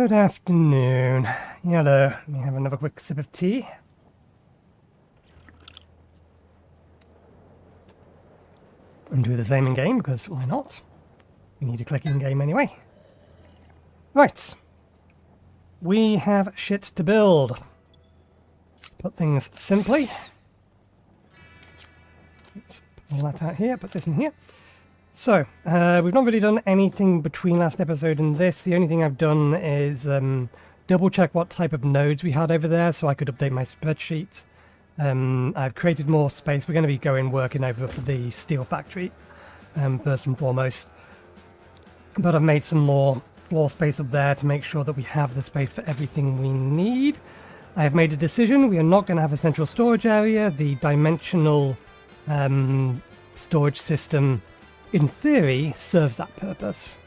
Good afternoon. Hello. Let me have another quick sip of tea. And do the same in game, because why not? We need to click in game anyway. Right. We have shit to build. Put things simply. Let's pull that out here, put this in here. So, we've not really done anything between last episode and this. The only thing I've done is double check what type of nodes we had over there so I could update my spreadsheet. I've created more space. We're going to be working over for the steel factory first and foremost. But I've made some more floor space up there to make sure that we have the space for everything we need. I have made a decision. We are not going to have a central storage area. The dimensional storage system, in theory, serves that purpose.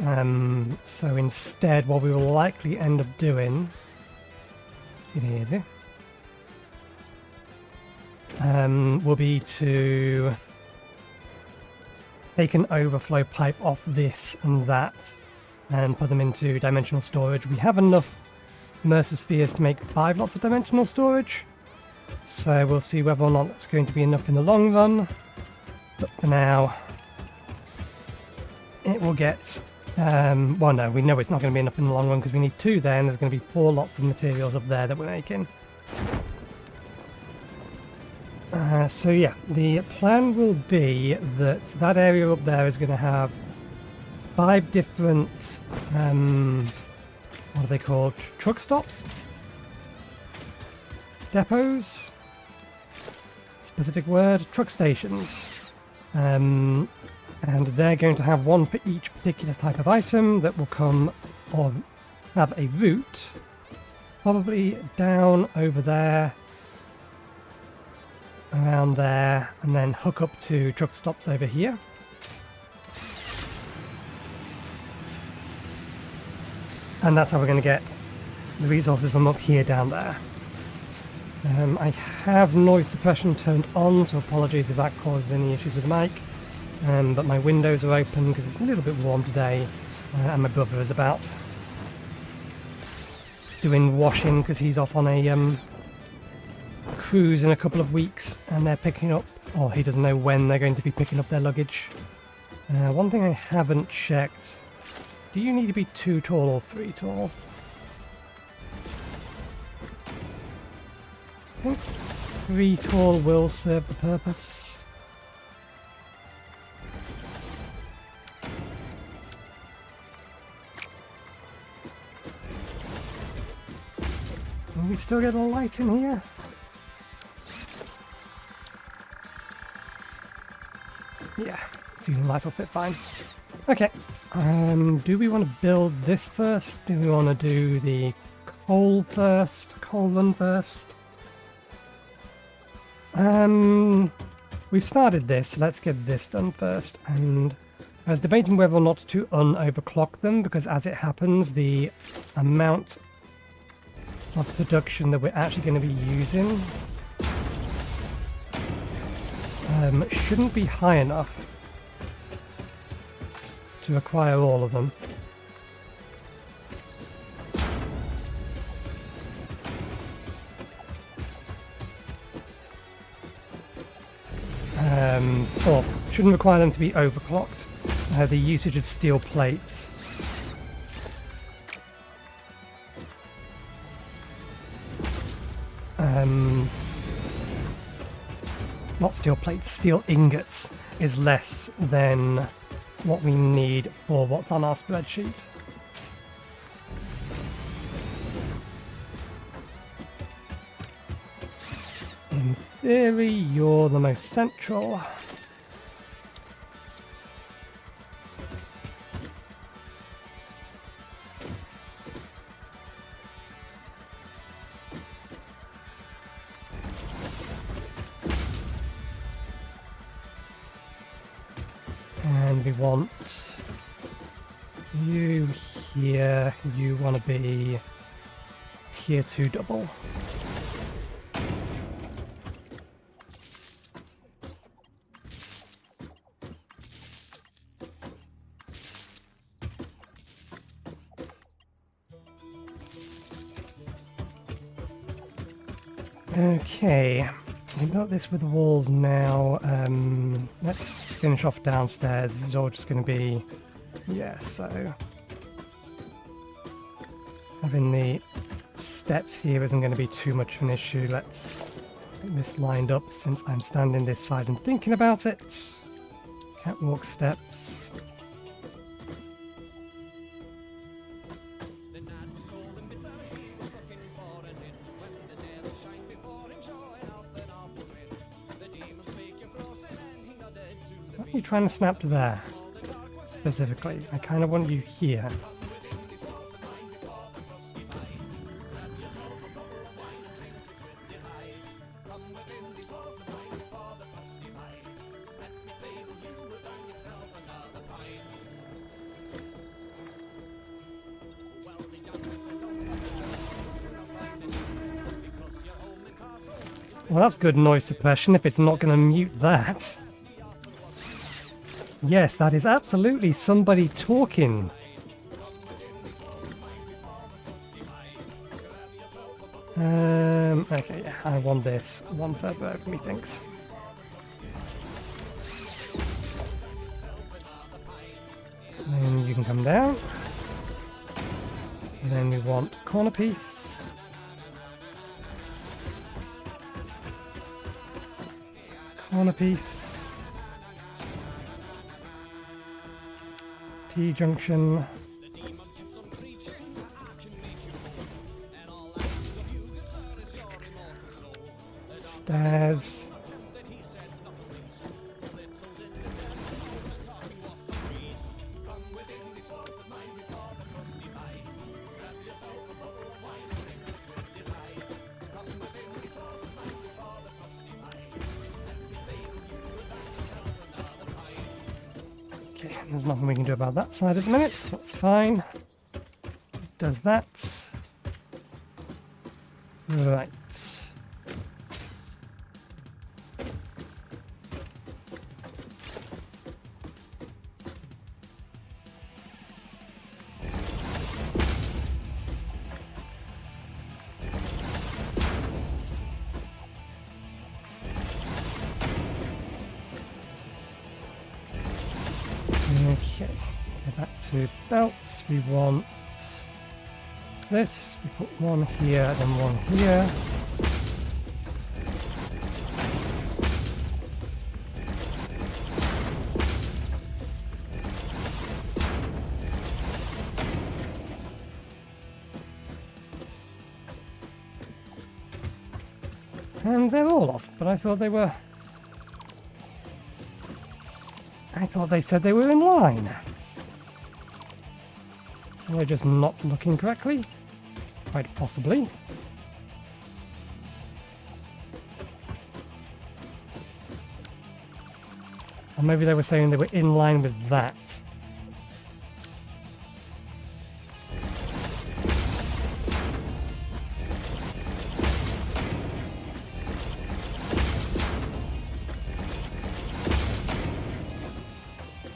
So instead, what we will likely end up doing... See it here, will be to take an overflow pipe off this and that and put them into dimensional storage. We have enough Mercer spheres to make 5 lots of dimensional storage, so we'll see whether or not that's going to be enough in the long run. But for now, it will get... well, no, we know it's not going to be enough in the long run because we need 2 there, and there's going to be 4 lots of materials up there that we're making. So yeah, the plan will be that that area up there is going to have 5 different, what are they called? Truck stops? Depots? Specific word? Truck stations. And they're going to have one for each particular type of item that will come or have a route, probably down over there, around there, and then hook up to truck stops over here. And that's how we're going to get the resources from up here down there. I have noise suppression turned on, so apologies if that causes any issues with the mic. But my windows are open because it's a little bit warm today, and my brother is about doing washing because he's off on a cruise in a couple of weeks, and they're picking up, or he doesn't know when they're going to be picking up their luggage. One thing I haven't checked, do you need to be 2 tall or 3 tall? I think 3 tall will serve the purpose. Can we still get a light in here? Yeah, ceiling light will fit fine. Okay, do we want to build this first? Do we want to do the coal first? Coal run first? We've started this, so let's get this done first. And I was debating whether or not to overclock them, because as it happens, the amount of production that we're actually going to be using shouldn't be high enough to require all of them. Or shouldn't require them to be overclocked. The usage of steel plates. Not steel plates, steel ingots is less than what we need for what's on our spreadsheet. In theory, you're the most central. And we want you here. You want to be tier 2 double. Okay, we got this with walls now. Let's finish off downstairs. This is all just going to be, yeah, so having the steps here isn't going to be too much of an issue. Let's get this lined up since I'm standing this side and thinking about it. Catwalk steps. What are you trying to snap to there? Specifically, I kind of want you here. Well, that's good noise suppression if it's not going to mute that. Yes, that is absolutely somebody talking. Okay, yeah, I want this. One further over, methinks. Then you can come down. And then we want corner piece. Corner piece. T-junction. Stairs. Okay, there's nothing we can do about that side at the minute. That's fine. Does that. Right. Okay, go back to belts. We want this. We put one here, then one here. And they're all off, but I thought they were... I thought they said they were in line. Am I just not looking correctly? Quite possibly. Or maybe they were saying they were in line with that.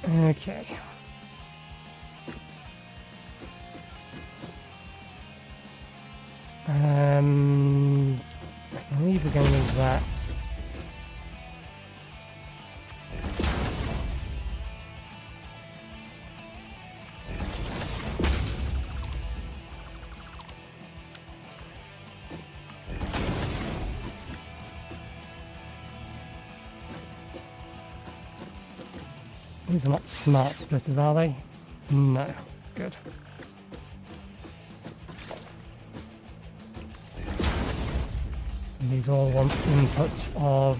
Okay. I believe we're going with that. These are not smart splitters, are they? No. Good. And these all want inputs of...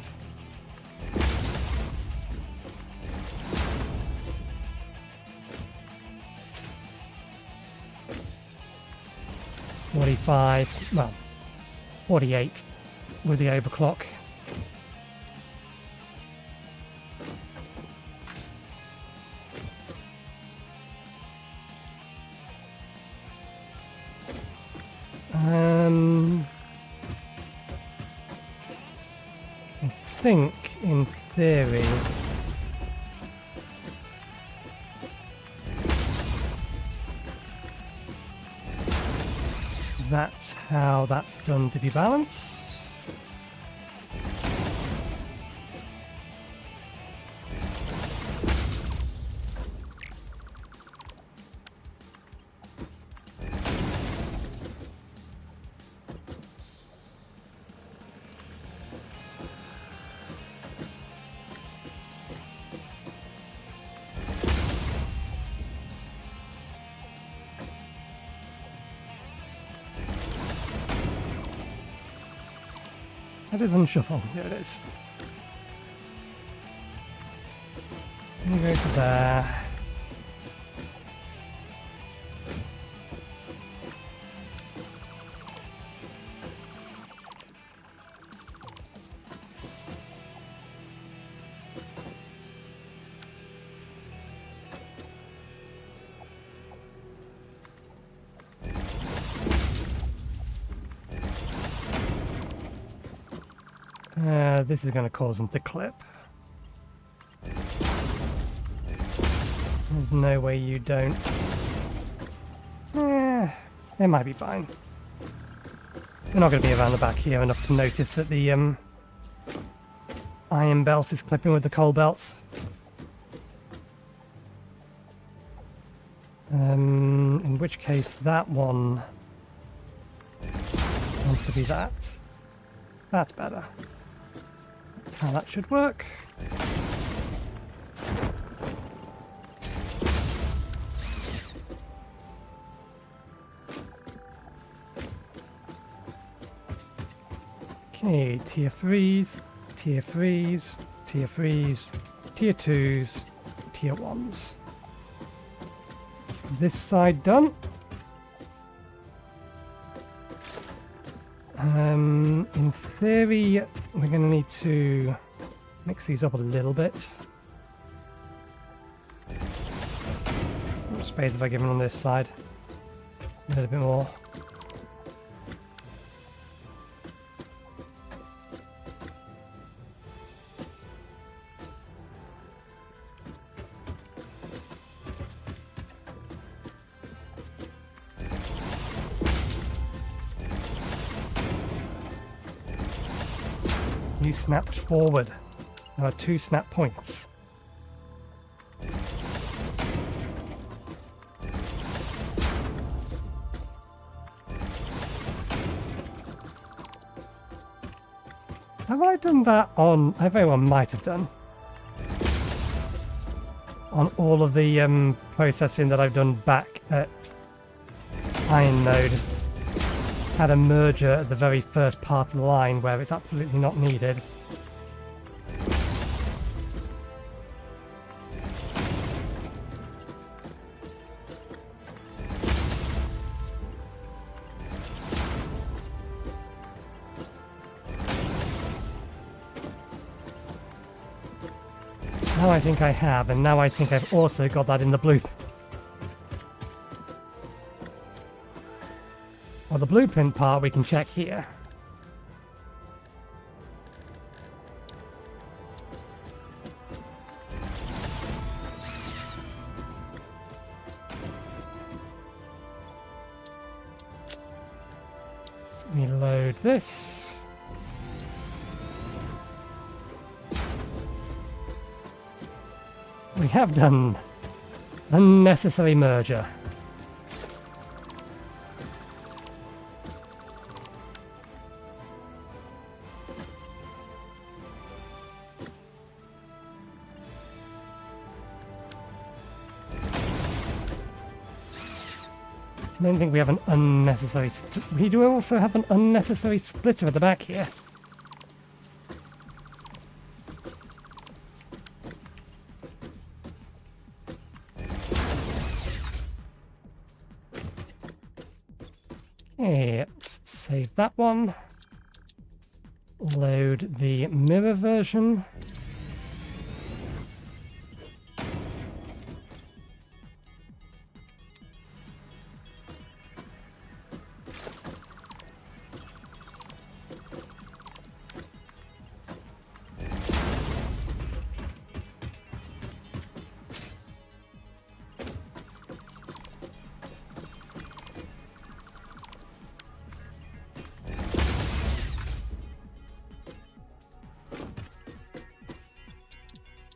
$45, well, 48 with the overclock. I think, in theory, that's how that's done to be balanced. That is unshuffle. Here it is. You go to there. This is going to cause them to clip. There's no way you don't. They might be fine. They're not going to be around the back here enough to notice that the iron belt is clipping with the coal belt. In which case that one wants to be that. That's better. That's how that should work. Okay, tier 3s, tier 3s, tier 3s, tier 2s, tier 1s. Is this side done? In theory, we're going to need to mix these up a little bit. How much space have I given on this side? A little bit more. You snapped forward. There are 2 snap points. Have I done that on... I very well might have done. On all of the processing that I've done back at Iron Node. Had a merger at the very first part of the line where it's absolutely not needed. Now I think I have, and now I think I've also got that in the blue. Well, the blueprint part we can check here. Reload this. We have done unnecessary merger. I don't think we have an unnecessary... We do also have an unnecessary splitter at the back here. Okay, let's save that one. Load the mirror version.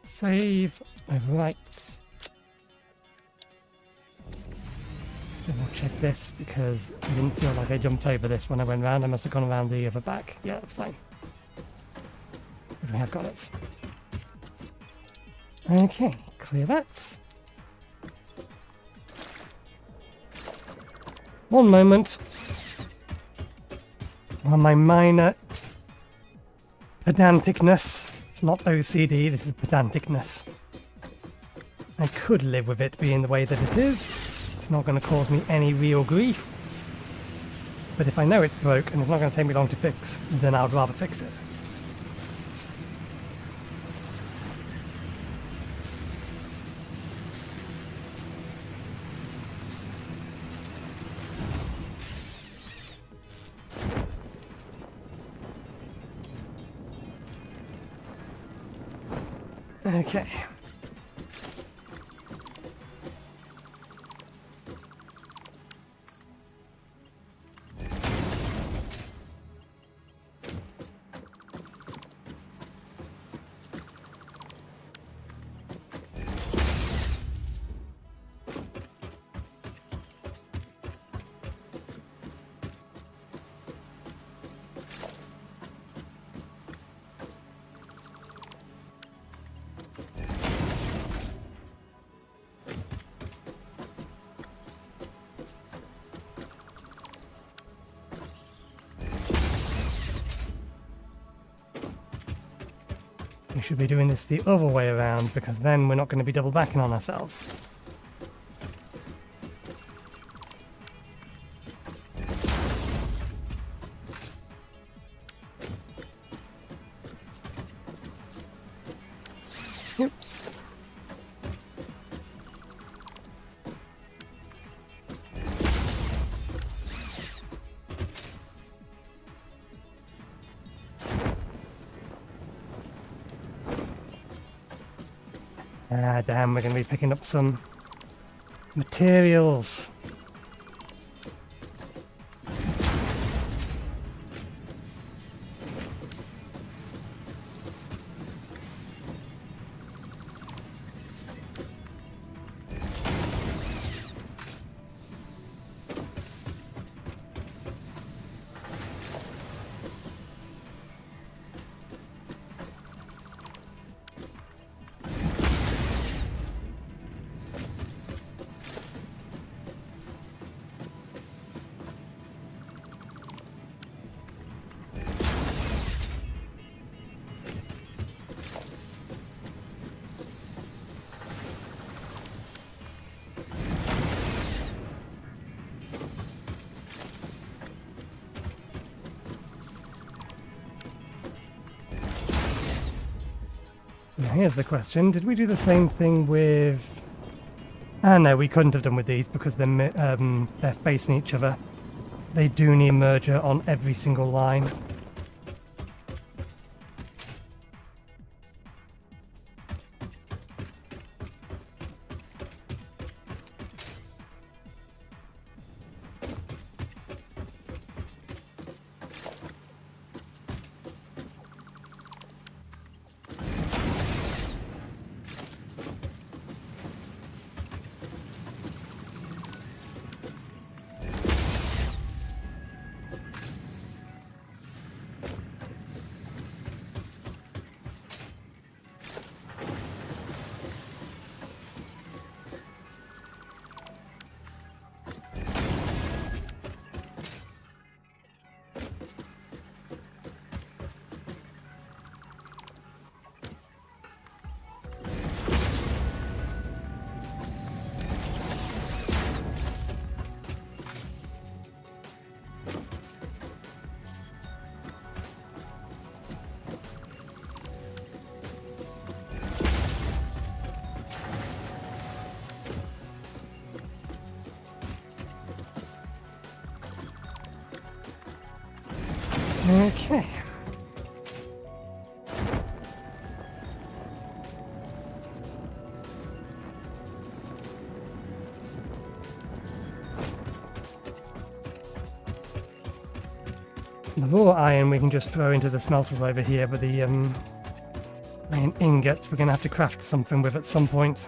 Save, overwrite. Double check this because I didn't feel like I jumped over this when I went round. I must have gone around the other back. Yeah, that's fine. But we have got it. Okay, clear that. One moment. While my miner pedanticness. It's not OCD, this is pedanticness. I could live with it being the way that it is. It's not going to cause me any real grief. But if I know it's broke and it's not going to take me long to fix, then I'd rather fix it. Okay. We should be doing this the other way around, because then we're not going to be double backing on ourselves. Oops. Ah, damn, we're going to be picking up some materials. Now here's the question, did we do the same thing with... Ah no, we couldn't have done with these because they're facing each other. They do need merger on every single line. Okay. The raw iron we can just throw into the smelters over here, but the iron ingots we're going to have to craft something with at some point.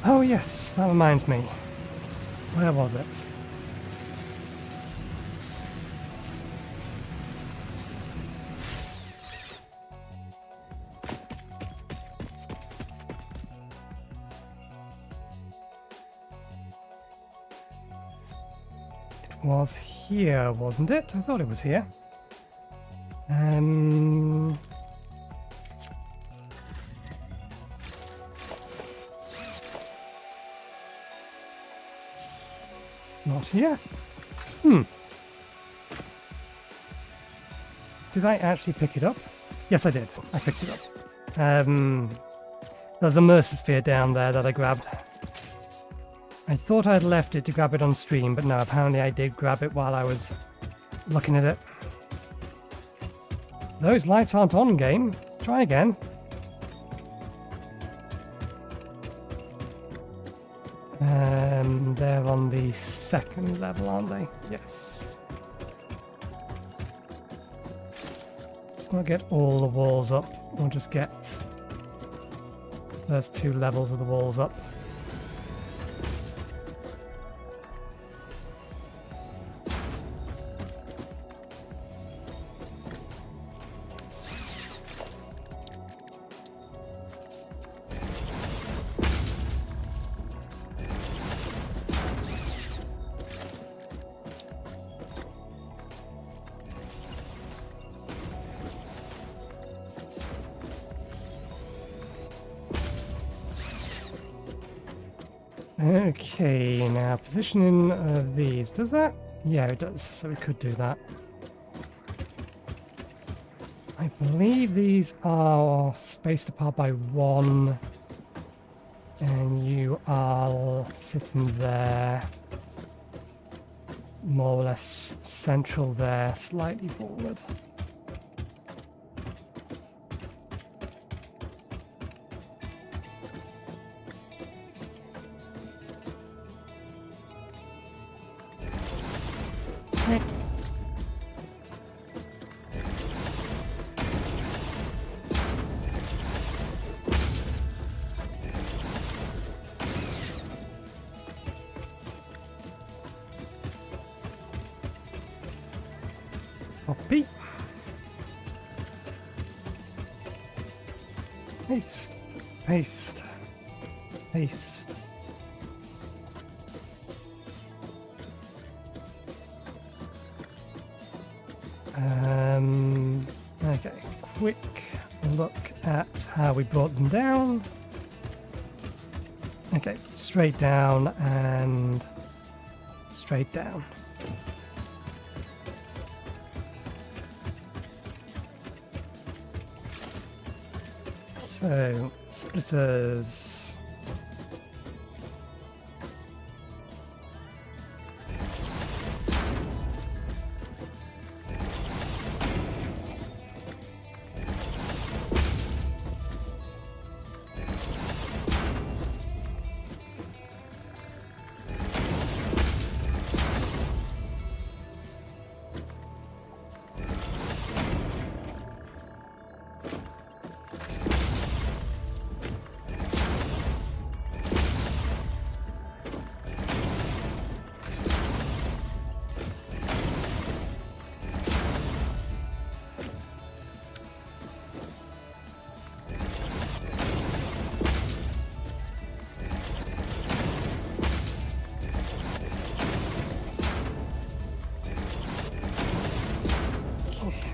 Oh yes, that reminds me. Where was it? It was here, wasn't it? I thought it was here. Not here. Did I actually pick it up? Yes, I did. I picked it up. There's a Mercer Sphere down there that I grabbed. I thought I'd left it to grab it on stream, but no, apparently I did grab it while I was looking at it. Those lights aren't on, game. Try again. They're on the second level, aren't they? Yes. Let's not get all the walls up. We'll just get those 2 levels of the walls up. Okay, now positioning of these. Does that? Yeah, it does. So we could do that. I believe these are spaced apart by 1. And you are sitting there. More or less central there, slightly forward. Copy. Paste. Paste. Paste. Okay, quick look at how we brought them down. Okay, straight down and straight down. So, splitters.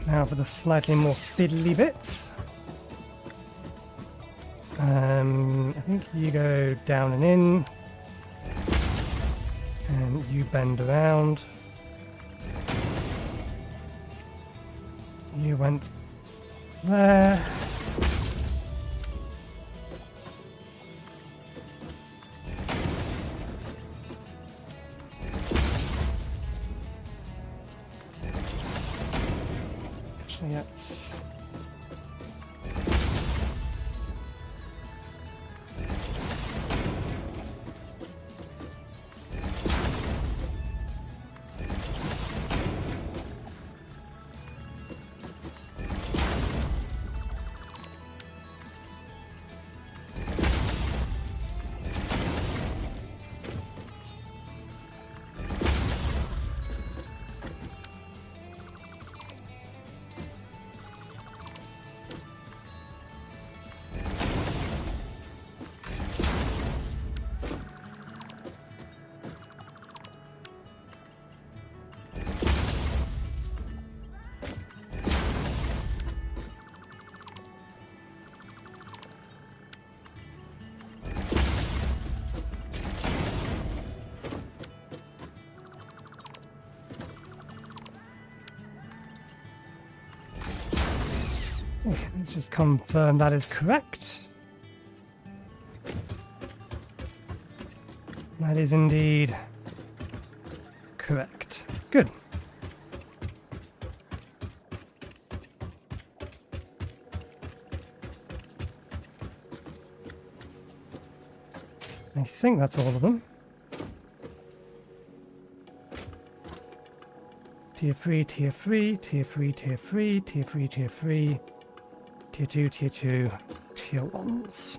Now for the slightly more fiddly bit. I think you go down and in, and you bend around. You went there. Yes. Okay, let's just confirm that is correct. That is indeed correct. Good. I think that's all of them. Tier 3, Tier 3, Tier 3, Tier 3, Tier 3, Tier 3, Tier 2, Tier 2, Tier 1s.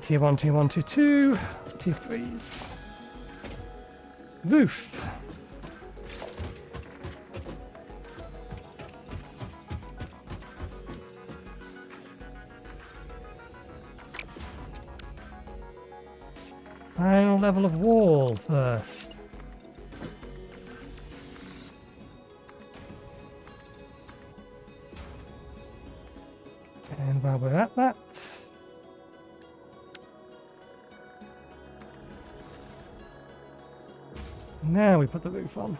Tier 1, Tier 1, Tier 2, Tier 3s. Roof. Final level of wall first. And while we're at that, now we put the roof on.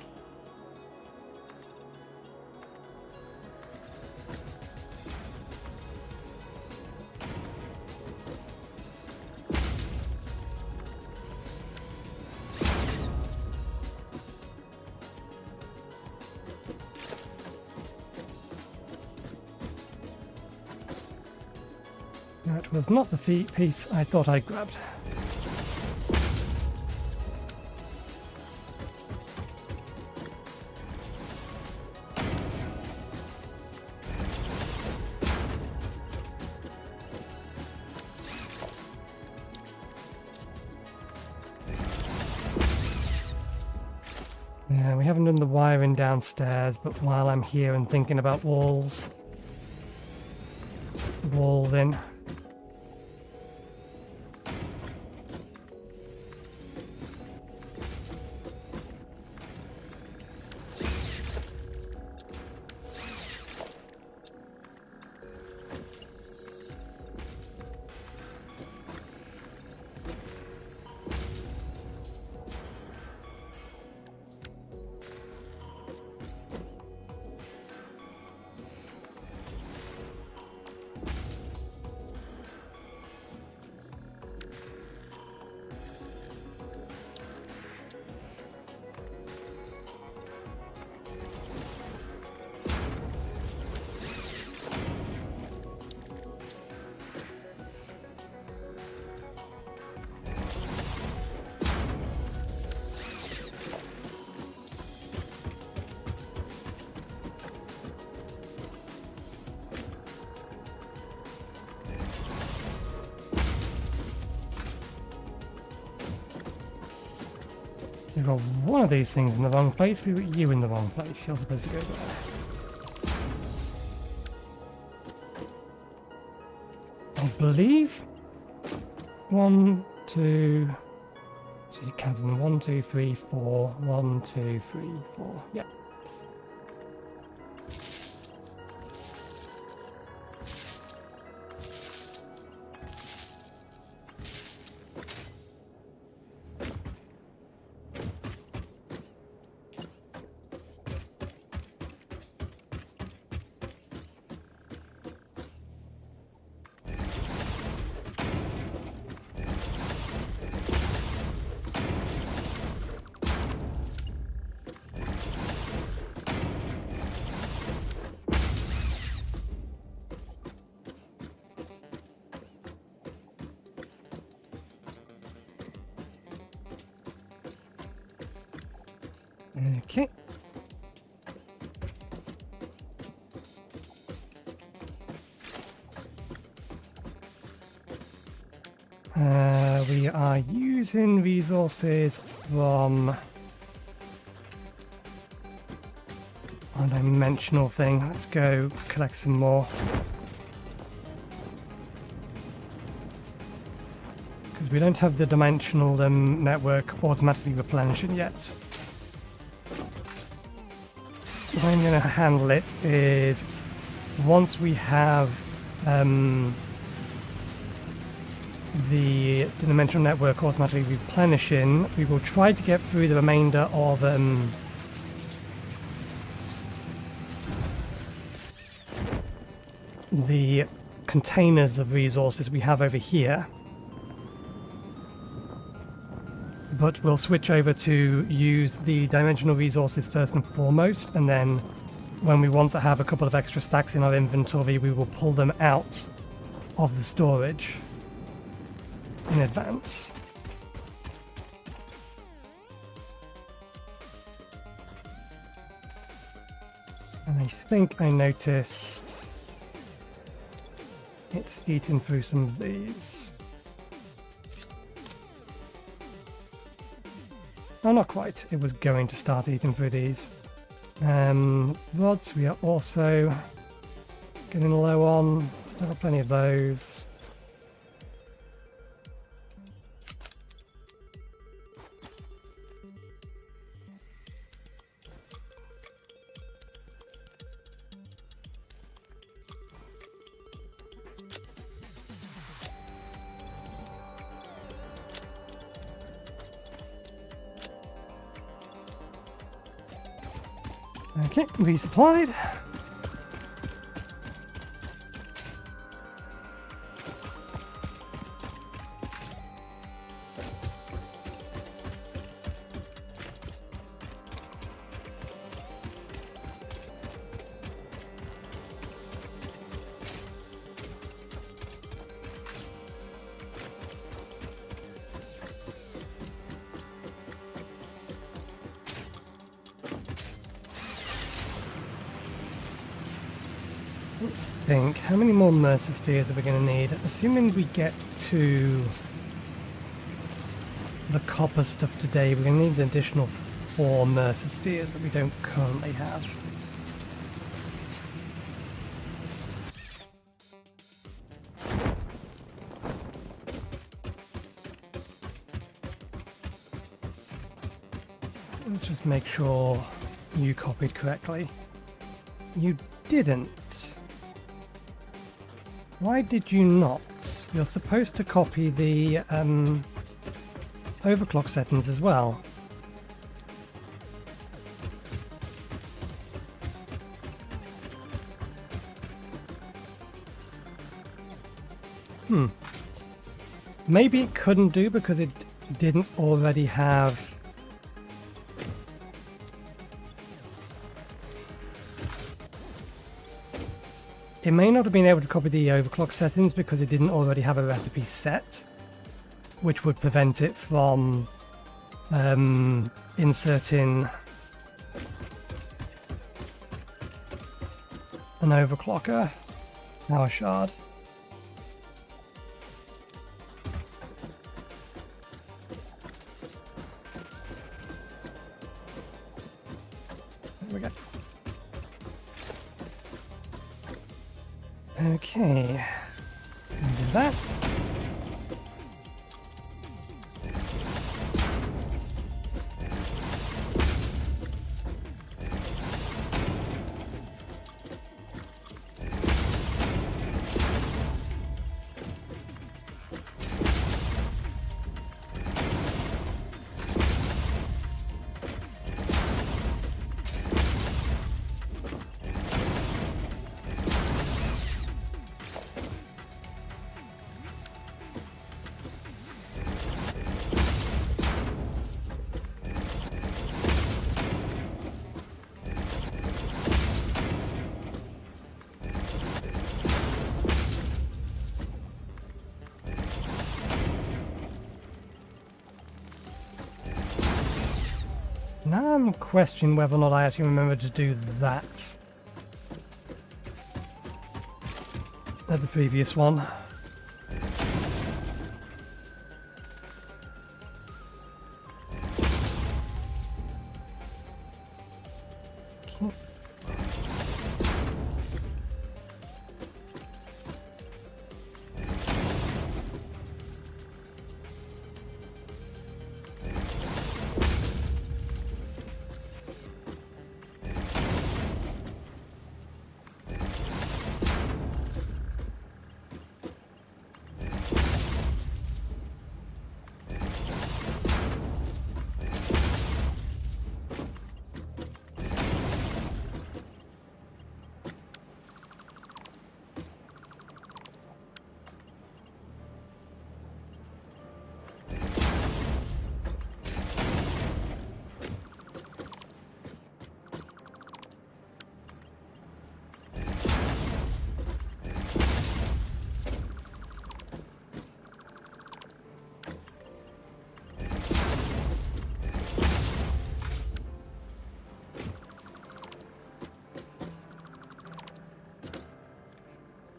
That was not the piece I thought I grabbed. Yeah, we haven't done the wiring downstairs, but while I'm here and thinking about walls in. We've got one of these things in the wrong place, we put you in the wrong place. You're supposed to go there. I believe 1, 2, so you count them 1, 2, 3, 4, 1, 2, 3, 4. Yep. Okay. We are using resources from our dimensional thing. Let's go collect some more. Because we don't have the dimensional network automatically replenishing yet. The way I'm going to handle it is once we have the dimensional network automatically replenishing, we will try to get through the remainder of the containers of resources we have over here. But we'll switch over to use the dimensional resources first and foremost, and then when we want to have a couple of extra stacks in our inventory, we will pull them out of the storage in advance. And I think I noticed it's eating through some of these. Oh, not quite. It was going to start eating through these. Rods we are also getting low on. Still got plenty of those. Okay, resupplied. Let's think, how many more Mercer Spheres are we going to need? Assuming we get to the copper stuff today, we're going to need an additional 4 Mercer Spheres that we don't currently have. Let's just make sure you copied correctly. You didn't. Why did you not? You're supposed to copy the overclock settings as well. Maybe it couldn't do because it didn't already have It may not have been able to copy the overclock settings because it didn't already have a recipe set, which would prevent it from inserting an overclocker power shard. There we go. Okay, do that. Question whether or not I actually remember to do that at the previous one.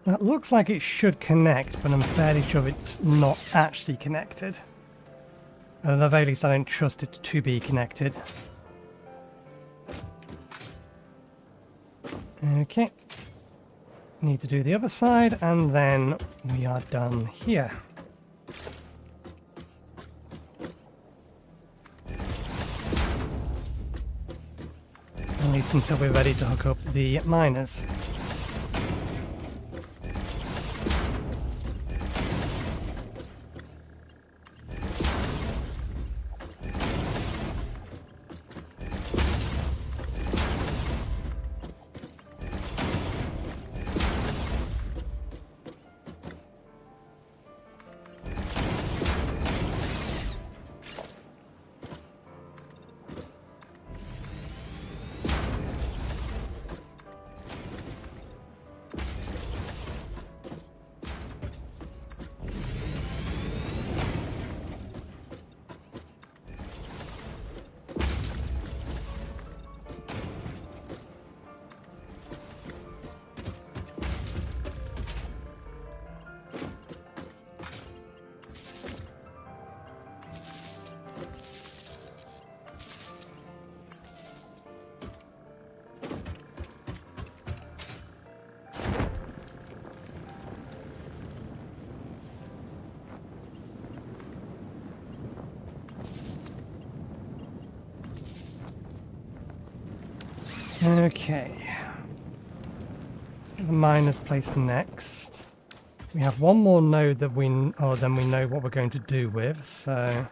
That looks like it should connect, but I'm fairly sure it's not actually connected. At the very least, I don't trust it to be connected. Okay. Need to do the other side, and then we are done here. At least until we're ready to hook up the miners. Okay. Let's get the miners placed next. We have one more node that we know what we're going to do with, so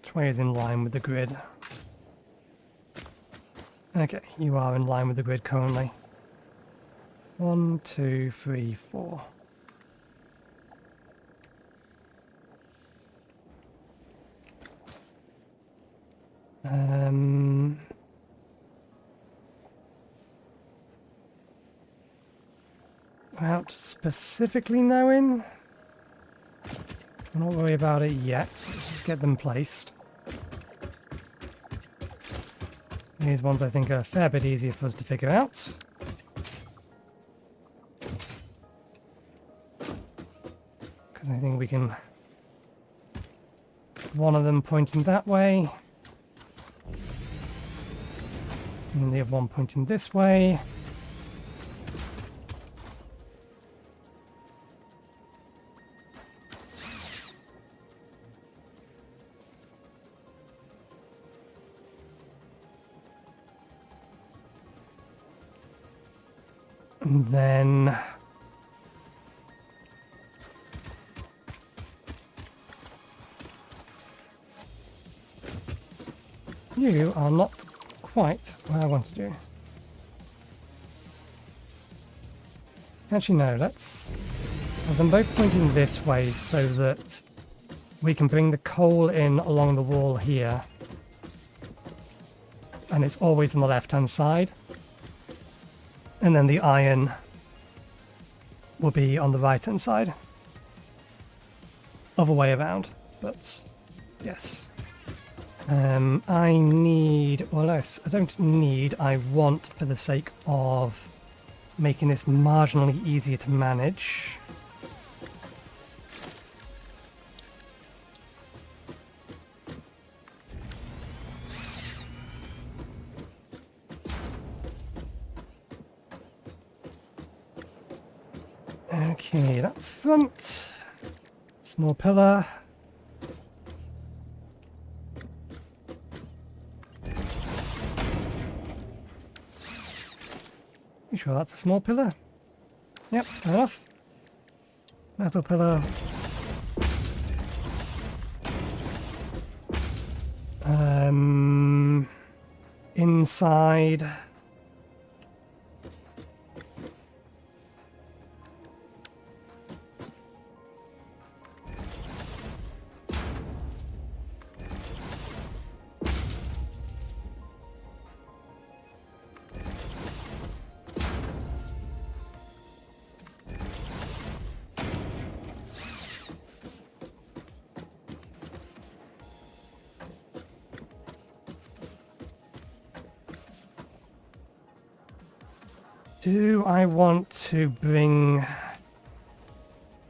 which way is in line with the grid? Okay, you are in line with the grid currently. 1, 2, 3, 4. Without specifically knowing, not worry about it yet. Let's just get them placed. These ones I think are a fair bit easier for us to figure out. Because I think we can... one of them pointing that way. And the other one pointing this way. And then you are not quite what I want to do. Actually, no, let's have them both pointing this way so that we can bring the coal in along the wall here. And it's always on the left-hand side. And then the iron will be on the right-hand side. Other way around, but yes. I need, well, no, I don't need, I want, for the sake of making this marginally easier to manage. Okay, that's front. Small pillar. You sure that's a small pillar? Yep, fair enough. Metal pillar. Inside. Do I want to bring...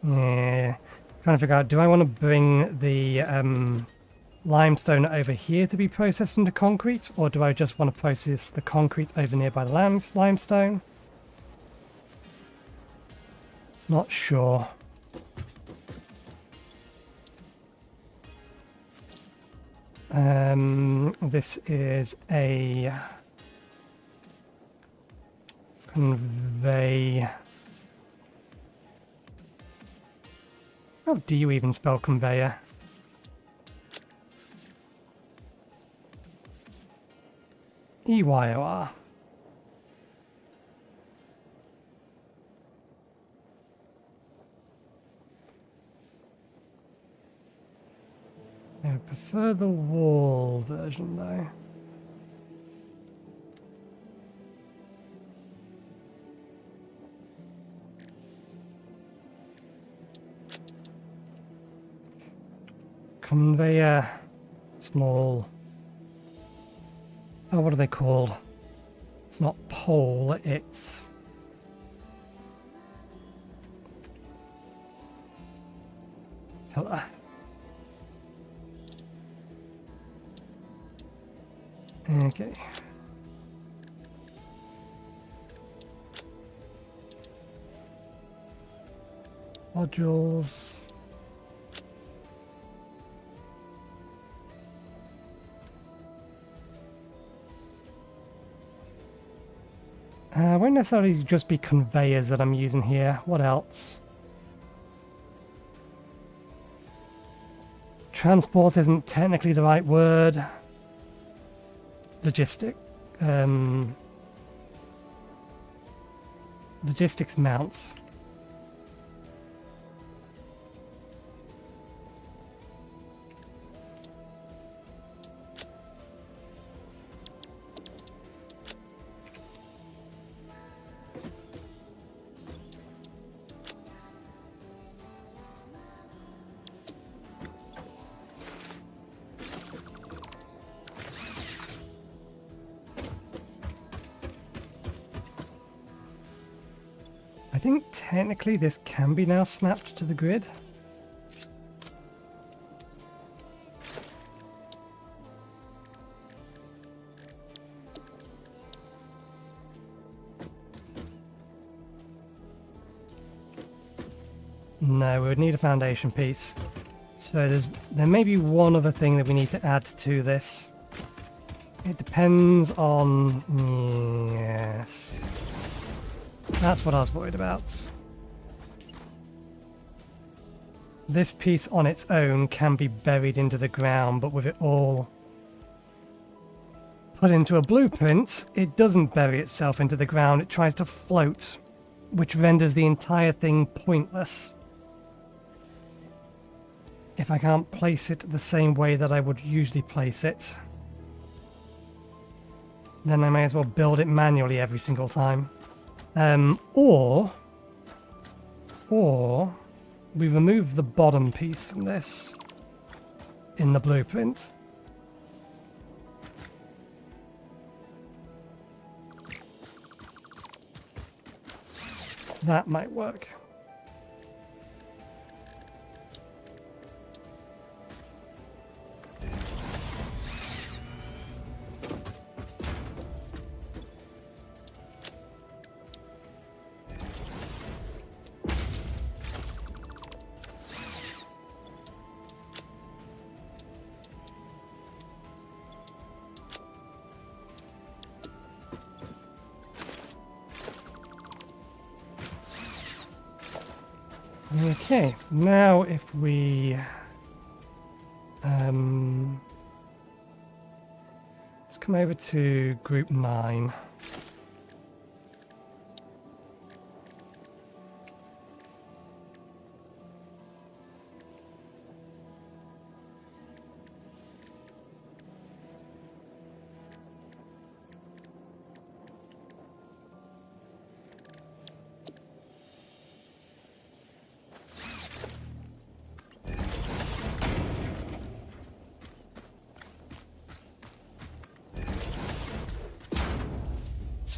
Yeah, trying to figure out, do I want to bring the limestone over here to be processed into concrete, or do I just want to process the concrete over nearby the limestone? Not sure. This is a... convey... How do you even spell conveyor? E-Y-O-R. I would prefer the wall version though. Conveyor, small. Oh, what are they called? It's not pole, it's... pillar. Okay. Modules. Won't necessarily just be conveyors that I'm using here. What else? Transport isn't technically the right word. Logistic. Logistics mounts. I think technically this can be now snapped to the grid. No, we would need a foundation piece. So there may be one other thing that we need to add to this. It depends on... yes. That's what I was worried about. This piece on its own can be buried into the ground, but with it all put into a blueprint, it doesn't bury itself into the ground, it tries to float, which renders the entire thing pointless. If I can't place it the same way that I would usually place it, then I may as well build it manually every single time. Or Or we remove the bottom piece from this in the blueprint. That might work. Okay, now if we let's come over to group 9.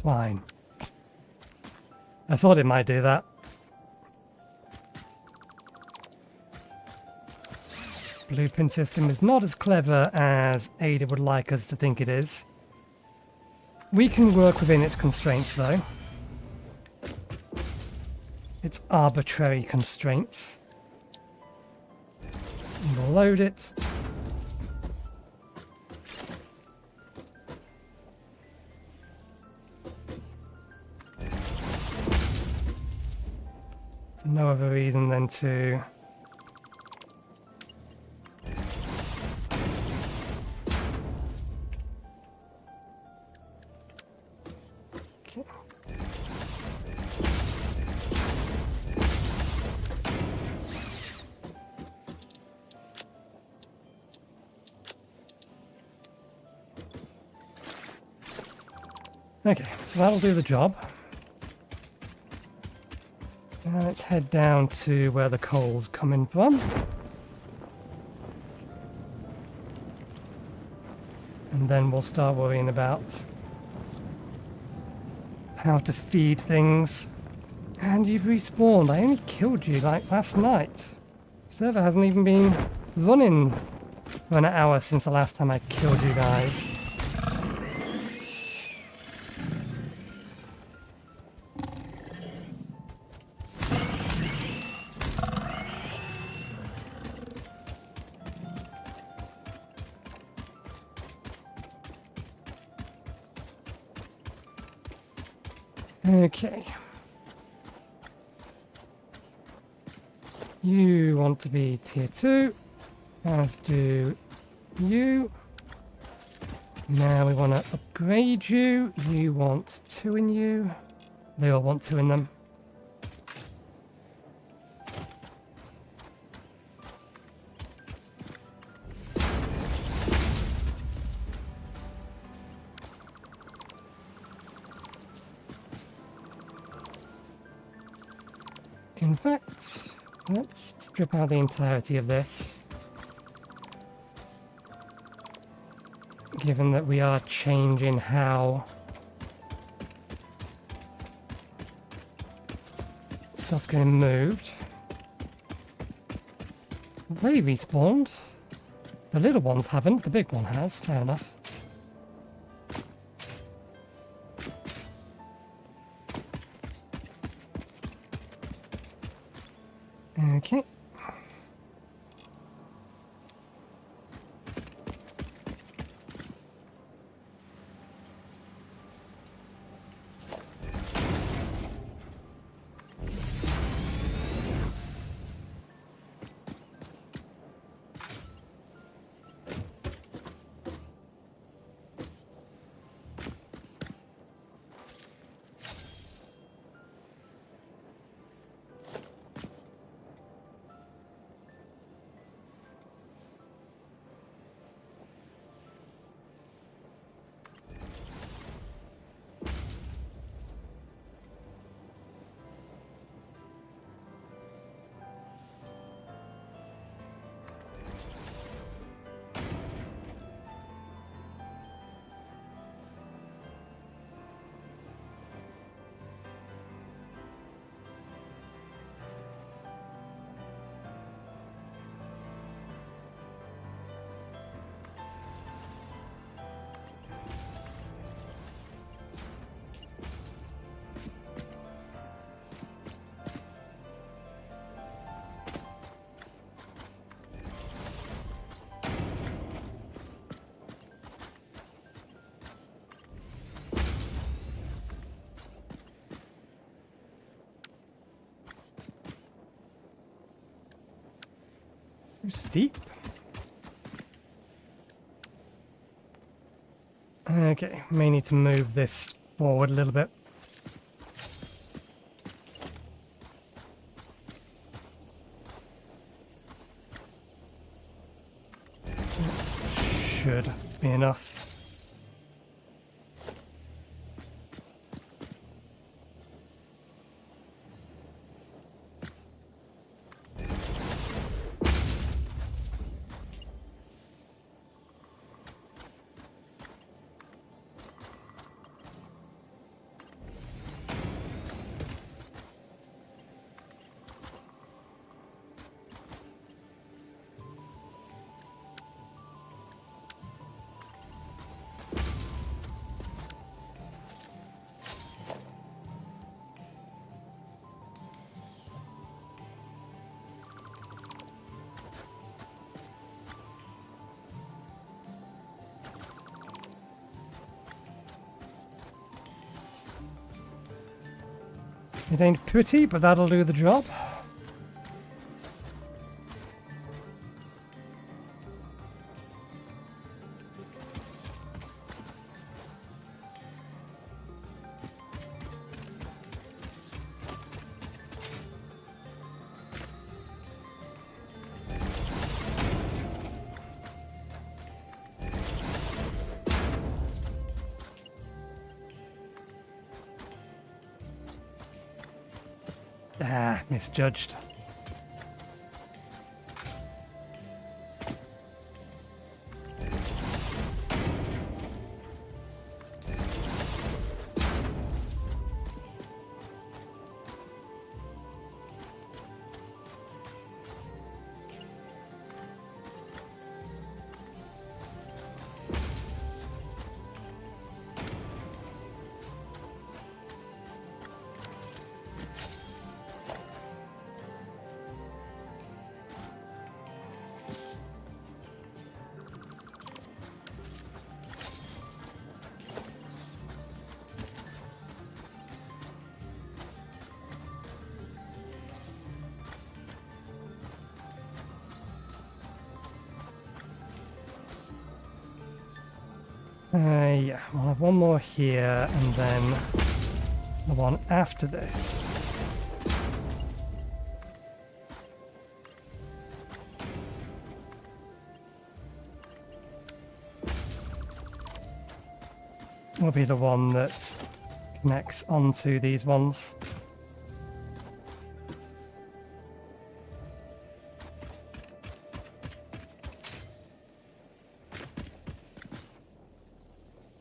Fine. I thought it might do that. Blueprint system is not as clever as Ada would like us to think it is. We can work within its constraints though. Its arbitrary constraints. We'll load it. No other reason than to okay, so that'll do the job. Now let's head down to where the coal's coming from. And then we'll start worrying about how to feed things. And you've respawned. I only killed you like last night. Server hasn't even been running for an hour since the last time I killed you guys. Okay. You want to be tier 2, as do you. Now we want to upgrade you. You want 2 in you. They all want 2 in them. In fact, let's strip out the entirety of this. Given that we are changing how stuff's getting moved. They respawned. The little ones haven't, the big one has, fair enough. Okay. Too steep. Okay, may need to move this forward a little bit. Should be enough. It ain't pretty, but that'll do the job. Ah, misjudged. Yeah, we'll have one more here, and then the one after this. Will be the one that connects onto these ones.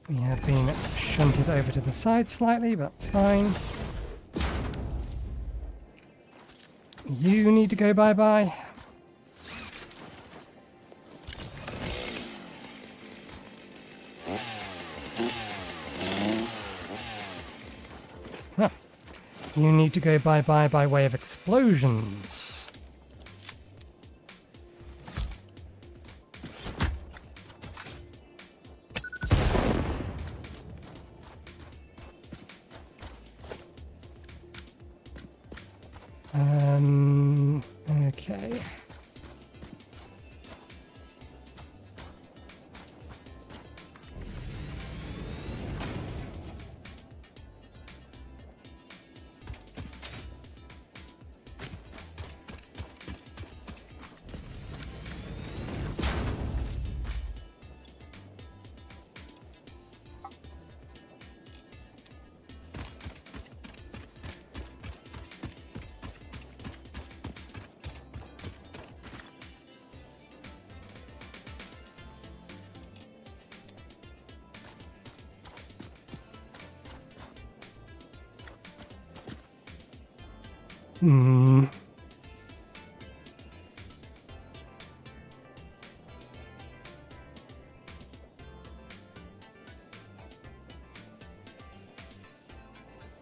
We have been shunted over to the side slightly, but that's fine. You need to go bye-bye. Huh. You need to go bye-bye by way of explosions. Okay. Hmm.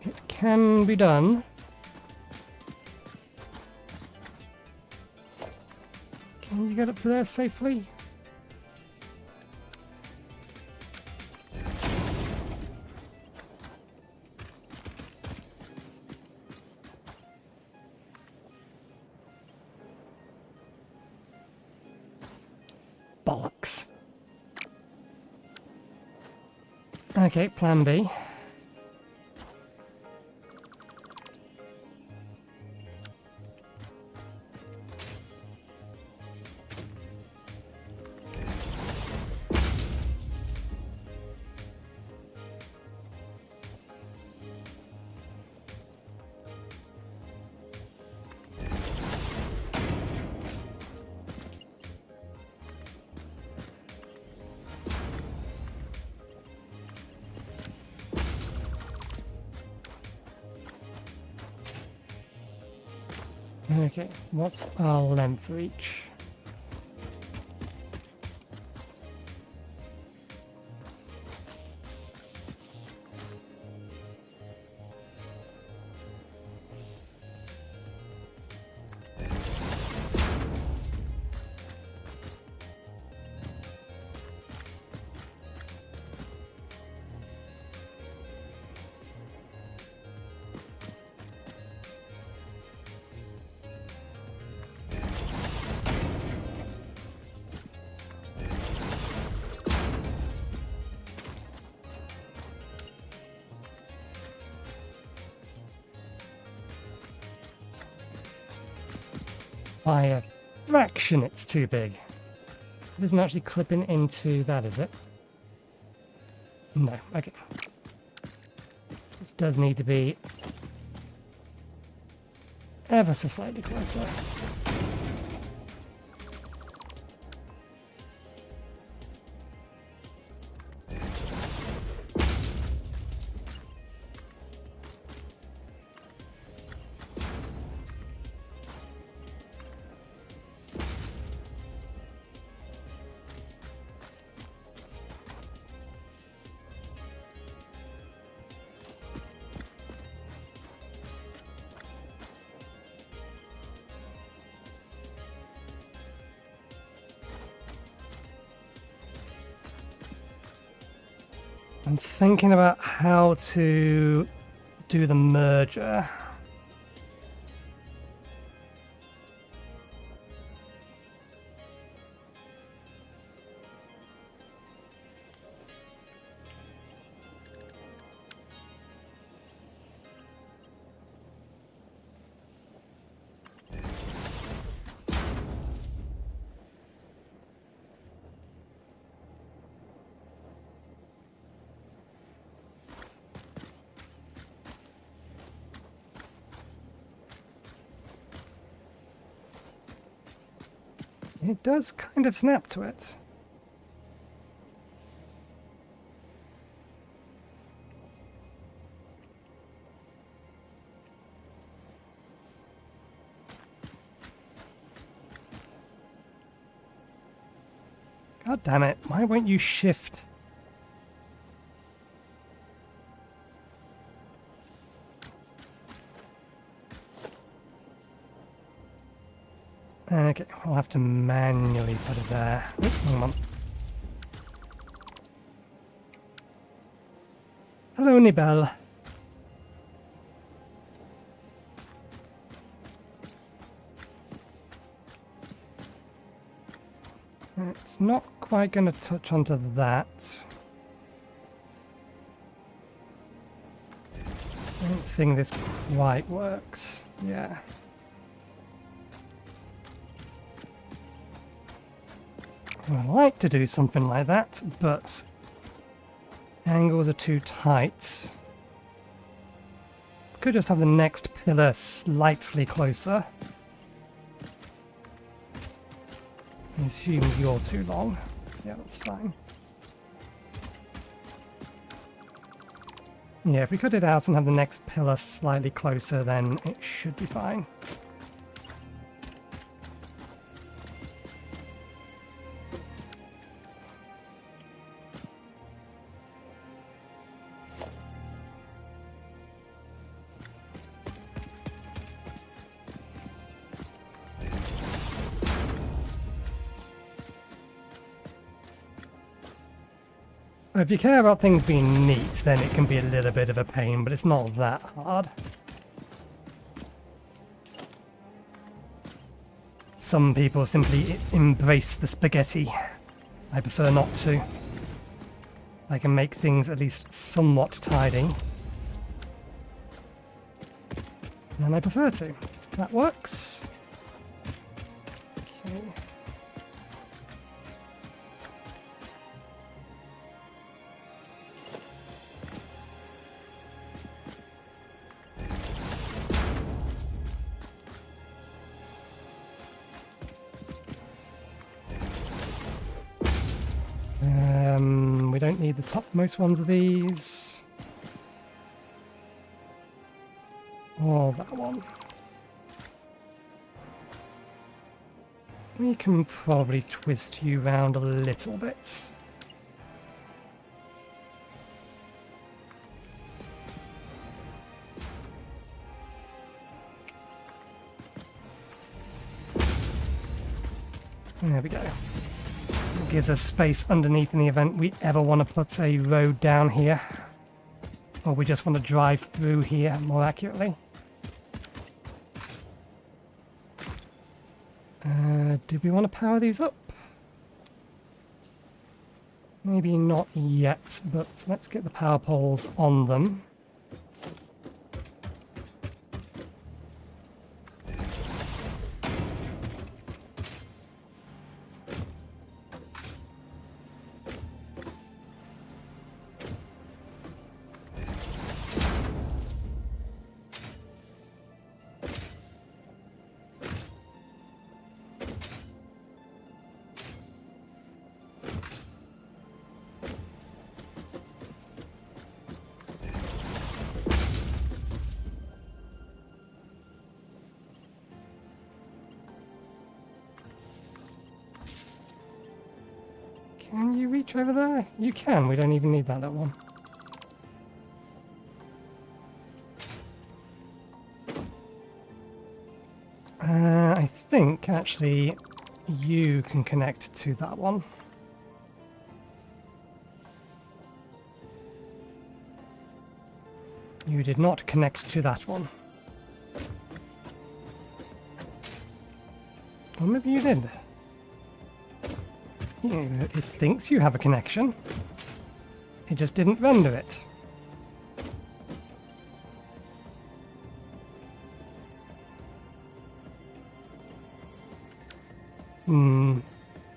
It can be done. Can you get up to there safely? Okay, plan B. Okay, what's our length for each? By a fraction it's too big. It isn't actually clipping into that, is it? No, okay. This does need to be ever so slightly closer. I'm thinking about how to do the merger. It does kind of snap to it. God damn it, why won't you shift? Okay, I'll have to manually put it there. Oops, hang on. Hello, Nibel. It's not quite going to touch onto that. I don't think this quite works. Yeah. I'd like to do something like that, but angles are too tight. Could just have the next pillar slightly closer. I assume you're too long. Yeah, that's fine. Yeah, if we cut it out and have the next pillar slightly closer, then it should be fine. If you care about things being neat, then it can be a little bit of a pain, but it's not that hard. Some people simply embrace the spaghetti. I prefer not to. I can make things at least somewhat tidy. And I prefer to. That works. Okay. We don't need the topmost ones of these. Or that one. We can probably twist you round a little bit. There we go. It gives us space underneath in the event we ever want to put a road down here. Or we just want to drive through here more accurately. Do we want to power these up? Maybe not yet, but let's get the power poles on them. Can you reach over there? You can, we don't even need that little one. I think, actually, you can connect to that one. You did not connect to that one. Or maybe you did. It thinks you have a connection. It just didn't render it.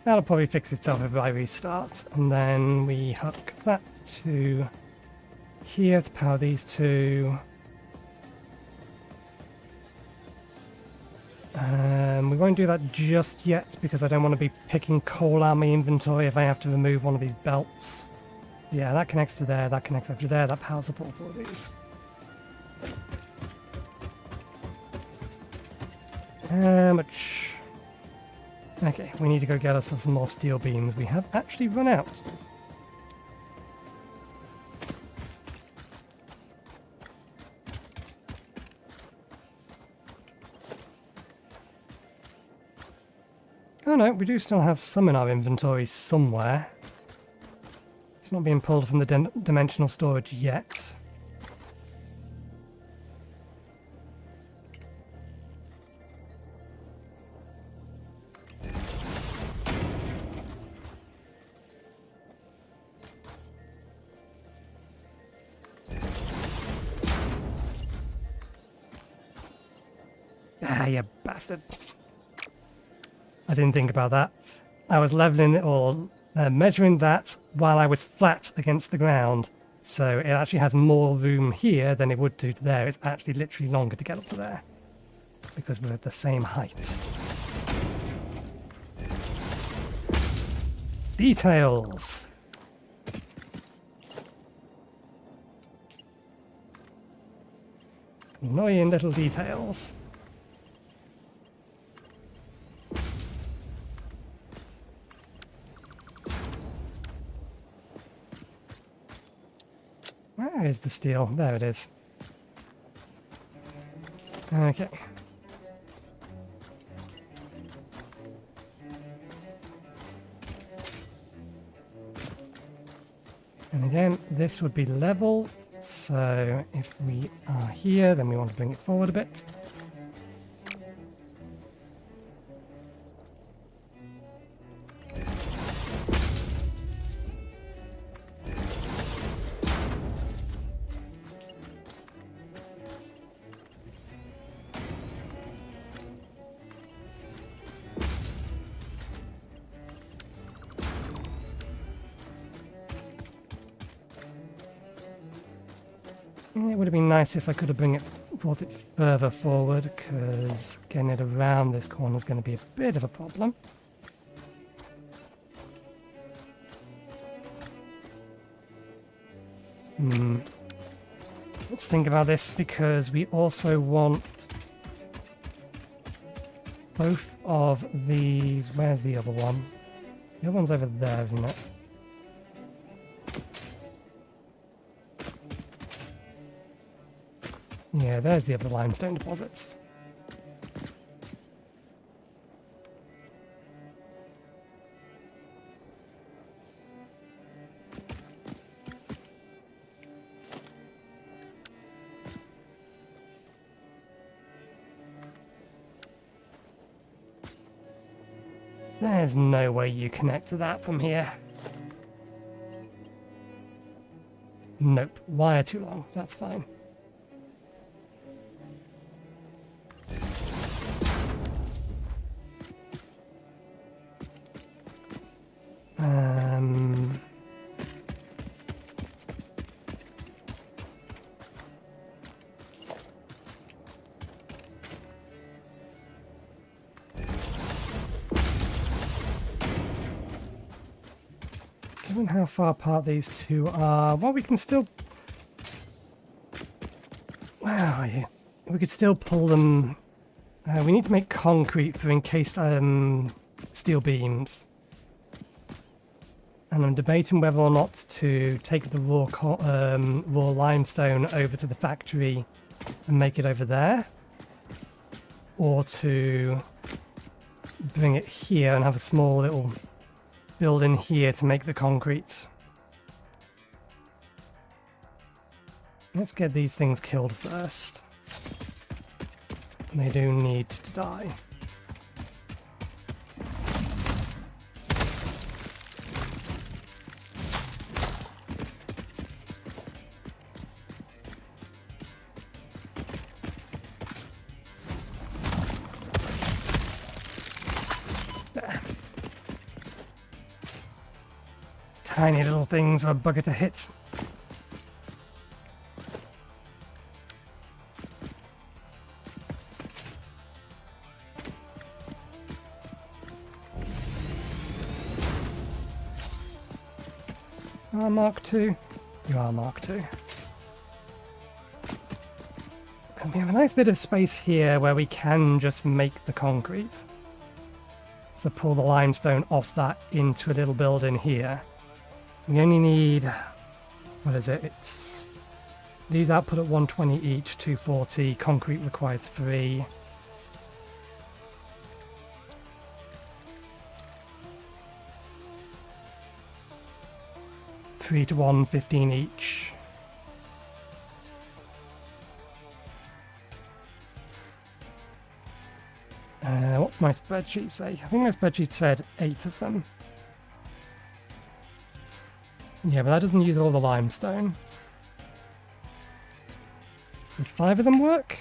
That'll probably fix itself if I restart. And then we hook that to here to power these two. We won't do that just yet because I don't want to be picking coal out of my inventory if I have to remove one of these belts. Yeah, that connects to there, that connects up to there, that powers up all four of these. Much. Okay, we need to go get us some more steel beams. We have actually run out. Oh no, we do still have some in our inventory somewhere. It's not being pulled from the dimensional storage yet. Ah, you bastard. I didn't think about that. I was leveling it or measuring that while I was flat against the ground. So it actually has more room here than it would do to there. It's actually literally longer to get up to there. Because we're at the same height. Details! Annoying little details. Where is the steel? There it is. Okay. And again, this would be level, so if we are here, then we want to bring it forward a bit. It would have been nice if I could have brought it further forward, because getting it around this corner is going to be a bit of a problem. Let's think about this, because we also want both of these. Where's the other one? The other one's over there, isn't it? Yeah, there's the other limestone deposits. There's no way you connect to that from here. Nope, wire too long, that's fine. Given how far apart these two are, well, we can still... Where are you? We could still pull them... we need to make concrete for encased steel beams. And I'm debating whether or not to take the raw limestone over to the factory and make it over there, or to bring it here and have a small little building here to make the concrete. Let's get these things killed first. They do need to die. Tiny little things are a bugger to hit. You are Mark II. You are Mark II. And we have a nice bit of space here where we can just make the concrete. So pull the limestone off that into a little building here. We only need, what is it? It's these output at 120 each, 240. Concrete requires 3. Three to 115 each. What's my spreadsheet say? I think my spreadsheet said 8 of them. Yeah, but that doesn't use all the limestone. Does 5 of them work?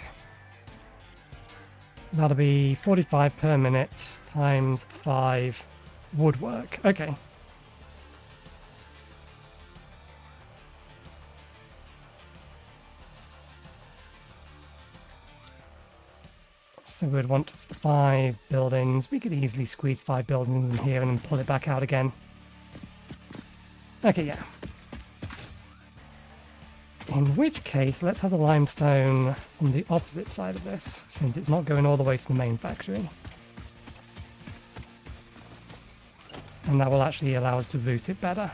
That'll be 45 per minute times 5 would work. Okay. So we'd want 5 buildings. We could easily squeeze 5 buildings in here and then pull it back out again. Okay, yeah. In which case, let's have the limestone on the opposite side of this, since it's not going all the way to the main factory. And that will actually allow us to route it better.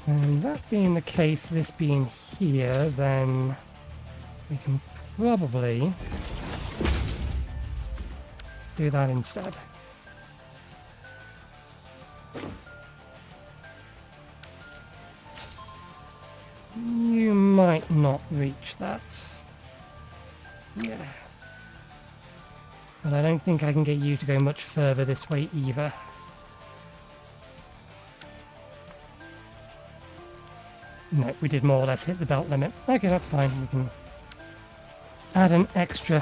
And that being the case, this being here, then we can probably do that instead. You might not reach that. Yeah. But I don't think I can get you to go much further this way either. No, we did more or less hit the belt limit. Okay, that's fine. We can add an extra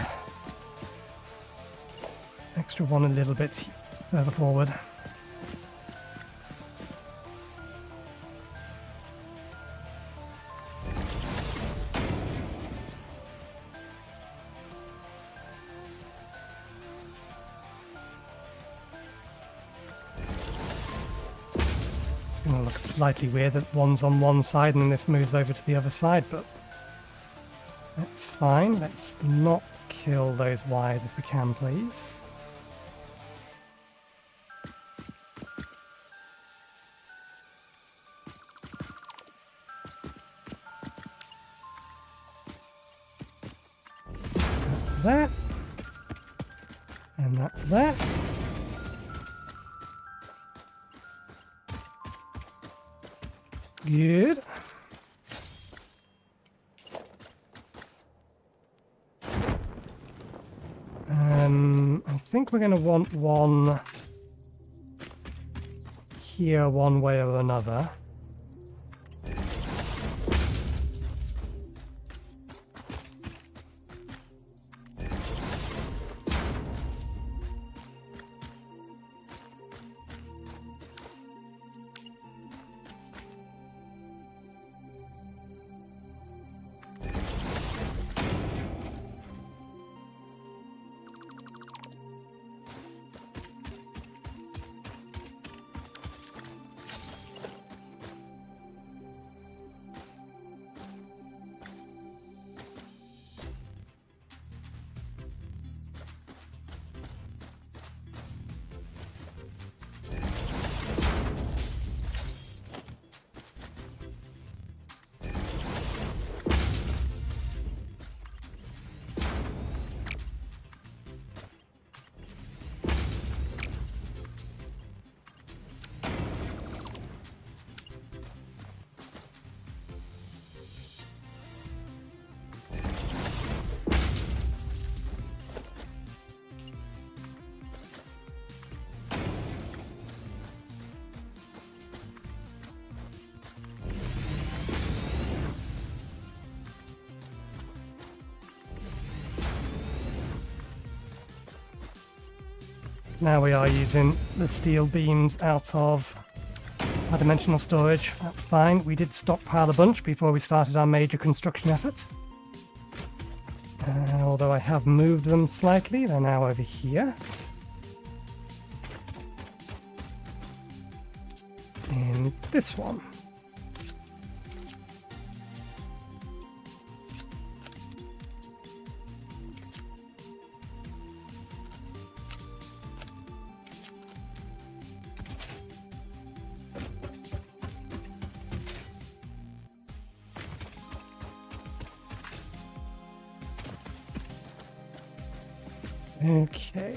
one a little bit further forward. It's going to look slightly weird that one's on one side and then this moves over to the other side, but that's fine. Let's not kill those wires if we can, please. That, and that's that. Good. I think we're going to want one here one way or another. Now we are using the steel beams out of our dimensional storage. That's fine. We did stockpile a bunch before we started our major construction efforts. Although I have moved them slightly, they're now over here. And this one. Okay.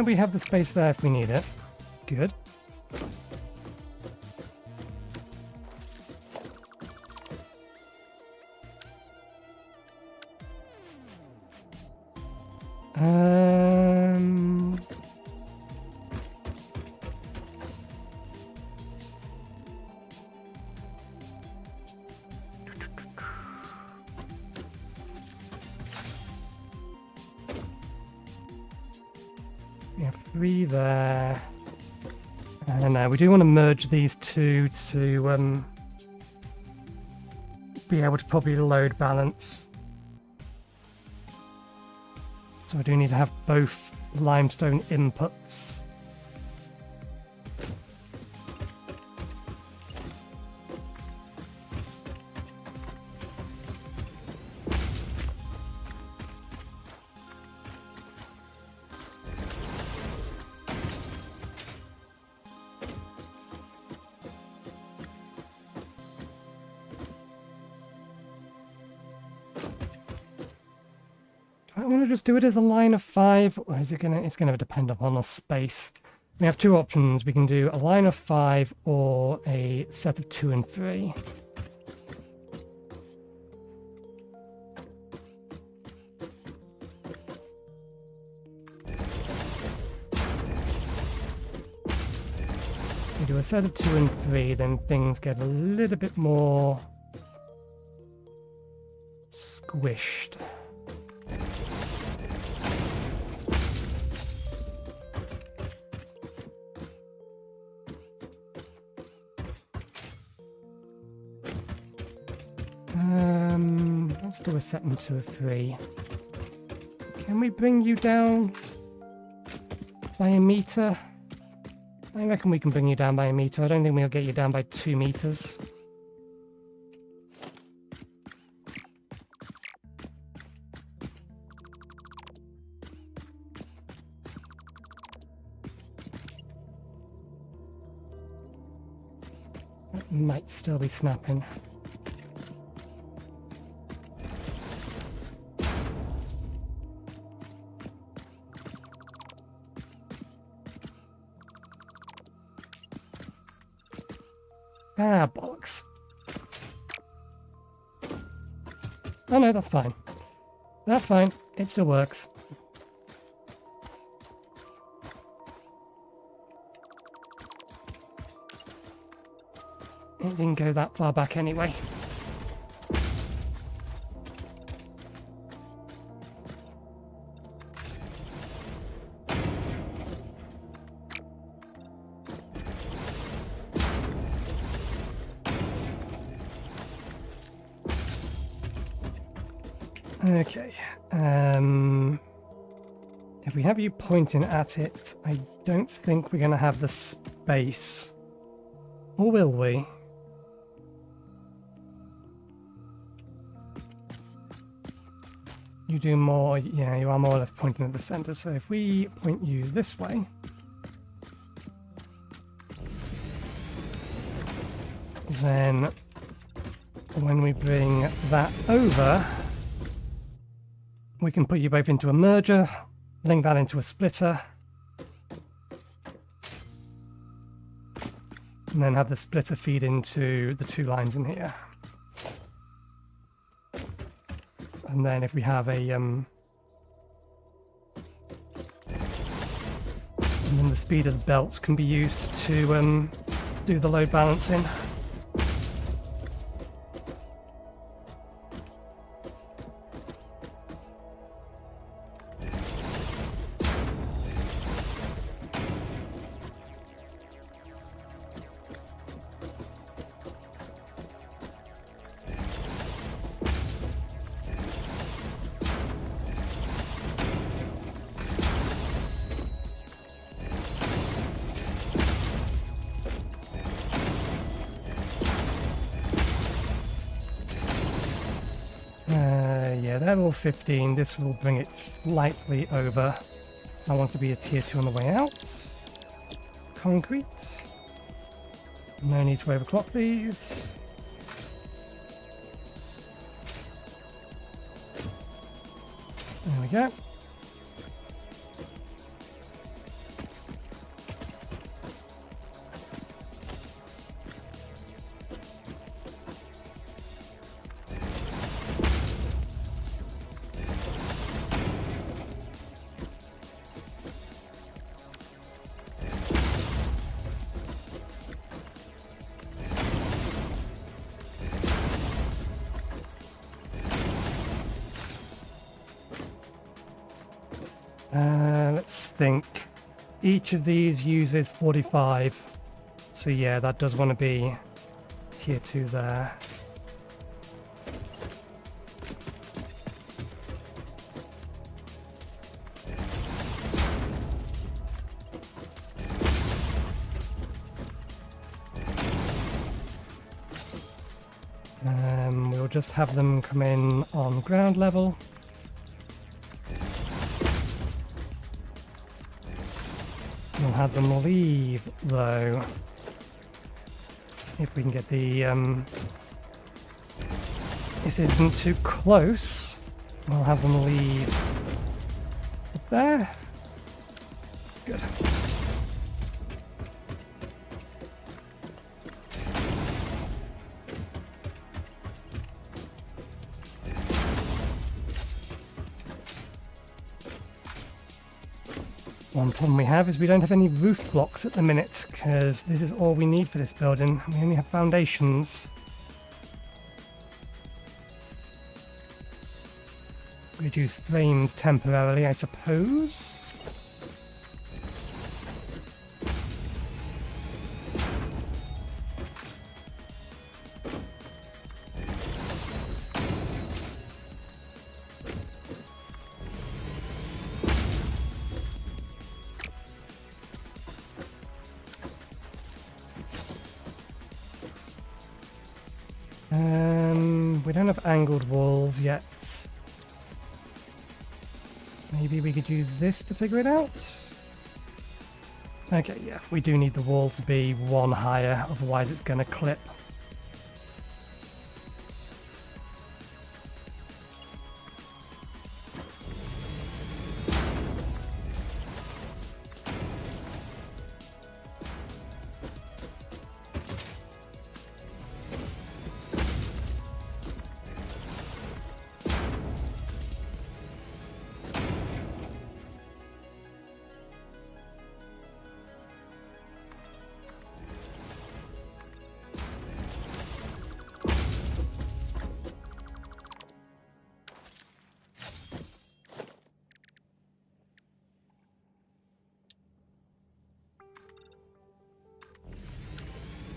We have the space there if we need it. Good. We have 3 there. And we do want to merge these two to be able to probably load balance. So I do need to have both limestone inputs. I want to just do it as a line of 5, or is it gonna? It's gonna depend upon the space. We have two options. We can do a line of 5 or a set of 2 and 3. We do a set of 2 and 3, then things get a little bit more squished. Let's do a set and 2 of 3. Can we bring you down by a meter? I reckon we can bring you down by a meter. I don't think we'll get you down by 2 meters. That might still be snapping. Ah, bollocks. Oh no, that's fine. That's fine. It still works. It didn't go that far back anyway. Okay, if we have you pointing at it, I don't think we're going to have the space. Or will we? You do more, yeah, you are more or less pointing at the center, so if we point you this way, then when we bring that over, we can put you both into a merger, link that into a splitter, and then have the splitter feed into the 2 lines in here. And then if we have a and then the speed of the belts can be used to do the load balancing. Yeah, they're all 15. This will bring it slightly over. That wants to be a tier 2 on the way out. Concrete. No need to overclock these. There we go. Let's think. each of these uses 45. So yeah, that does want to be tier 2 there. We'll just have them come in on ground level. We'll have them leave, though. If we can get the, if it isn't too close, we'll have them leave up there. Good. One problem we have is we don't have any roof blocks at the minute, because this is all we need for this building. We only have foundations. Reduce frames temporarily, I suppose. We don't have angled walls yet. Maybe we could use this to figure it out? Okay, yeah, we do need the wall to be one higher, otherwise it's going to clip.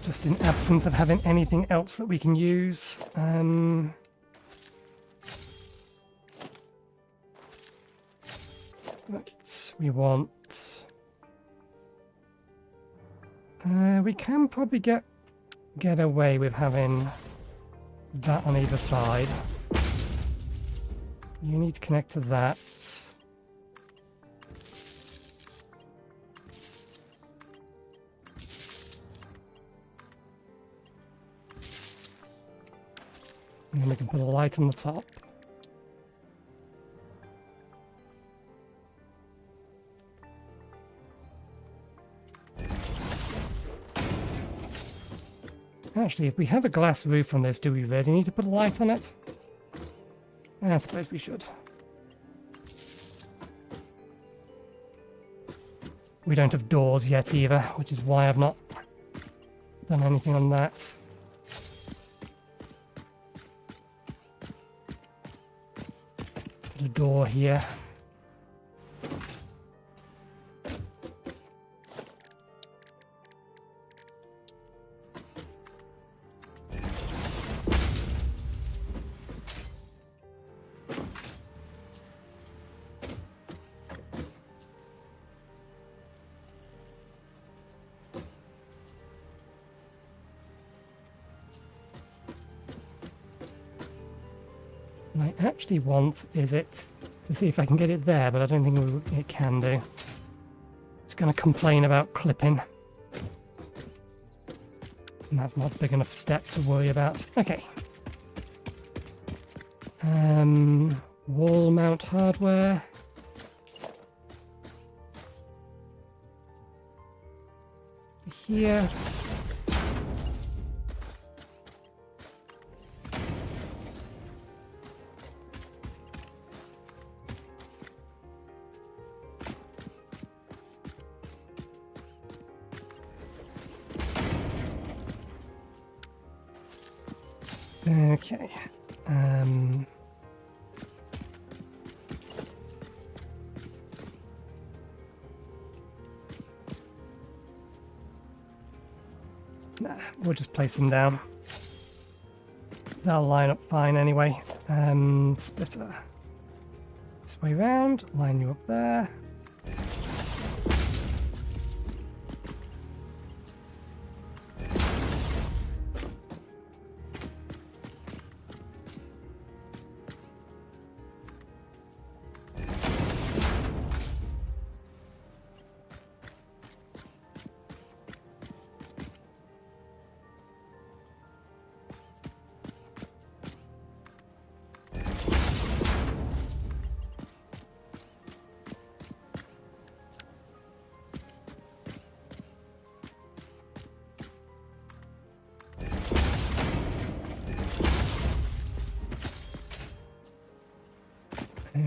Just in absence of having anything else that we can use. We want... we can probably get away with having that on either side. You need to connect to that. And then we can put a light on the top. Actually, if we have a glass roof on this, do we really need to put a light on it? I suppose we should. We don't have doors yet either, which is why I've not done anything on that. Put a door here. What I actually want is it to see if I can get it there, but I don't think it can do. It's going to complain about clipping. And that's not a big enough step to worry about. Okay. Wall mount hardware. Here. Okay. Nah, we'll just place them down. That'll line up fine anyway. Splitter. This way round, line you up there.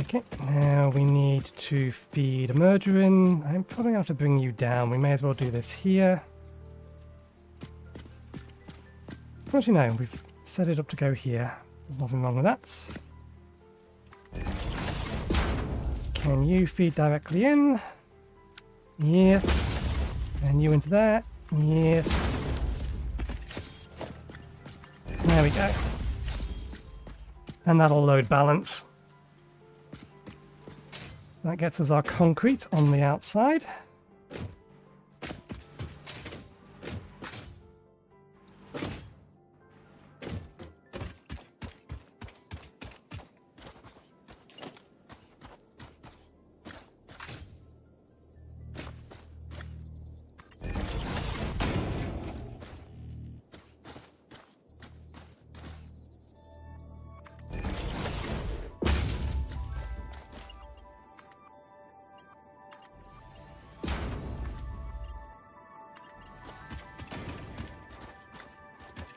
Okay, now we need to feed a merger in. I'm probably going to have to bring you down. We may as well do this here. Actually, no, we've set it up to go here. There's nothing wrong with that. Can you feed directly in? Yes. And you into there? Yes. There we go. And that'll load balance. That gets us our concrete on the outside.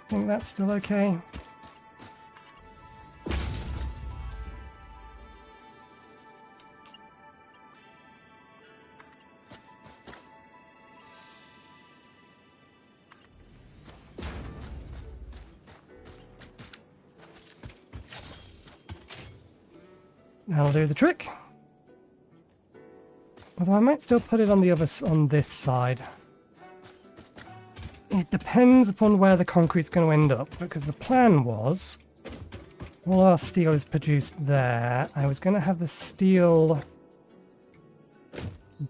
I think that's still okay. That'll do the trick. Although I might still put it on the on this side. It depends upon where the concrete's going to end up, because the plan was all our steel is produced there. I was going to have the steel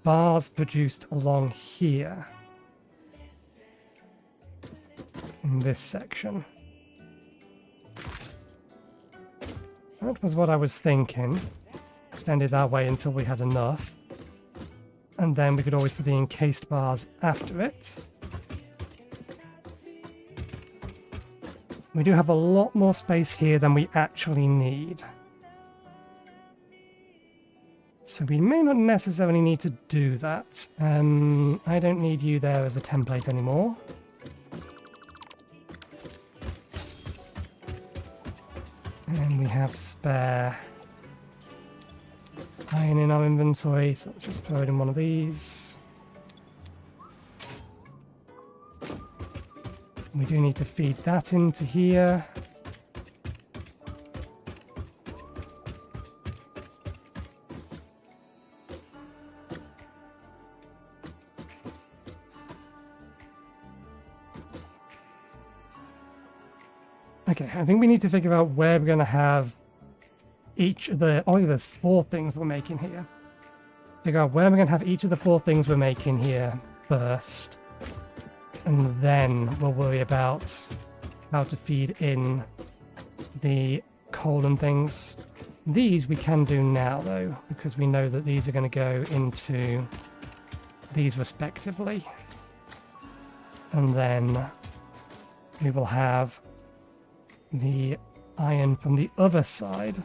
bars produced along here in this section. That was what I was thinking. Extend it that way until we had enough. And then we could always put the encased bars after it. We do have a lot more space here than we actually need. So we may not necessarily need to do that. I don't need you there as a template anymore. And we have spare iron in our inventory, so let's just throw it in one of these. We do need to feed that into here. Okay, I think we need to figure out where we're going to have each of the... Oh, there's 4 things we're making here. Figure out where we're going to have each of the 4 things we're making here first. And then we'll worry about how to feed in the coal and things. These we can do now, though, because we know that these are going to go into these respectively. And then we will have the iron from the other side.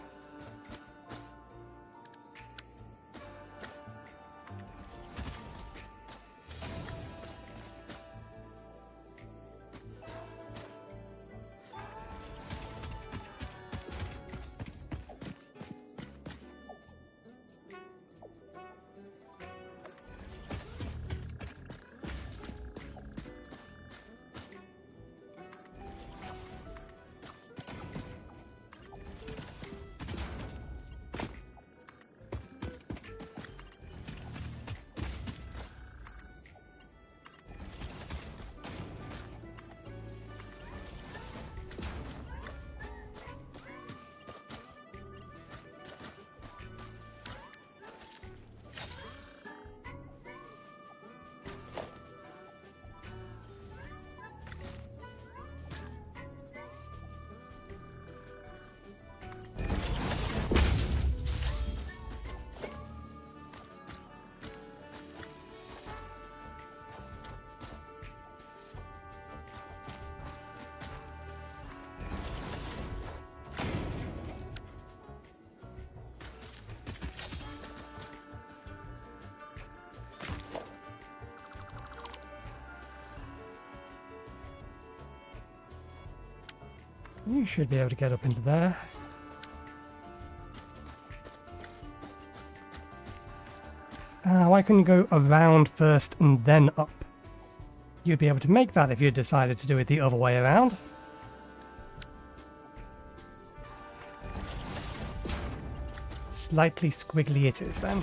You should be able to get up into there. Why couldn't you go around first and then up? You'd be able to make that if you decided to do it the other way around. Slightly squiggly it is then.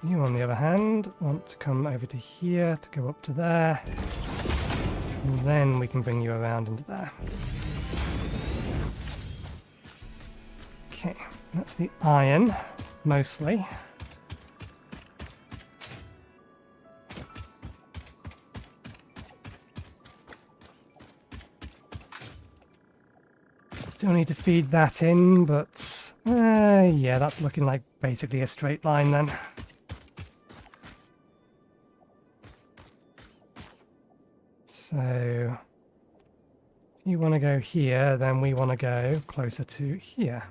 You, on the other hand, want to come over to here to go up to there. And then we can bring you around into there. Okay, that's the iron, mostly. Still need to feed that in, but yeah, that's looking like basically a straight line then. So, if you want to go here, then we want to go closer to here.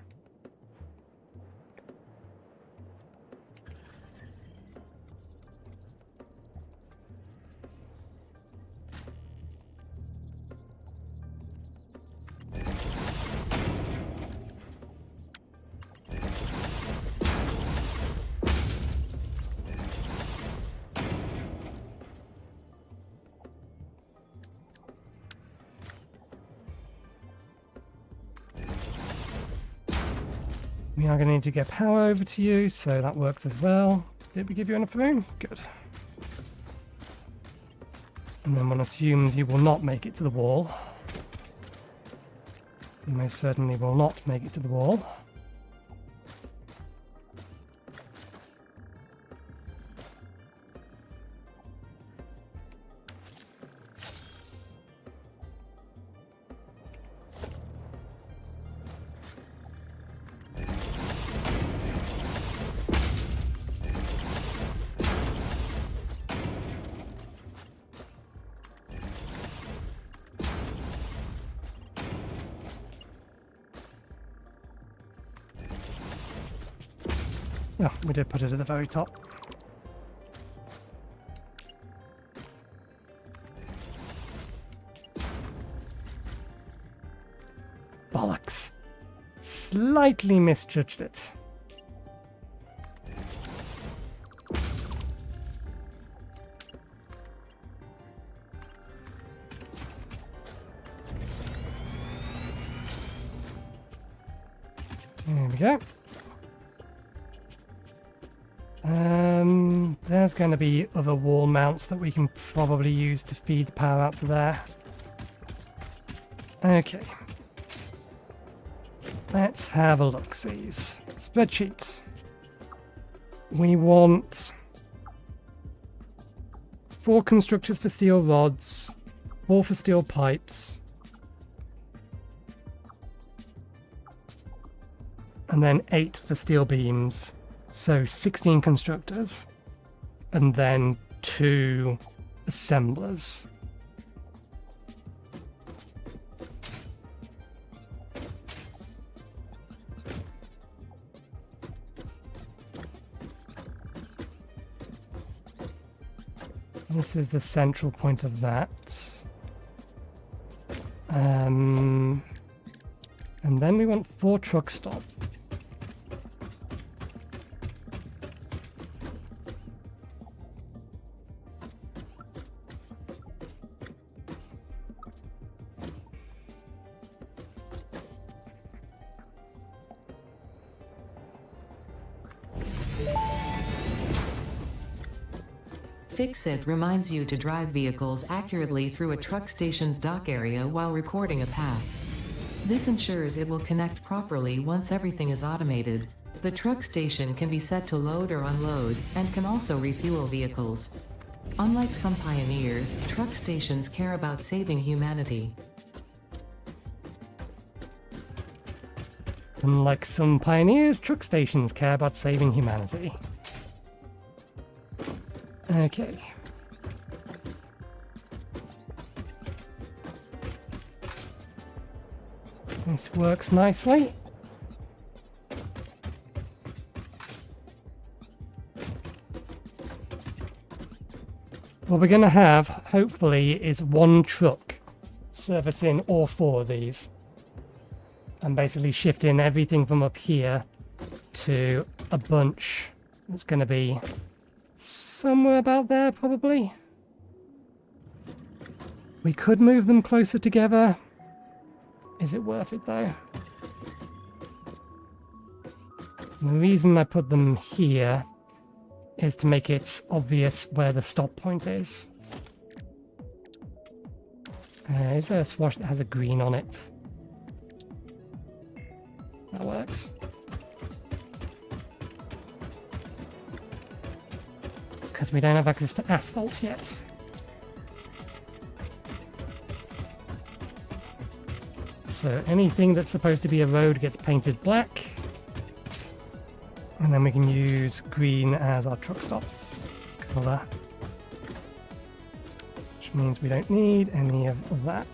We are going to need to get power over to you, so that works as well. Did we give you enough room? Good. And then one assumes you will not make it to the wall. You most certainly will not make it to the wall. Oh, we did put it at the very top. Bollocks. Slightly misjudged it. There we go. There's going to be other wall mounts that we can probably use to feed the power out to there. Okay. Let's have a look-sees. Spreadsheet. We want 4 constructors for steel rods, 4 for steel pipes, and then 8 for steel beams. So 16 constructors, and then 2 assemblers. This is the central point of that. And then we want 4 truck stops. Fixit reminds you to drive vehicles accurately through a truck station's dock area while recording a path. This ensures it will connect properly once everything is automated. The truck station can be set to load or unload, and can also refuel vehicles. Unlike some pioneers, truck stations care about saving humanity. Unlike some pioneers, truck stations care about saving humanity. Okay. This works nicely. What we're going to have, hopefully, is one truck servicing all 4 of these. And basically shifting everything from up here to a bunch that's going to be somewhere about there, probably. We could move them closer together. Is it worth it, though? The reason I put them here is to make it obvious where the stop point is. Is there a swash that has a green on it? That works. Because we don't have access to asphalt yet. So anything that's supposed to be a road gets painted black. And then we can use green as our truck stops colour. Which means we don't need any of that.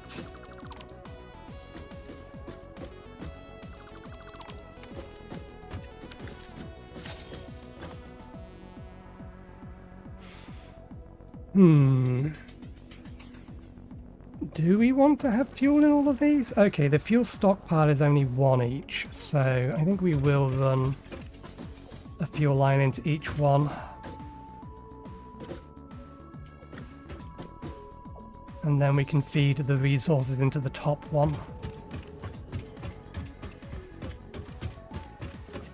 Do we want to have fuel in all of these? Okay, the fuel stockpile is only 1 each, so I think we will run a fuel line into each one. And then we can feed the resources into the top one.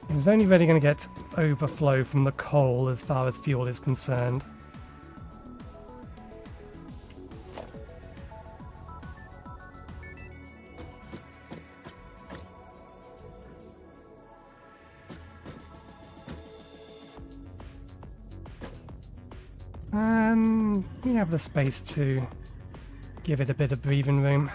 It's only really going to get overflow from the coal as far as fuel is concerned. We have the space to give it a bit of breathing room.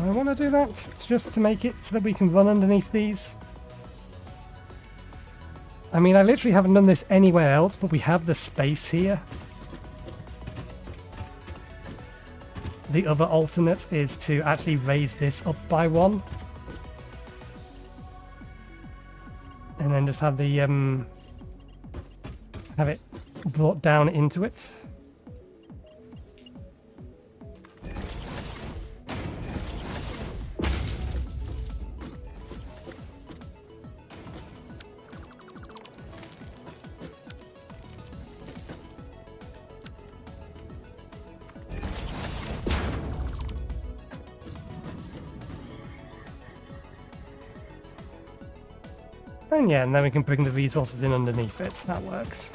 I want to do that just to make it so that we can run underneath these. I mean, I literally haven't done this anywhere else, but we have the space here. The other alternate is to actually raise this up by 1. And then just have the have it brought down into it. And yeah, and then we can bring the resources in underneath it. That works.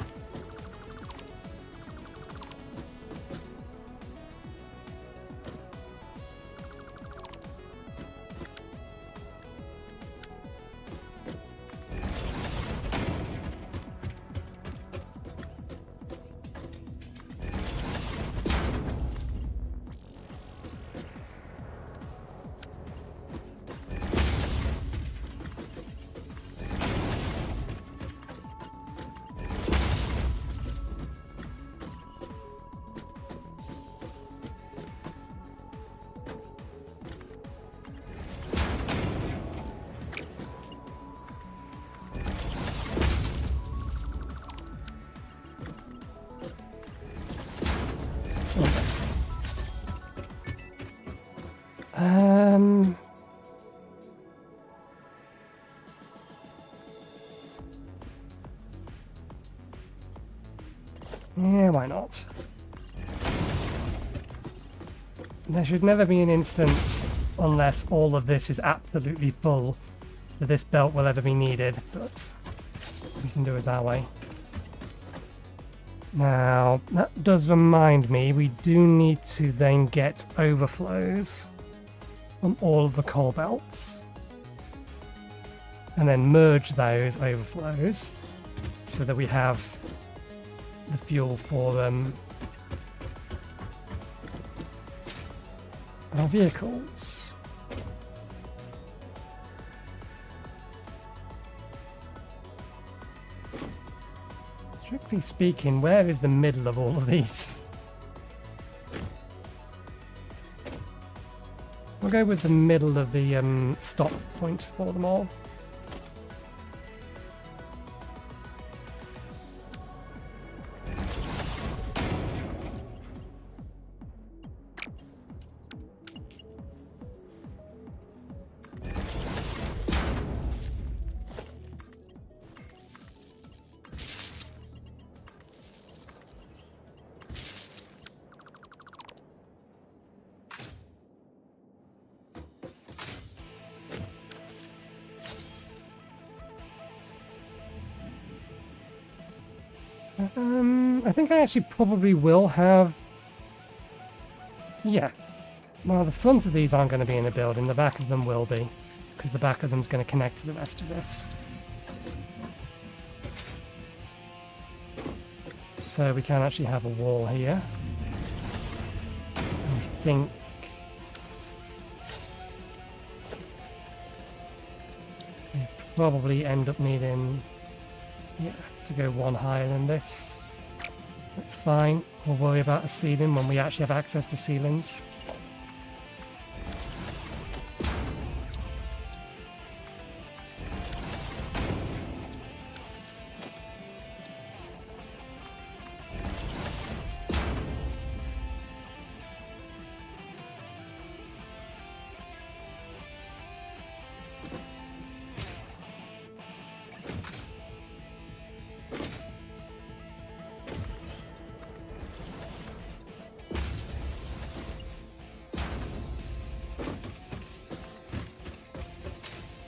Yeah, why not? There should never be an instance, unless all of this is absolutely full, that this belt will ever be needed, but we can do it that way. Now, that does remind me, we do need to then get overflows from all of the coal belts. And then merge those overflows so that we have the fuel for our vehicles. Strictly speaking, where is the middle of all of these? We'll go with the middle of the stop point for them all. I think I actually probably will have... Yeah. Well, the front of these aren't going to be in the building. The back of them will be. Because the back of them's going to connect to the rest of this. So we can actually have a wall here. I think... we probably end up needing... Yeah, to go one higher than this. That's fine. We'll worry about a ceiling when we actually have access to ceilings.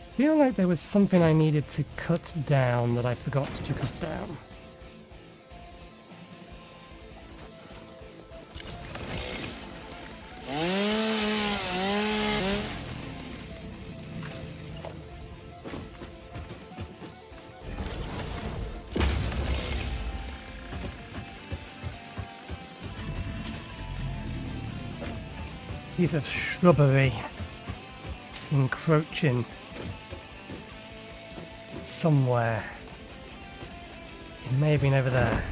I feel like there was something I needed to cut down that I forgot to cut down. Piece of shrubbery encroaching somewhere. It may have been over there.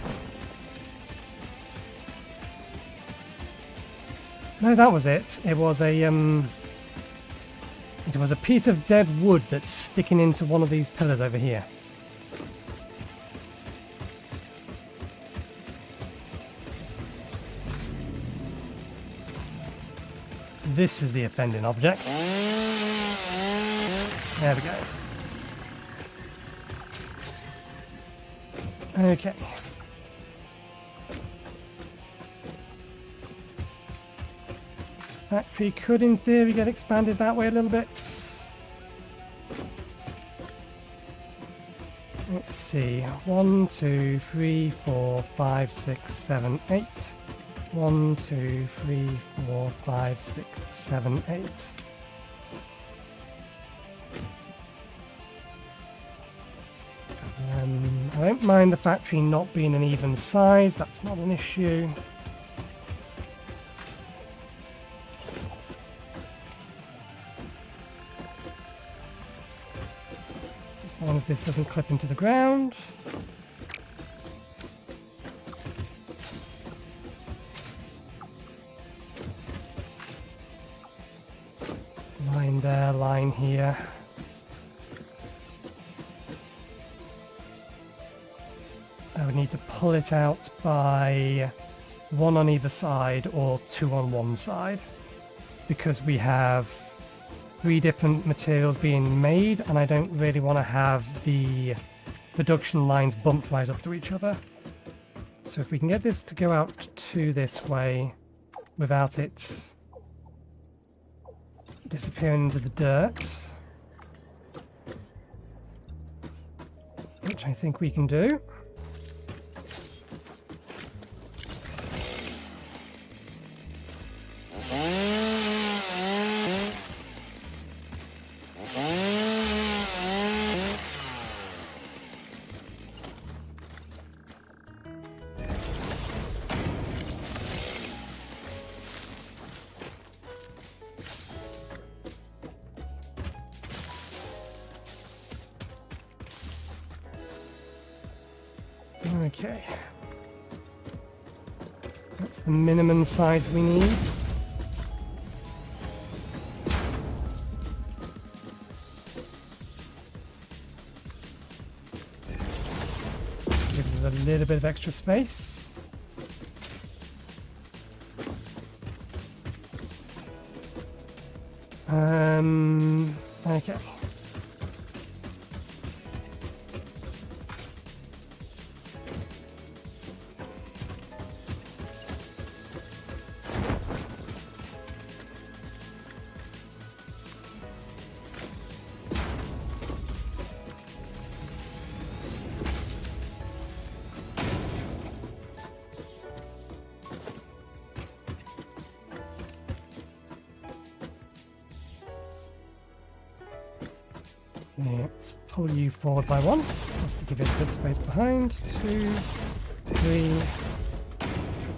No, that was it. It was a piece of dead wood that's sticking into one of these pillars over here. This is the offending object. There we go. Okay. Factory could, in theory, get expanded that way a little bit. Let's see. 1, 2, 3, 4, 5, 6, 7, 8. 1, 2, 3, 4, 5, 6, 7, 8. I don't mind the factory not being an even size, that's not an issue. As long as this doesn't clip into the ground. Line there, line here. I would need to pull it out by 1 on either side or 2 on one side, because we have 3 different materials being made and I don't really want to have the production lines bumped right up to each other. So if we can get this to go out to this way without it disappearing into the dirt, which I think we can do. Okay. That's the minimum size we need. Gives us a little bit of extra space. Okay. Let's pull you forward by one, just to give it a bit of space behind. 2, 3,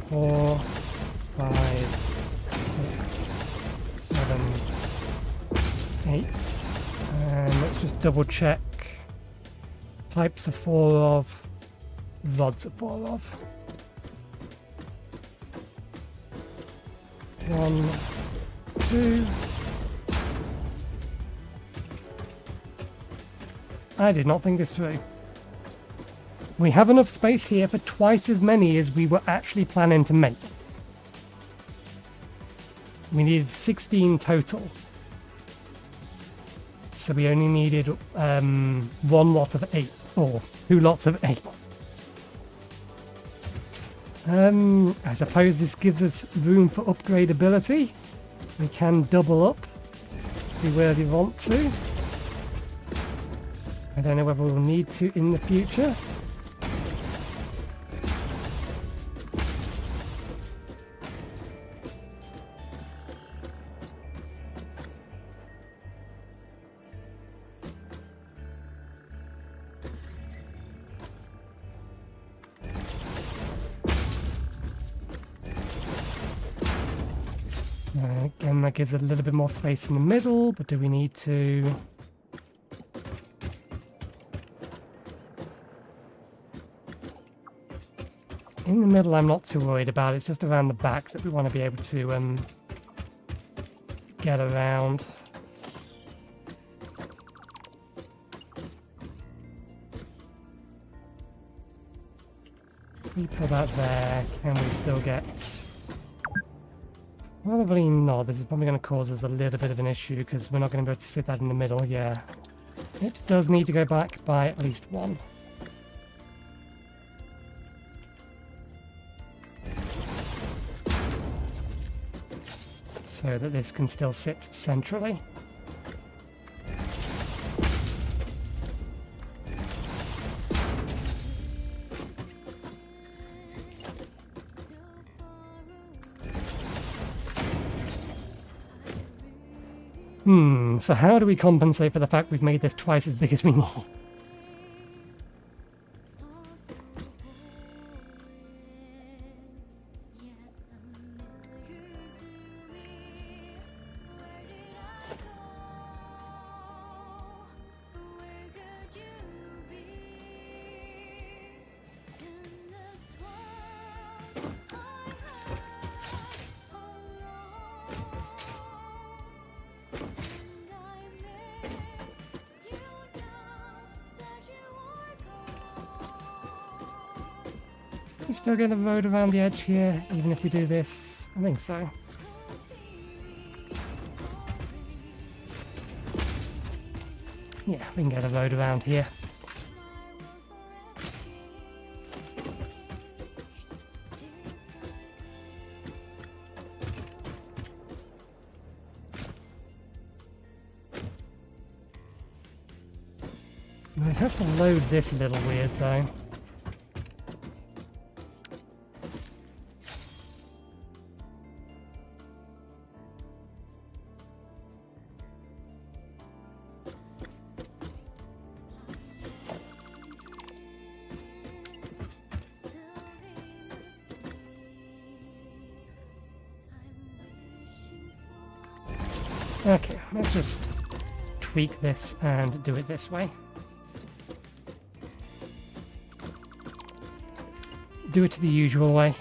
4, 5, 6, 7, 8. And let's just double check. Pipes are 4 of, rods are 4 of. 1, 2. I did not think this through. We have enough space here for twice as many as we were actually planning to make. We needed 16 total. So we only needed one lot of 8, or 2 lots of 8. I suppose this gives us room for upgradability. We can double up if we really want to. I don't know whether we'll need to in the future. Again, that gives it a little bit more space in the middle, but do we need to... In the middle, I'm not too worried about. It's just around the back that we want to be able to get around. We put that there. Can we still get... Probably not. This is probably going to cause us a little bit of an issue because we're not going to be able to sit that in the middle. Yeah. It does need to go back by at least 1. So that this can still sit centrally. So how do we compensate for the fact we've made this twice as big as we need? We still get a road around the edge here, even if we do this? I think so. Yeah, we can get a road around here. I have to load this a little weird though. Okay, let's just tweak this and do it this way. do it the usual way.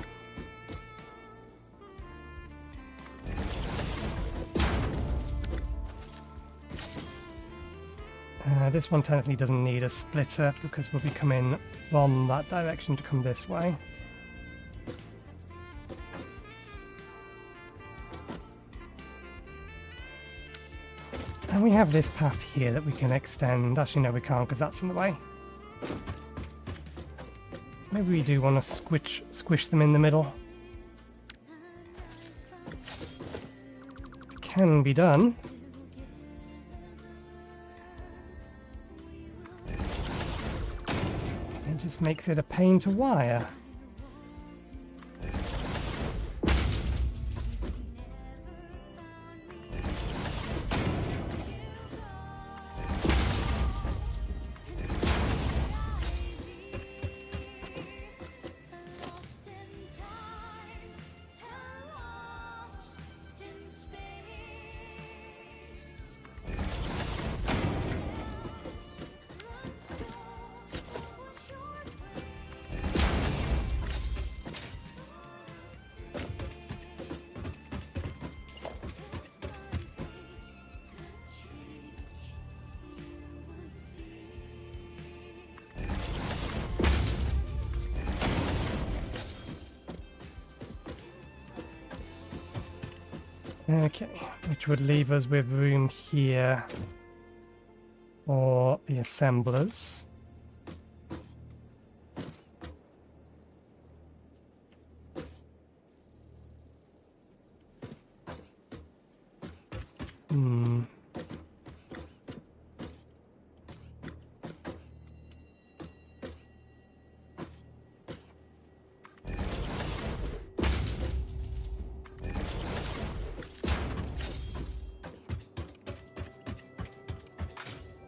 This one technically doesn't need a splitter because we'll be coming from that direction to come this way. And we have this path here that we can extend. Actually, no, we can't because that's in the way. So maybe we do want to squish them in the middle. Can be done. It just makes it a pain to wire. Okay, which would leave us with room here for the assemblers.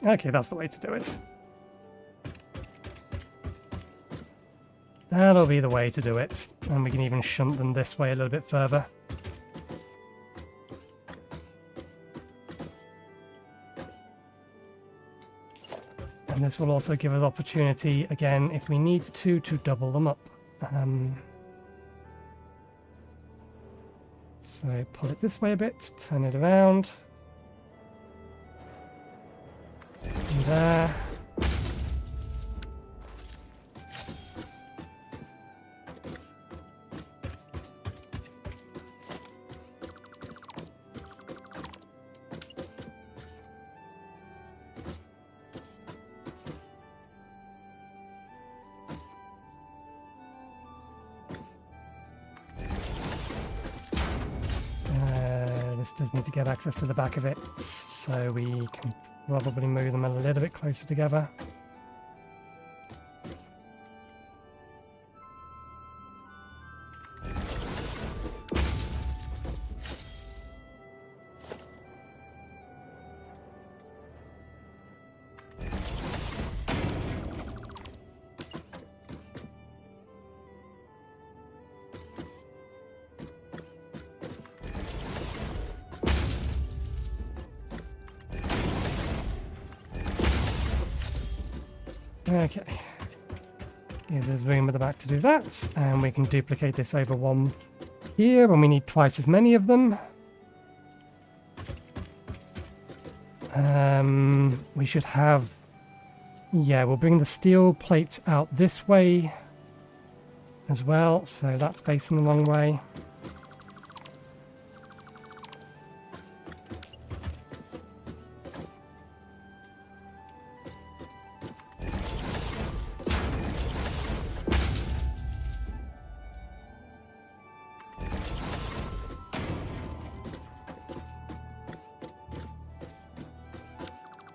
Okay, that's the way to do it. That'll be the way to do it. And we can even shunt them this way a little bit further. And this will also give us opportunity, again, if we need to double them up. So pull it this way a bit, turn it around. There. This does need to get access to the back of it, so we can probably move them a little bit closer together. Okay, there's room at the back to do that, and we can duplicate this over one here when we need twice as many of them. We should have, yeah, we'll bring the steel plates out this way as well, so that's facing the wrong way.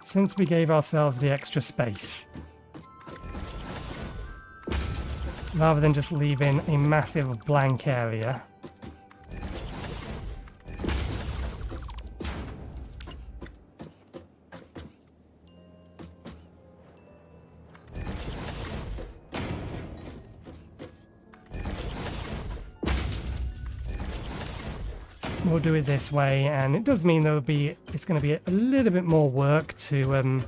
Since we gave ourselves the extra space, rather than just leaving a massive blank area, we'll do it this way, and it does mean it's going to be a little bit more work to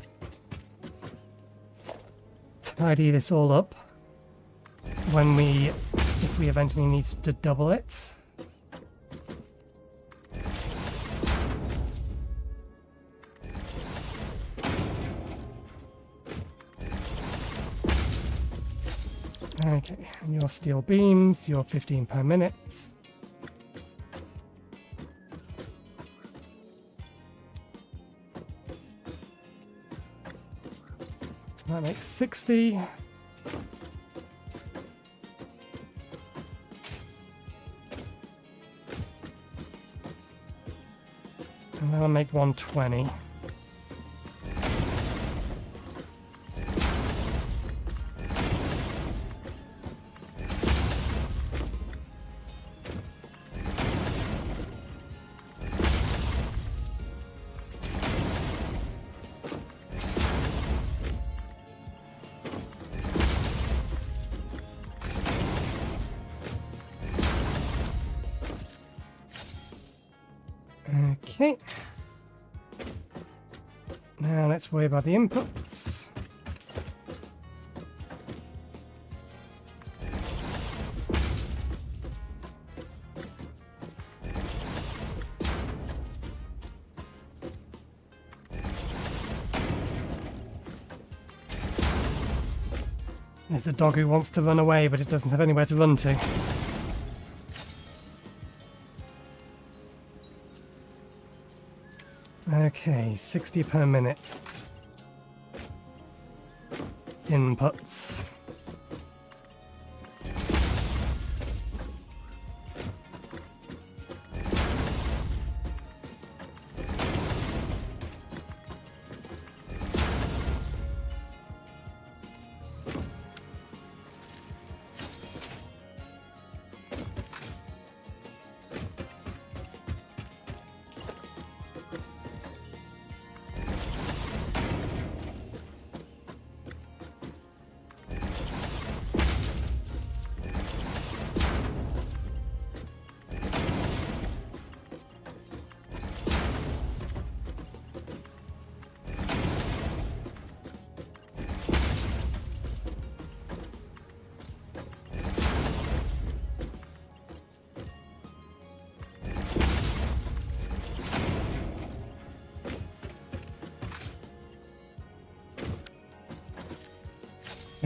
tidy this all up. if we eventually need to double it. Okay, and your steel beams, you're 15 per minute. So that makes 60. And that'll make 120. Okay. Now let's worry about the inputs. There's a dog who wants to run away, but it doesn't have anywhere to run to. Okay, 60 per minute. Inputs.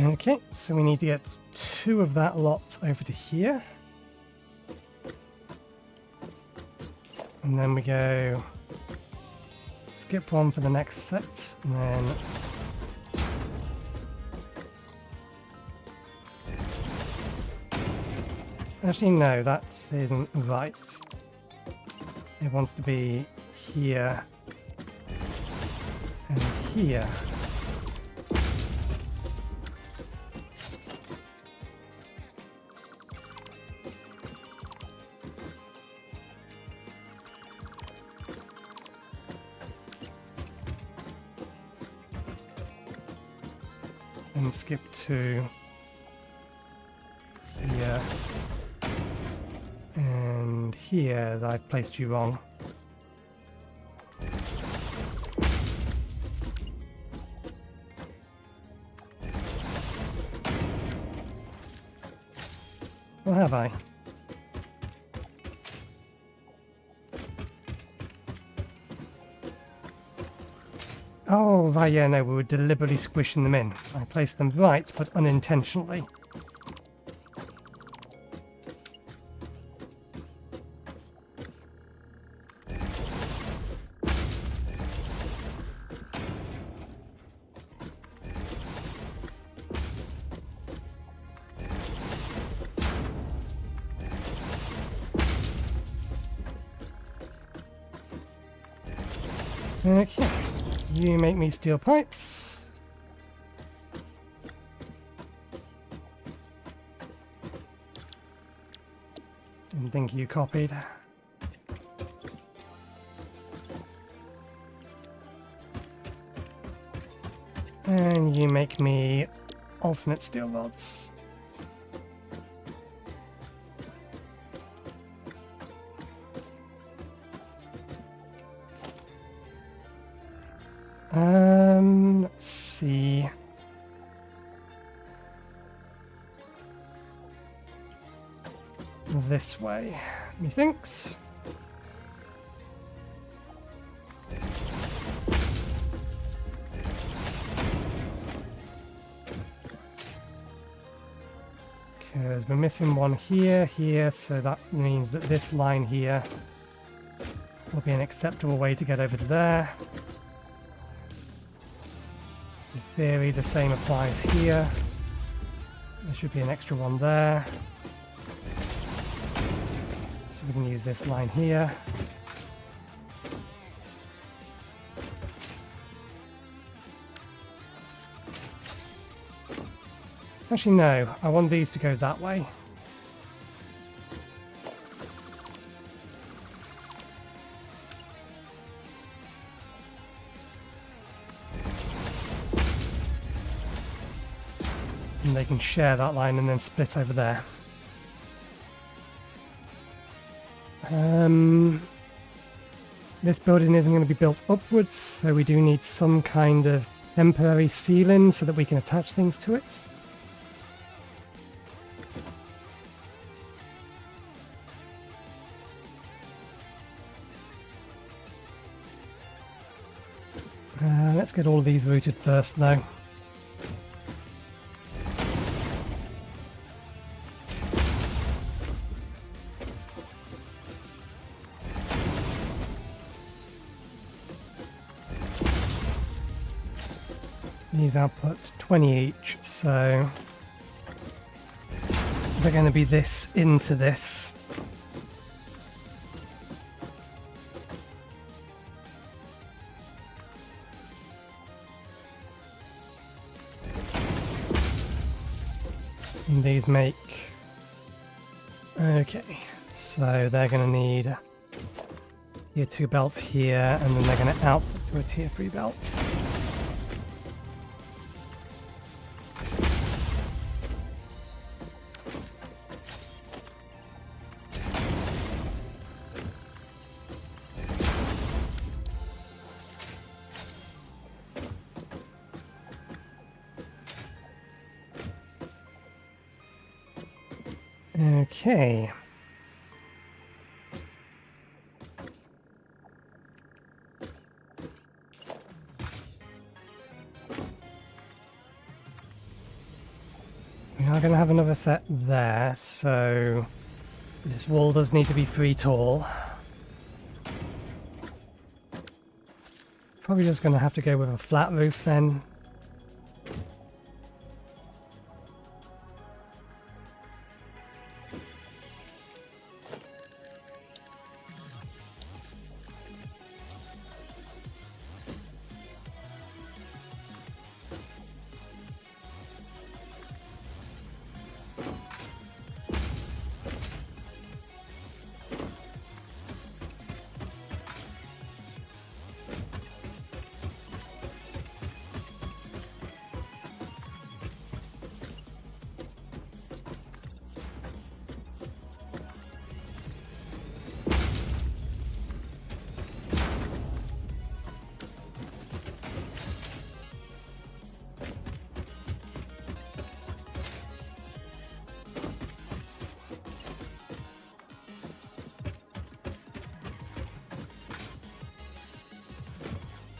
Okay, so we need to get 2 of that lot over to here. And then we go skip 1 for the next set, and then actually no, that isn't right. It wants to be here and here. And skip to here and here. That I've placed you wrong. Or have I? Oh, right, yeah, no, we were deliberately squishing them in. I placed them right, but unintentionally. Okay. You make me steel pipes. Didn't think you copied. And you make me alternate steel rods. Let's see. this way, methinks. Because we're missing one here, so that means that this line here will be an acceptable way to get over to there. In theory, the same applies here. There should be an extra one there. So we can use this line here. Actually, no. I want these to go that way. And they can share that line and then split over there. This building isn't going to be built upwards, so we do need some kind of temporary ceiling so that we can attach things to it. Let's get all of these routed first, though. These outputs 20 each, so they're going to be this into this. And these make... Okay, so they're going to need tier 2 belts here, and then they're going to output to a tier 3 belt. Okay. We are going to have another set there, so this wall does need to be 3 tall. Probably just going to have to go with a flat roof then.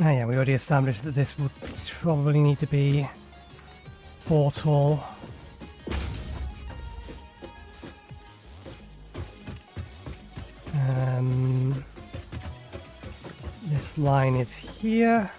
Oh yeah, we already established that this would probably need to be 4 tall. This line is here.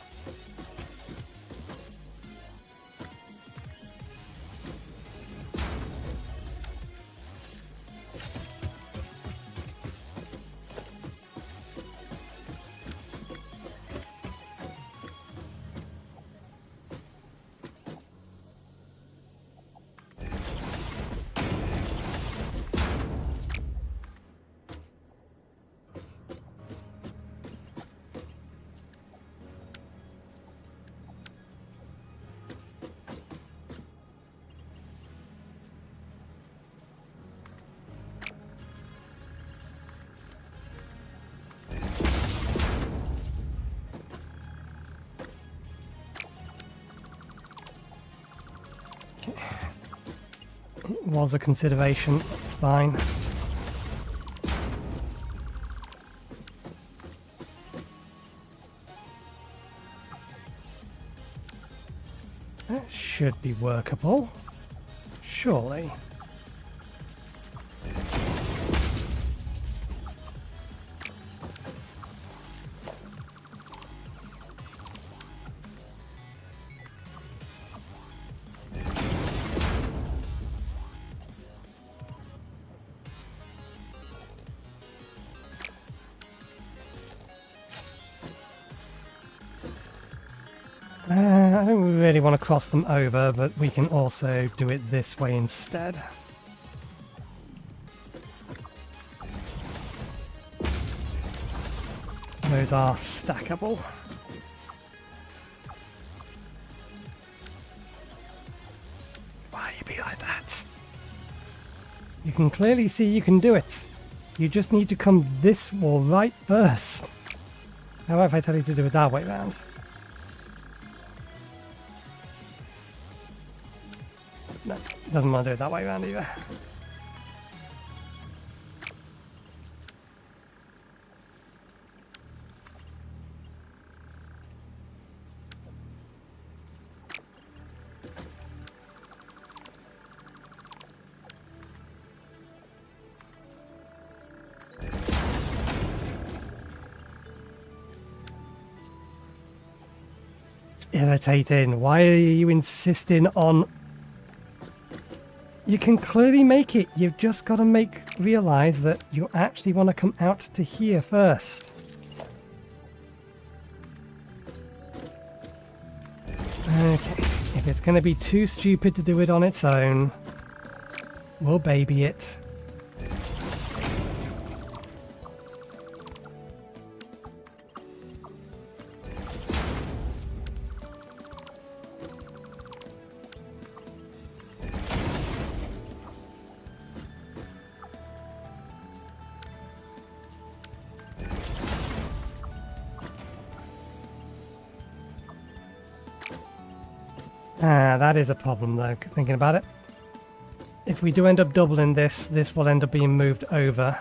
It was a consideration, it's fine. should be workable. Surely. I don't really want to cross them over, but we can also do it this way instead. Those are stackable. Why you be like that? You can clearly see you can do it. You just need to come this wall right first. How about if I tell you to do it that way round? No, doesn't want to do it that way around either. It's irritating. Why are you insisting on... You can clearly make it. You've just got to realize that you actually want to come out to here first. Okay. If it's going to be too stupid to do it on its own, we'll baby it. Ah, that is a problem though, thinking about it. If we do end up doubling this, this will end up being moved over.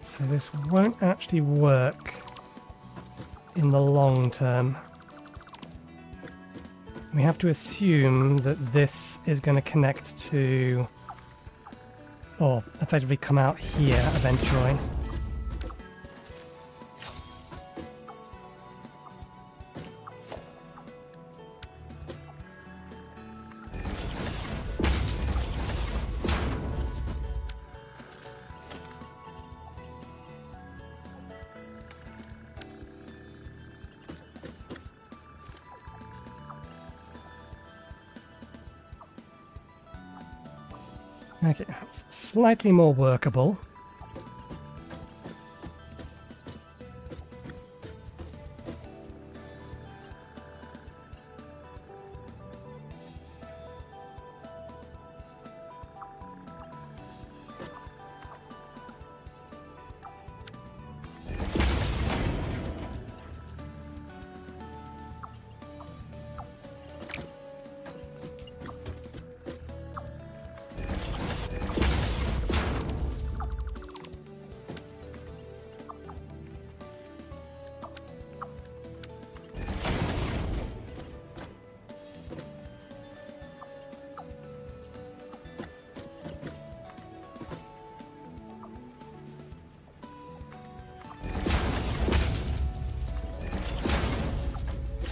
So this won't actually work in the long term. We have to assume that this is going to connect to, or effectively come out here eventually. Okay, that's slightly more workable.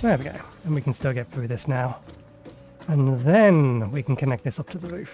There we go, and we can still get through this now. And then we can connect this up to the roof.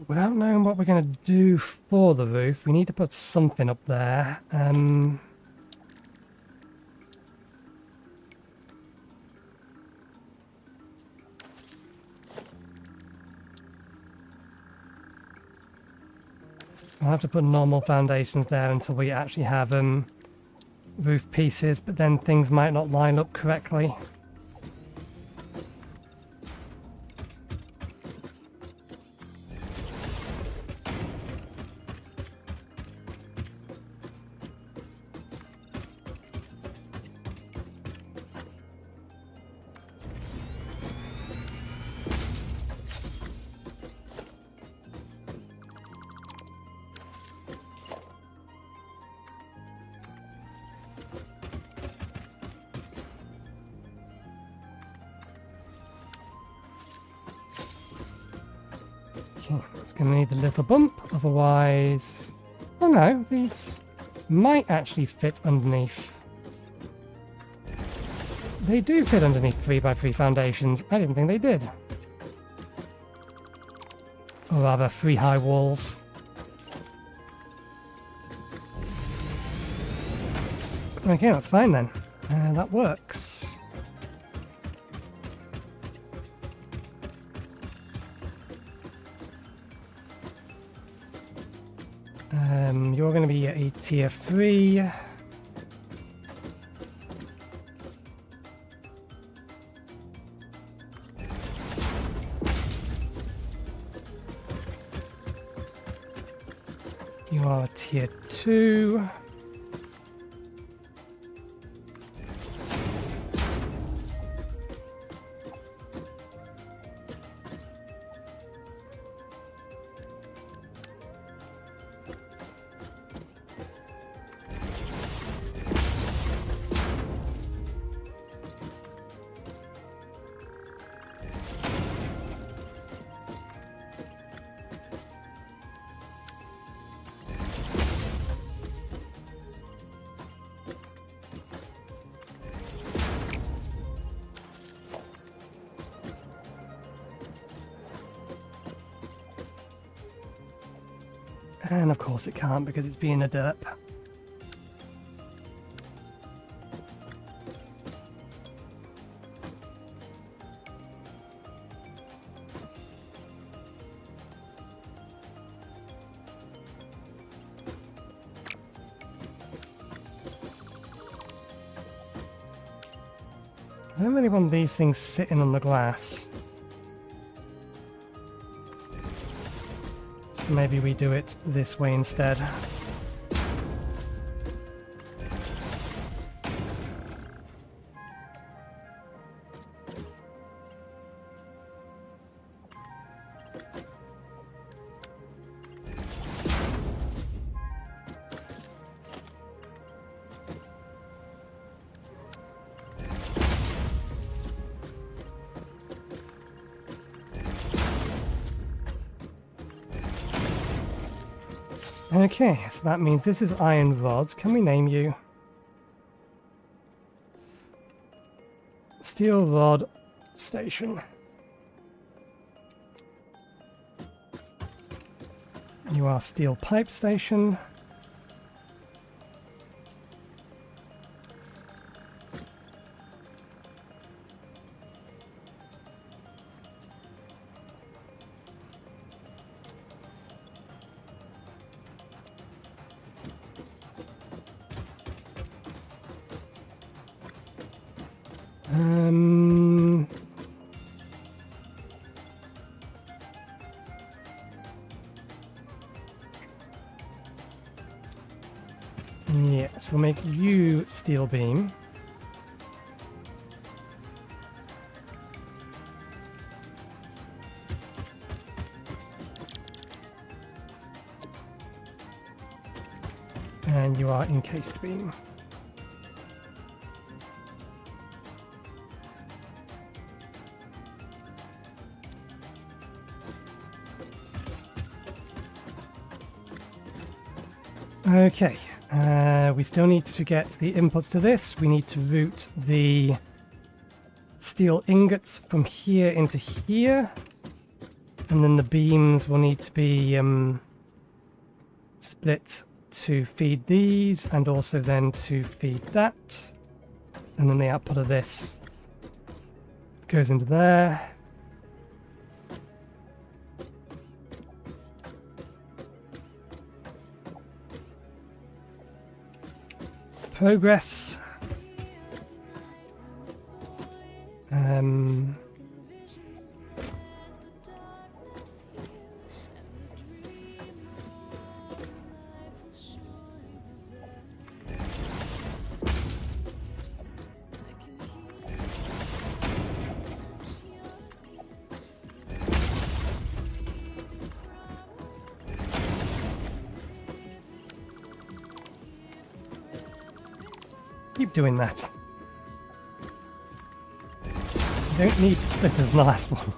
Without knowing what we're going to do for the roof, we need to put something up there. I'll have to put normal foundations there until we actually have roof pieces, but then things might not line up correctly. Okay, it's going to need a little bump, otherwise... Oh no, these might actually fit underneath. They do fit underneath 3x3 foundations. I didn't think they did. Or rather, 3 high walls. Okay, that's fine then. That works. You're going to be a tier 3. You are a tier 2. And of course it can't because it's being a derp. I don't really want these things sitting on the glass. So maybe we do it this way instead. Okay, so that means this is iron rods. Can we name you? Steel rod station. You are steel pipe station. Yes, we'll make you steel beam. And you are encased beam. Okay, we still need to get the inputs to this. We need to route the steel ingots from here into here. And then the beams will need to be split to feed these and also then to feed that. And then the output of this goes into there. progress. Keep doing that. You don't need splitters in the last one.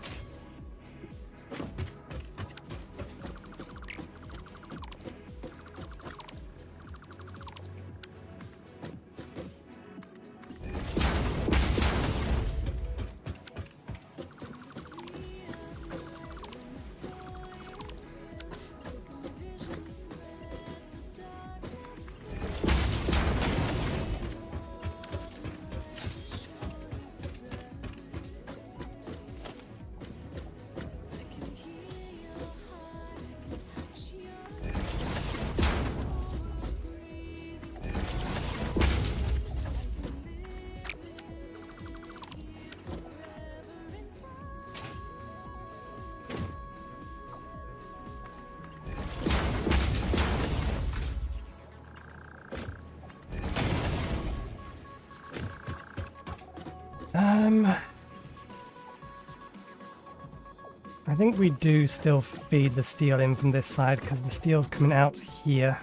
I think we do still feed the steel in from this side because the steel's coming out here.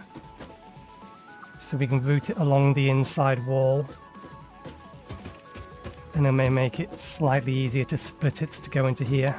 So we can route it along the inside wall. And it may make it slightly easier to split it to go into here.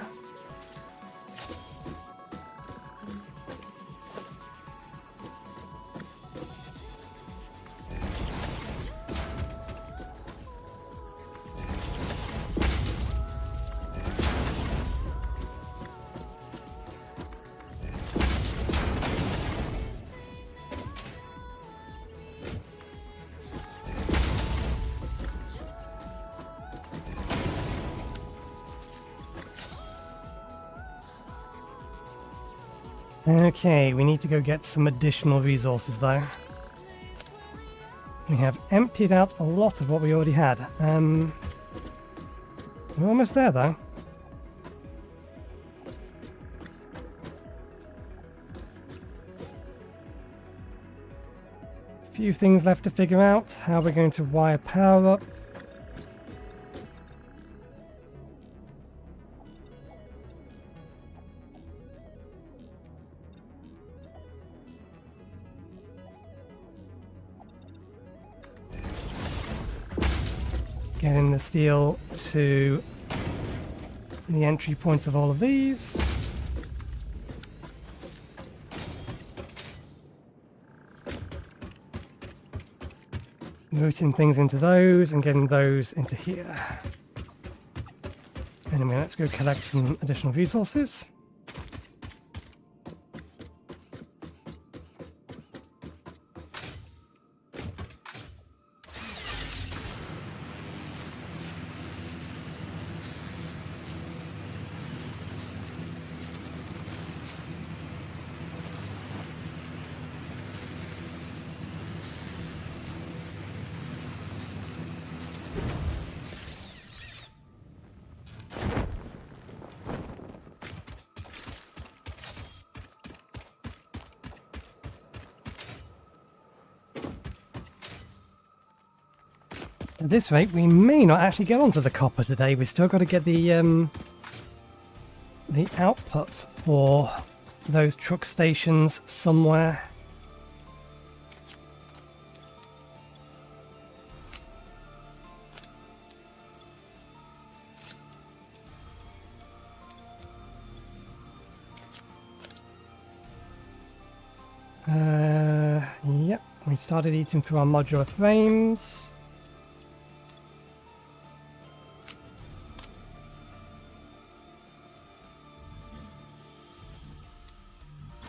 Okay, we need to go get some additional resources though. We have emptied out a lot of what we already had. We're almost there though. A few things left to figure out. How we're going to wire power up. Getting the steel to the entry points of all of these. Routing things into those and getting those into here. Anyway, let's go collect some additional resources. At this rate, we may not actually get onto the copper today. We've still got to get the output for those truck stations somewhere. Yep, we started eating through our modular frames.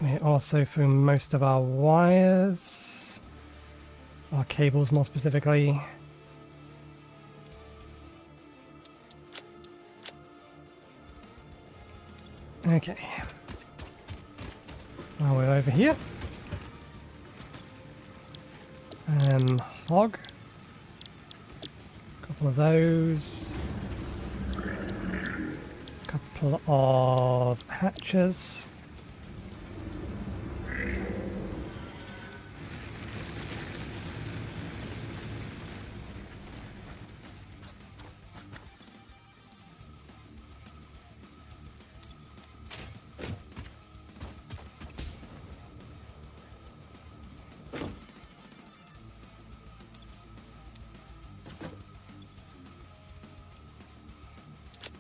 We're also through most of our wires, our cables more specifically. Okay. Now we're over here. hog. Couple of those. Couple of hatches.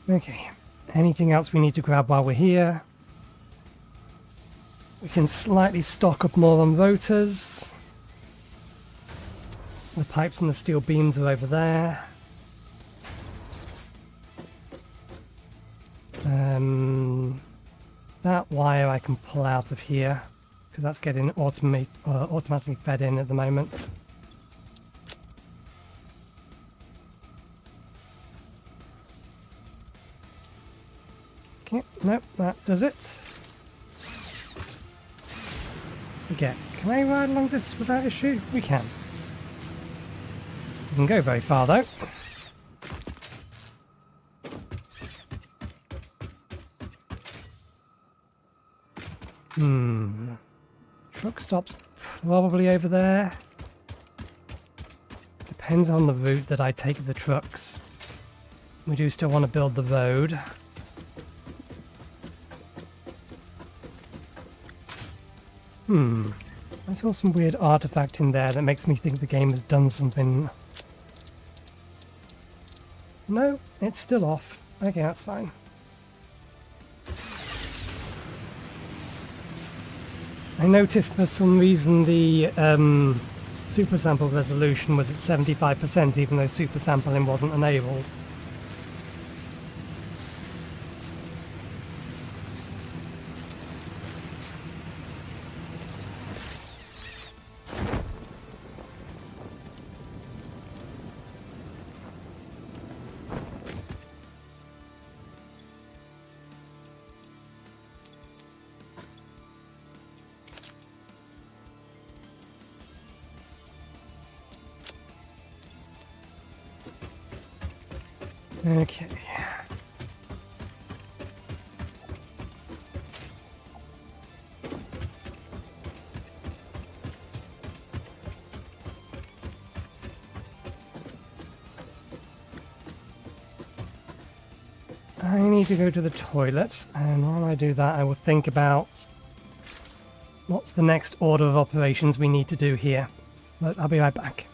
Okay, anything else we need to grab while we're here? We can slightly stock up more on rotors. The pipes and the steel beams are over there. That wire I can pull out of here, because that's getting automatically fed in at the moment. Okay, nope, that does it. Again, can I ride along this without issue? We can. Doesn't go very far though. Truck stops probably over there. Depends on the route that I take the trucks. We do still want to build the road. I saw some weird artifact in there that makes me think the game has done something. No, it's still off. Okay, that's fine. I noticed for some reason the super sample resolution was at 75%, even though super sampling wasn't enabled. Okay. I need to go to the toilet, and while I do that I will think about what's the next order of operations we need to do here. But I'll be right back.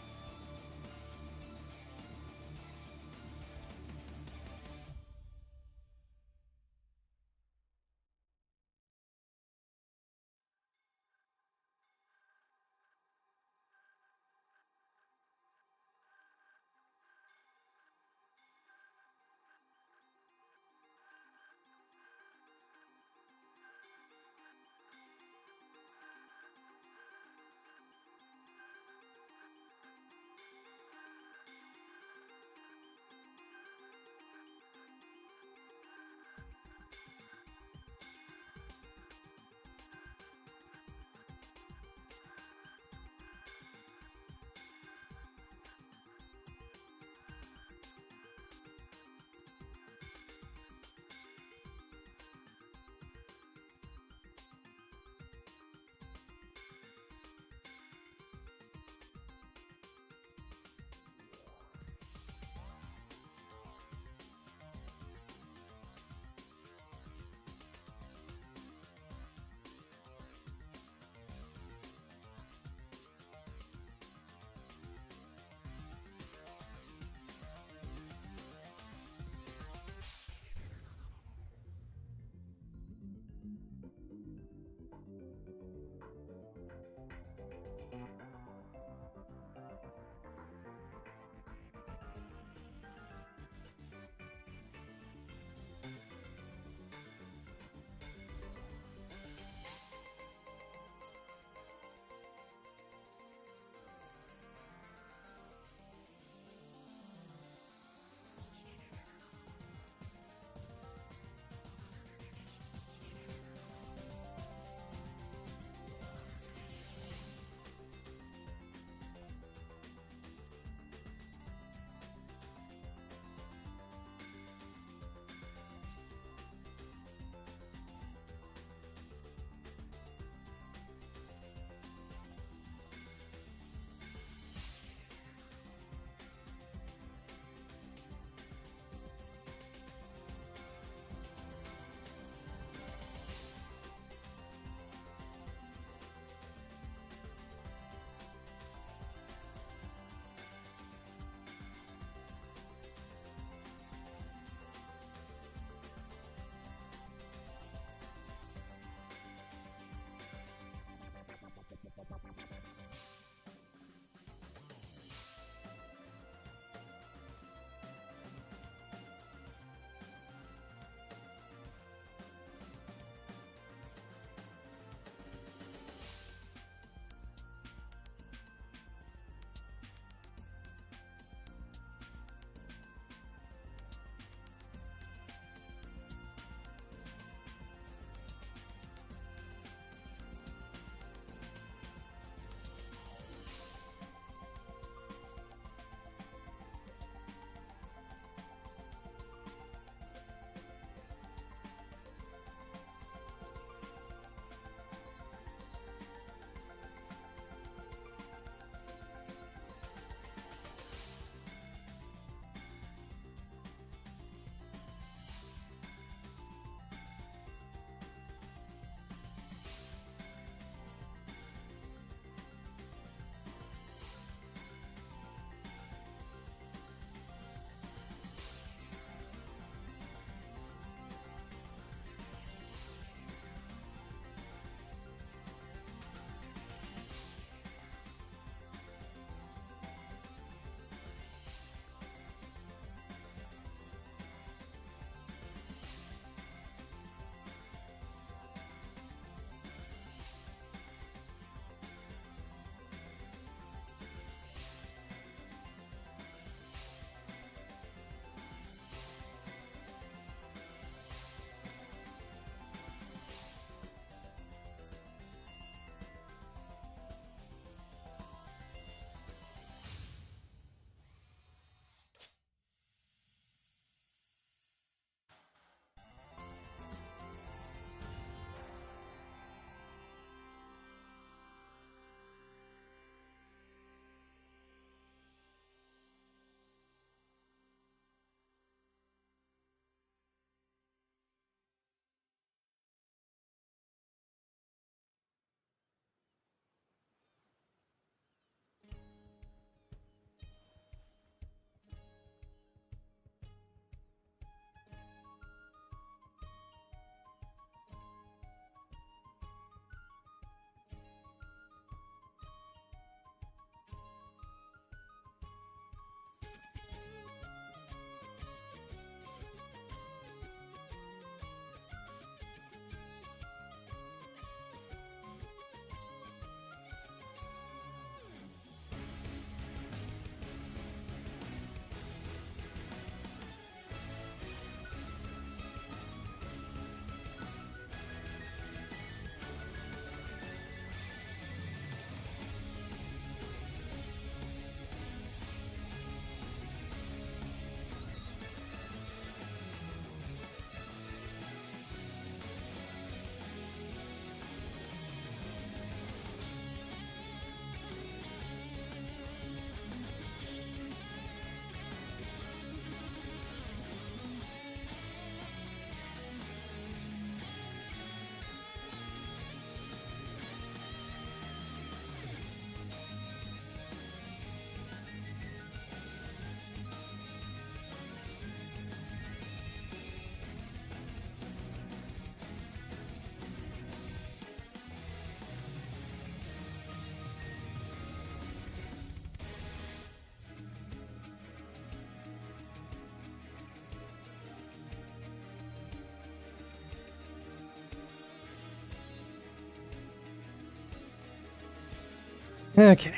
Okay,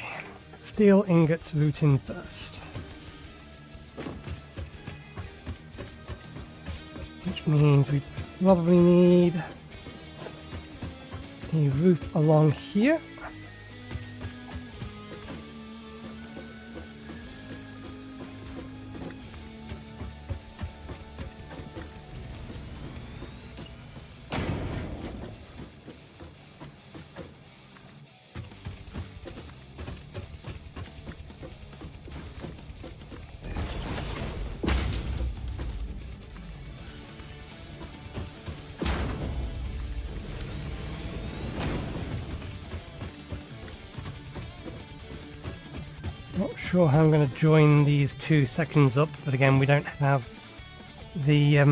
steel ingots route in first. Which means we probably need a roof along here. Not sure how I'm going to join these two sections up, but again, we don't have the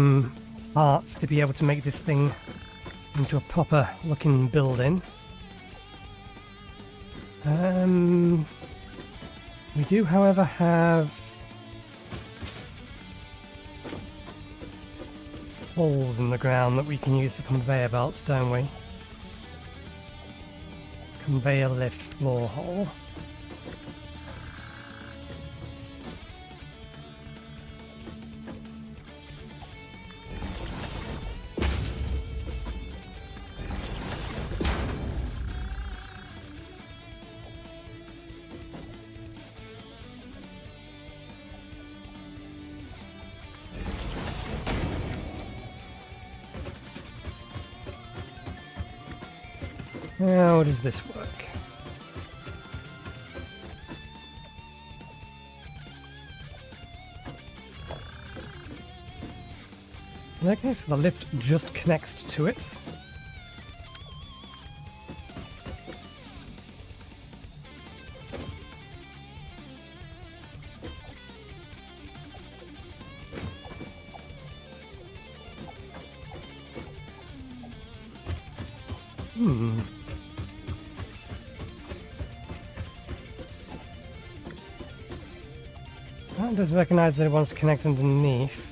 parts to be able to make this thing into a proper looking building. We do, however, have holes in the ground that we can use for conveyor belts, don't we? Conveyor lift floor hole. How does this work? Okay, so the lift just connects to it. That does recognize that it wants to connect underneath.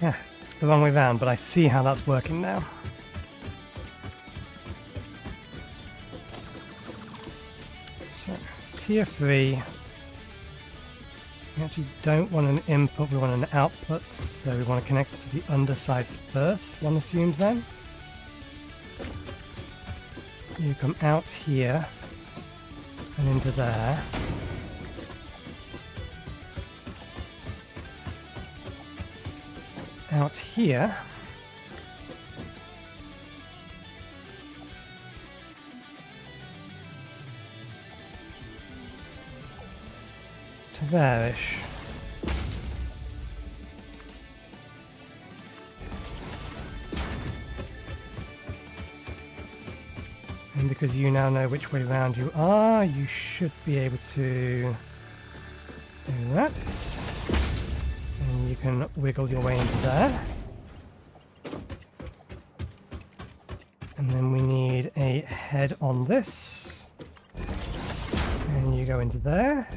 Yeah, it's the wrong way round, but I see how that's working now. So, tier 3. We actually don't want an input, we want an output, so we want to connect to the underside first, one assumes then. You come out here and into there. Out here. To there-ish. And because you now know which way round you are, you should be able to do that. And you can wiggle your way into there. And then we need a head on this. And you go into there.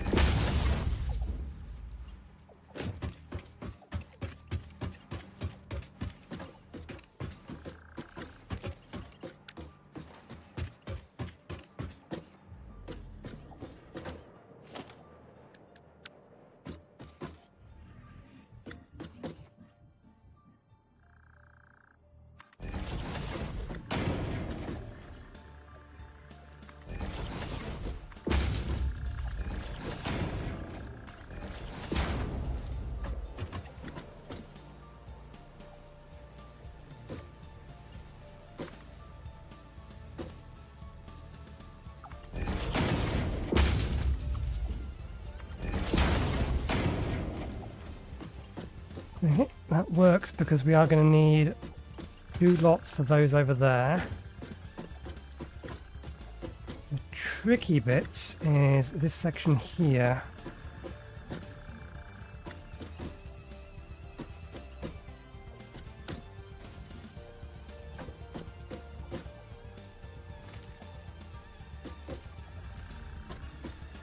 Okay, that works because we are going to need 2 lots for those over there. The tricky bit is this section here.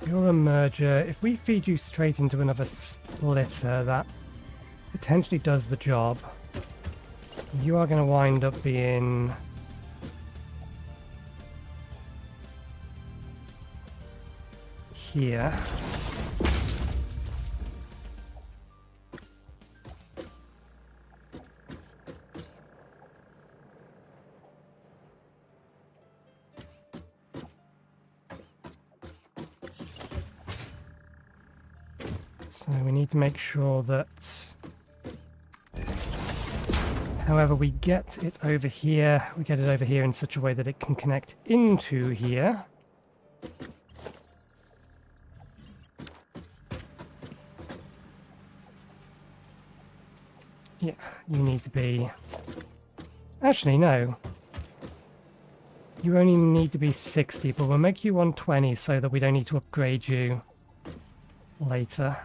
You're a merger. If we feed you straight into another splitter, that potentially does the job. You are going to wind up being... here. So we need to make sure that however we get it over here, we get it over here in such a way that it can connect into here. Yeah, you need to be... Actually, no. You only need to be 60, but we'll make you 120 so that we don't need to upgrade you later.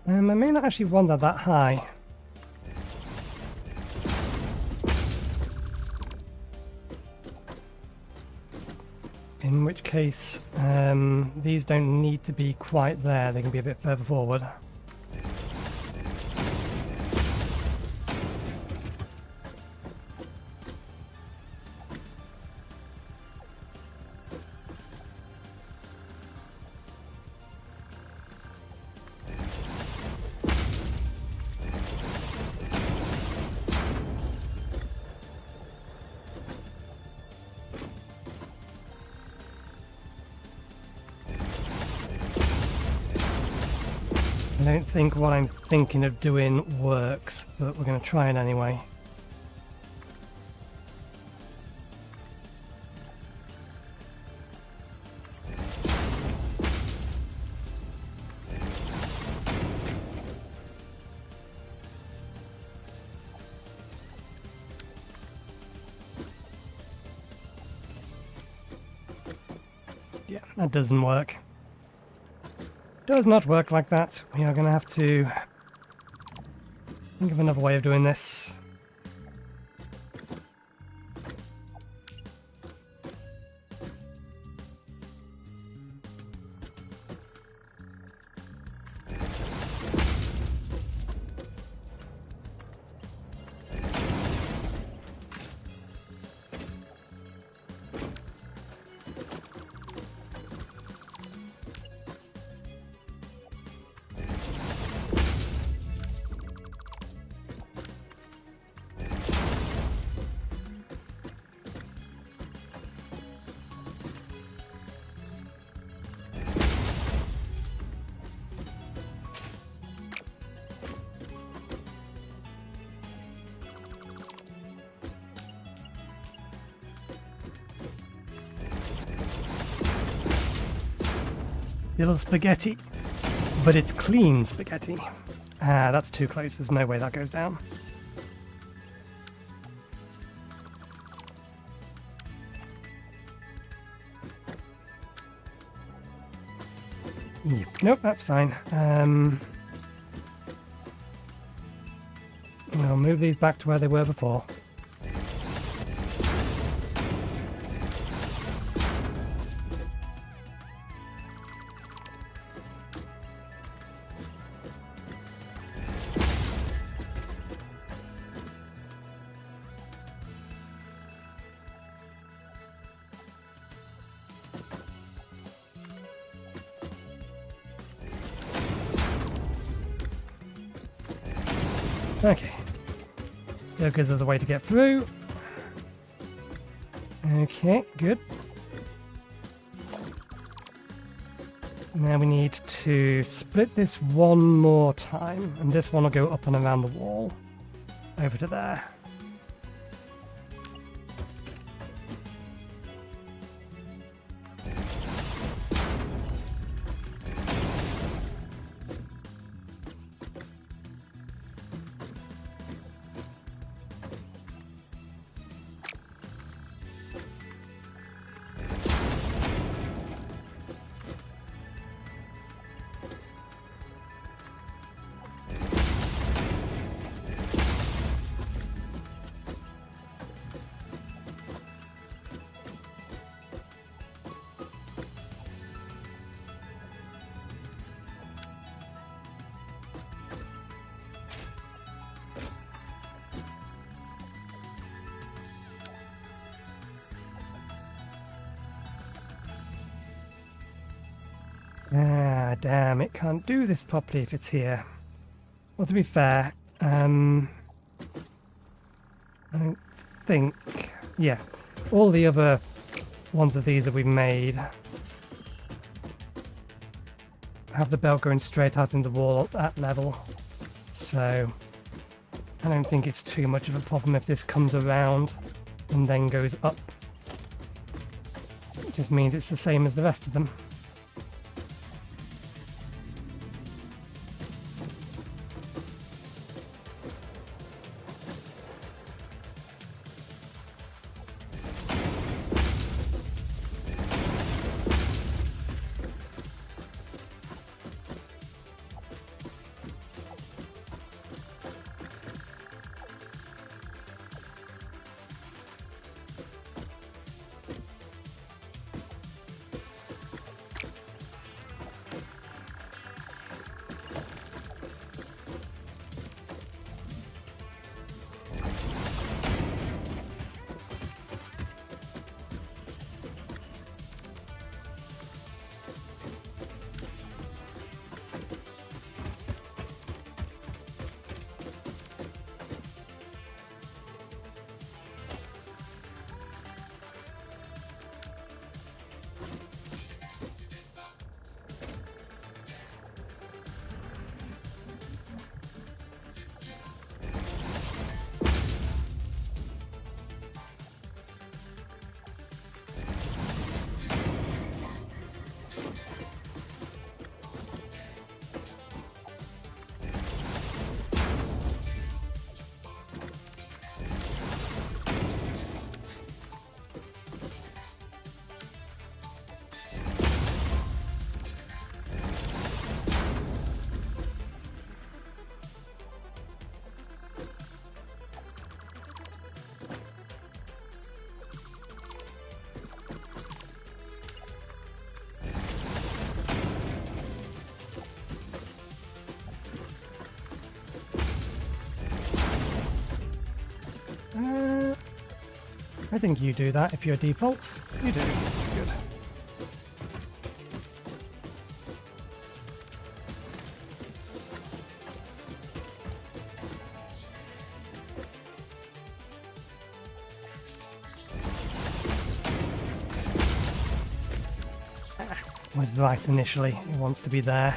I may not actually want that high. In which case, these don't need to be quite there, they can be a bit further forward. I don't think what I'm thinking of doing works, but we're going to try it anyway. Yeah, that doesn't work. Does not work like that. We are going to have to think of another way of doing this. Little spaghetti, but it's clean spaghetti. Ah, that's too close. There's no way that goes down. Yep. Nope, that's fine. I'll move these back to where they were before. Okay. Still gives us a way to get through. Okay, good. Now we need to split this one more time, and this one will go up and around the wall. Over to there. Ah, damn, it can't do this properly if it's here. Well, to be fair, I don't think... Yeah, all the other ones of these that we've made have the belt going straight out in the wall at that level. So, I don't think it's too much of a problem if this comes around and then goes up. It just means it's the same as the rest of them. I think you do that if you're defaults. You do. Good. Was right initially. It wants to be there.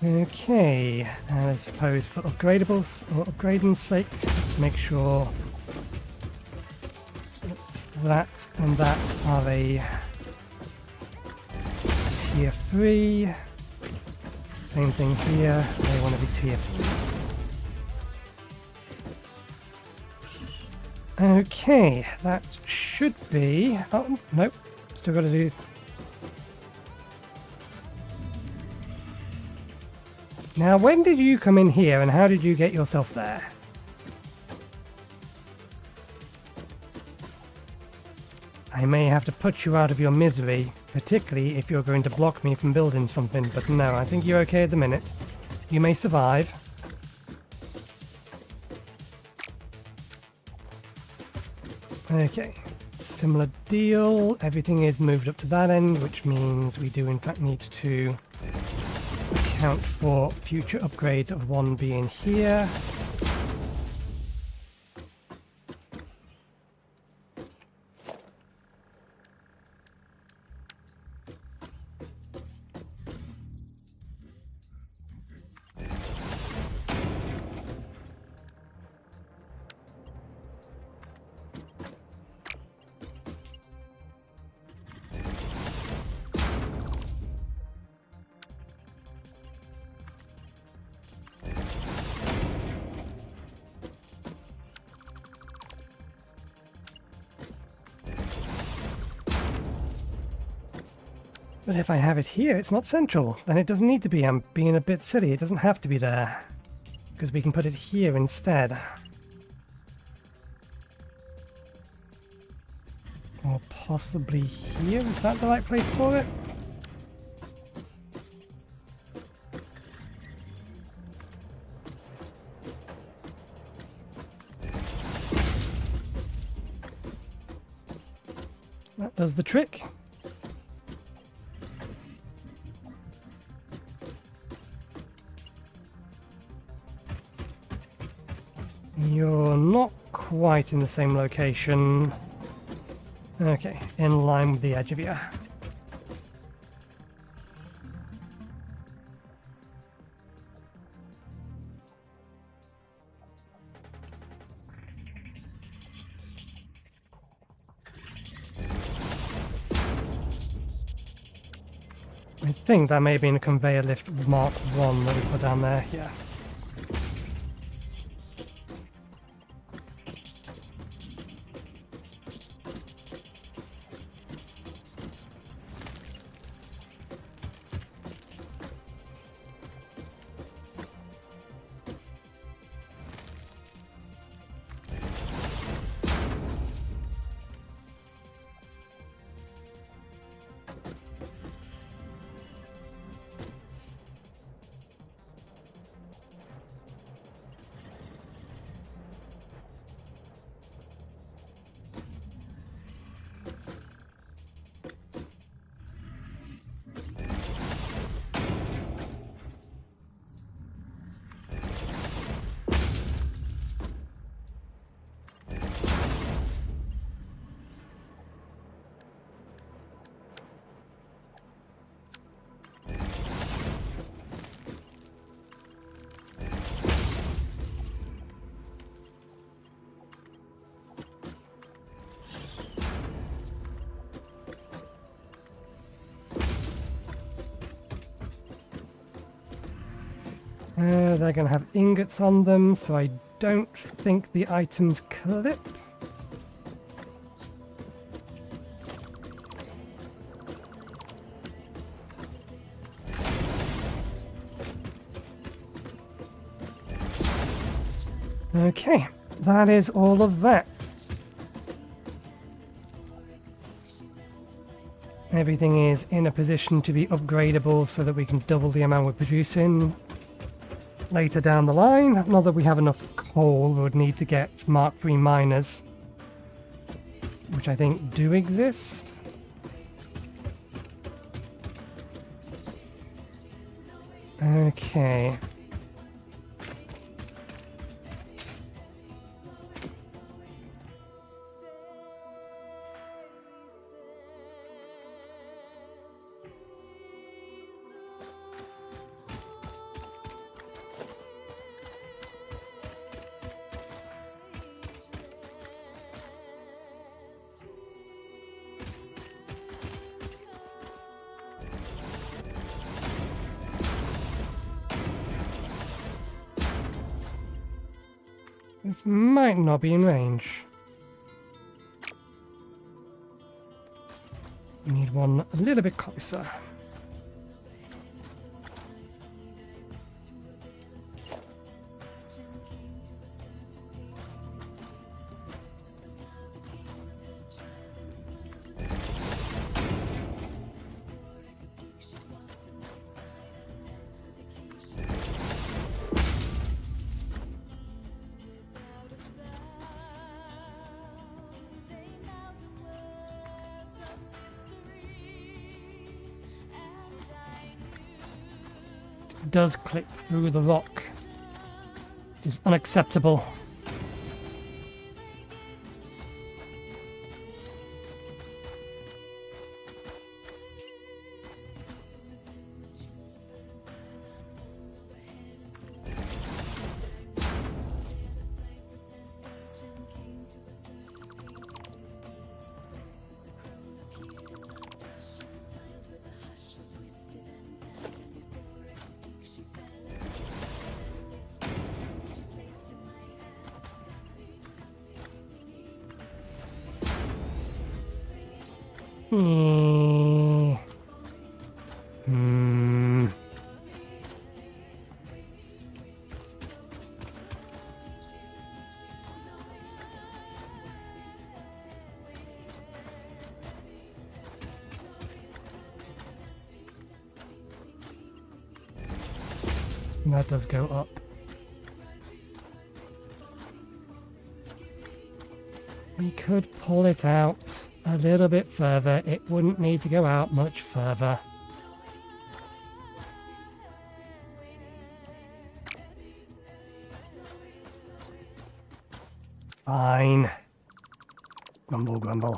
Okay, and I suppose for upgradables or upgrading's sake, make sure that and that are a tier 3. Same thing here, they want to be tier 3. Okay, that should be... Oh, nope, still got to do... Now, when did you come in here and how did you get yourself there? I may have to put you out of your misery, particularly if you're going to block me from building something, but no, I think you're okay at the minute. You may survive. Okay, similar deal. Everything is moved up to that end, which means we do in fact need to account for future upgrades of one being here. But if I have it here, it's not central. Then it doesn't need to be. I'm being a bit silly. It doesn't have to be there. Because we can put it here instead. Or possibly here? Is that the right place for it? That does the trick. You're not quite in the same location. Okay, in line with the edge of you. I think that may have been a conveyor lift Mark 1 that we put down there, yeah. They're going to have ingots on them, so I don't think the items clip. Okay, that is all of that. Everything is in a position to be upgradable so that we can double the amount we're producing later down the line. Not that we have enough coal, we would need to get Mark III miners, which I think do exist. Okay. This might not be in range. We need one a little bit closer. does clip through the rock, which is unacceptable. And that does go up. We could pull it out a little bit further. It wouldn't need to go out much further. Fine. Grumble, grumble.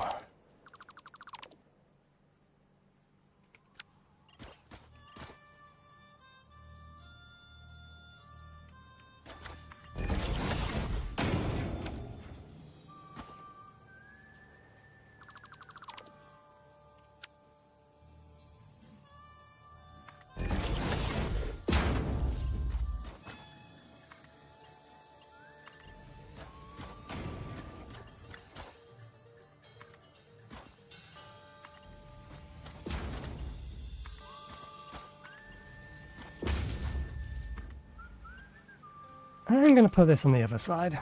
I'm going to put this on the other side.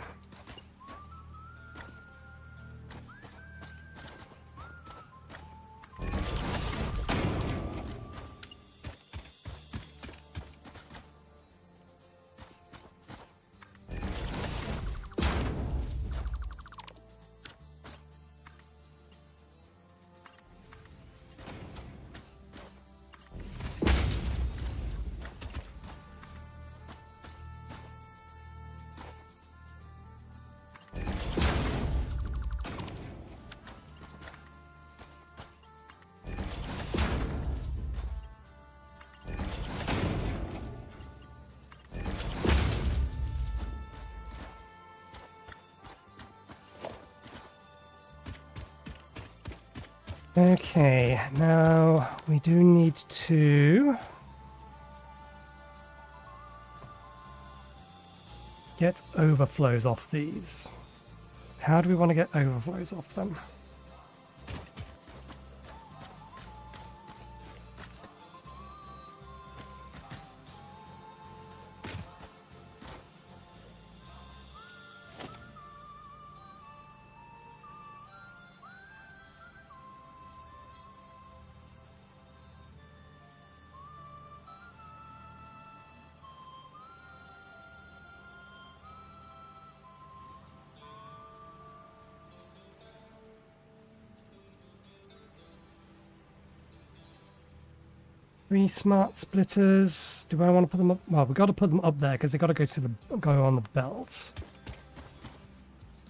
Okay, now we do need to get overflows off these. How do we want to get overflows off them? Three smart splitters. Do I want to put them up? Well, we've got to put them up there because they've got to go on the belt.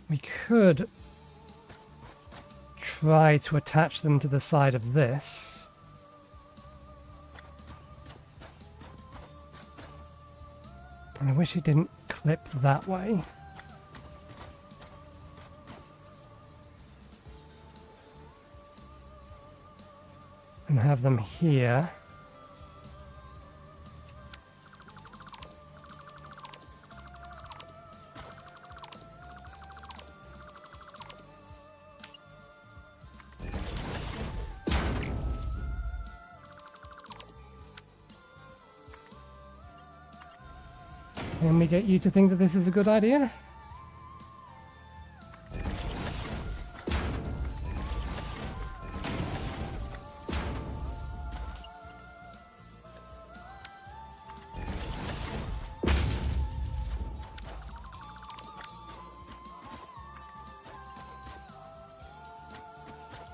We could try to attach them to the side of this. And I wish it didn't clip that way. And have them here. Can we get you to think that this is a good idea?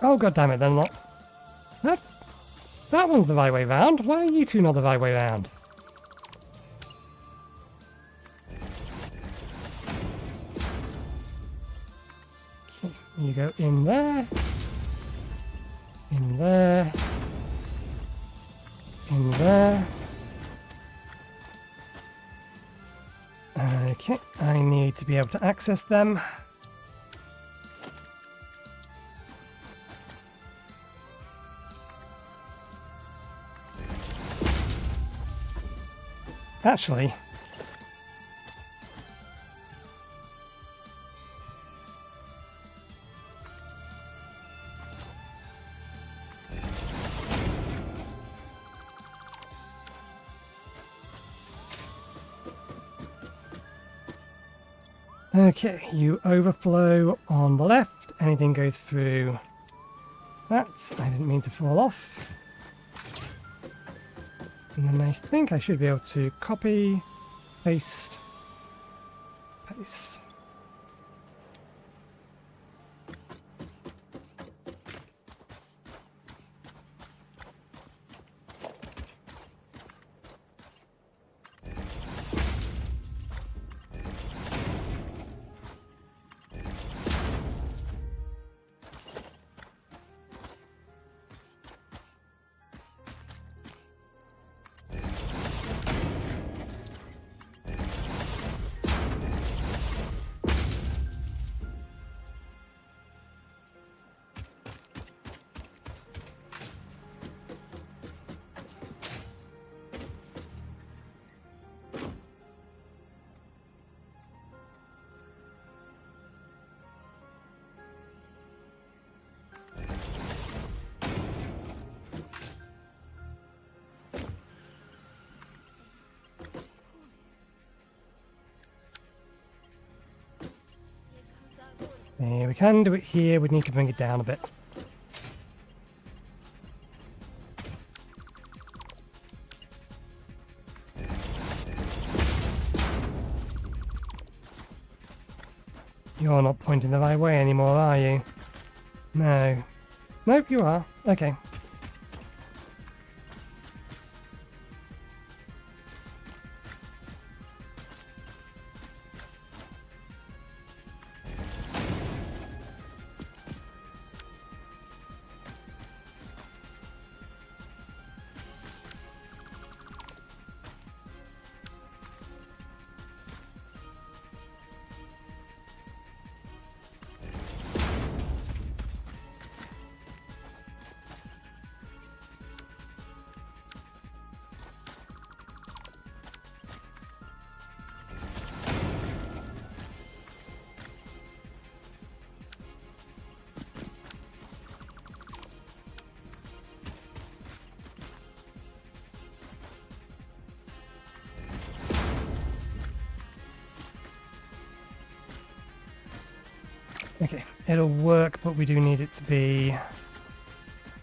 Oh, god damn it, they're not. That one's the right way round. Why are you two not the right way round? You go in there. In there. In there. Okay, I need to be able to access them. Actually, okay, you overflow on the left, anything goes through that. I didn't mean to fall off. And then I think I should be able to copy, paste, paste. Yeah, we can do it here, we need to bring it down a bit. You're not pointing the right way anymore, are you? No. Nope, you are. Okay. Okay, it'll work, but we do need it to be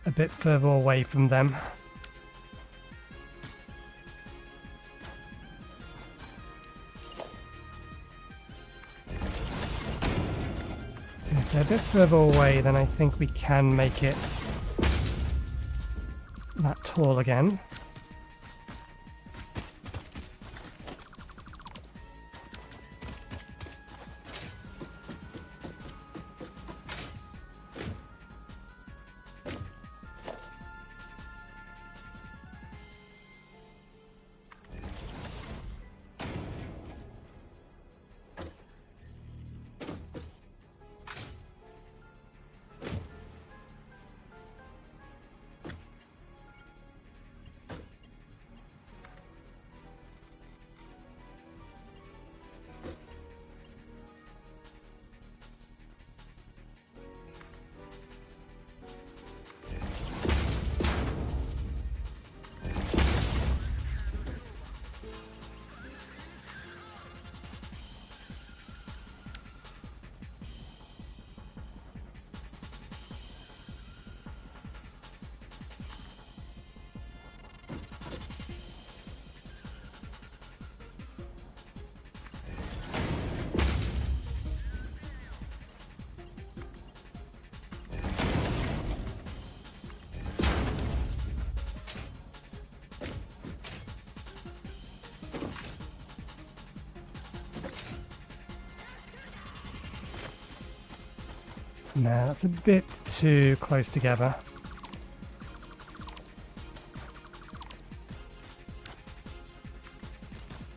a bit further away from them. If they're a bit further away, then I think we can make it that tall again. No, that's a bit too close together.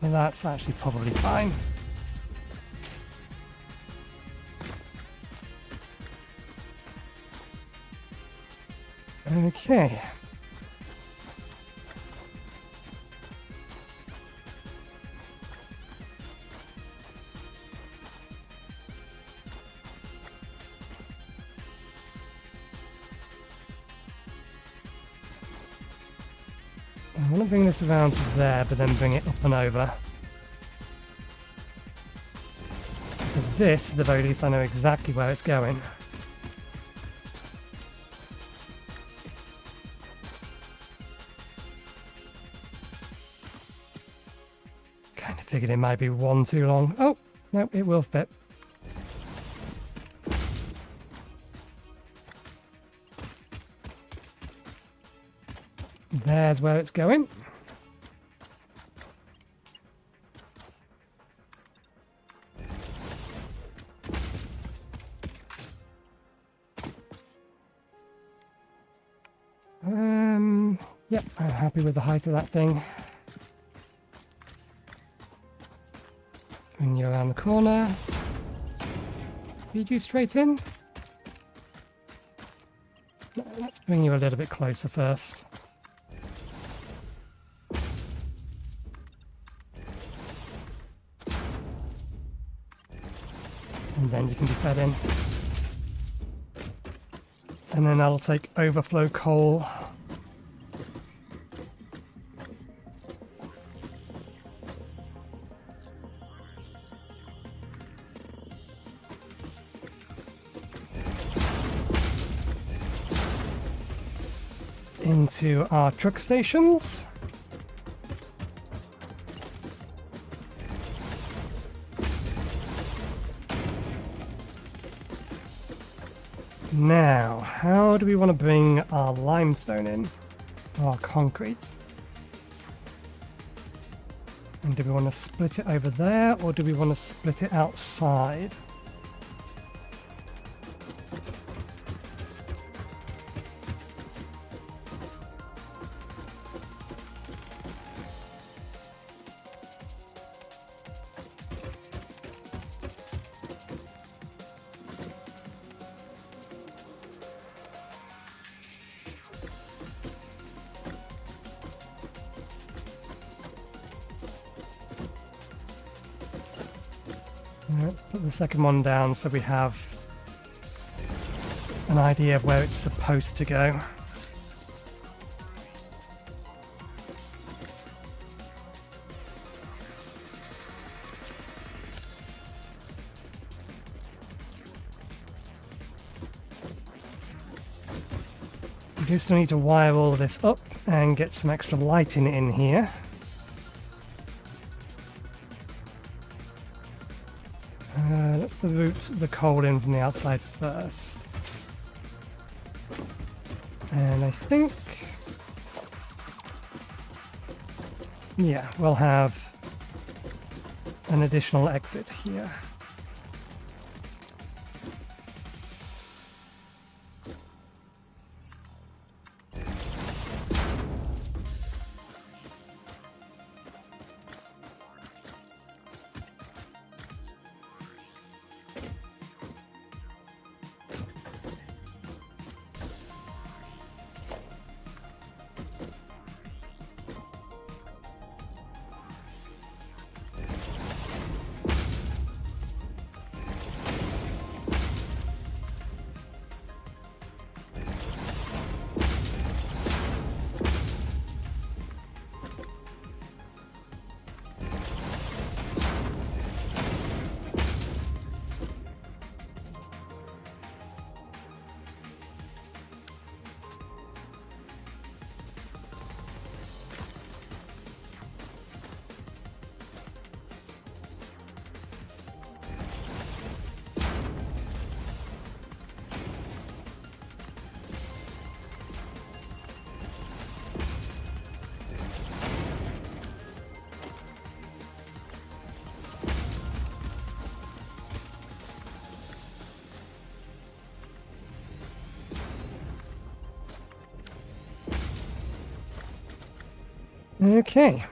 Well, that's actually probably fine. Okay. I want to bring this around to there, but then bring it up and over. Because this, at the very least, I know exactly where it's going. Kind of figured it might be one too long. Oh, no, it will fit. There's where it's going. Yep, I'm happy with the height of that thing. Bring you around the corner. Feed you straight in. No, let's bring you a little bit closer first. And then you can be fed in. And then that'll take overflow coal. Into our truck stations. Now, how do we want to bring our limestone in? Or our concrete? And do we want to split it over there, or do we want to split it outside? Let's put the second one down so we have an idea of where it's supposed to go. We do still need to wire all of this up and get some extra lighting in here. Let's route the coal in from the outside first. And I think, yeah, we'll have an additional exit here. Okay.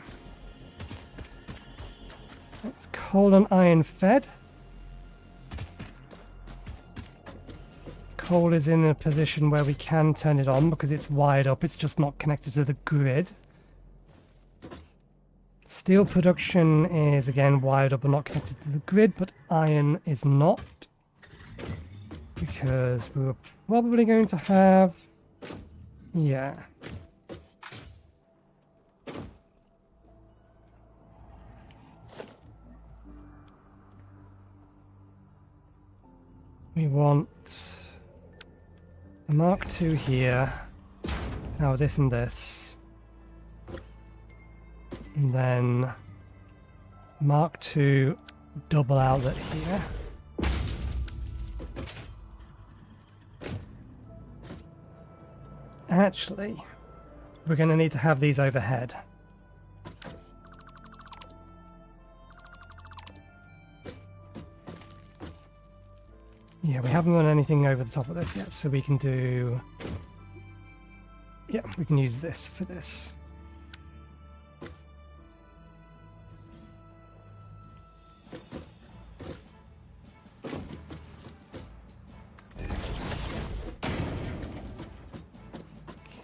That's coal and iron fed. Coal is in a position where we can turn it on because it's wired up, it's just not connected to the grid. Steel production is again wired up and not connected to the grid, but iron is not. Because we were probably going to have... yeah. We want a Mark II here. Now this and this. And then Mark II double outlet here. Actually, we're going to need to have these overhead. Yeah, we haven't done anything over the top of this yet, so we can do... yeah, we can use this for this.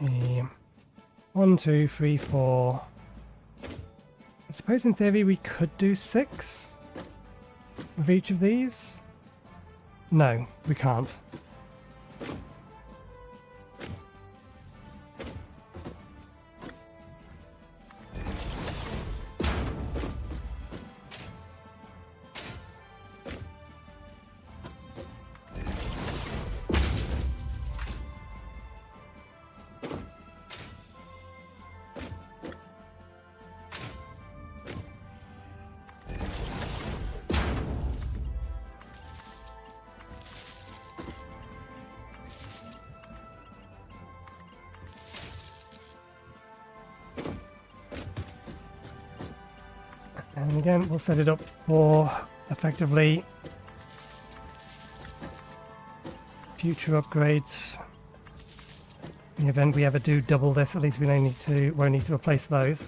Okay, 1, 2, 3, 4. I suppose in theory we could do 6 of each of these. No, we can't. And again, we'll set it up for effectively future upgrades. In the event we ever do double this, at least we won't need to replace those.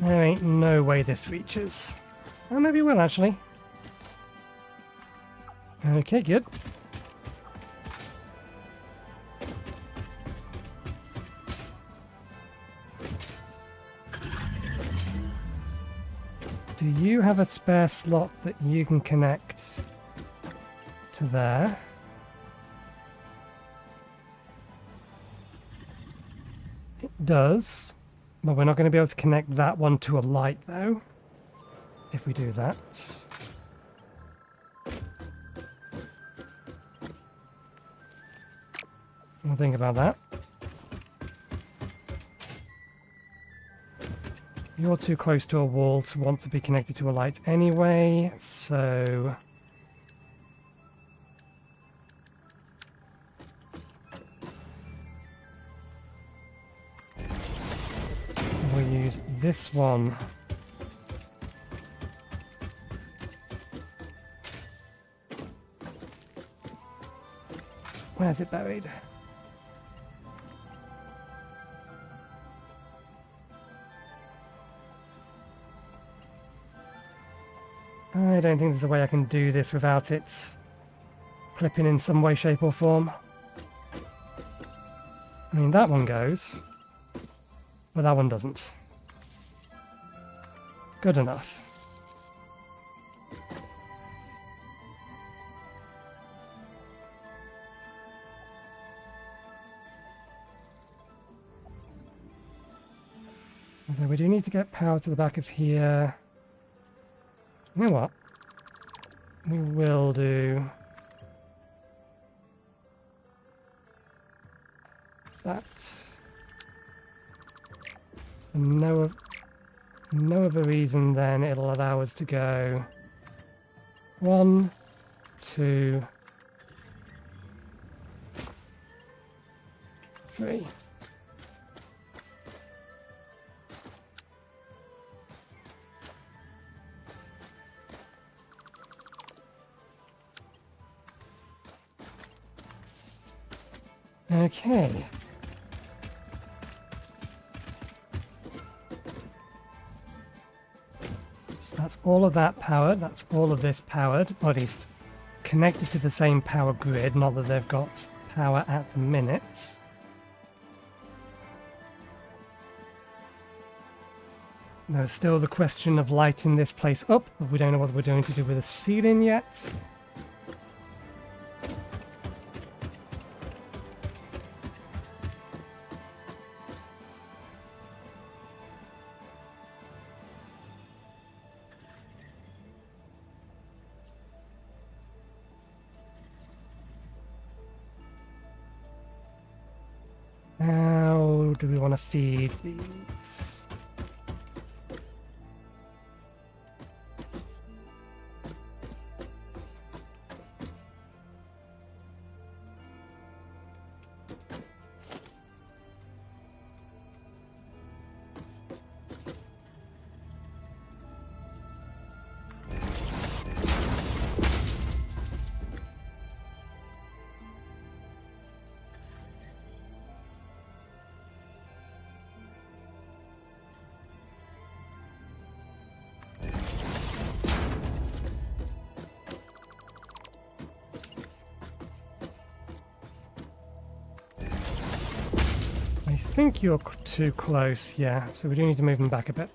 There ain't no way this reaches. Oh, maybe it will actually. Okay, good. Do you have a spare slot that you can connect to there? It does. But we're not going to be able to connect that one to a light, though, if we do that. We'll think about that. You're too close to a wall to want to be connected to a light anyway, so... we'll use this one. Where's it buried? I don't think there's a way I can do this without it clipping in some way, shape or form. I mean, that one goes, but that one doesn't. Good enough. So we do need to get power to the back of here. You know what? We will do that. And no other reason then it'll allow us to go 1, 2, 3. Okay. So that's all of that powered, that's all of this powered, or at least connected to the same power grid, not that they've got power at the minute. There's still the question of lighting this place up, but we don't know what we're going to do with the ceiling yet. How do we want to feed these? I think you're too close, yeah, so we do need to move them back a bit.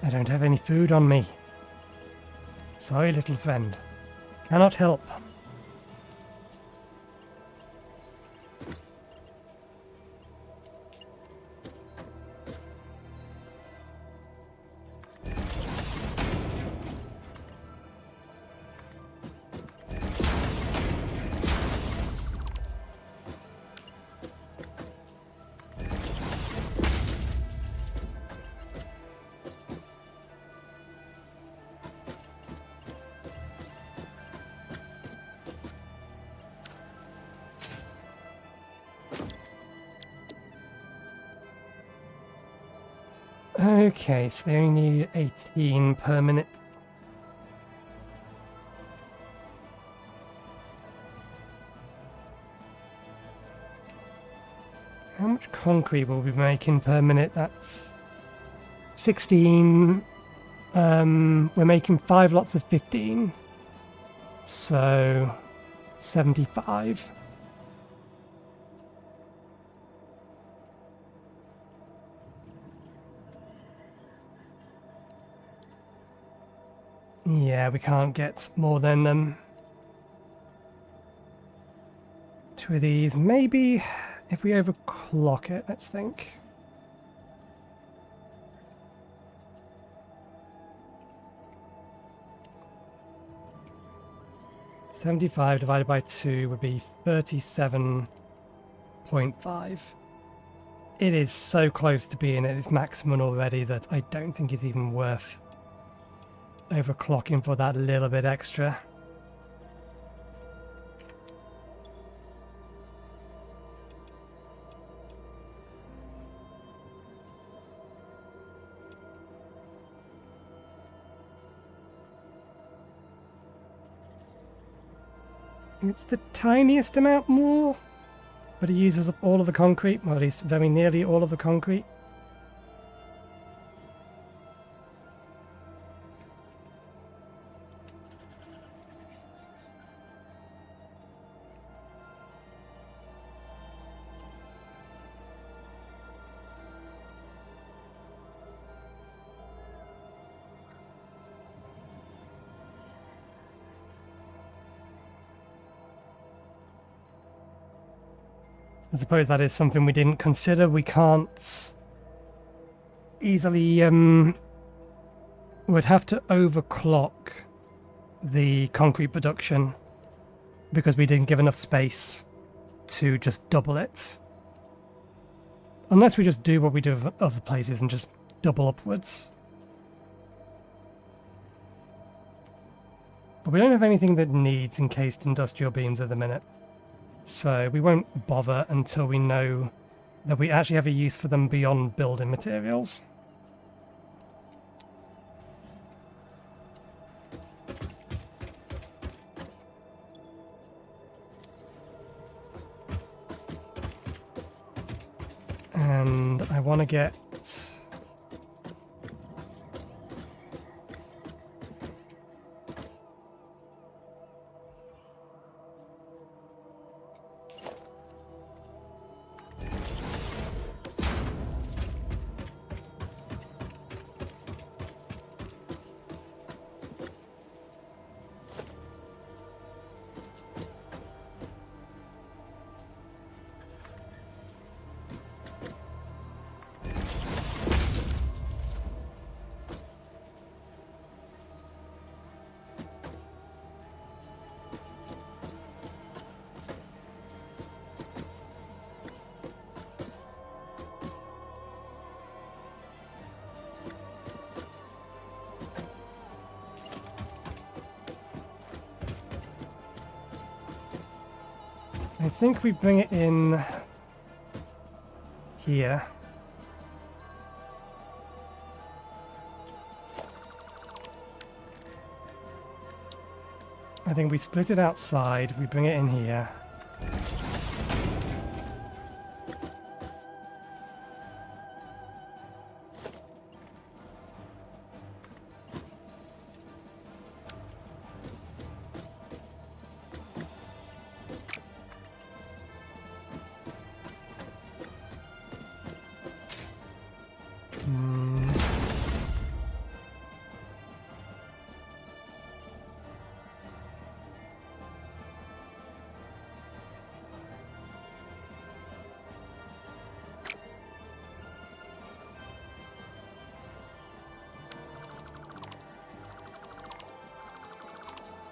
I don't have any food on me. Sorry, little friend. Cannot help. Okay, so they only need 18 per minute. How much concrete will we be making per minute? That's 16. We're making 5 lots of 15. So 75. Yeah, we can't get more than 2 of these. Maybe if we overclock it, let's think. $75 divided by 2 would be 37.5. It is so close to being at its maximum already that I don't think it's even worth overclocking for that little bit extra. It's the tiniest amount more, but it uses up all of the concrete, or at least very nearly all of the concrete. I suppose that is something we didn't consider. We can't easily, we'd have to overclock the concrete production because we didn't give enough space to just double it. Unless we just do what we do with other places and just double upwards. But we don't have anything that needs encased industrial beams at the minute. So we won't bother until we know that we actually have a use for them beyond building materials. And I want to get... I think we bring it in here. I think we split it outside, we bring it in here.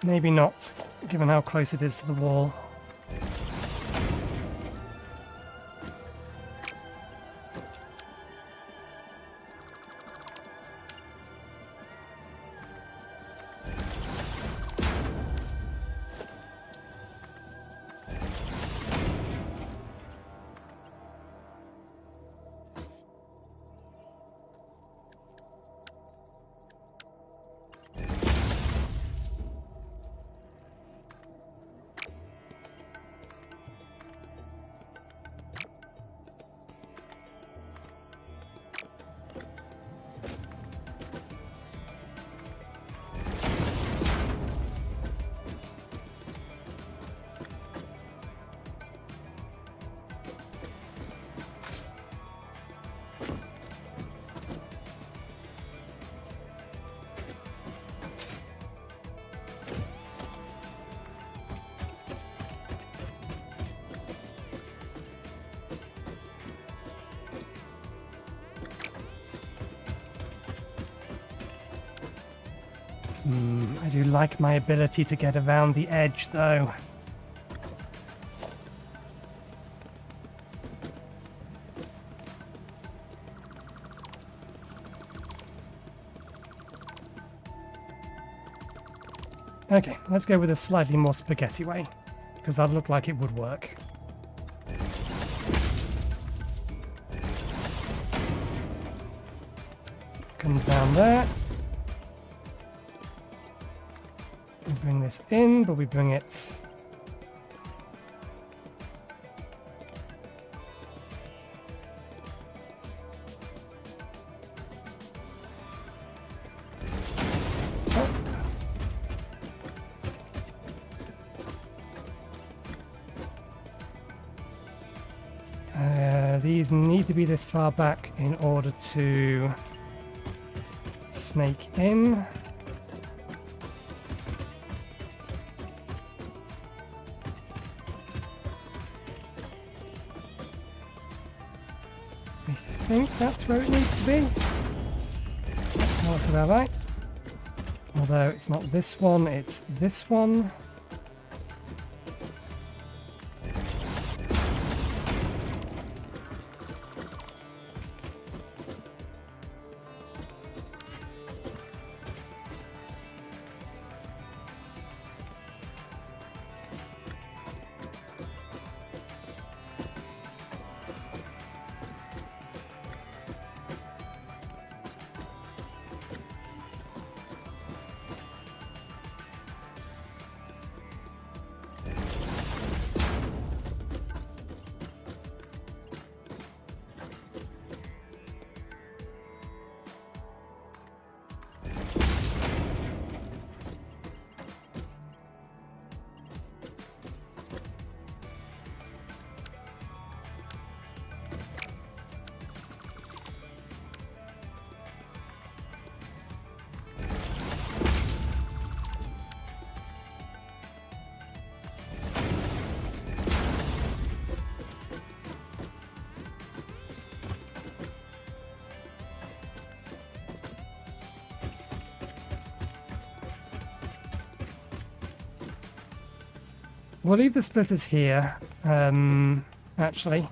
Maybe not, given how close it is to the wall. I do like my ability to get around the edge, though. Okay, let's go with a slightly more spaghetti way, because that looked like it would work. Comes down there. We bring this in, but we bring it these need to be this far back in order to snake in. I think that's where it needs to be. That looks about right. Although it's not this one, it's this one. We'll leave the splitters here, actually.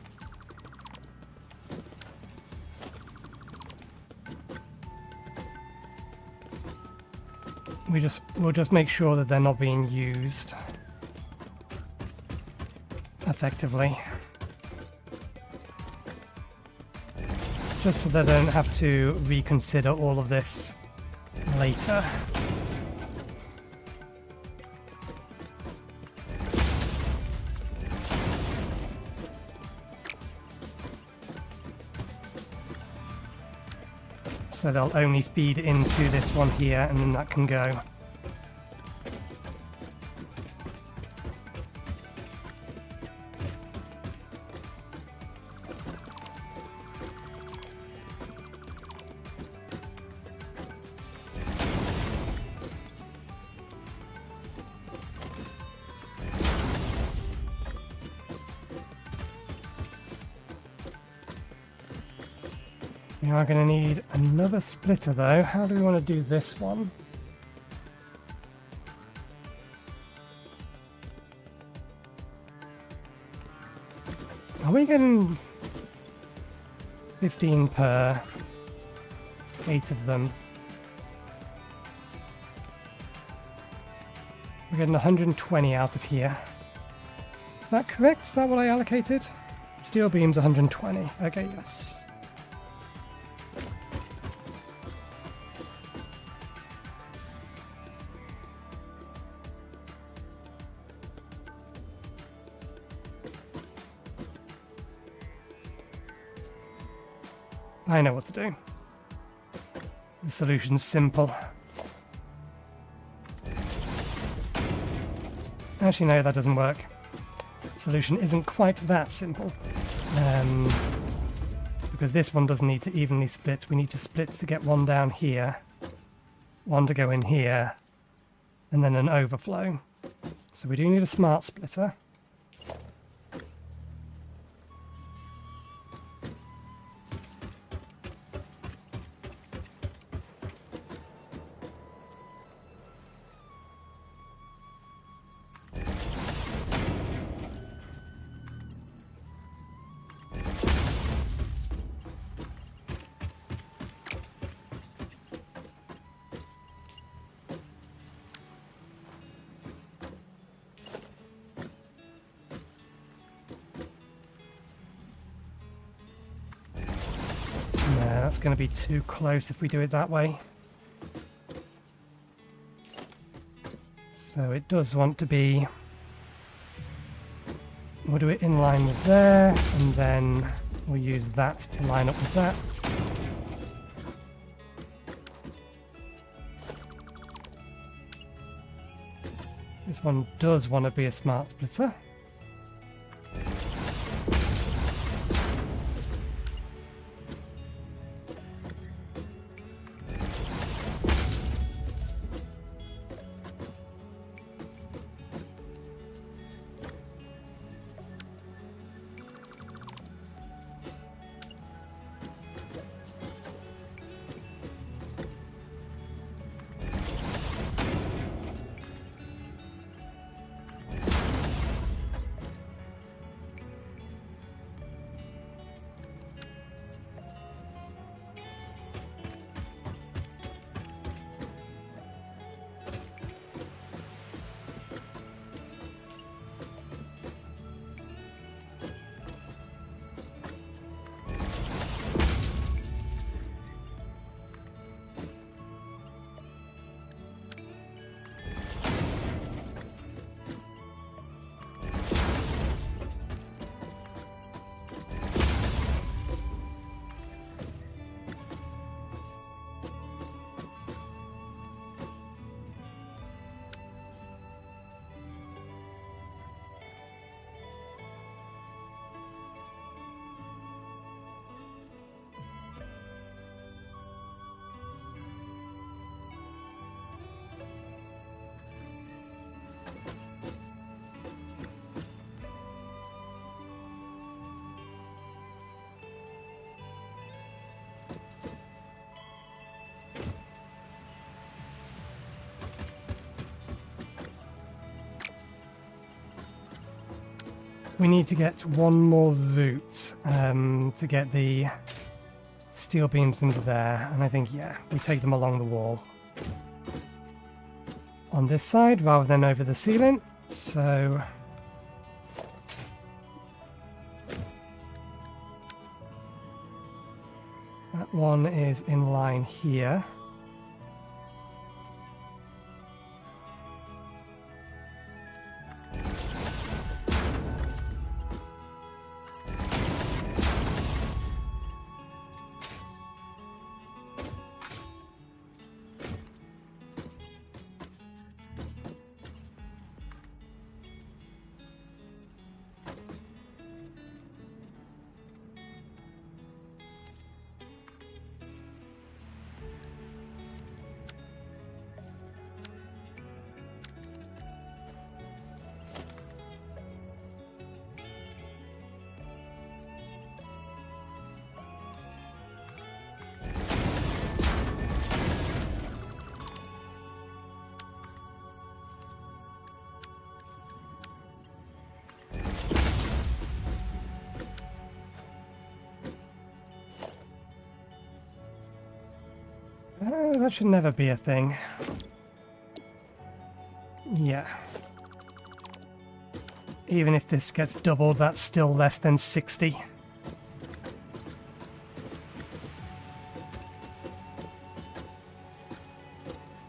We'll just make sure that they're not being used effectively. Just so they don't have to reconsider all of this later. So they'll only feed into this one here, and then that can go. We are going to need another splitter though. How do we want to do this one? Are we getting 15 per 8 of them? We're getting 120 out of here. Is that correct? Is that what I allocated? Steel beams 120. Okay, yes. I know what to do. The solution's simple. Actually, no, that doesn't work. The solution isn't quite that simple. Because this one doesn't need to evenly split. We need to split to get one down here, one to go in here, and then an overflow. So we do need a smart splitter. That's going to be too close if we do it that way. So it does want to be... We'll do it in line with there, and then we'll use that to line up with that. This one does want to be a smart splitter. we need to get one more route to get the steel beams into there, and I think, yeah, we take them along the wall on this side rather than over the ceiling. So that one is in line here. That should never be a thing. Yeah. Even if this gets doubled, that's still less than 60.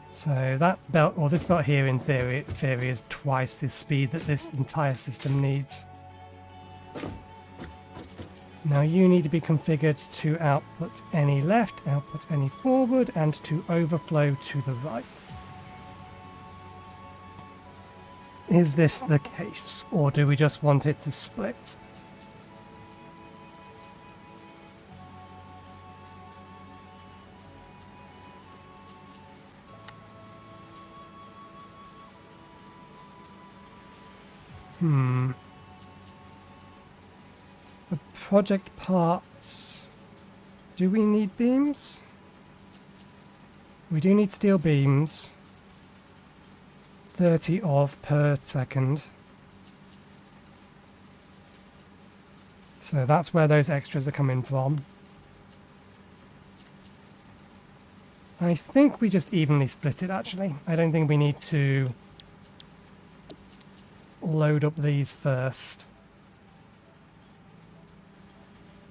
So that belt, or this belt here in theory is twice the speed that this entire system needs. Now you need to be configured to output any left, output any forward, and to overflow to the right. Is this the case, or do we just want it to split? The project parts. Do we need beams? We do need steel beams. 30 of per second. So that's where those extras are coming from. I think we just evenly split it, actually. I don't think we need to load up these first.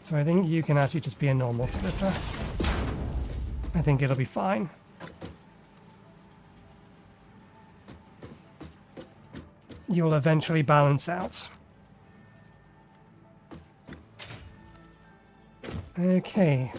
So I think you can actually just be a normal splitter. I think it'll be fine. You'll eventually balance out. Okay.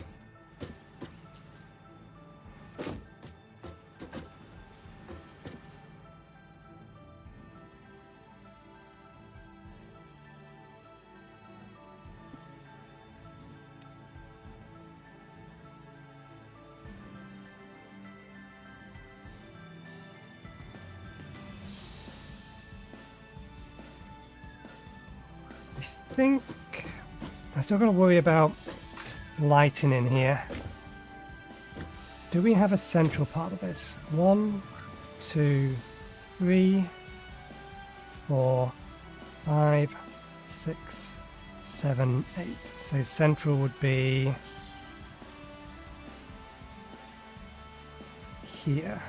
I think I still got to worry about lighting in here. Do we have a central part of this? 1, 2, 3, 4, 5, 6, 7, 8. So central would be here.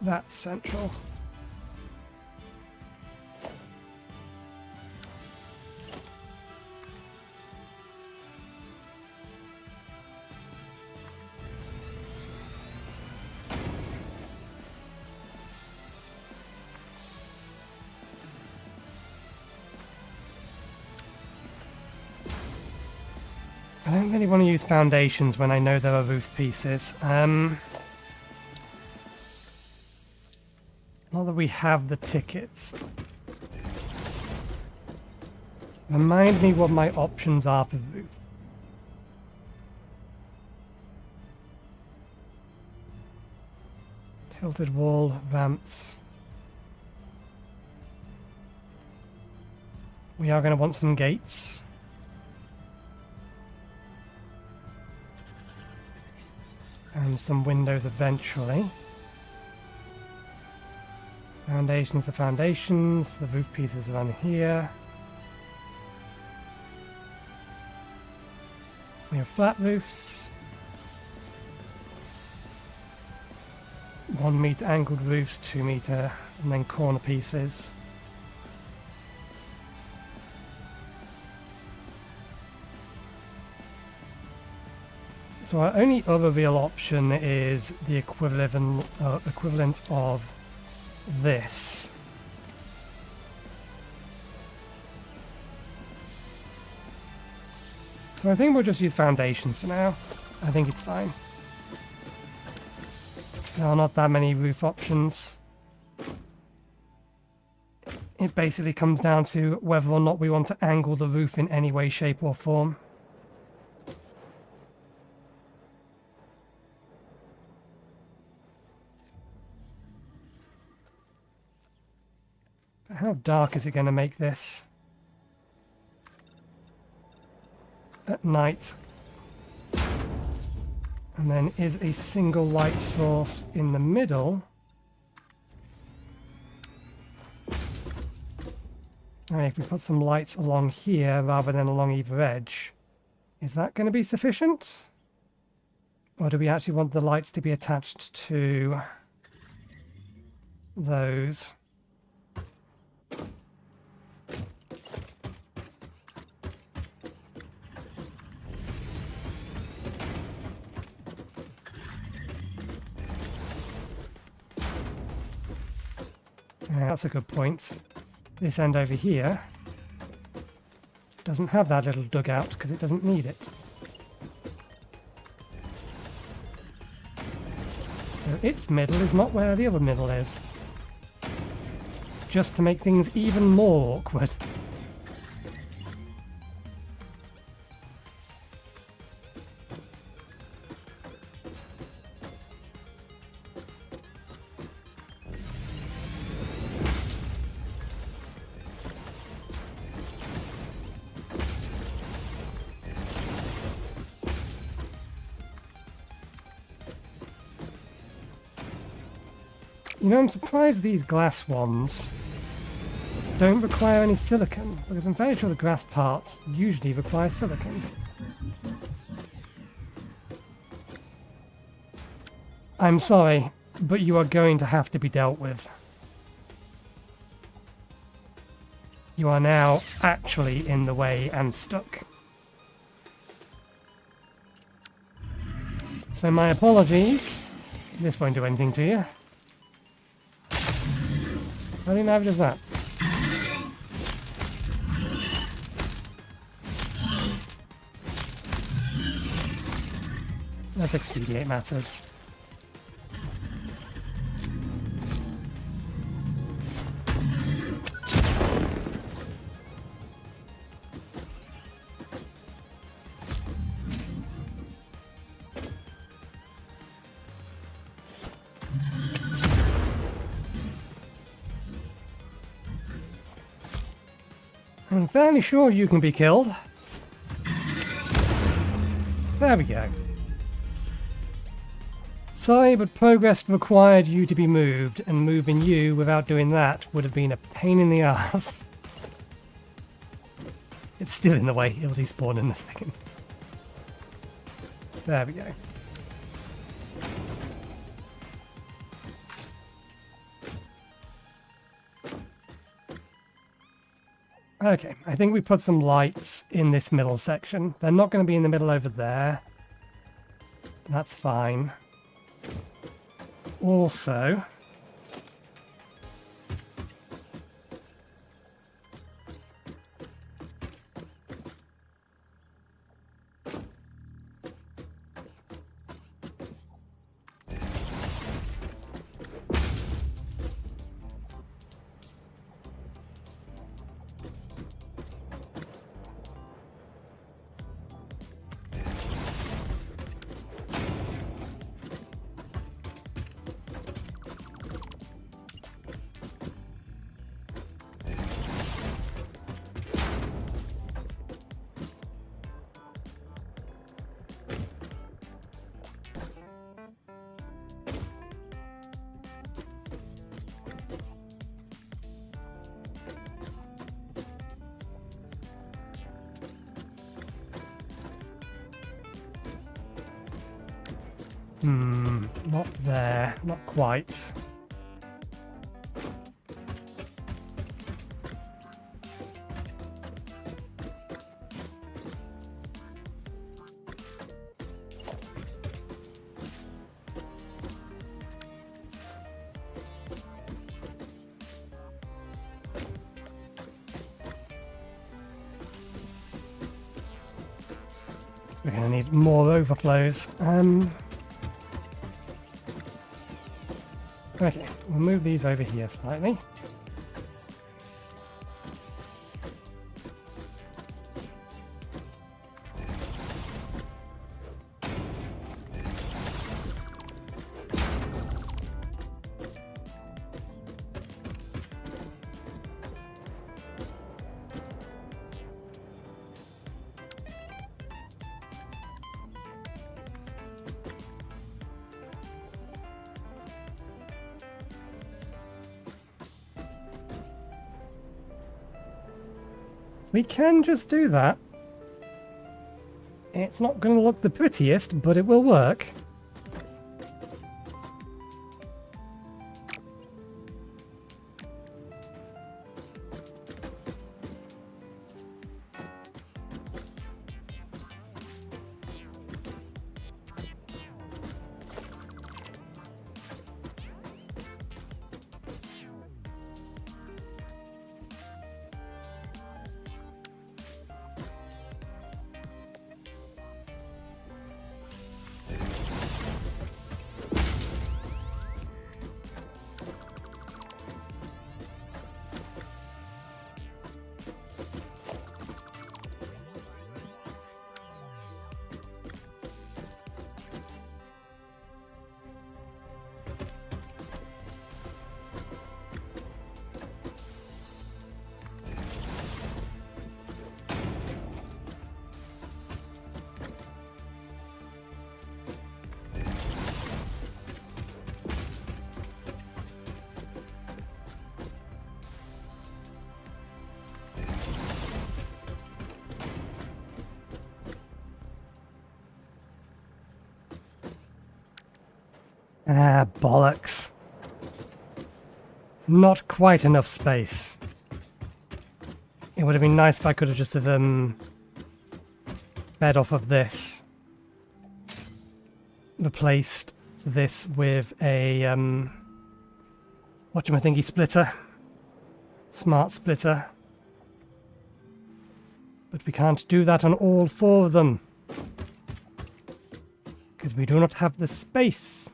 That's central. I don't really want to use foundations when I know there are roof pieces. Not that we have the tickets. Remind me what my options are for roof. Tilted wall, ramps. We are going to want some gates. And some windows eventually. Foundations, the foundations. The roof pieces around here. We have flat roofs. 1 meter angled roofs, 2 meter, and then corner pieces. So our only other real option is the equivalent of this. So I think we'll just use foundations for now. I think it's fine. There are not that many roof options. It basically comes down to whether or not we want to angle the roof in any way, shape or form. But how dark is it going to make this? At night. And then is a single light source in the middle. Alright, if we put some lights along here rather than along either edge, is that going to be sufficient? Or do we actually want the lights to be attached to those? That's a good point. This end over here doesn't have that little dugout because it doesn't need it. So its middle is not where the other middle is. Just to make things even more awkward. You know, I'm surprised these glass ones don't require any silicon, because I'm fairly sure the glass parts usually require silicon. I'm sorry, but you are going to have to be dealt with. You are now actually in the way and stuck. So my apologies. This won't do anything to you. I think neither does that. Let's expedite matters. I'm fairly sure you can be killed. There we go. Sorry, but progress required you to be moved, and moving you without doing that would have been a pain in the ass. It's still in the way, it'll despawn in a second. There we go. Okay, I think we put some lights in this middle section. They're not going to be in the middle over there. That's fine. Also, Not there. Not quite. We're going to need more overflows. Okay, we'll move these over here slightly. We can just do that. It's not going to look the prettiest, but it will work. Ah, bollocks. Not quite enough space. It would have been nice if I could have just fed off of this. Replaced this with a whatchamathingy splitter. Smart splitter. But we can't do that on all four of them. Because we do not have the space.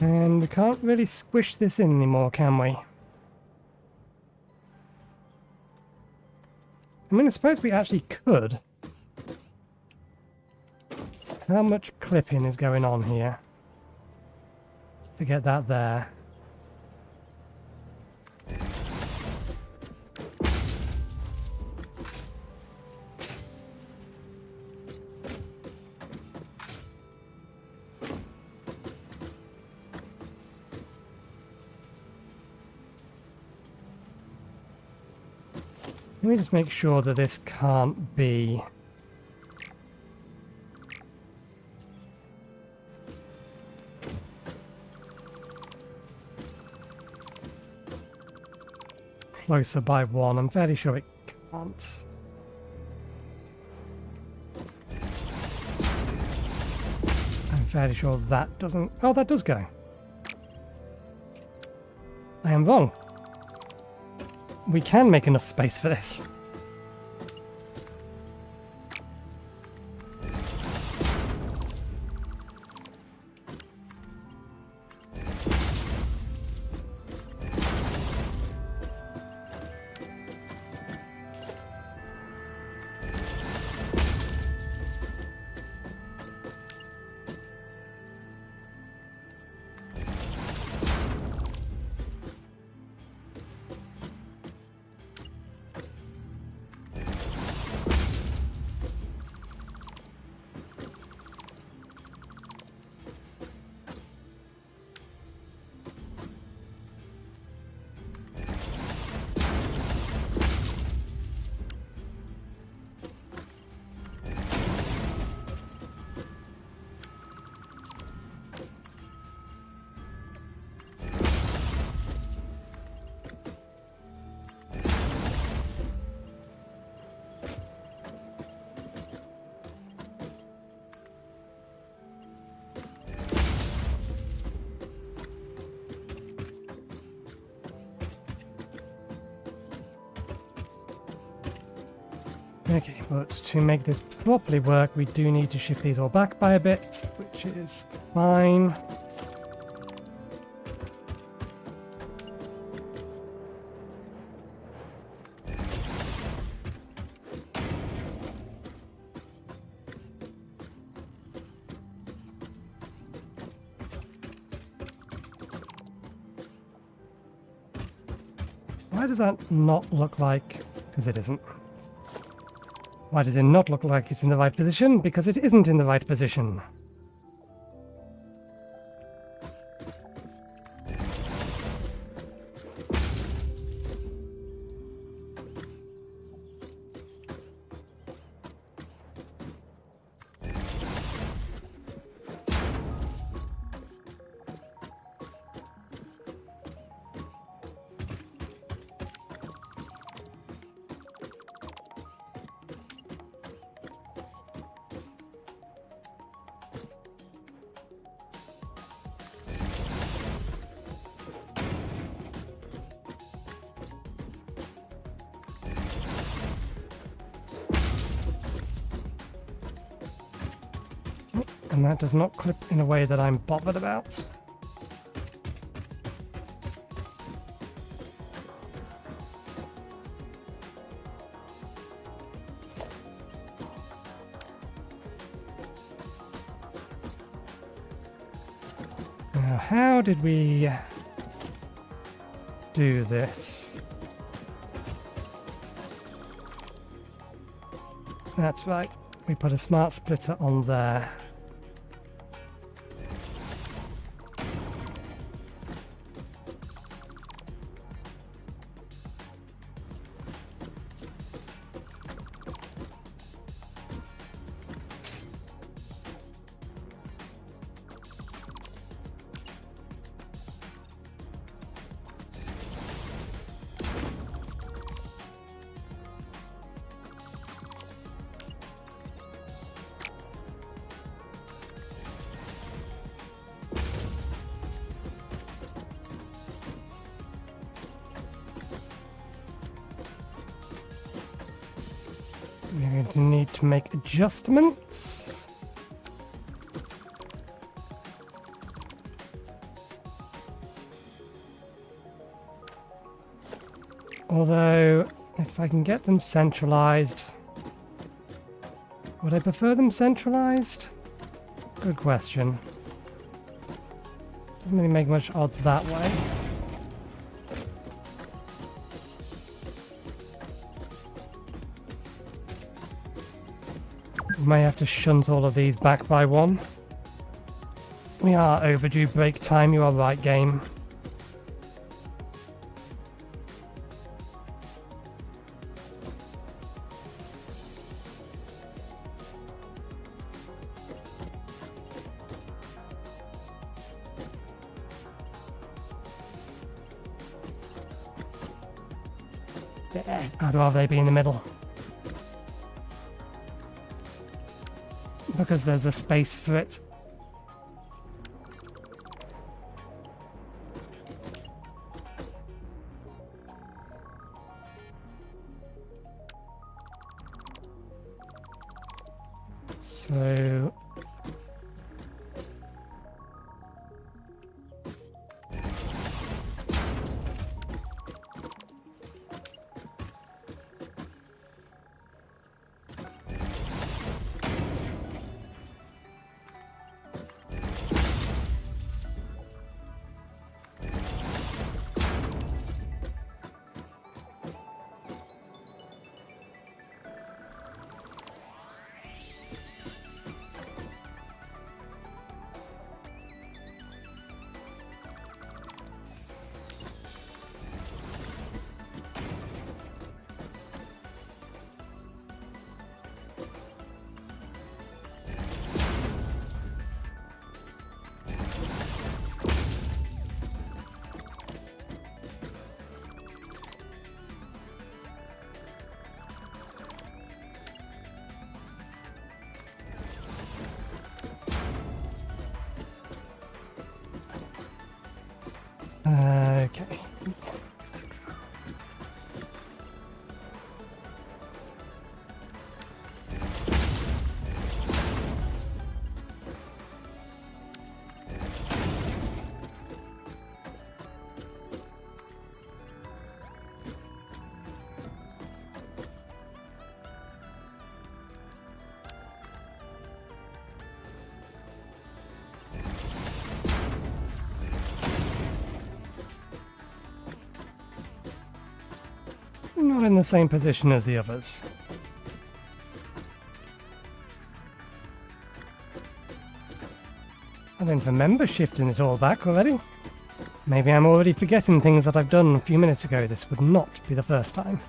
And we can't really squish this in anymore, can we? I mean, I suppose we actually could. How much clipping is going on here to get that there? Let me just make sure that this can't be... closer by one. I'm fairly sure it can't. I'm fairly sure that doesn't... Oh, that does go. I am wrong. We can make enough space for this. Okay, but to make this properly work, we do need to shift these all back by a bit, which is fine. Why does that not look like... because it isn't. Why does it not look like it's in the right position? Because it isn't in the right position. And that does not clip in a way that I'm bothered about. Now, how did we do this? That's right, we put a smart splitter on there. We're going to need to make adjustments. Although, if I can get them centralized, would I prefer them centralized? Good question. Doesn't really make much odds that way. We may have to shunt all of these back by one. We are overdue break time, you are right, game. I'd rather they be in the middle. Because there's a space for it. So... Okay. not in the same position as the others. I don't remember shifting it all back already. Maybe I'm already forgetting things that I've done a few minutes ago. This would not be the first time.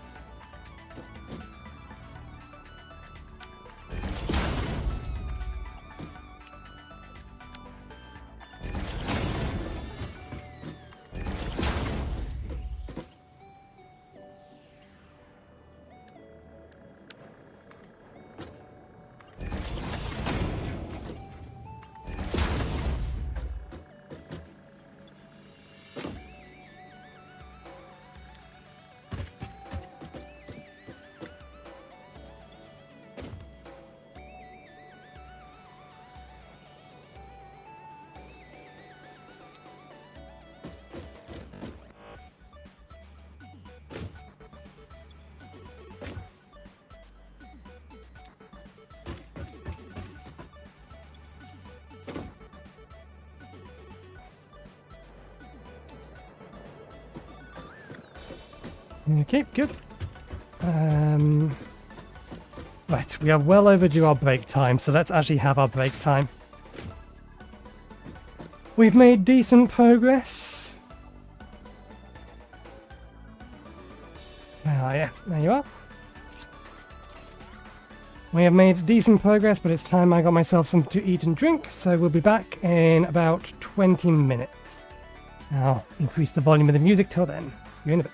Okay, good. Right, we are well overdue our break time, so let's actually have our break time. We've made decent progress. Oh yeah, there you are. We have made decent progress, but it's time I got myself something to eat and drink, so we'll be back in about 20 minutes. I'll increase the volume of the music till then. See you in a bit.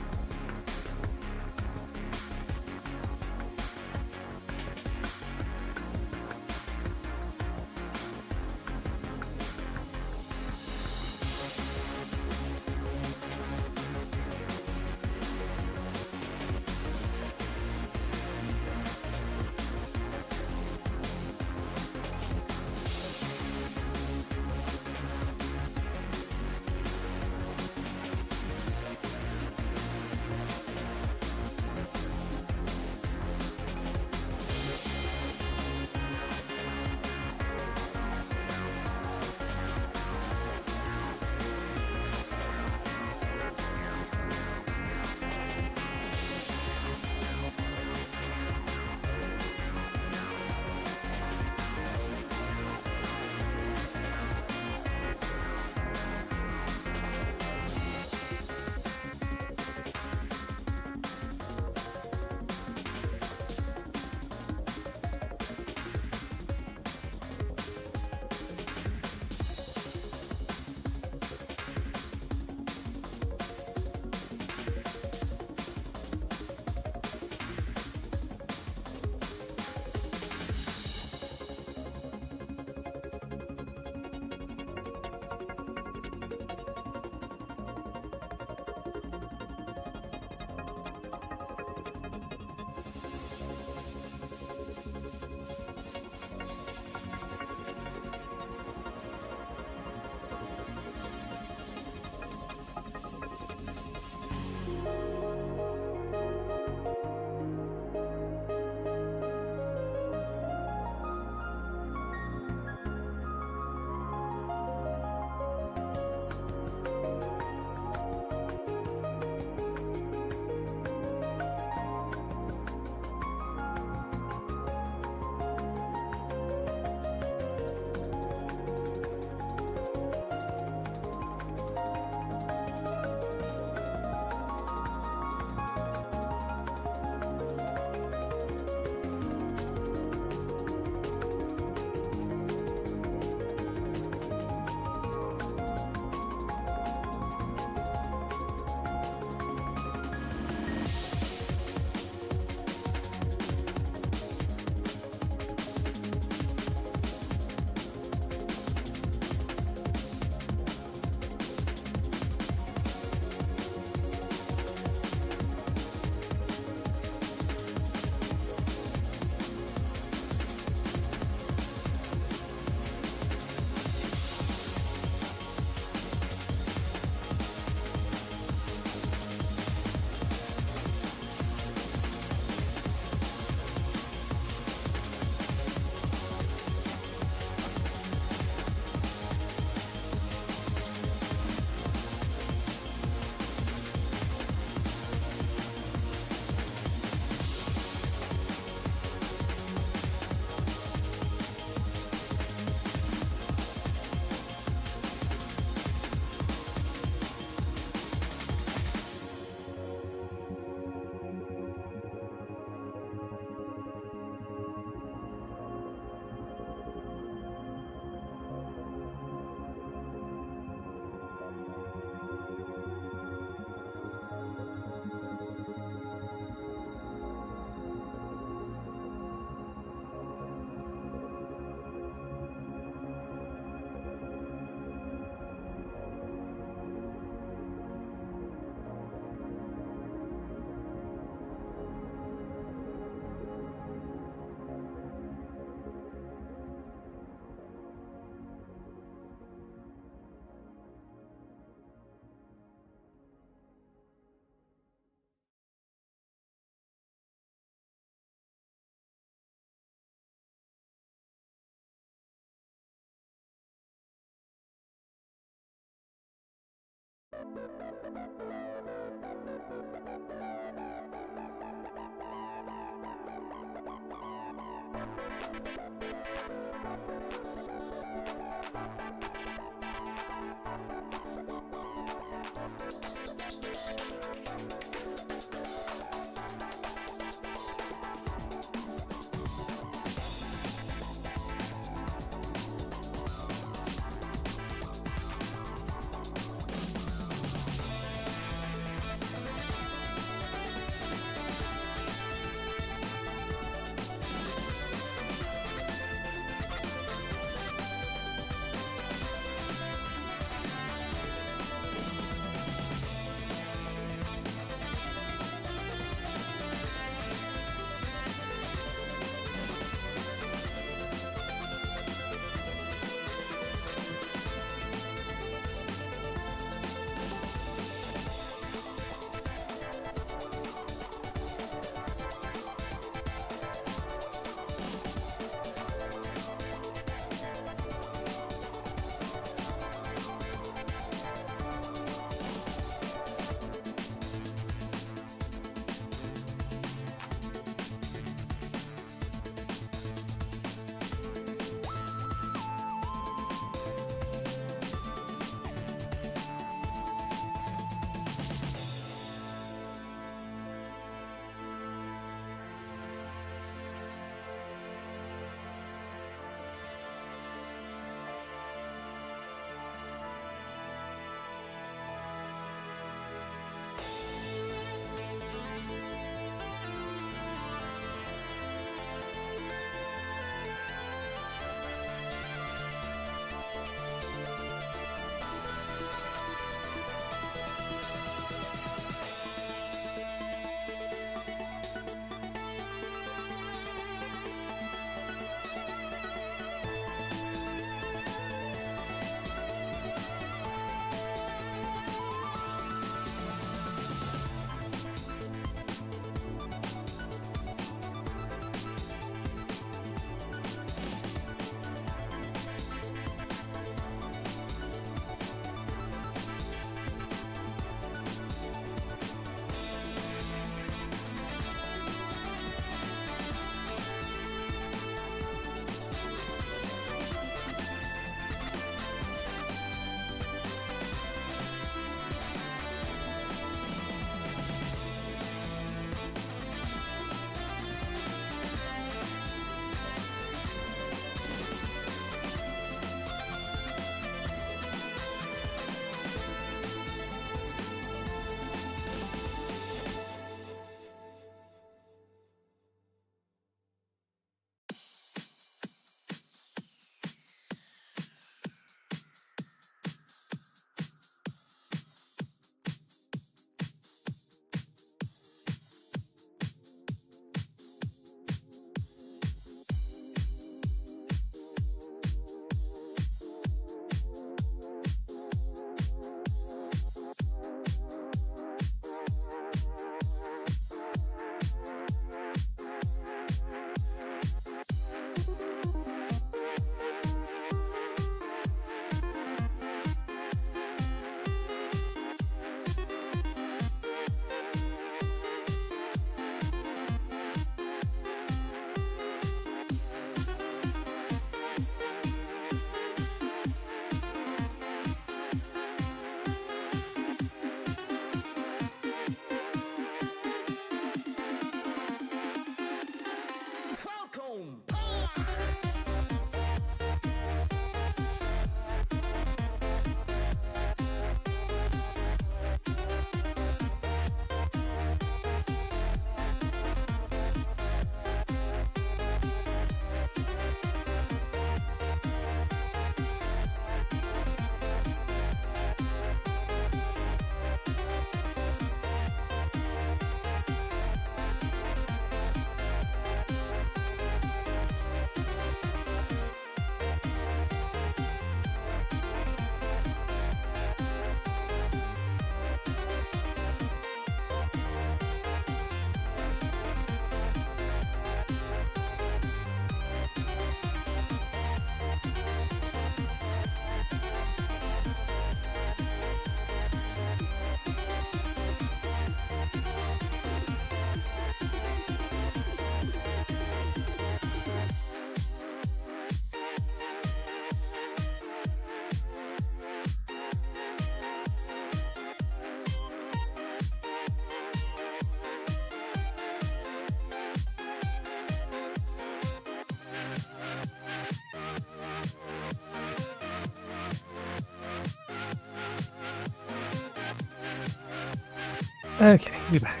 Okay, we're back.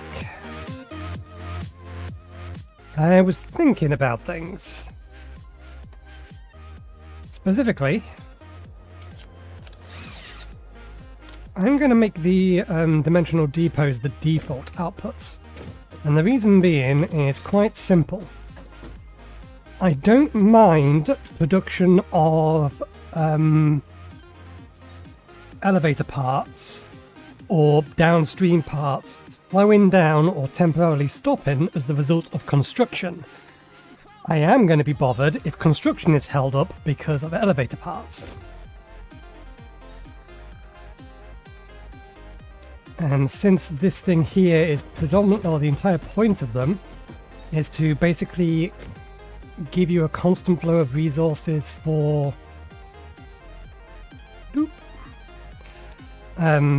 I was thinking about things. Specifically, I'm going to make the dimensional depots the default outputs. And the reason being is quite simple. I don't mind production of elevator parts or downstream parts slowing down or temporarily stopping as the result of construction. I am going to be bothered if construction is held up because of elevator parts. And since this thing here is predominantly, or the entire point of them, is to basically give you a constant flow of resources for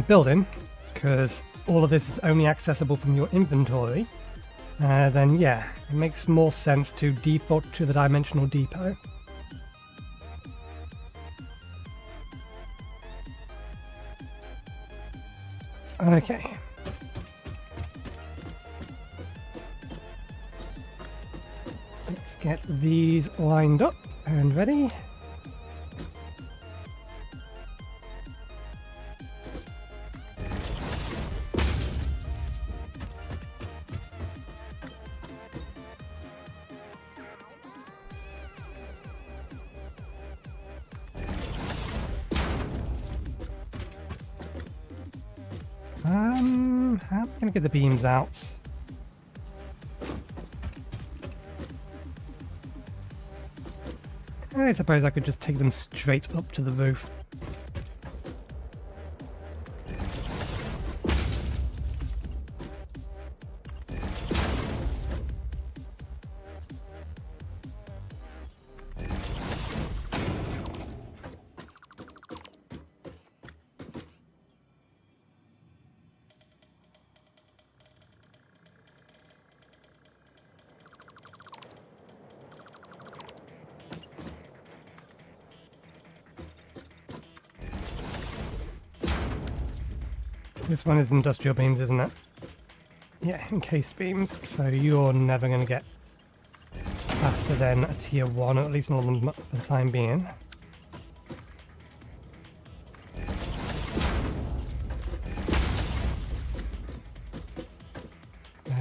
building, because all of this is only accessible from your inventory, then yeah, it makes more sense to default to the dimensional depot. Okay. Let's get these lined up and ready. How am I going to get the beams out? I suppose I could just take them straight up to the roof. This one is industrial beams, isn't it? Yeah, encased beams, so you're never going to get faster than a tier 1, or at least not for the time being.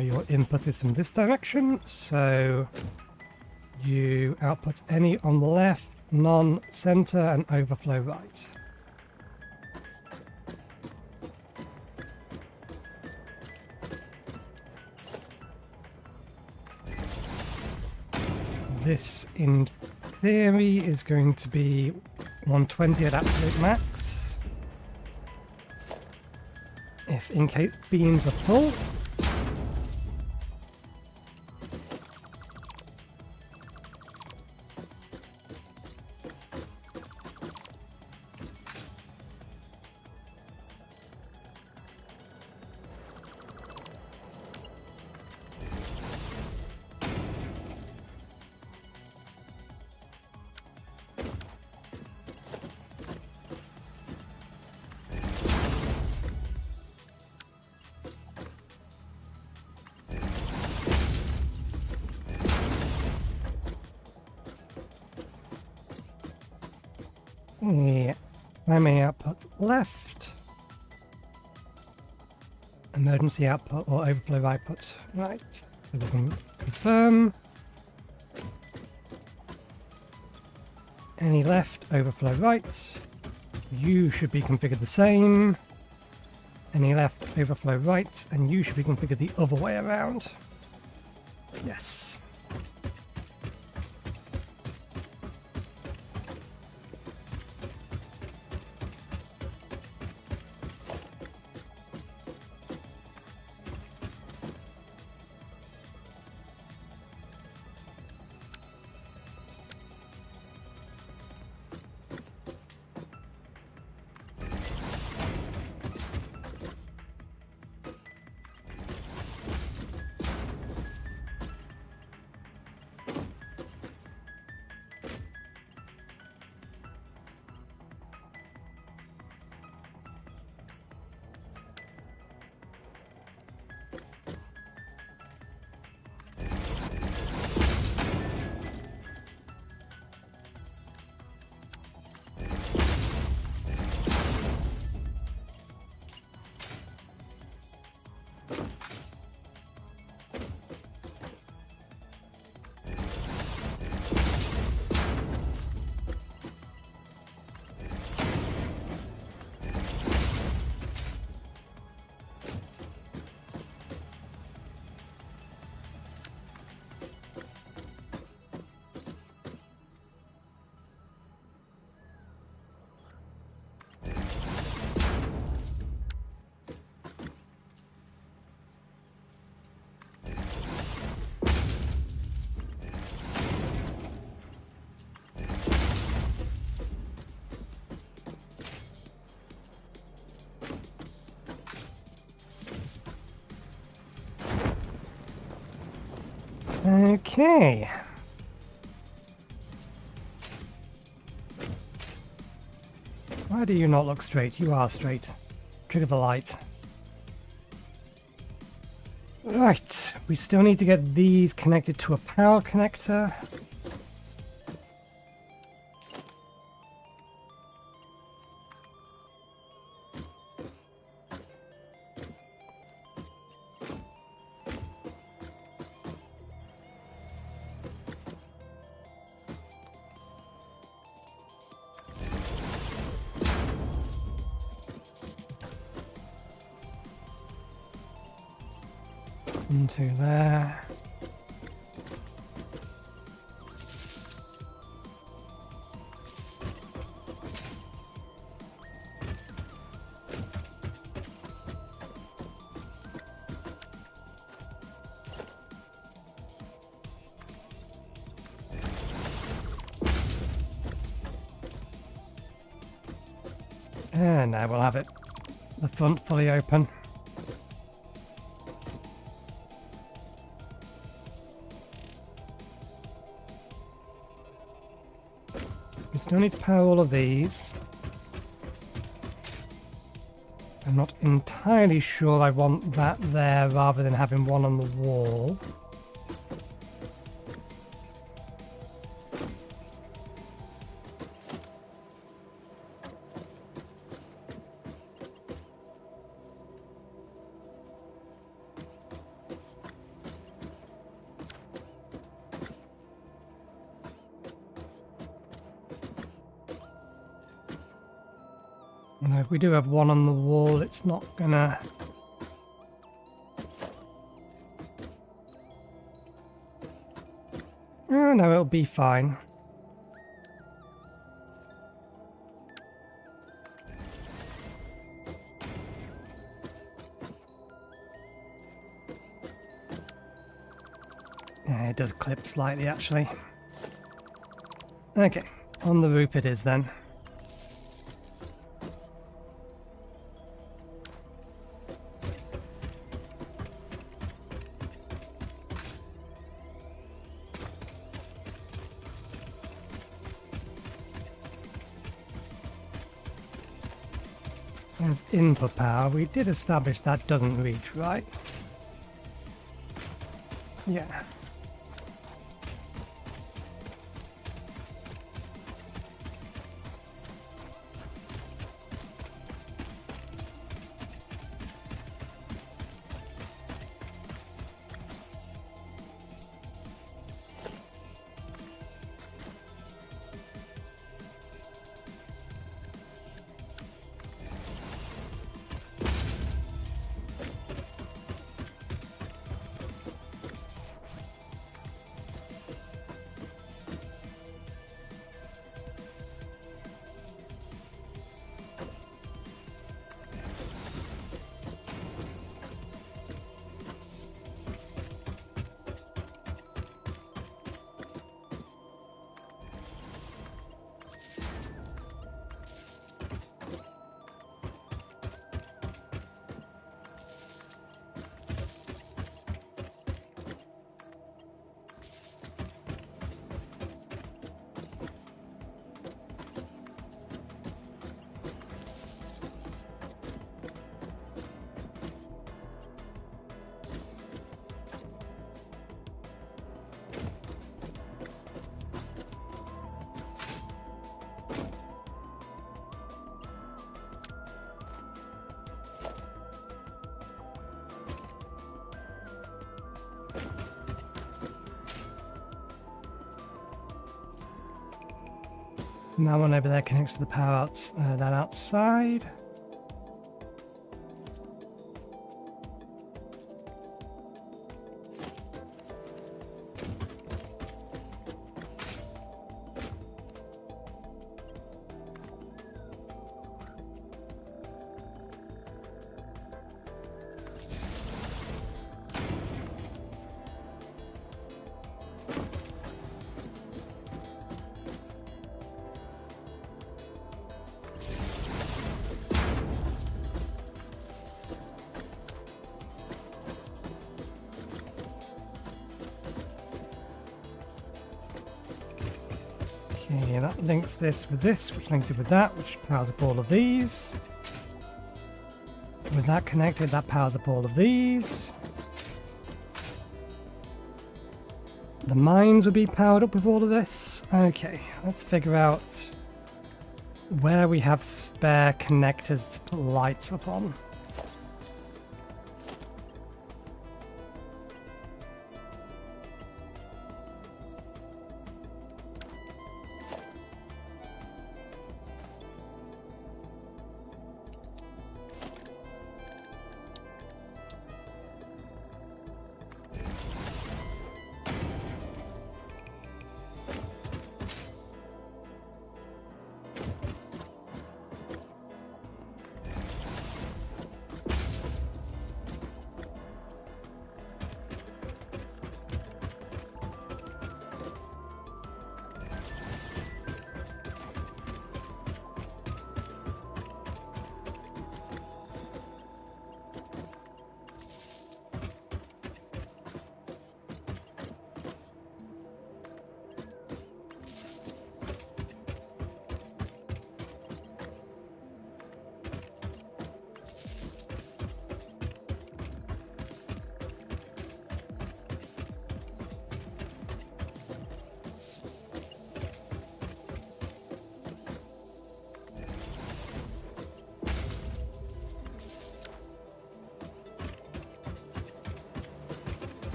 Your input is from this direction, so you output any on the left, none center, and overflow right. This, in theory, is going to be 120 at absolute max. If encased beams are full. Yeah, primary output left, emergency output or overflow output right. So we can confirm. Any left, overflow right. You should be configured the same. Any left, overflow right, and you should be configured the other way around. Yes. Okay. Why do you not look straight? You are straight. Trigger the light. Right, we still need to get these connected to a power connector. Into there. And now we'll have it. The front fully open. We still need to power all of these. I'm not entirely sure I want that there rather than having one on the wall. No, if we do have one on the wall, it's not gonna... Oh no, it'll be fine. Yeah, it does clip slightly actually. Okay, on the roof it is then. As input power, we did establish that doesn't reach, right? Yeah. And that one over there connects to the power outs, that outside. Okay, that links this with this, which links it with that, which powers up all of these. With that connected, that powers up all of these. The mines would be powered up with all of this. Okay, let's figure out where we have spare connectors to put lights up on.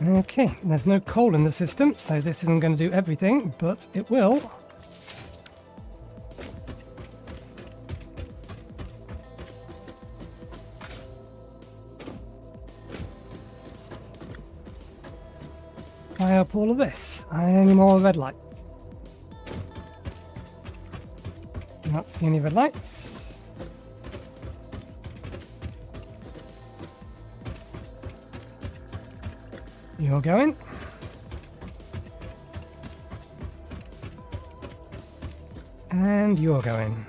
Okay, there's no coal in the system, so this isn't going to do everything, but it will. Fire up all of this. Any more red lights? Do not see any red lights. You're going. And you're going.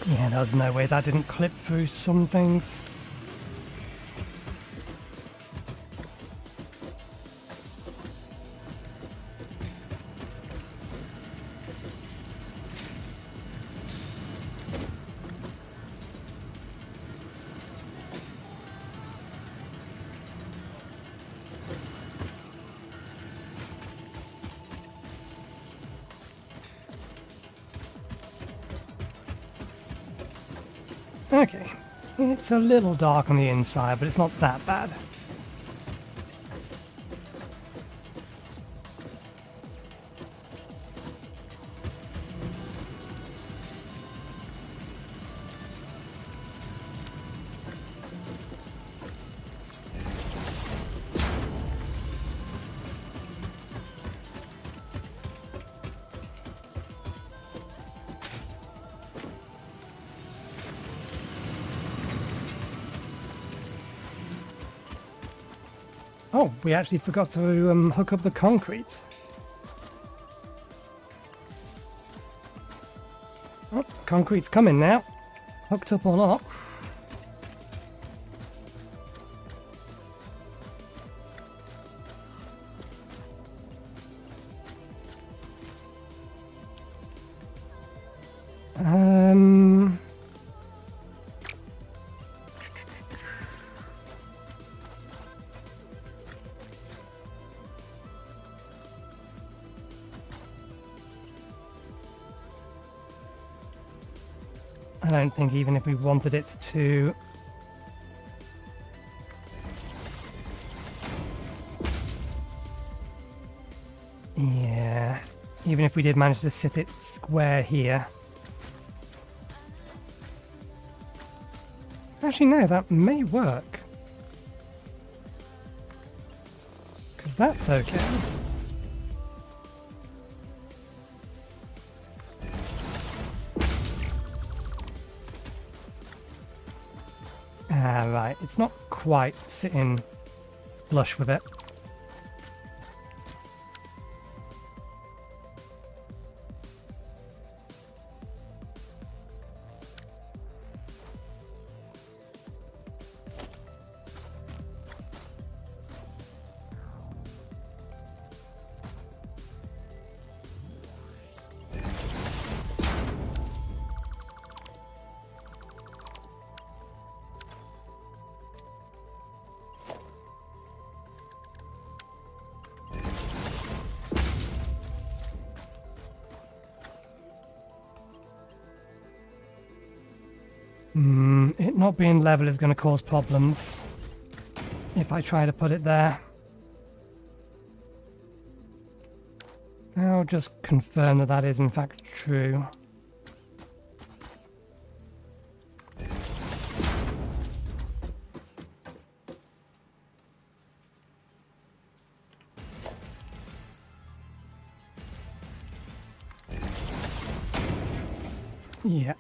Yeah, there's no way that didn't clip through some things. Okay, it's a little dark on the inside, but it's not that bad. Oh, we actually forgot to hook up the concrete. Oh, concrete's coming now. Hooked up or not. I don't think even if we wanted it to... Yeah, even if we did manage to sit it square here. Actually, no, that may work. that's okay. Ah, right, it's not quite sitting flush with it. It not being level is going to cause problems if I try to put it there. I'll just confirm that that is in fact true. Yeah.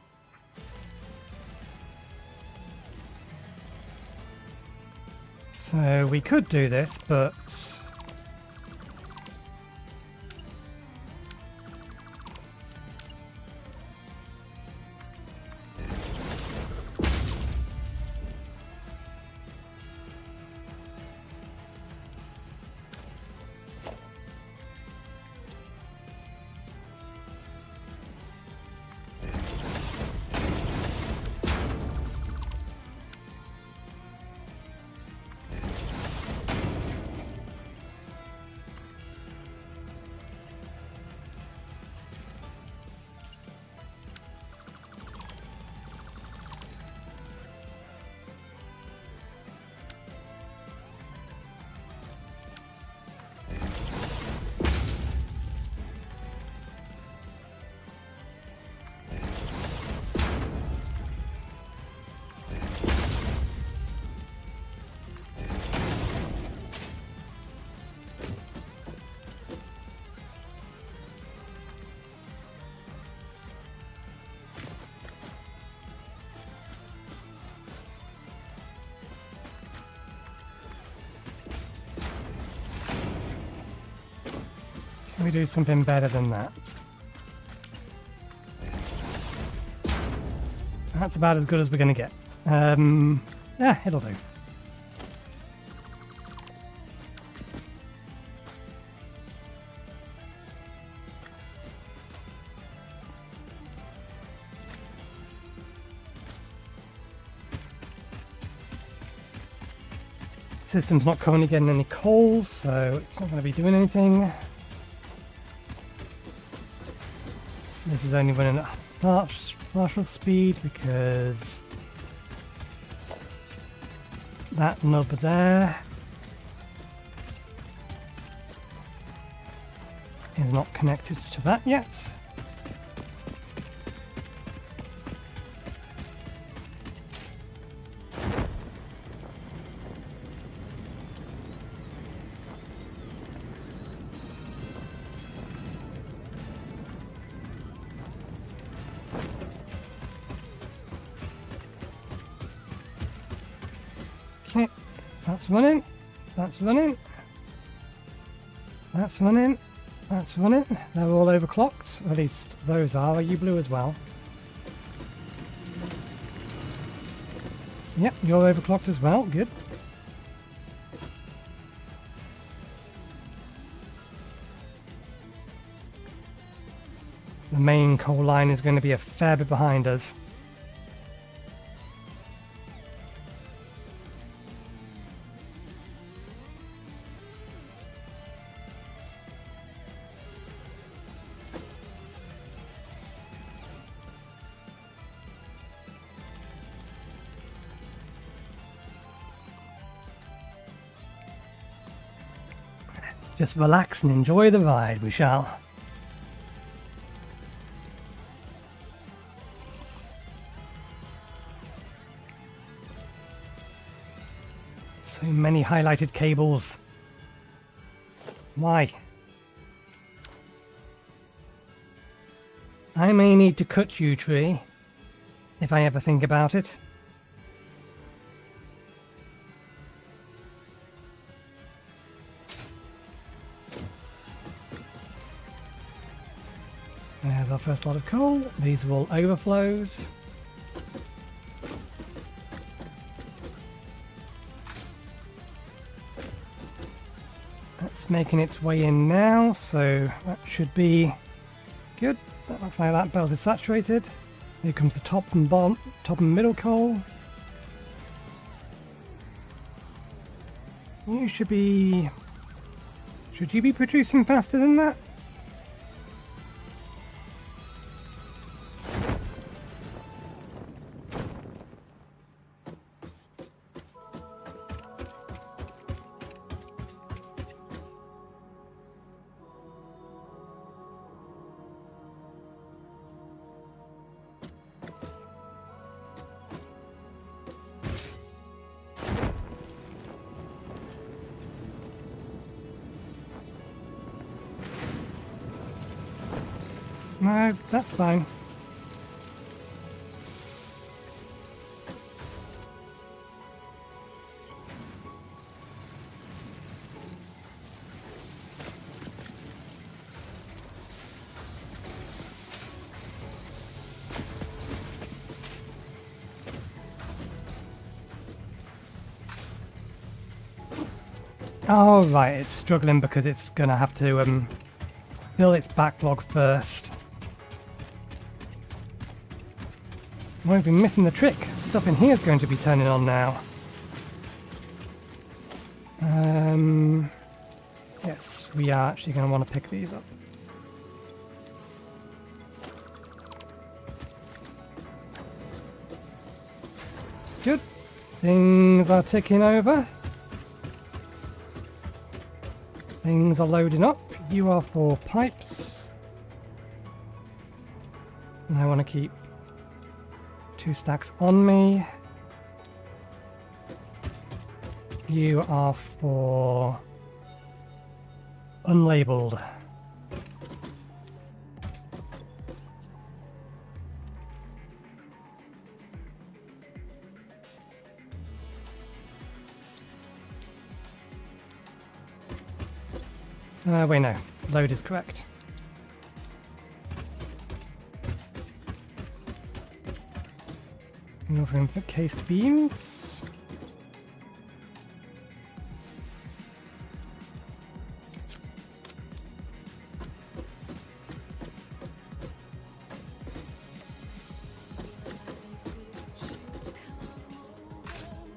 So we could do this, but can we do something better than that? That's about as good as we're going to get. Yeah, it'll do. System's not currently getting any coals, so it's not going to be doing anything. This is only running at partial speed because that nub there is not connected to that yet. Okay, that's running, that's running, that's running, that's running. They're all overclocked, or at least those are. Are you blue as well? Yep, you're overclocked as well, good. The main coal line is going to be a fair bit behind us. Just relax and enjoy the ride, we shall. So many highlighted cables. Why? I may need to cut you, tree, if I ever think about it. There's our first lot of coal. These are all overflows. That's making its way in now, so that should be good. That looks like that belt is saturated. Here comes the top and middle coal. Should you be producing faster than that? No, that's fine. Oh, right, it's struggling because it's gonna have to fill its backlog first. We've been missing the trick. Stuff in here is going to be turning on now. Yes, we are actually going to want to pick these up. Good. Things are ticking over. Things are loading up. You are for pipes. And I want to keep 2 stacks on me. You are for unlabeled. Wait, no. Load is correct. Over for cased beams.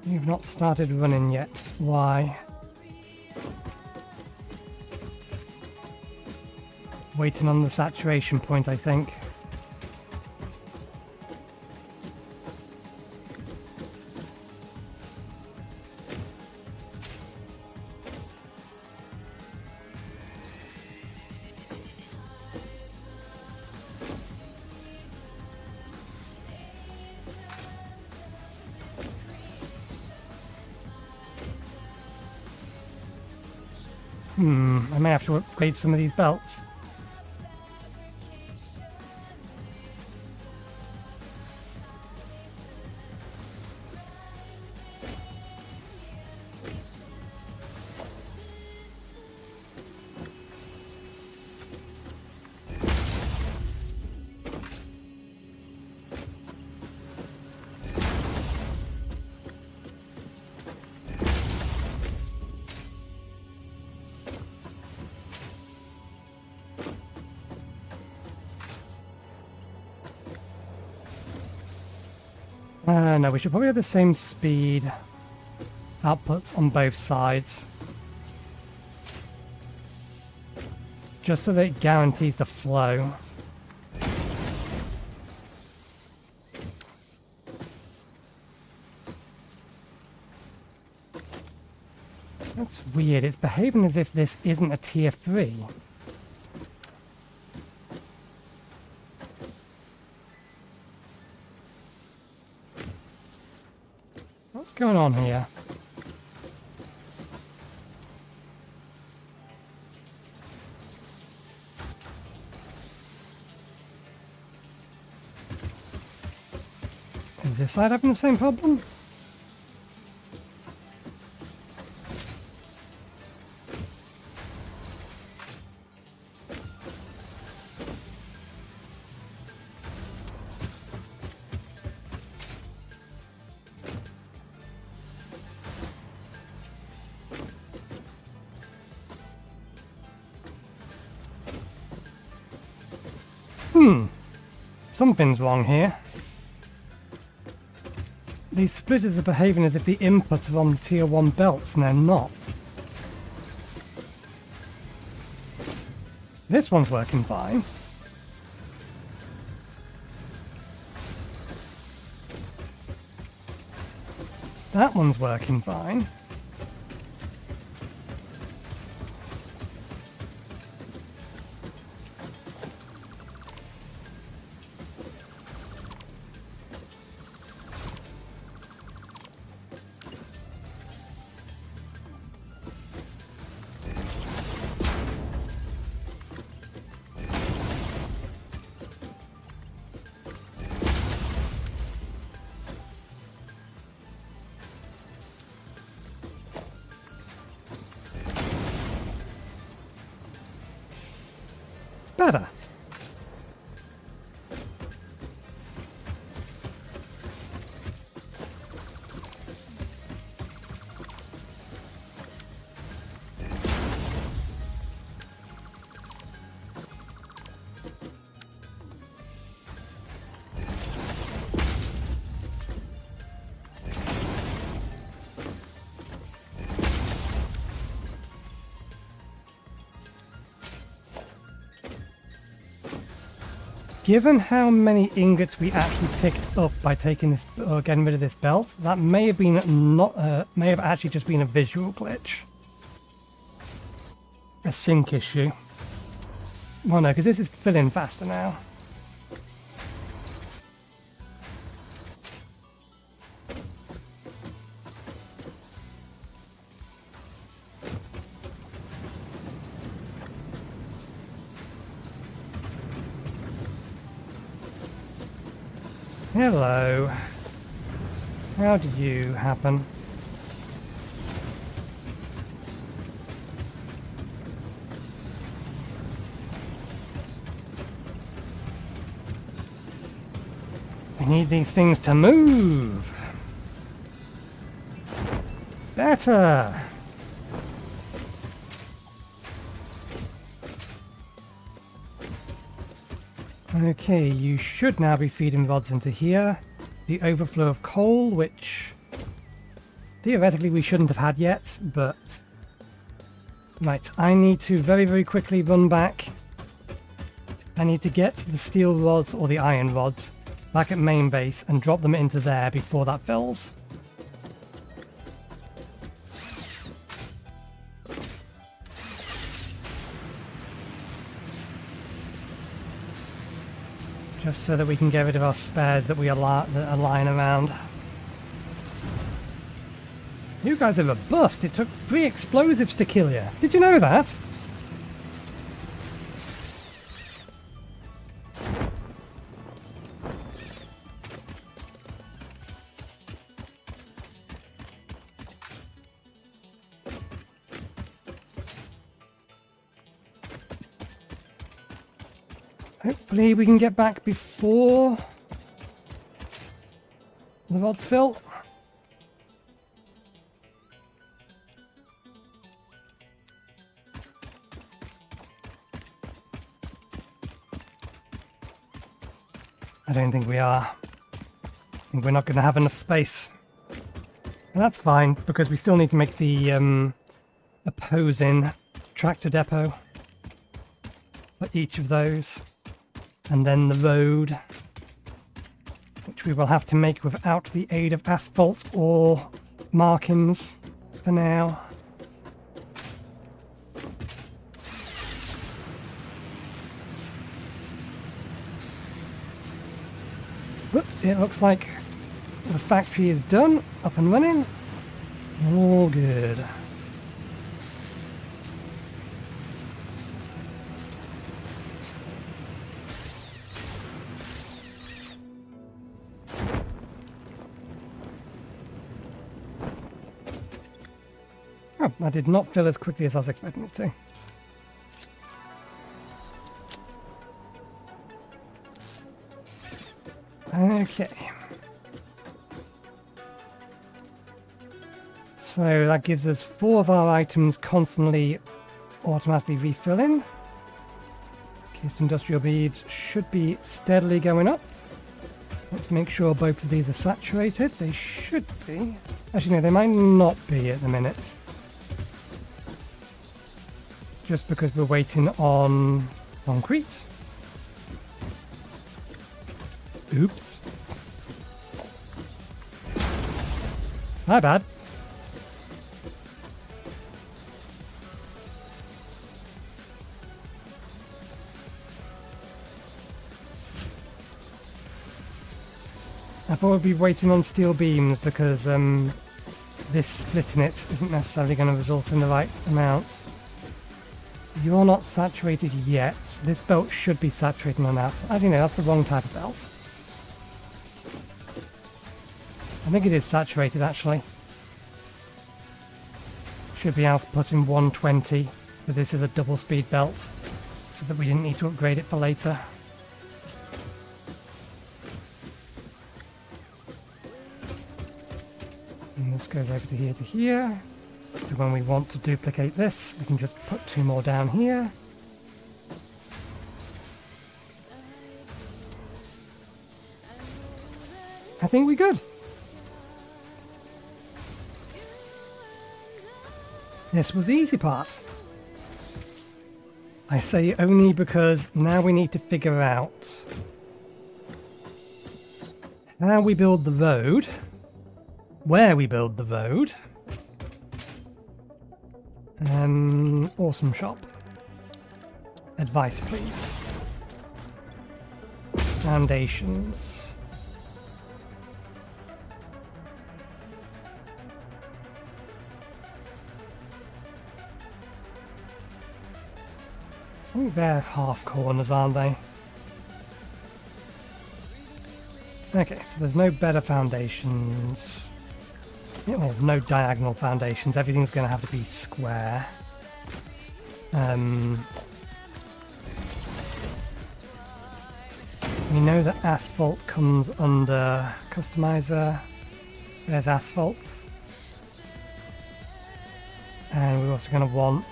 You've not started running yet. Why? Waiting on the saturation point, I think. I may have to upgrade some of these belts. No, we should probably have the same speed outputs on both sides. Just so that it guarantees the flow. That's weird, it's behaving as if this isn't a tier 3. What's going on here? this side having the same problem? Something's wrong here. These splitters are behaving as if the inputs are on tier 1 belts, and they're not. This one's working fine. That one's working fine. Better. Given how many ingots we actually picked up by taking this or getting rid of this belt, that may have been may have actually just been a visual glitch, a sync issue. Well, no, because this is filling faster now. Hello. How did you happen? We need these things to move. Better. Okay, you should now be feeding rods into here. The overflow of coal, which theoretically we shouldn't have had yet, but... Right, I need to very, very quickly run back. I need to get the steel rods, or the iron rods, back at main base and drop them into there before that fills. Just so that we can get rid of our spares that that are lying around. You guys are robust. It took 3 explosives to kill you. Did you know that? Hopefully we can get back before the rods fill. I don't think we are. I think we're not going to have enough space. And that's fine, because we still need to make the opposing tractor depot for each of those. And then the road, which we will have to make without the aid of asphalt or markings for now. But it looks like the factory is done, up and running. All good. that did not fill as quickly as I was expecting it to. Okay. So that gives us 4 of our items constantly automatically refilling. Case industrial beads should be steadily going up. Let's make sure both of these are saturated. They should be. Actually, no, they might not be at the minute. Just because we're waiting on concrete. Oops. My bad. I thought we'd be waiting on steel beams because this splitting it isn't necessarily going to result in the right amount. You're not saturated yet. This belt should be saturated enough. I don't know, that's the wrong type of belt. I think it is saturated actually. Should be outputting 120, but this is a double speed belt, so that we didn't need to upgrade it for later. And this goes over to here. So when we want to duplicate this, we can just put 2 more down here. I think we're good. This was the easy part. I say only because now we need to figure out how we build the road, where we build the road. Awesome shop. Advice, please. Foundations. I think they're half corners, aren't they? Okay, so there's no better foundations. Well, no diagonal foundations. Everything's going to have to be square. We know that asphalt comes under customizer. There's asphalt. And we're also going to want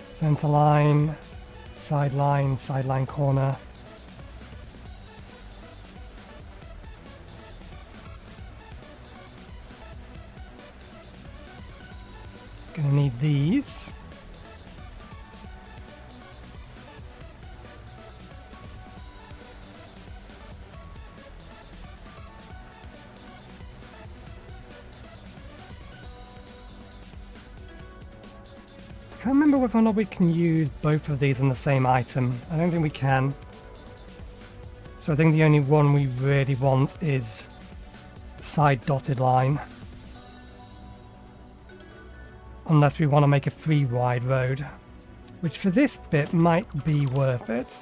center line, sideline corner. Gonna need these. I can't remember whether or not we can use both of these on the same item. I don't think we can. So I think the only one we really want is side dotted line. Unless we want to make a 3 wide road, which for this bit might be worth it.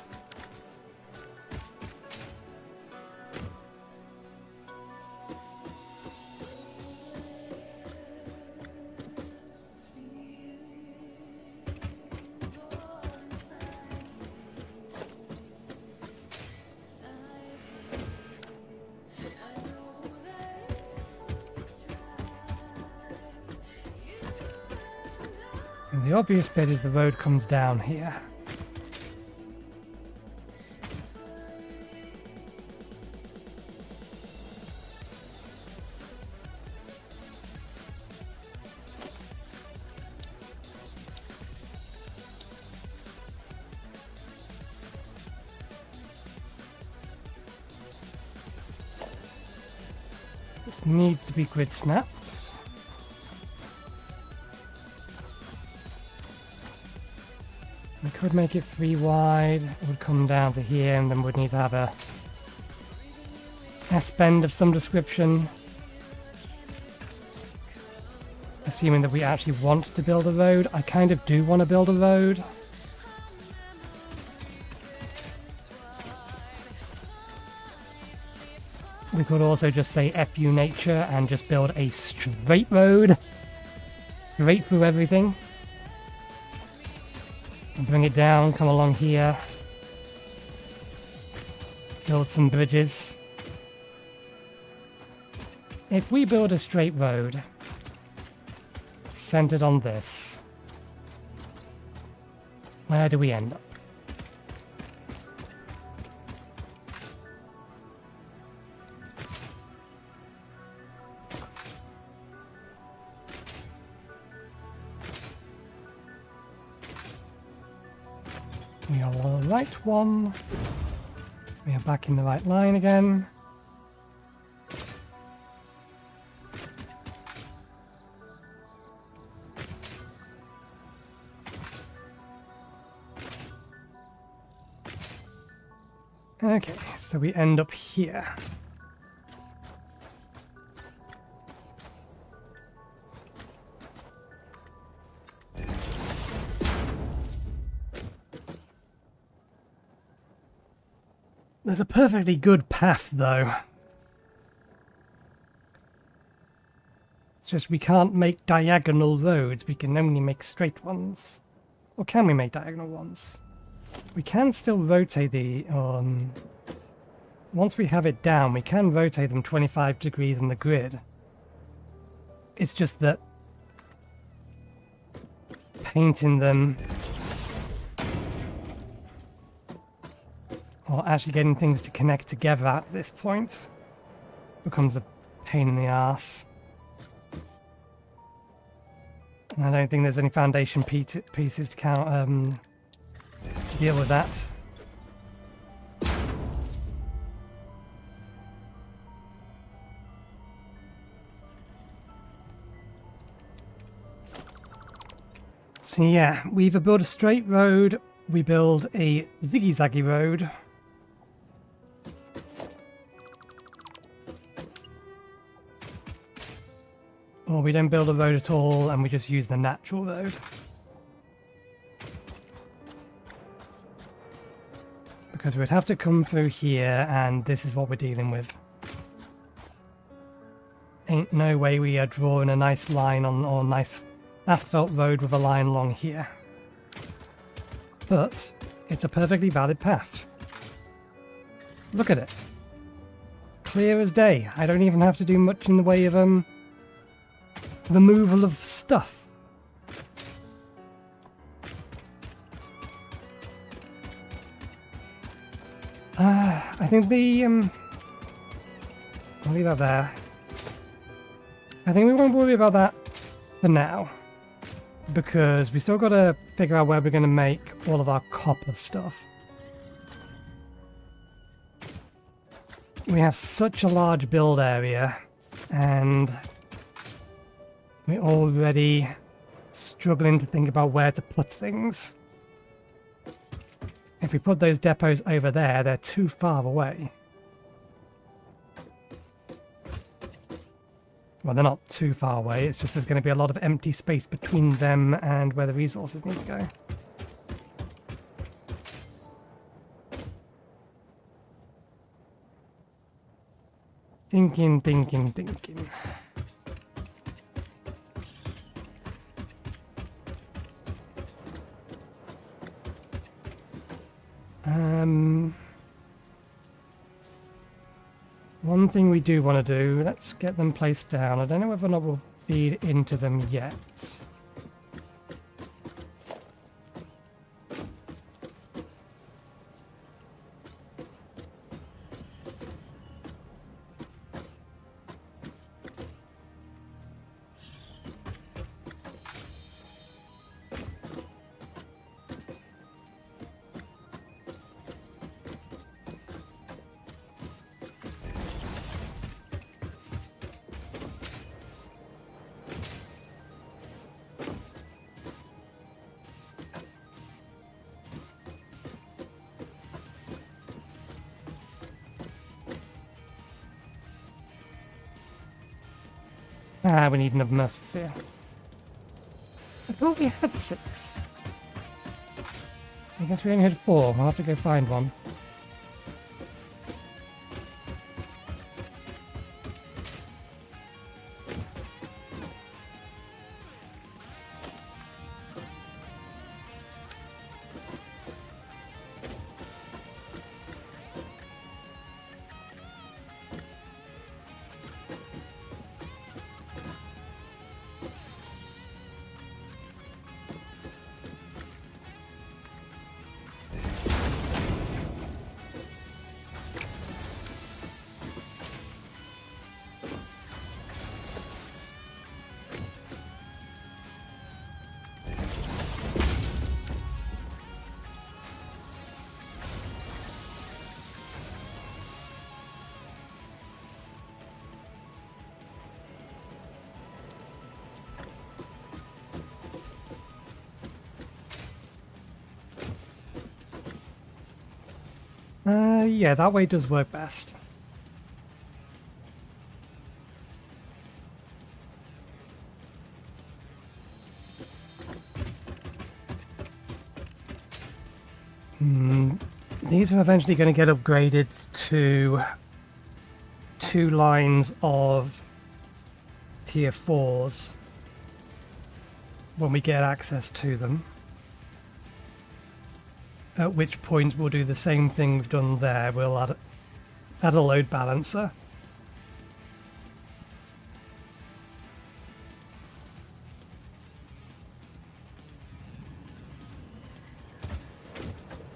The obvious bit is the road comes down here. This needs to be grid snapped. We could make it 3 wide, it would come down to here, and then we'd need to have a S-bend of some description. Assuming that we actually want to build a road. I kind of do want to build a road. could also just say FU nature and just build a straight road straight through everything. And bring it down, come along here. Build some bridges. If we build a straight road centered on this, where do we end up? We are on the right one. We are back in the right line again. Okay, so we end up here. There's a perfectly good path, though. It's just we can't make diagonal roads, we can only make straight ones. Or can we make diagonal ones? We can still rotate the... once we have it down, we can rotate them 25 degrees in the grid. It's just that painting them or actually getting things to connect together at this point becomes a pain in the arse. And I don't think there's any foundation pieces to count, deal with that. So yeah, we either build a straight road, we build a ziggy-zaggy road, or we don't build a road at all and we just use the natural road. Because we'd have to come through here and this is what we're dealing with. Ain't no way we are drawing a nice line on, or a nice asphalt road with a line along here. But it's a perfectly valid path. Look at it. Clear as day. I don't even have to do much in the way of removal of stuff. I think the I'll leave that there. I think we won't worry about that for now, because we still got to figure out where we're going to make all of our copper stuff. We have such a large build area, and we're already struggling to think about where to put things. If we put those depots over there, they're too far away. Well, they're not too far away, it's just there's going to be a lot of empty space between them and where the resources need to go. Thinking. One thing we do want to do, let's get them placed down. I don't know whether or not we'll feed into them yet. Ah, we need another Mercy Sphere. I thought we had 6. I guess we only had 4. I'll have to go find one. Yeah, that way does work best. These are eventually going to get upgraded to 2 lines of tier 4s when we get access to them. At which point we'll do the same thing we've done there. We'll add a load balancer.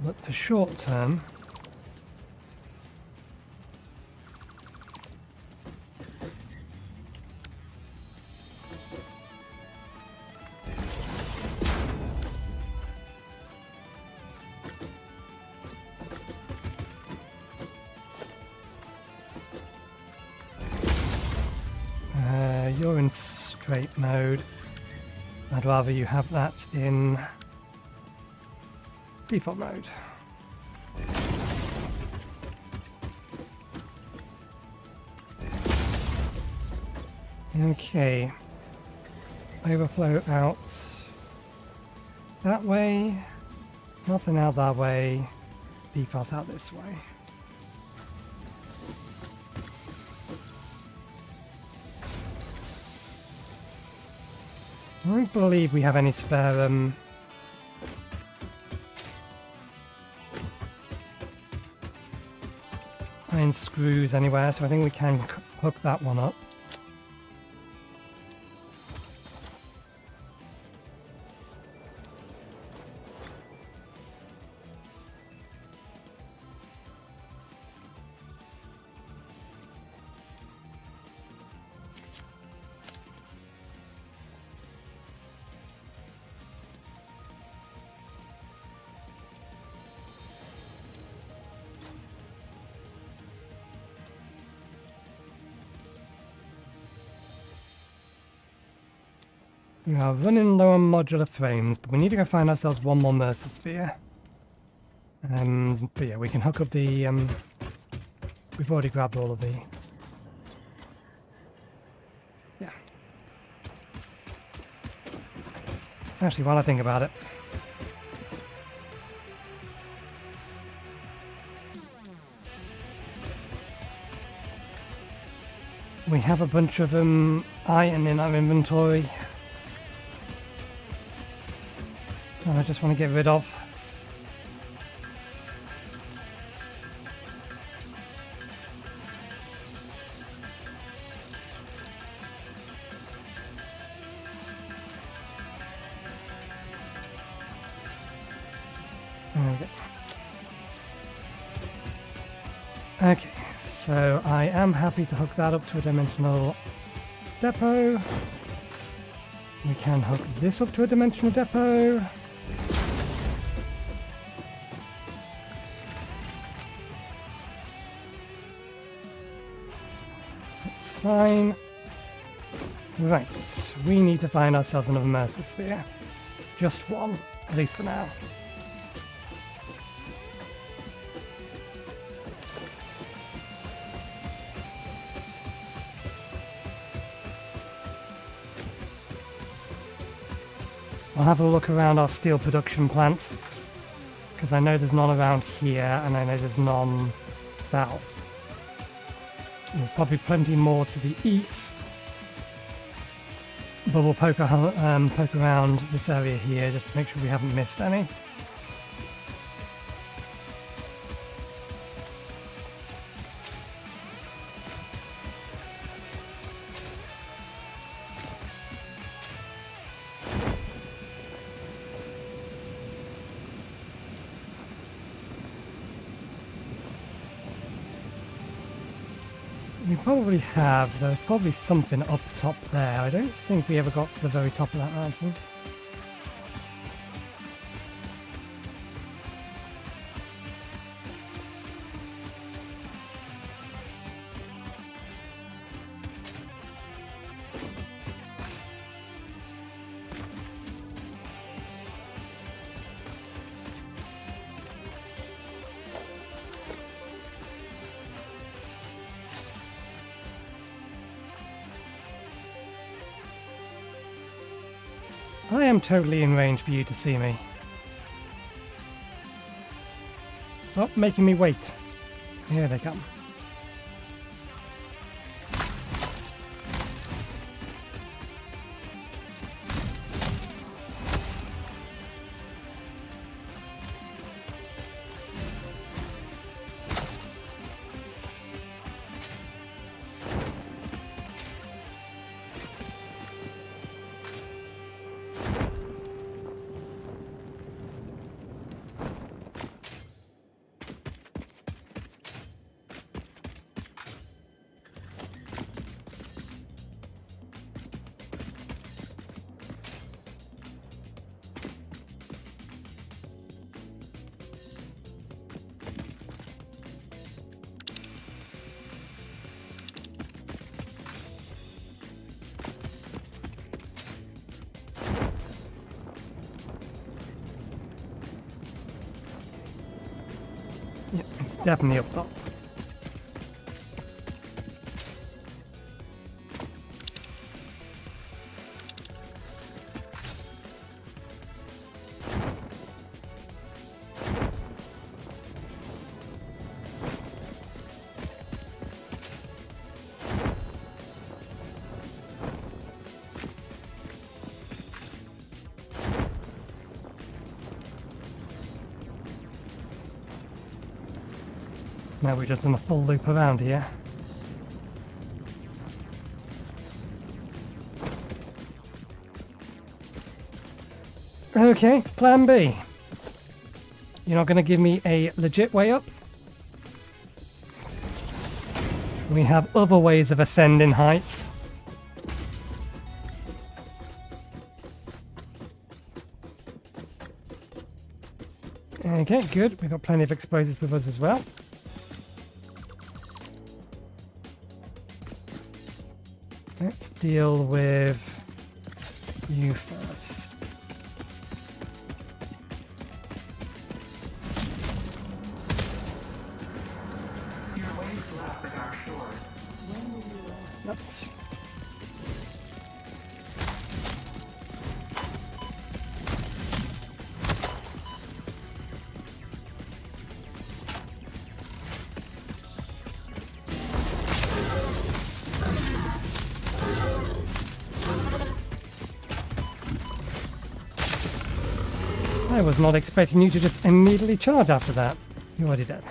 But for short term, you're in straight mode. I'd rather you have that in default mode. Okay. Overflow out that way. Nothing out that way. Default out this way. I don't believe we have any spare iron screws anywhere, so I think we can hook that one up. We are running low on modular frames, but we need to go find ourselves one more Mercer Sphere. But yeah, we can hook up the... we've already grabbed all of the... Yeah. Actually, while I think about it... we have a bunch of iron in our inventory. I just want to get rid of. There we go. Okay, so I am happy to hook that up to a dimensional depot. We can hook this up to a dimensional depot. Fine. Right, we need to find ourselves another Mercer Sphere. Just one, at least for now. I'll have a look around our steel production plant, because I know there's none around here, and I know there's none south. There's probably plenty more to the east, but we'll poke around this area here just to make sure we haven't missed any. We probably have. There's probably something up top there. I don't think we ever got to the very top of that mountain. I am totally in range for you to see me. Stop making me wait. Here they come. Yeah, it's definitely up top. Now we're just in a full loop around here. Okay, plan B. You're not going to give me a legit way up? We have other ways of ascending heights. Okay, good. We've got plenty of explosives with us as well. Let's deal with you first. Your waves left the dark shore. When will you That's... I was not expecting you to just immediately charge after that. You already did.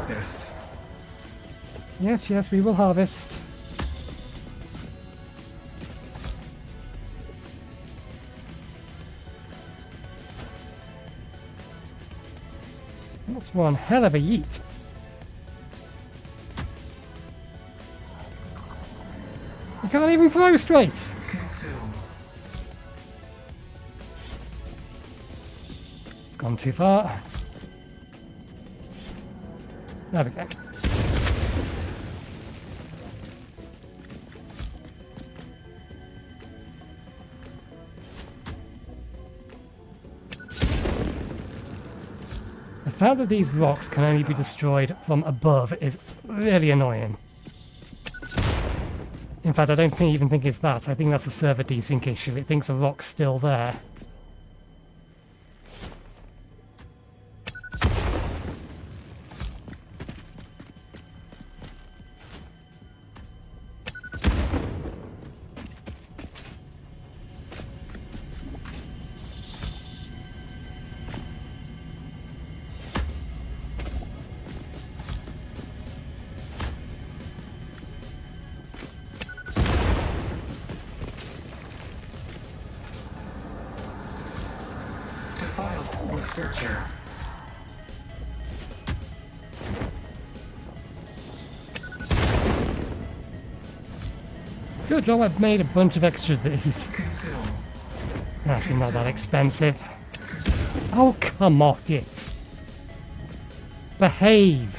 harvest? Yes, yes, we will harvest. That's one hell of a yeet. You can't even throw straight. Consume. It's gone too far. There we go. The fact that these rocks can only be destroyed from above is really annoying. In fact, I don't even think it's that. I think that's a server desync issue. It thinks a rock's still there. Defile the structure. Good job, I've made a bunch of extra of these. Consume. Actually, not that expensive. Oh, come off it. Behave.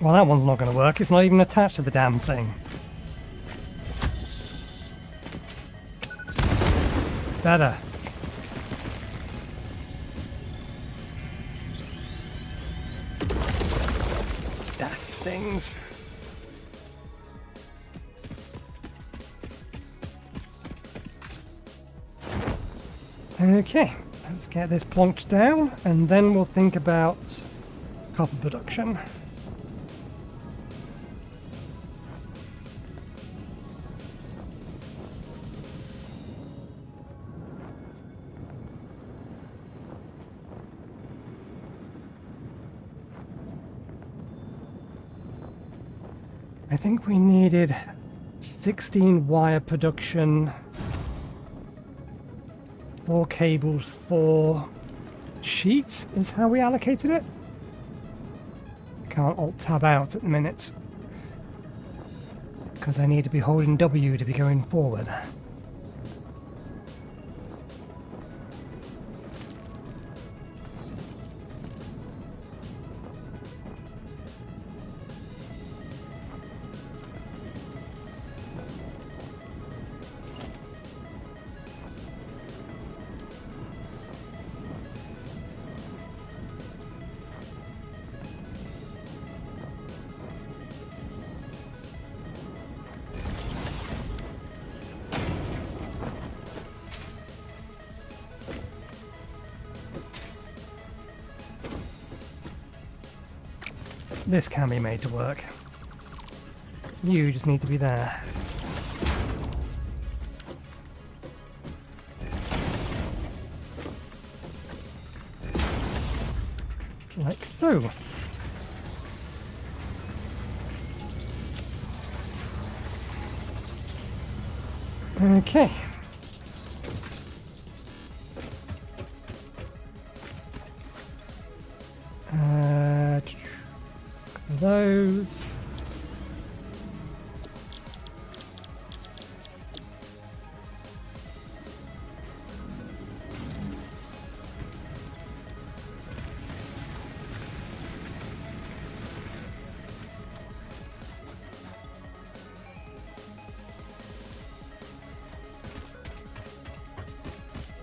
Well, that one's not going to work. It's not even attached to the damn thing. Better. things. Okay, let's get this plonked down, and then we'll think about copper production. I think we needed 16 wire production, 4 cables, 4 sheets is how we allocated it. Can't Alt-Tab out at the minute because I need to be holding W to be going forward. This can be made to work. You just need to be there. Like so. Okay. Those.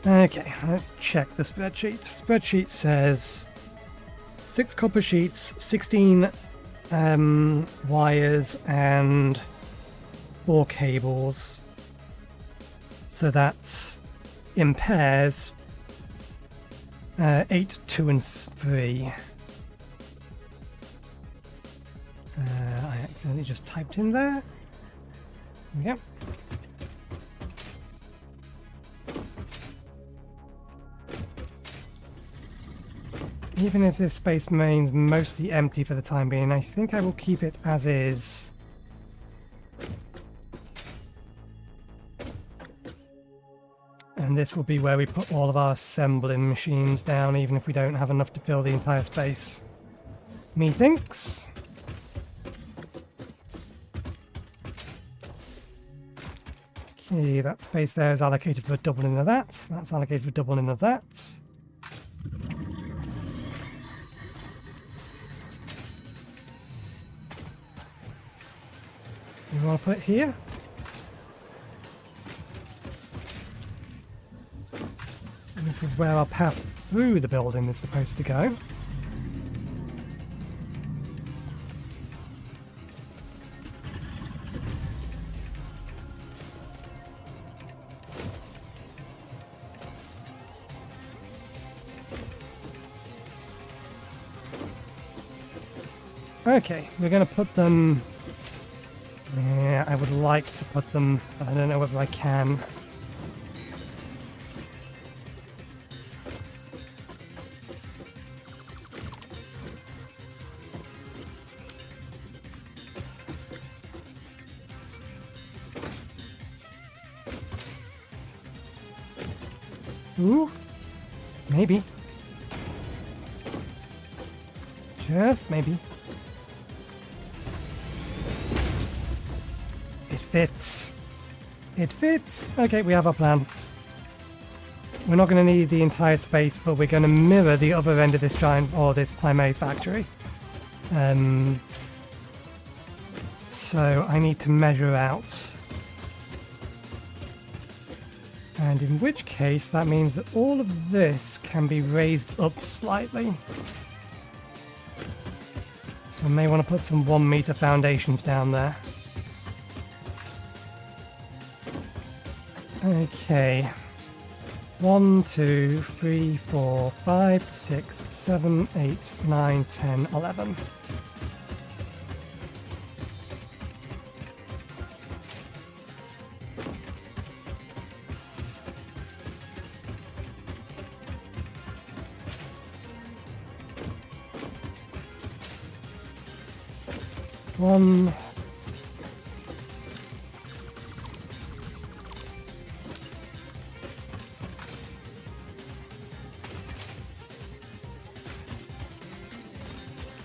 Okay, let's check the spreadsheet. Spreadsheet says 6 copper sheets, 16 wires, and 4 cables. So that's in pairs 8, 2, and 3. I accidentally just typed in there. There we go. Even if this space remains mostly empty for the time being, I think I will keep it as is. And this will be where we put all of our assembling machines down, even if we don't have enough to fill the entire space. Methinks. Okay, that space there is allocated for a doubling of that. That's allocated for a doubling of that. You want to put it here? And this is where our path through the building is supposed to go. Okay, we're going to put them... Yeah, I would like to put them, but I don't know whether I can. Ooh, maybe. Just maybe. Fits. It fits. Okay, we have our plan. We're not going to need the entire space, but we're going to mirror the other end of this giant, or this primary factory. So I need to measure out. And in which case, that means that all of this can be raised up slightly. So I may want to put some 1 meter foundations down there. Okay. 1, 2, 3, 4, 5, 6, 7, 8, 9, 10, 11. One.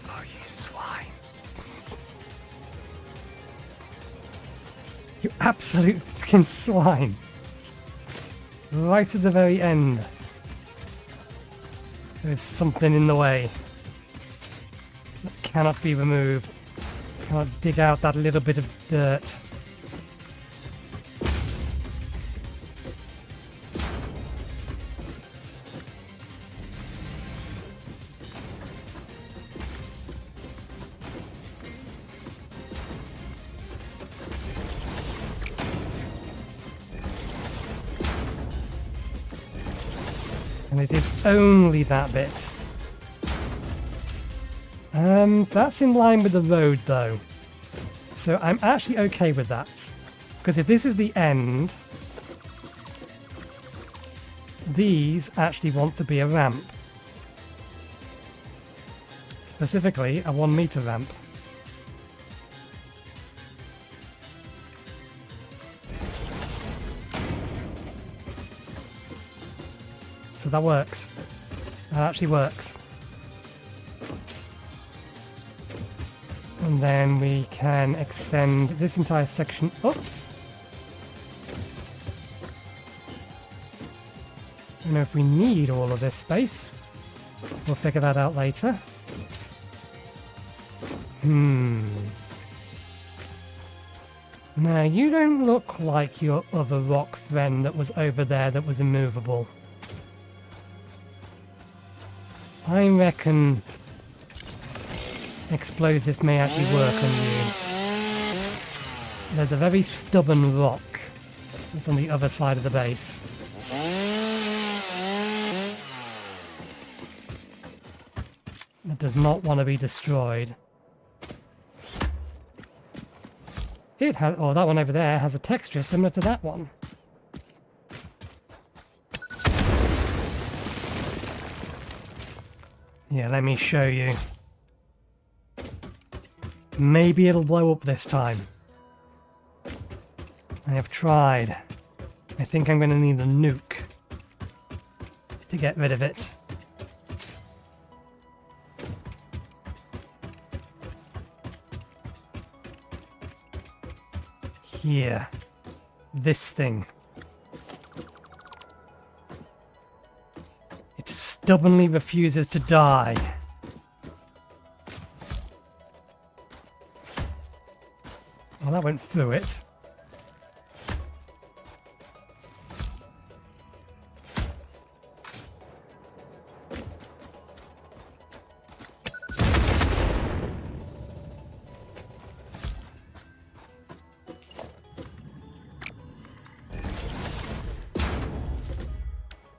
Oh, you swine. You absolute fucking swine. Right at the very end. There's something in the way that cannot be removed. Cannot dig out that little bit of dirt. And it is only that bit. That's in line with the road though. So I'm actually okay with that. Because if this is the end, these actually want to be a ramp. Specifically, a 1 meter ramp. So that works. That actually works. And then we can extend this entire section up. I don't know if we need all of this space. We'll figure that out later. Now, you don't look like your other rock friend that was over there that was immovable. I reckon explosives may actually work on you. There's a very stubborn rock that's on the other side of the base. That does not want to be destroyed. It has, oh, that one over there has a texture similar to that one. Yeah, let me show you. Maybe it'll blow up this time. I have tried. I think I'm going to need a nuke to get rid of it. Here. This thing. It stubbornly refuses to die. Well, that went through it.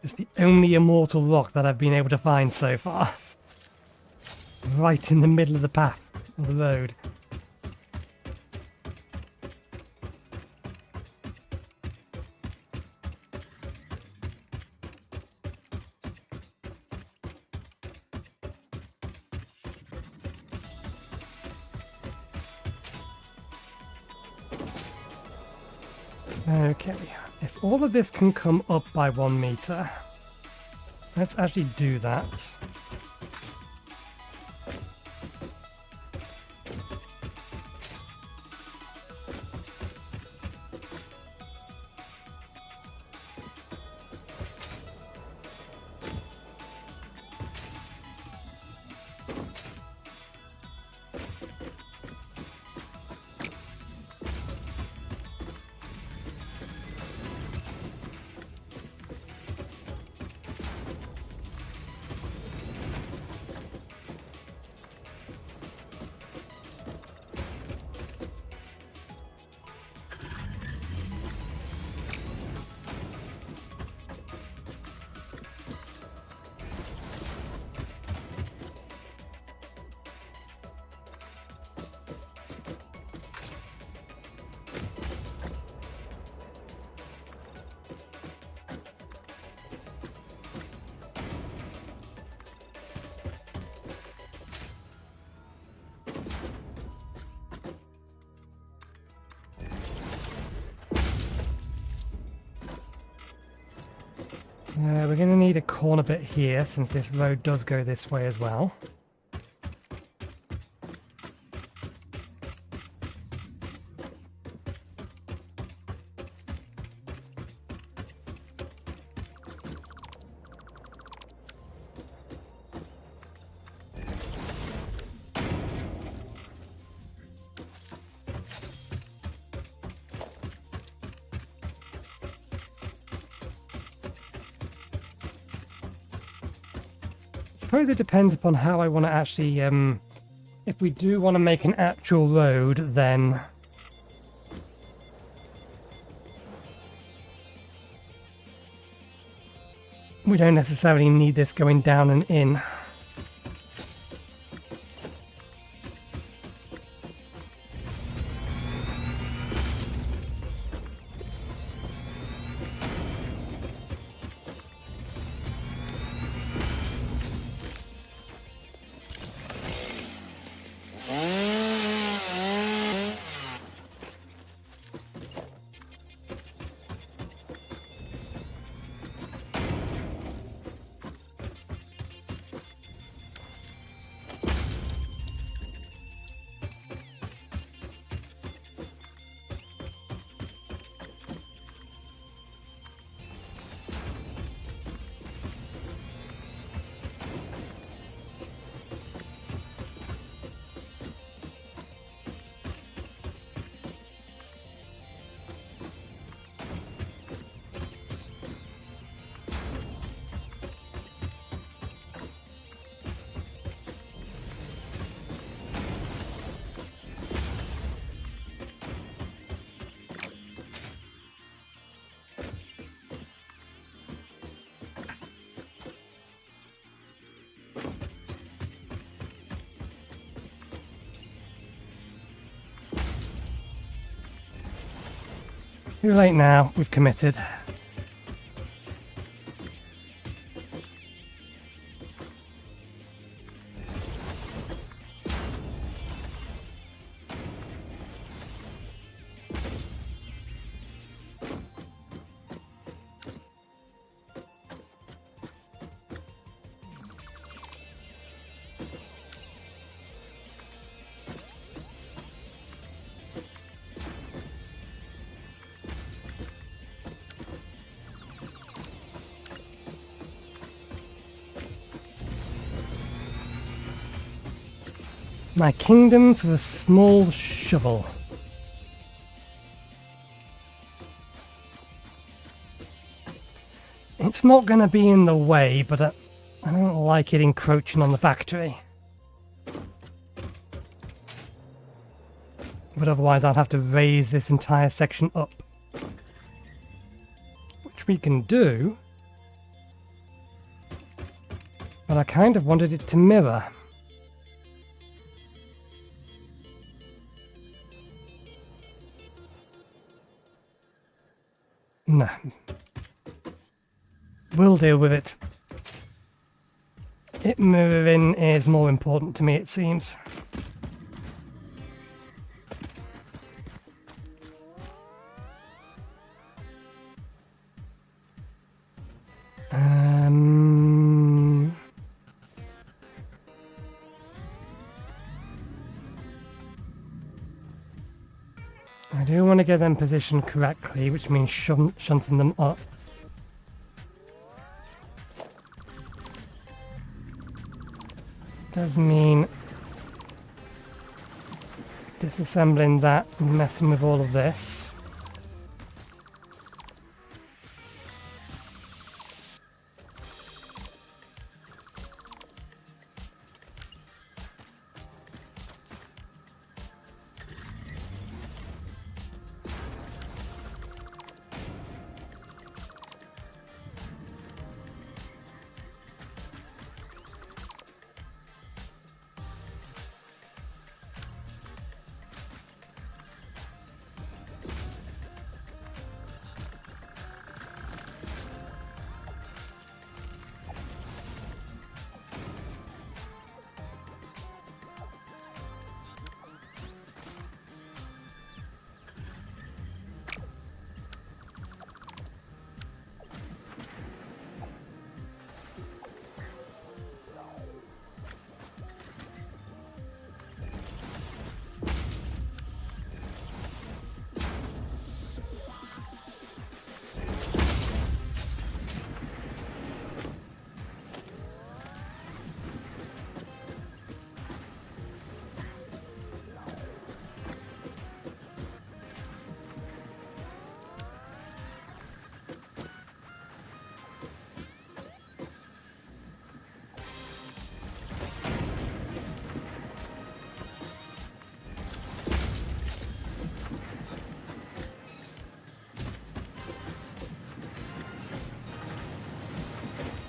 It's the only immortal rock that I've been able to find so far. Right in the middle of the path, of the road. Okay, if all of this can come up by 1 meter, let's actually do that. We're going to need a corner bit here since this road does go this way as well. I suppose it depends upon how I want to actually, if we do want to make an actual road, then we don't necessarily need this going down and in. Too late now, we've committed. My kingdom for a small shovel. It's not going to be in the way, but I don't like it encroaching on the factory. But otherwise I'd have to raise this entire section up. Which we can do. But I kind of wanted it to mirror. No. We'll deal with it. It mirroring is more important to me, it seems. I do want to get them positioned correctly, which means shunting them up. Does mean disassembling that and messing with all of this.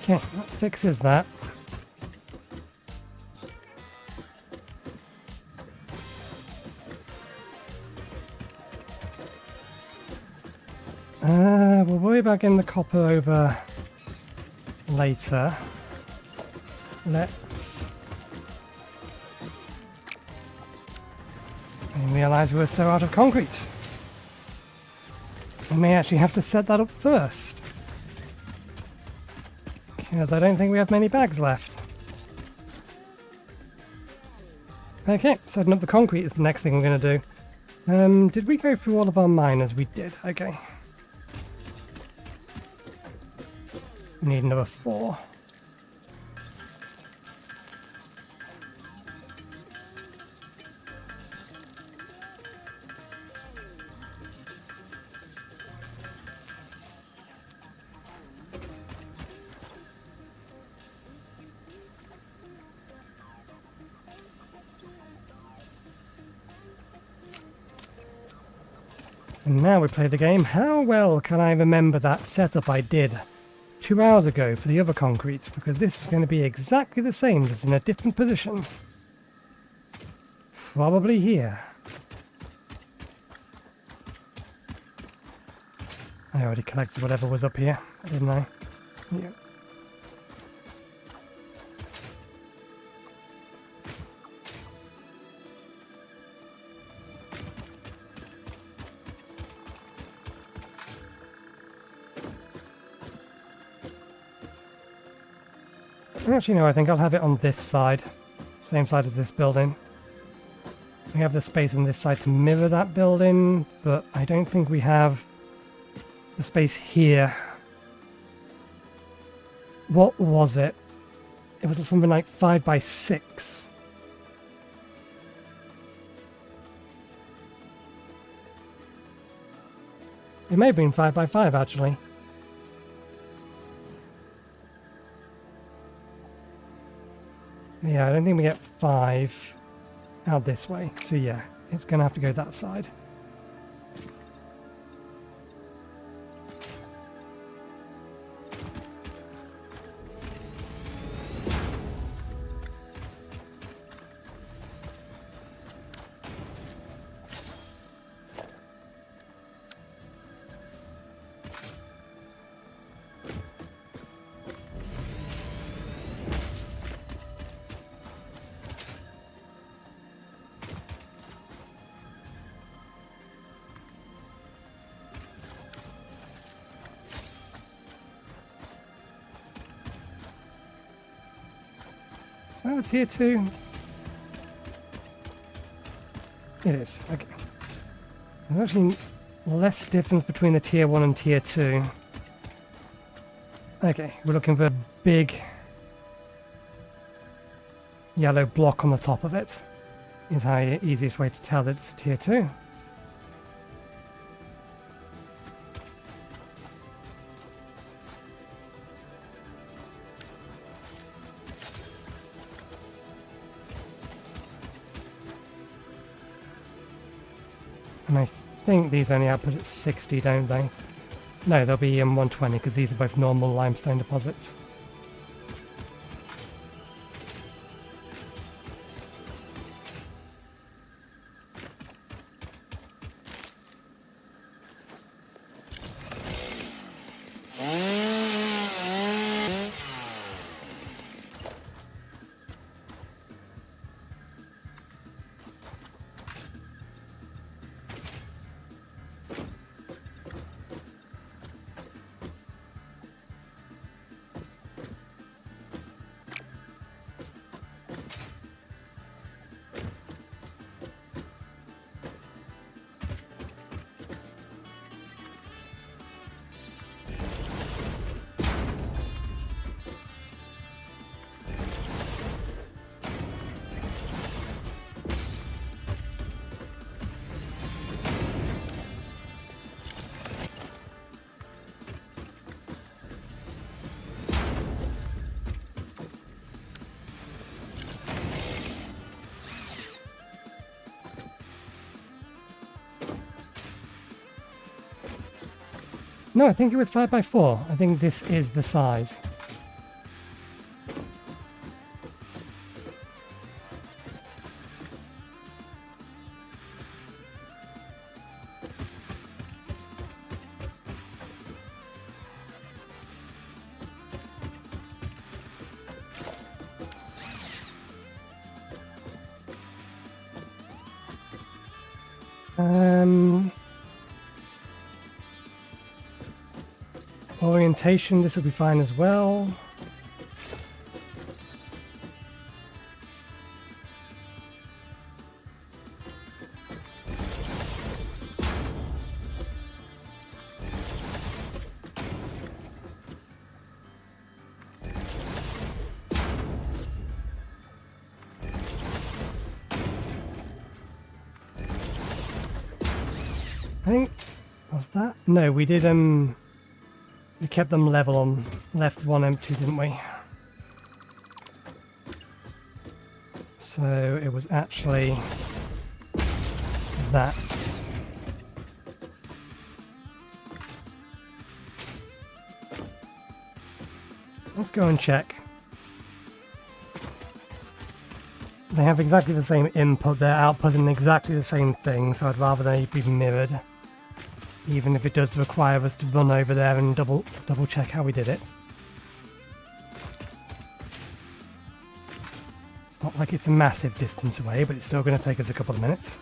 Okay, that fixes that. We'll worry about getting the copper over later. Let's... I didn't realise we were so out of concrete. I may actually have to set that up first. Because I don't think we have many bags left. Okay, setting up the concrete is the next thing we're going to do. Did we go through all of our miners? We did, okay. We need another 4. And now we play the game. How well can I remember that setup I did 2 hours ago for the other concrete? Because this is going to be exactly the same, just in a different position. Probably here. I already collected whatever was up here, didn't I? Yeah. Actually, no, I think I'll have it on this side. Same side as this building. We have the space on this side to mirror that building, but I don't think we have the space here. What was it? It was something like 5 by 6. It may have been 5 by 5 actually. Yeah, I don't think we get 5 out this way. So yeah, it's going to have to go that side. Oh, tier 2. It is, okay. There's actually less difference between the tier 1 and tier 2. Okay, we're looking for a big yellow block on the top of it. Is the easiest way to tell that it's a tier 2. And I think these only output at 60, don't they? No, they'll be 120 because these are both normal limestone deposits. No, I think it was 5 by 4. I think this is the size. Orientation, this will be fine as well. I think, was that? No, we did, we kept them level on, left one empty, didn't we? So it was actually that. Let's go and check. They have exactly the same input, they're outputting exactly the same thing, so I'd rather they be mirrored. Even if it does require us to run over there and double check how we did it. It's not like it's a massive distance away, but it's still going to take us a couple of minutes.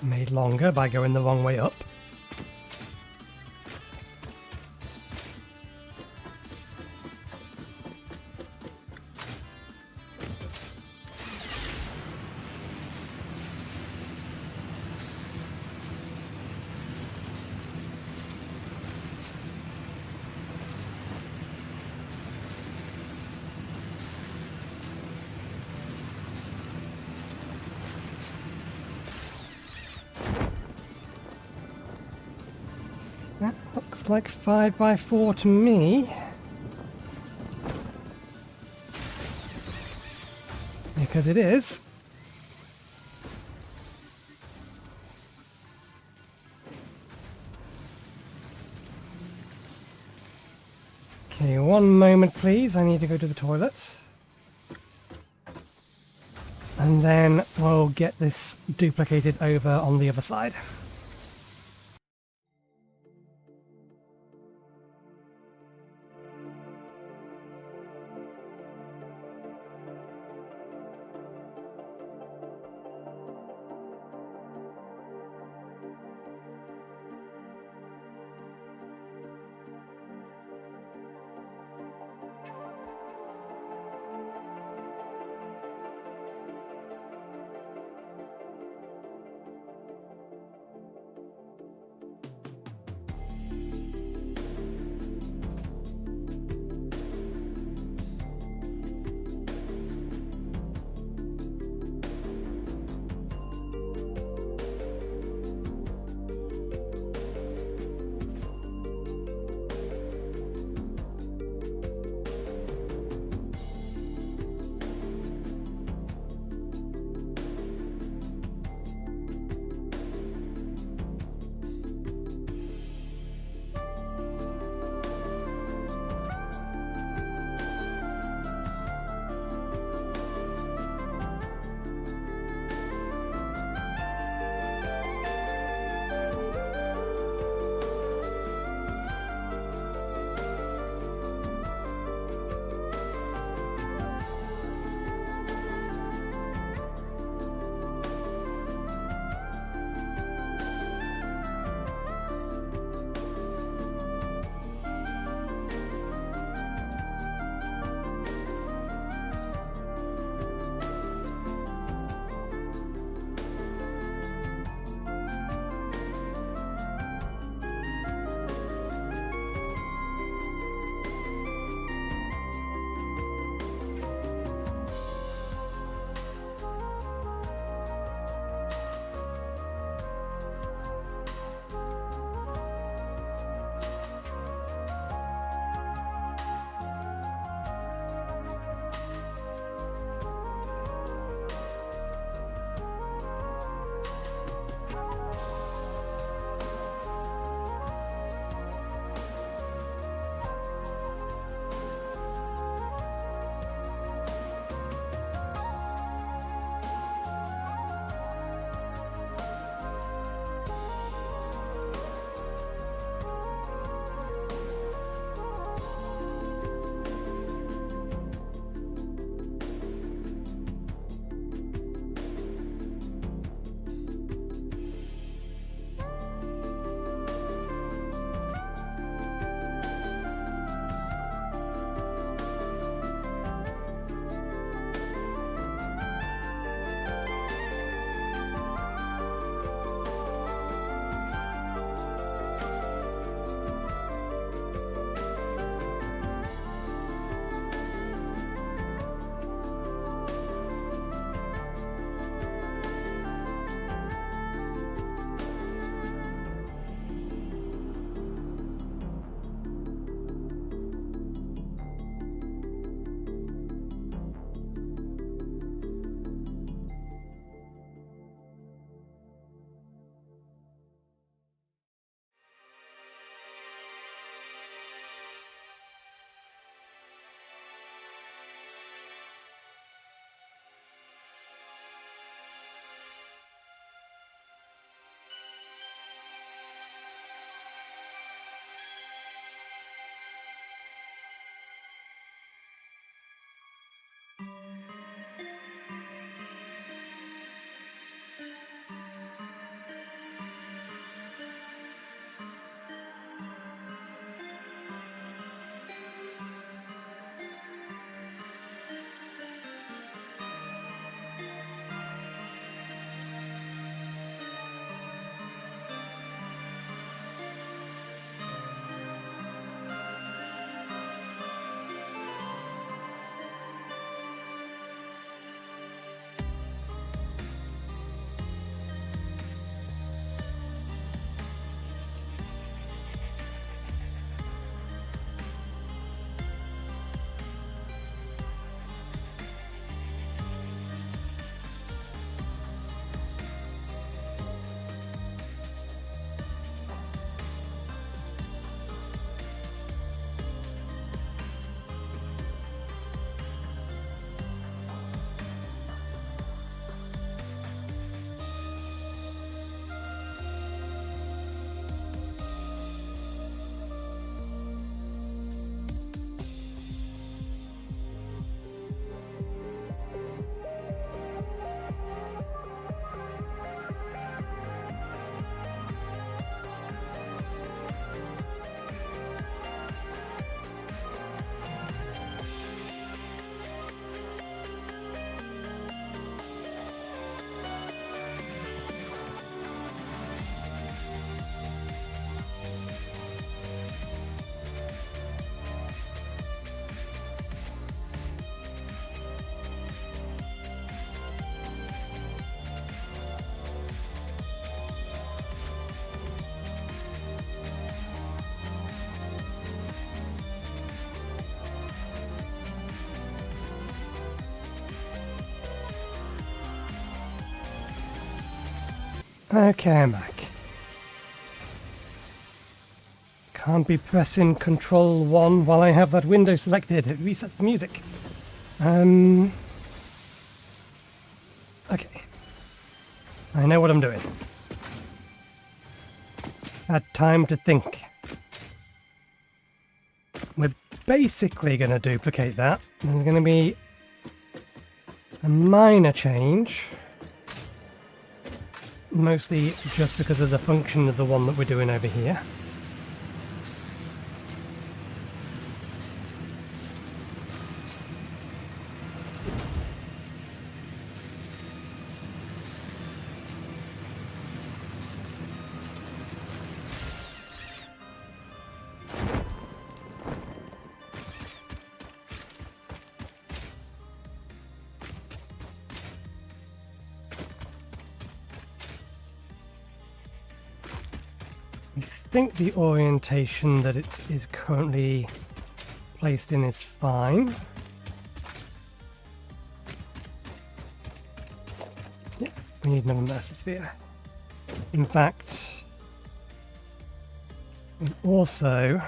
Made longer by going the wrong way up. That looks like 5x4 to me. Because it is. Okay, one moment please, I need to go to the toilet. And then we'll get this duplicated over on the other side. Okay, I'm back. Can't be pressing Control 1 while I have that window selected. It resets the music. Okay. I know what I'm doing. Had time to think. We're basically going to duplicate that. There's going to be a minor change. Mostly just because of the function of the one that we're doing over here. I think the orientation that it is currently placed in is fine. Yeah, we need another master sphere. In fact, we also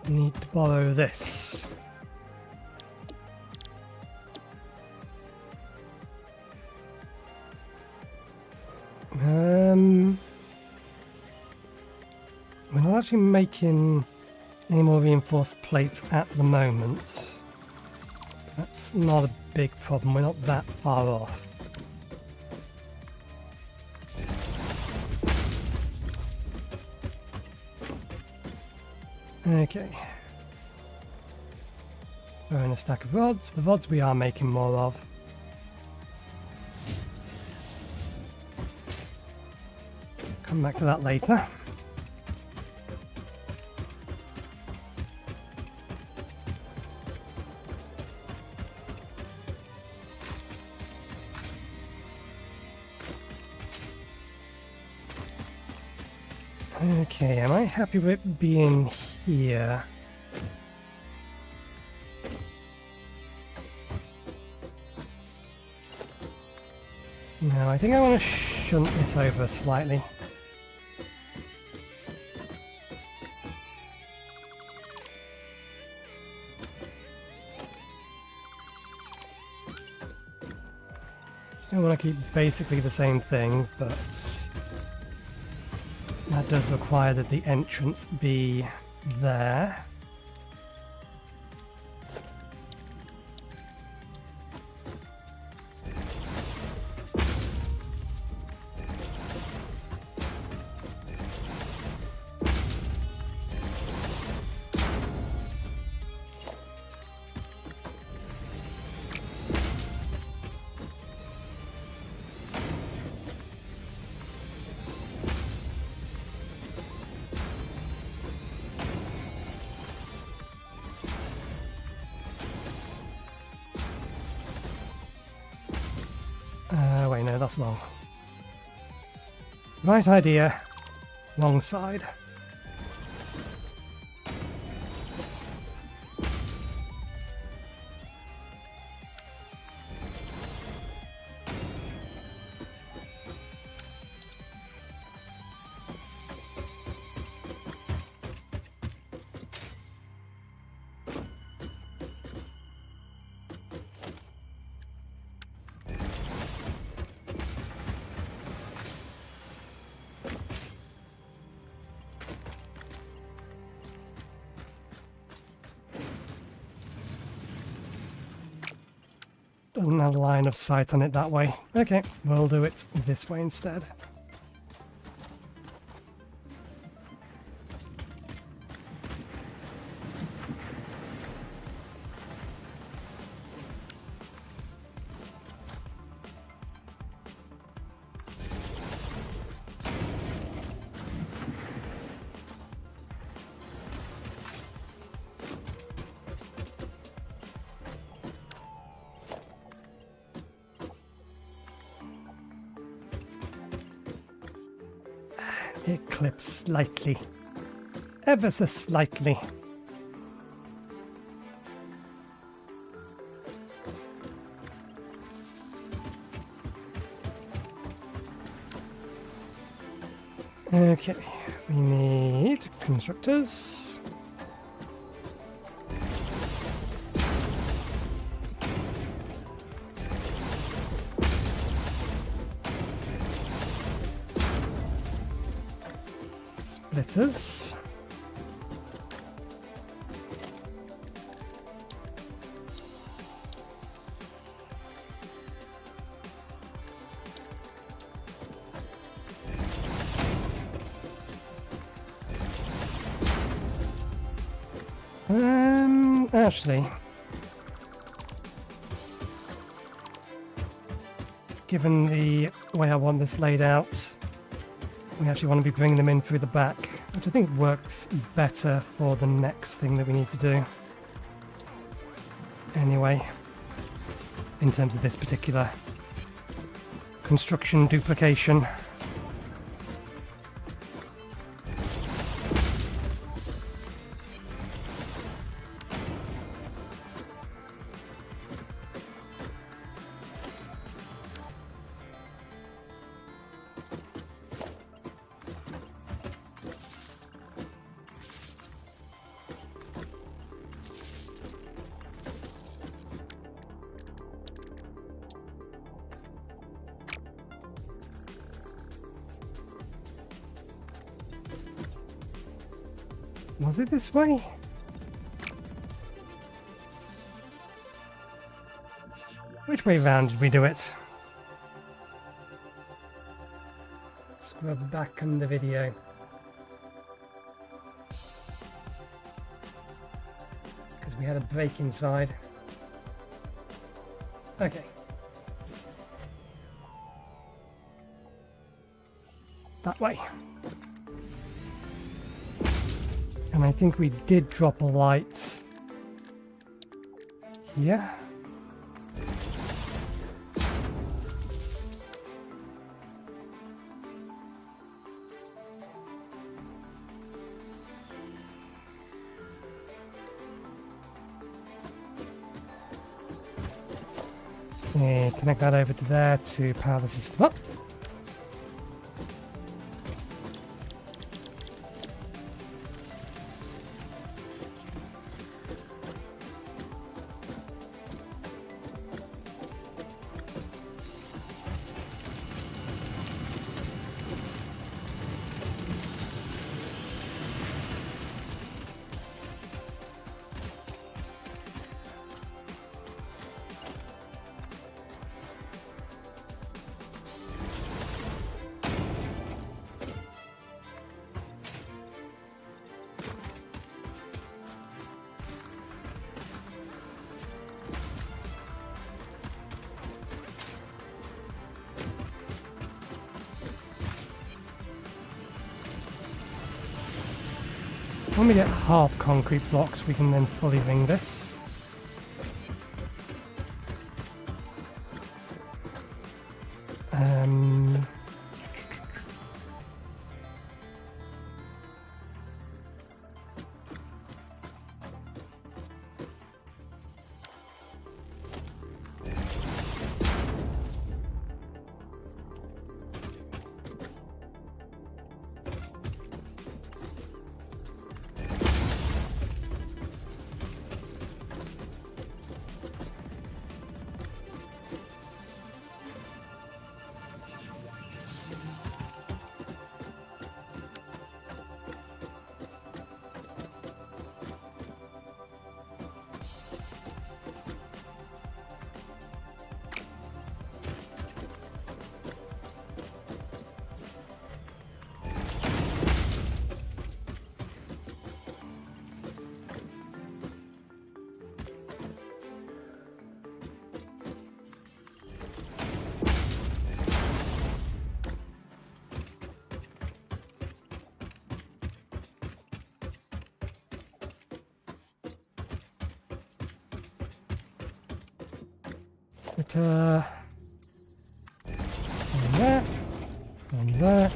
need to borrow this. We're not actually making any more reinforced plates at the moment. That's not a big problem, we're not that far off. Okay. Throw in a stack of rods. The rods we are making more of. Come back to that later. Okay, am I happy with it being here? No, I think I want to shunt this over slightly. Still want to keep basically the same thing, but that does require that the entrance be there. Wait, no, that's wrong. Right idea, wrong side. Doesn't have a line of sight on it that way. Okay, we'll do it this way instead. It clips slightly. Ever so slightly. Okay, we need constructors. Splitters. Actually, given the way I want this laid out, we actually want to be bringing them in through the back, which I think works better for the next thing that we need to do. Anyway, in terms of this particular construction duplication. Was it this way? Which way round did we do it? Scrub back on the video. Because we had a break inside. Okay. That way. And I think we did drop a light here. Connect that over to there to power the system up. When we get half concrete blocks, we can then fully ring this. But, on that, on that.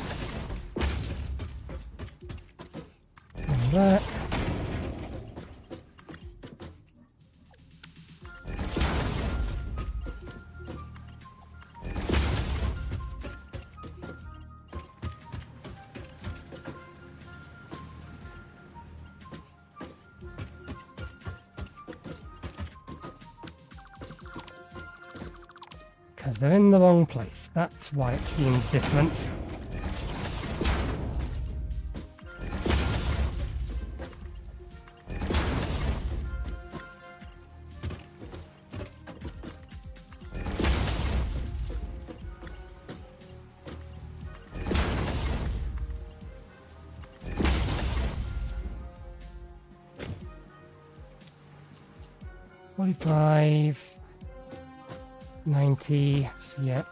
Because they're in the wrong place. That's why it seems different. $45, 90, so yeah.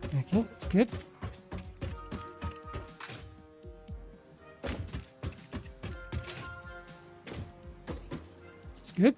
Okay, that's good. That's good.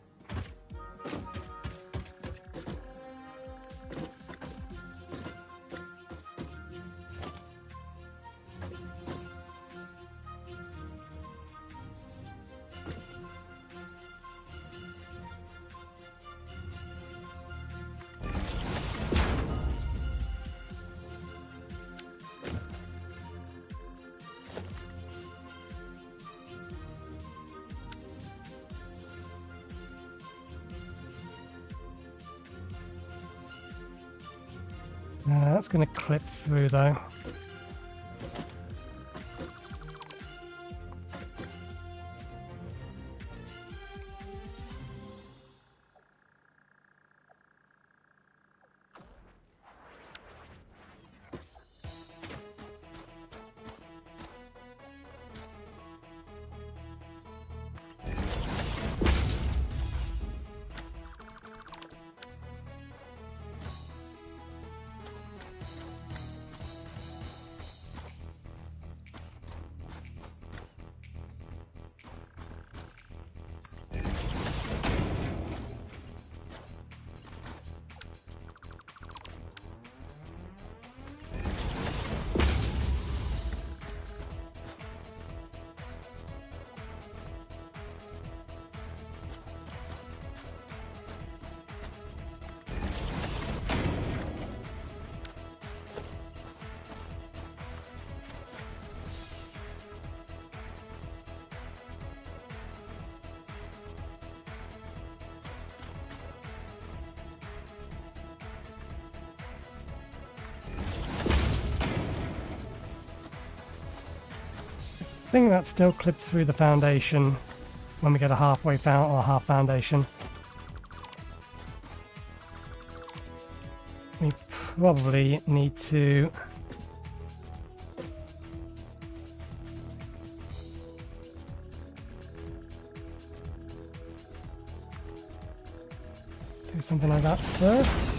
That's going to clip through though. I think that still clips through the foundation when we get a halfway or half foundation. We probably need to do something like that first.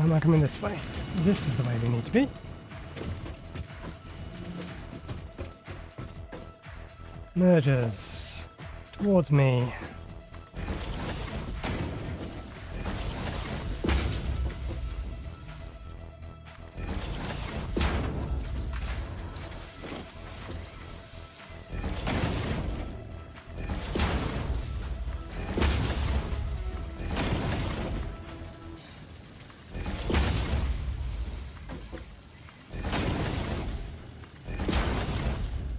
am I coming this way? This is the way we need to be. Mergers. Towards me.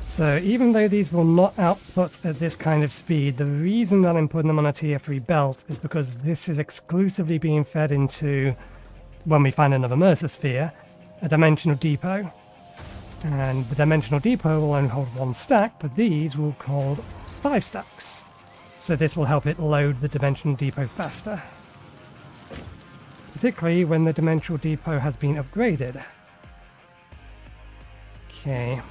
So even though these will not output at this kind of speed, the reason that I'm putting them on a tier 3 belt is because this is exclusively being fed into, when we find another Mercer sphere, a dimensional depot. And the dimensional depot will only hold 1 stack, but these will hold 5 stacks. So this will help it load the dimensional depot faster. Particularly when the dimensional depot has been upgraded. Okay.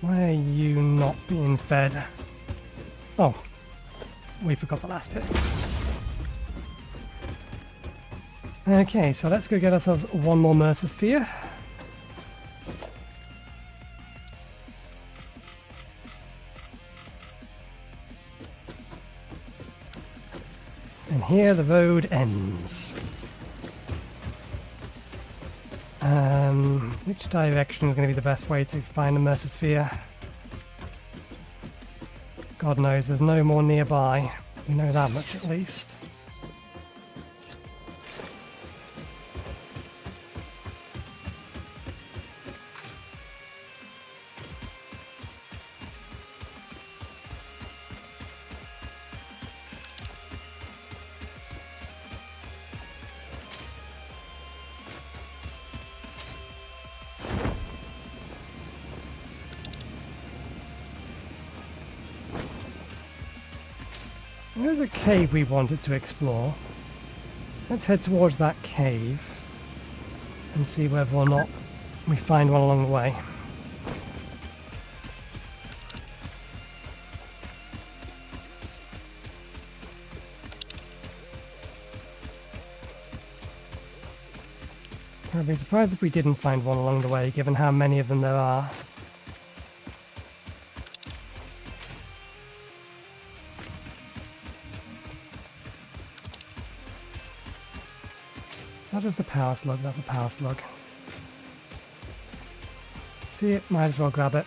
Why are you not being fed? Oh, we forgot the last bit. Okay, so let's go get ourselves one more Mercer sphere. And here the road ends. Which direction is going to be the best way to find the Mercer sphere? God knows, there's no more nearby. We know that much at least. There's a cave we wanted to explore. Let's head towards that cave and see whether or not we find one along the way. I'd be surprised if we didn't find one along the way, given how many of them there are. Is that just a power slug? That's a power slug. See it, might as well grab it.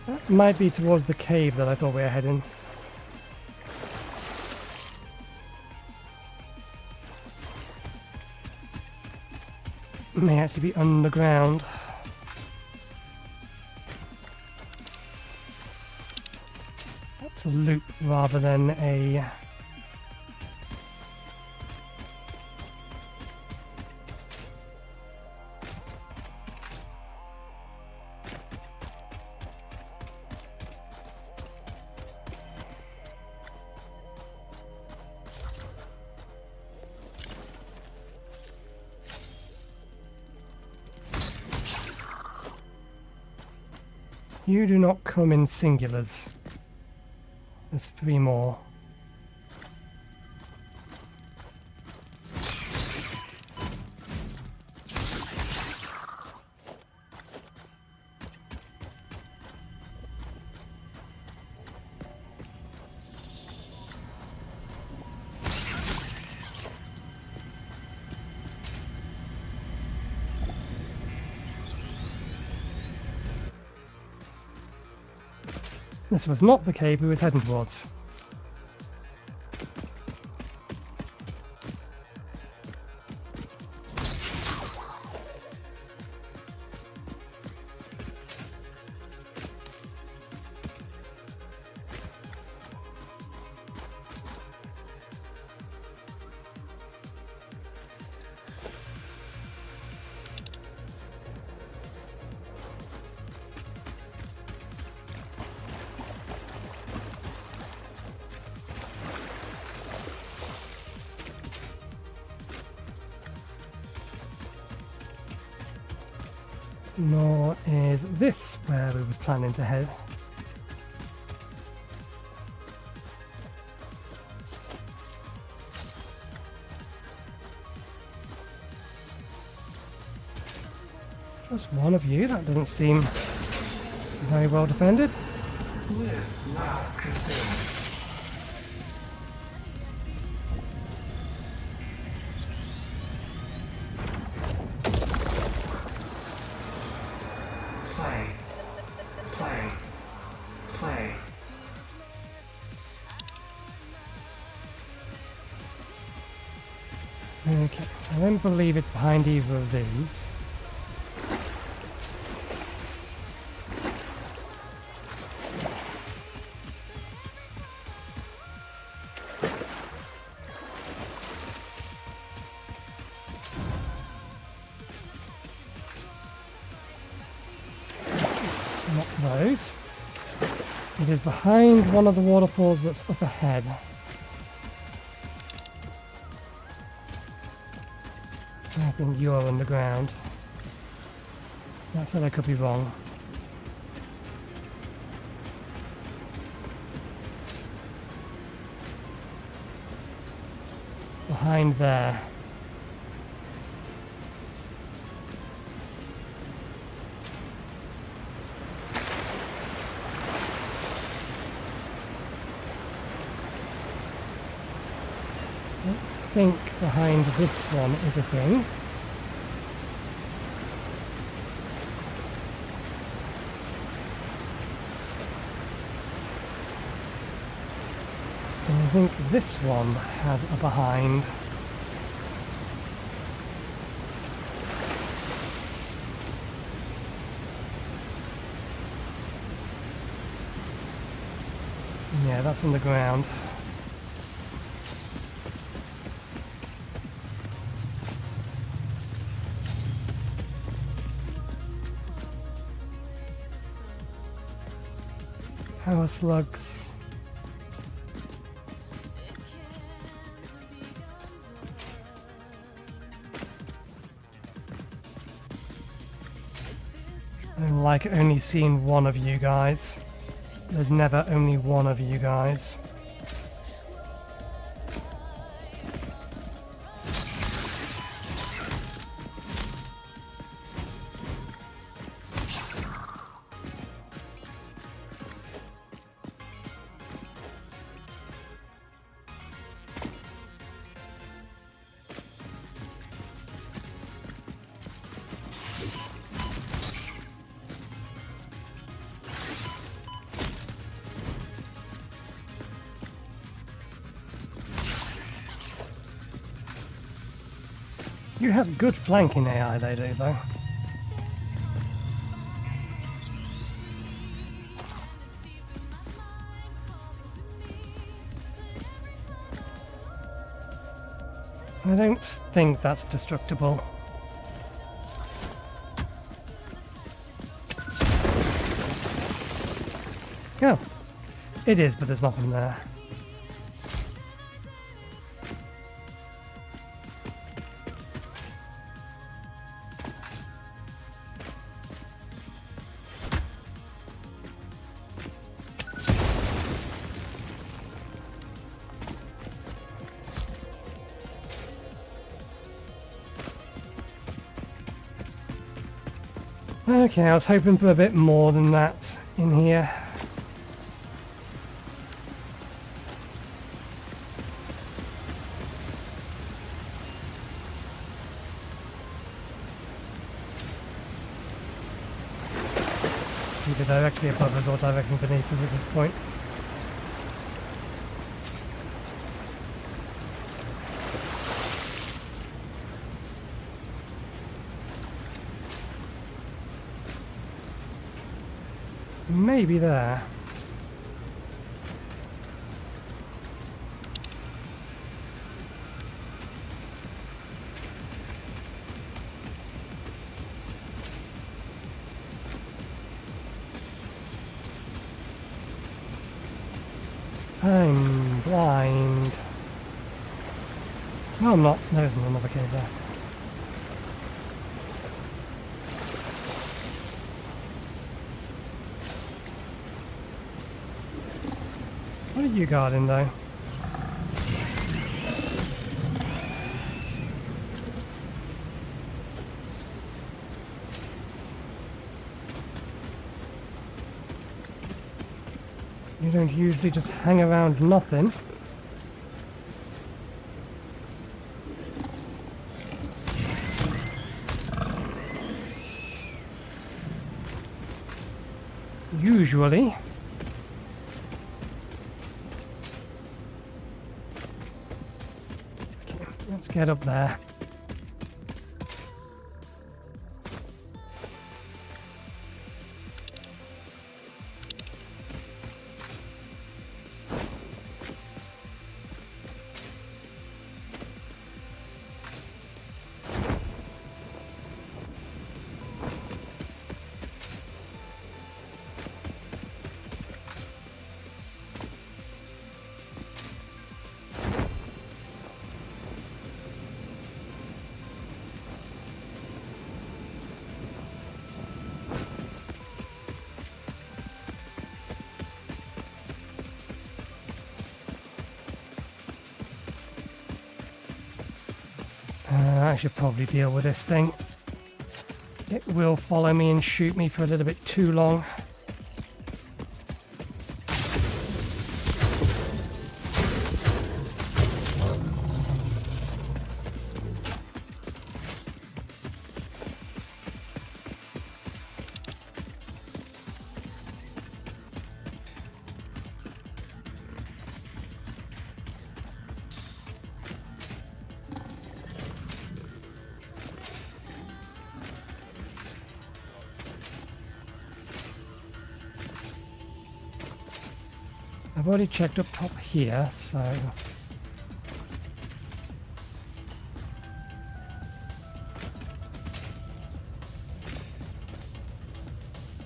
That might be towards the cave that I thought we were heading. May actually be underground. That's a loop rather than a... You do not come in singulars. There's 3 more. This was not the cave we was heading towards. Nor is this where we was planning to head. Just one of you, that doesn't seem very well defended. Live, laugh, consume. Play. Play. Play. Okay, I don't believe it's behind either of these. Not those. It is behind one of the waterfalls that's up ahead. I think you're underground. That said, I could be wrong. Behind there. I think behind this one is a thing. And I think this one has a behind. Yeah, that's on the ground. Power slugs. I don't like only seeing one of you guys. There's never only one of you guys. You have good flanking AI, they do, though. I don't think that's destructible. Oh, it is, but there's nothing there. Okay, I was hoping for a bit more than that in here. either directly above us or directly beneath us at this point. Maybe there. I'm blind. No, I'm not. There isn't another cave there. What are you guarding, though? You don't usually just hang around nothing. Usually. Okay, let's get up there. I should probably deal with this thing. It will follow me and shoot me for a little bit too long. I've already checked up top here, so...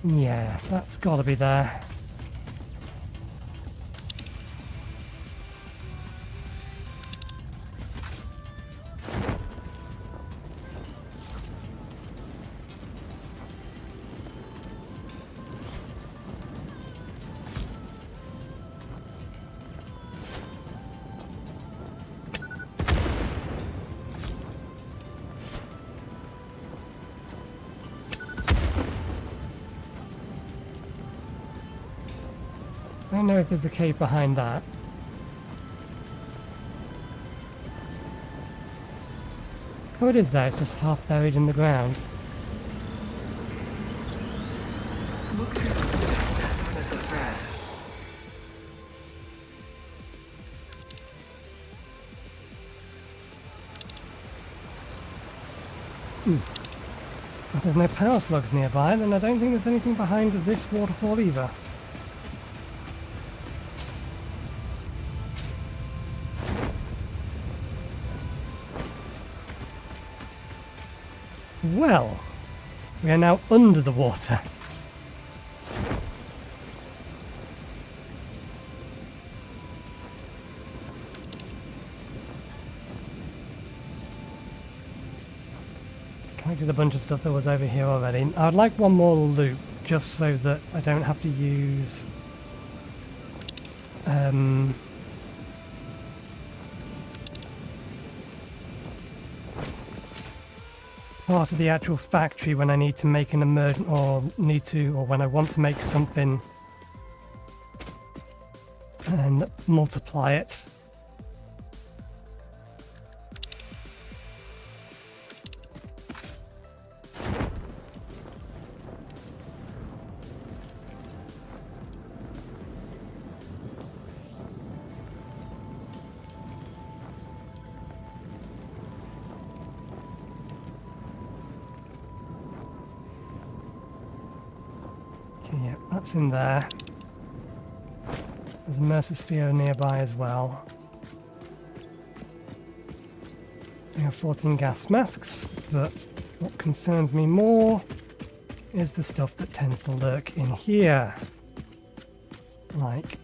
yeah, that's gotta be there. I don't know if there's a cave behind that. Oh, it is there. It's just half buried in the ground. Look through the this is red. If there's no power slugs nearby, then I don't think there's anything behind this waterfall either. Well, we are now under the water. Collected a bunch of stuff that was over here already. I'd like one more loop, just so that I don't have to use... part of the actual factory when I need to make an emergent, or when I want to make something and multiply it. That's in there. There's a Mercer Sphere nearby as well. We have 14 gas masks, but what concerns me more is the stuff that tends to lurk in here. Like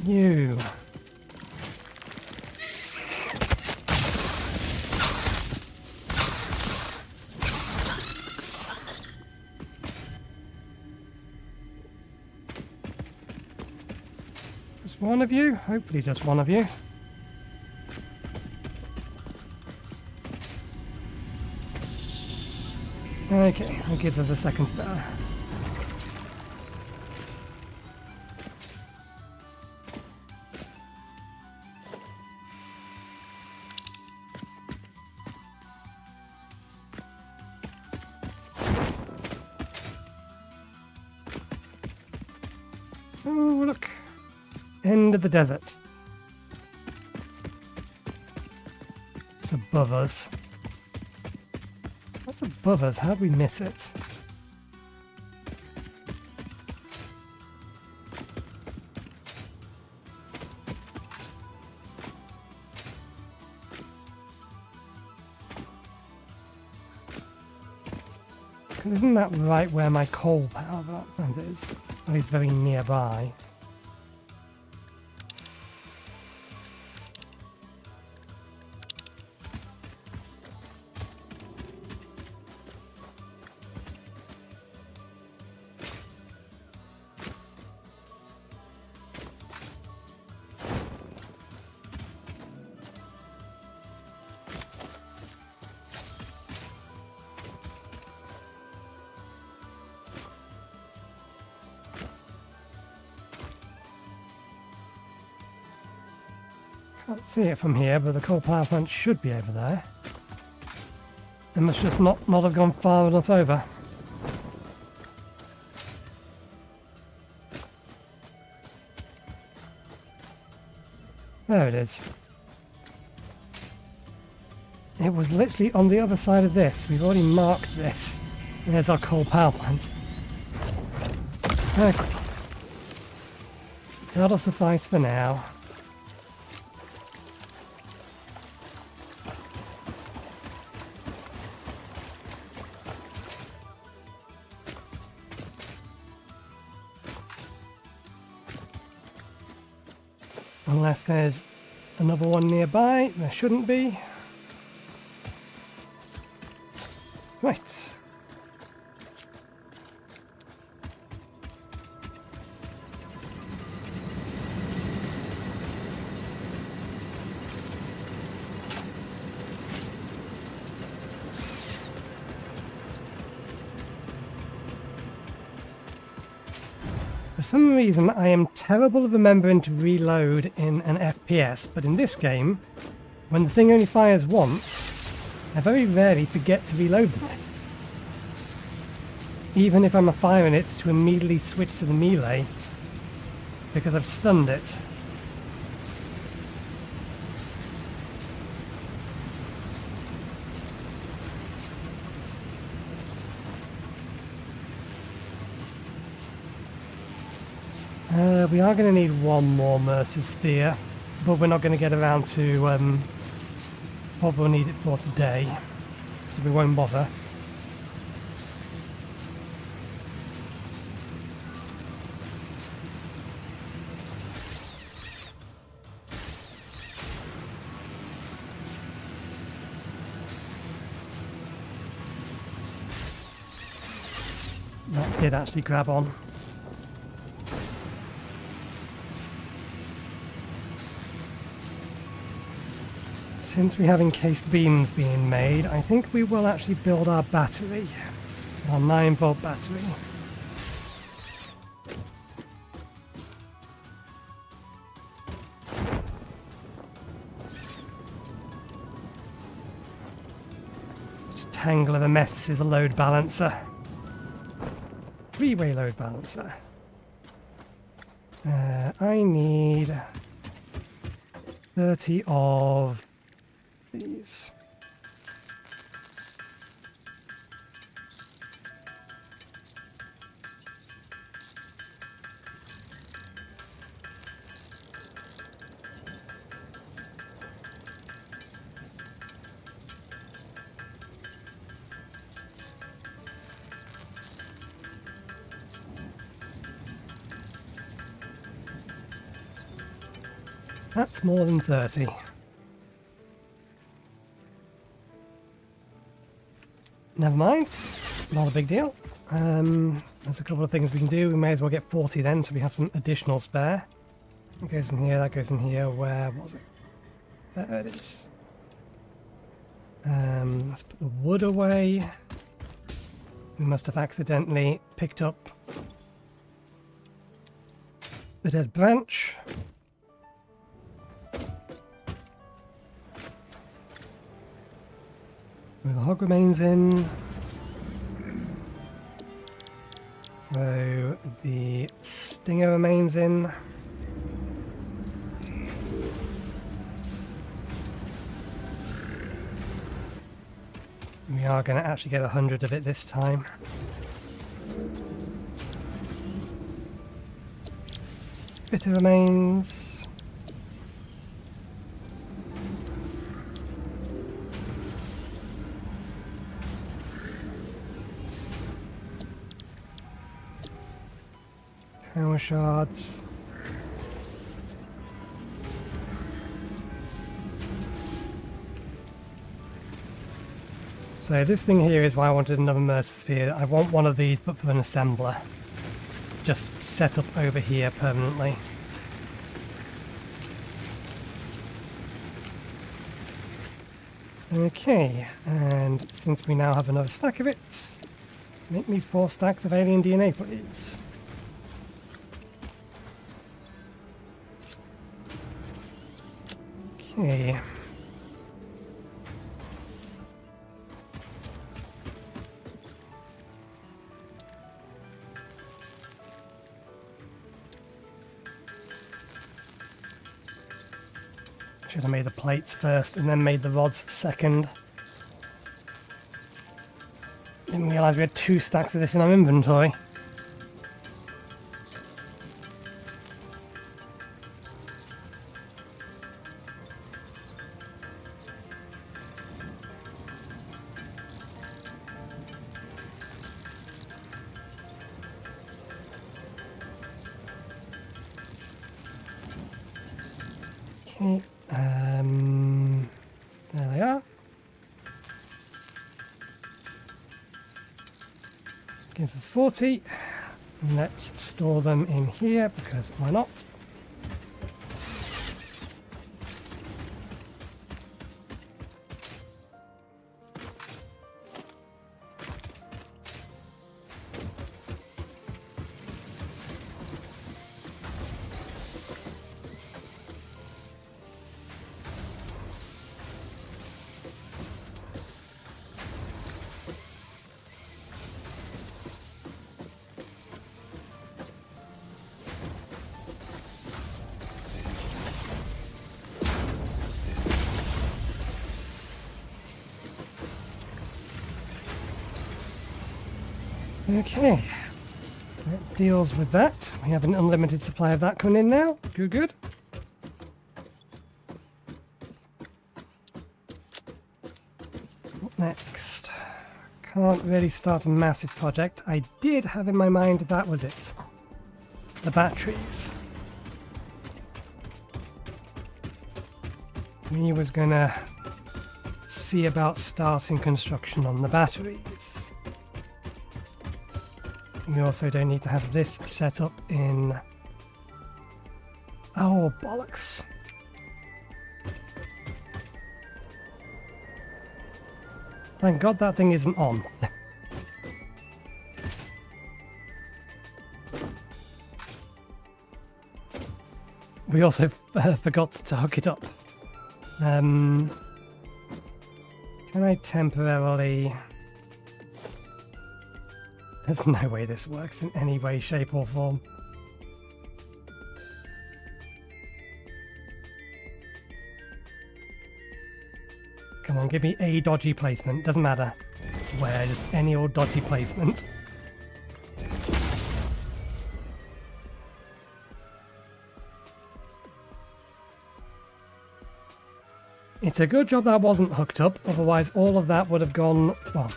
you. Just one of you? Hopefully just one of you. Okay, that gives us a second spare. Oh, look. End of the desert. It's above us. That's above us. How'd we miss it? Isn't that right where my coal power plant is? At least very nearby. Can't see it from here, but the coal power plant should be over there. It must just not have gone far enough over. There it is. It was literally on the other side of this. We've already marked this. There's our coal power plant. Okay. That'll suffice for now. Unless there's another one nearby. There shouldn't be. Right. For some reason, I am terrible at remembering to reload in an FPS, but in this game, when the thing only fires once, I very rarely forget to reload them. Even if I'm firing it to immediately switch to the melee, because I've stunned it. We are going to need one more Mercer Sphere, but we're not going to get around to what we'll need it for today, so we won't bother. That did actually grab on. Since we have encased beams being made, I think we will actually build our battery. Our 9-volt battery. Just tangle of a mess is a load balancer. 3-way load balancer. I need 30 of these. That's more than 30. Never mind. Not a big deal. There's a couple of things we can do. We may as well get 40 then, so we have some additional spare. That goes in here, that goes in here. Where was it? There it is. Let's put the wood away. We must have accidentally picked up the dead branch. Move the hog remains in. Throw the stinger remains in. We are going to actually get 100 of it this time. Spitter remains. Power shards. So this thing here is why I wanted another Mercer Sphere. I want one of these but for an assembler. Just set up over here permanently. Okay, and since we now have another stack of it, make me 4 stacks of alien DNA, please. Okay. Should have made the plates first and then made the rods second. Didn't realise we had 2 stacks of this in our inventory. Okay. There they are. Gives us 40. Let's store them in here because why not? Okay, that deals with that. We have an unlimited supply of that coming in now. Good, good. What next? Can't really start a massive project. I did have in my mind that was it. The batteries. We was gonna see about starting construction on the batteries. We also don't need to have this set up in... Oh, bollocks. Thank God that thing isn't on. We also forgot to hook it up. Can I temporarily... There's no way this works in any way, shape or form. Come on, give me a dodgy placement. Doesn't matter where, just any old dodgy placement. It's a good job that wasn't hooked up, otherwise all of that would have gone... Well,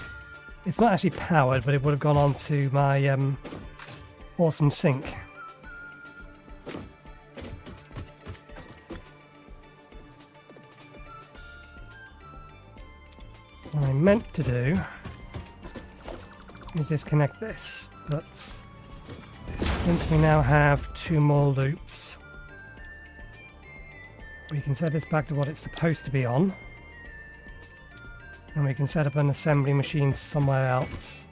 it's not actually powered, but it would have gone on to my awesome sink. meant to do is disconnect this, but since we now have 2 more loops, we can set this back to what it's supposed to be on, and we can set up an assembly machine somewhere else.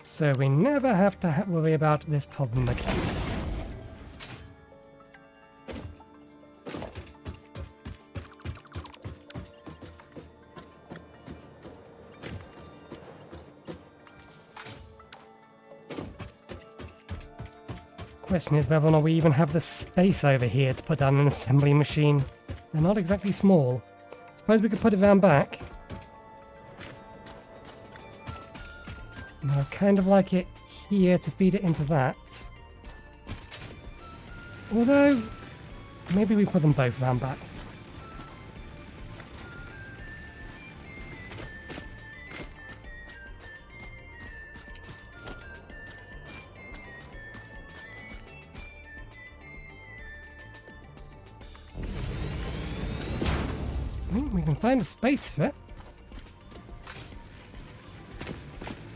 So we never have to worry about this problem again. Question is whether or not we even have the space over here to put down an assembly machine. They're not exactly small. Suppose we could put it round back. I'd kind of like it here to feed it into that. Although, maybe we put them both round back. We can find a space for it.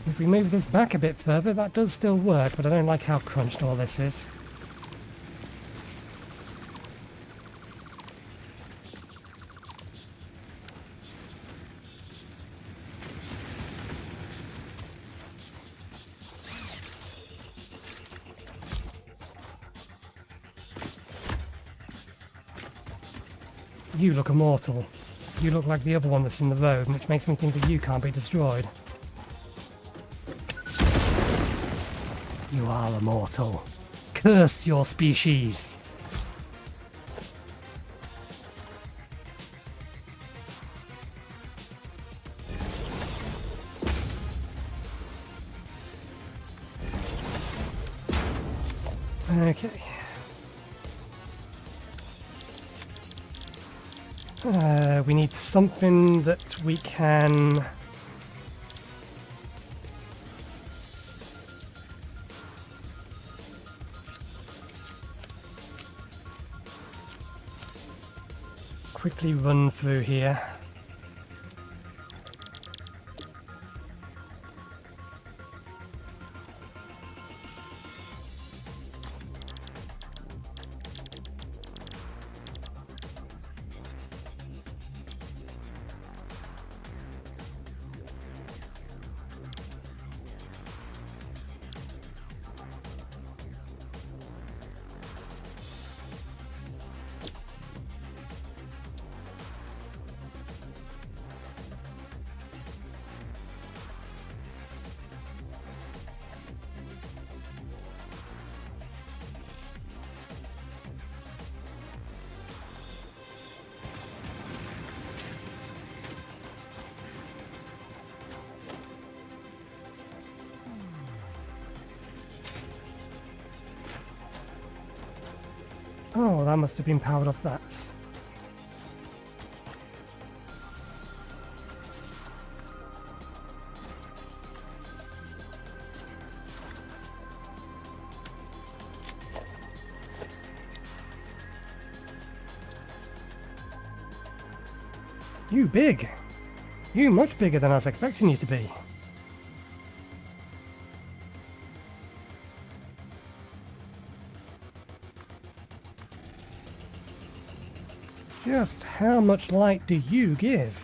If we move this back a bit further, that does still work, but I don't like how crunched all this is. You look immortal. You look like the other one that's in the road, which makes me think that you can't be destroyed. You are immortal. Curse your species. Okay. We need something that we can... quickly run through here. Oh, that must have been powered off that. You big. You much bigger than I was expecting you to be. Just how much light do you give?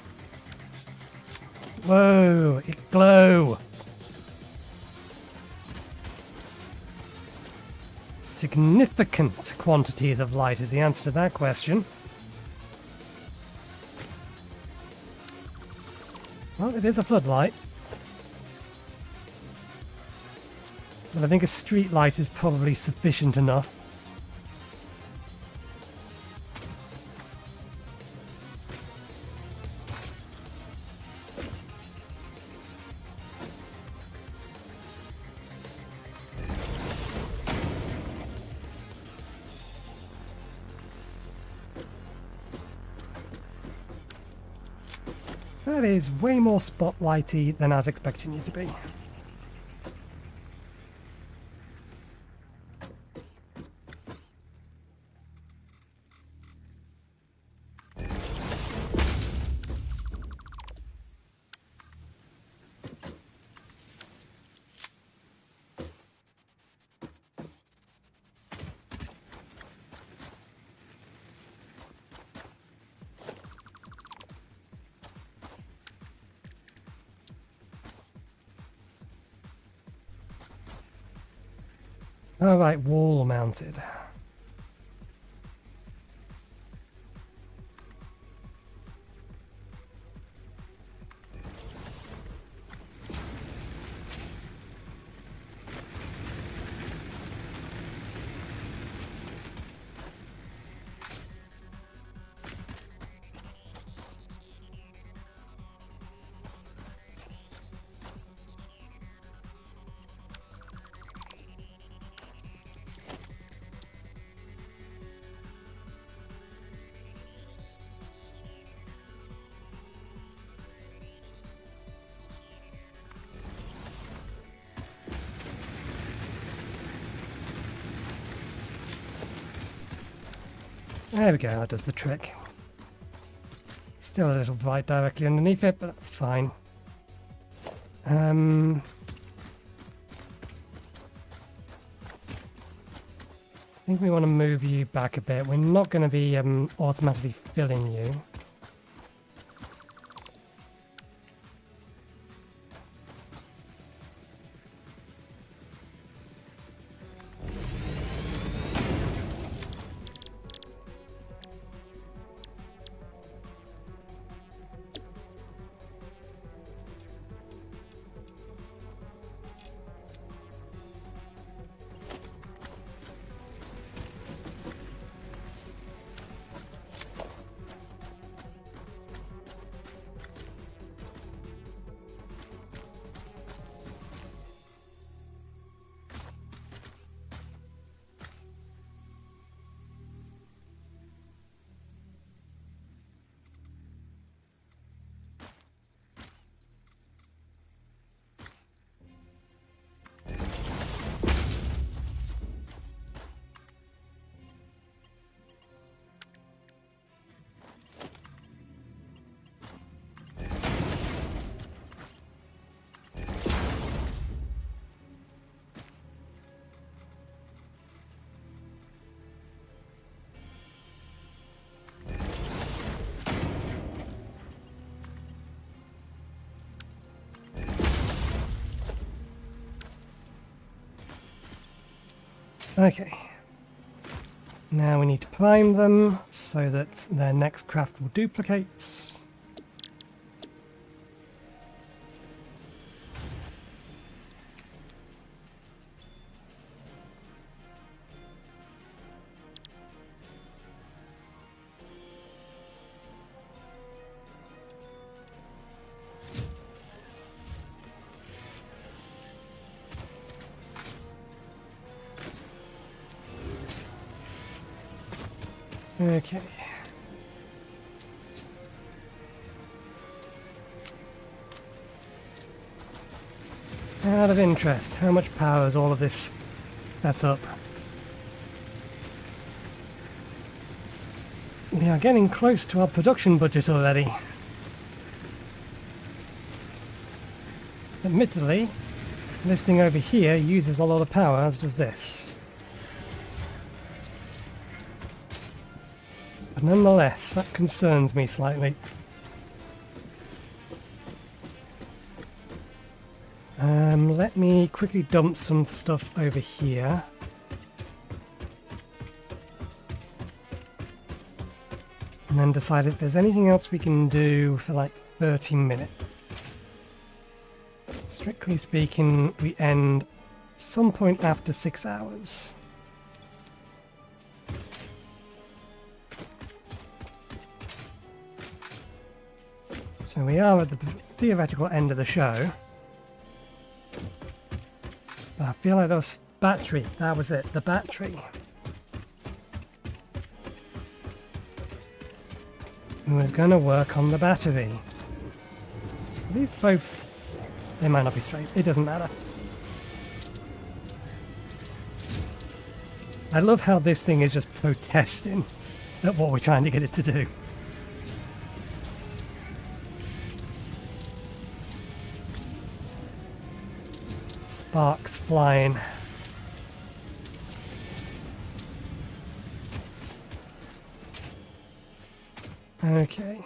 Whoa, it glow! Significant quantities of light is the answer to that question. Well, it is a floodlight. But I think a street light is probably sufficient enough. That is way more spotlighty than I was expecting you to be. Alright, wall mounted. There we go, that does the trick. Still a little bright directly underneath it, but that's fine. I think we want to move you back a bit. We're not going to be automatically filling you. Okay. Now we need to prime them so that their next craft will duplicate. Okay. Out of interest, how much power is all of this that's up? We are getting close to our production budget already. Admittedly, this thing over here uses a lot of power, as does this. But nonetheless, that concerns me slightly. Let me quickly dump some stuff over here. And then decide if there's anything else we can do for like 30 minutes. Strictly speaking, we end some point after 6 hours. So we are at the theoretical end of the show. But I feel like those battery, that was it, the battery. We was going to work on the battery. Are these both... They might not be straight. It doesn't matter. I love how this thing is just protesting at what we're trying to get it to do. Sparks flying. Okay.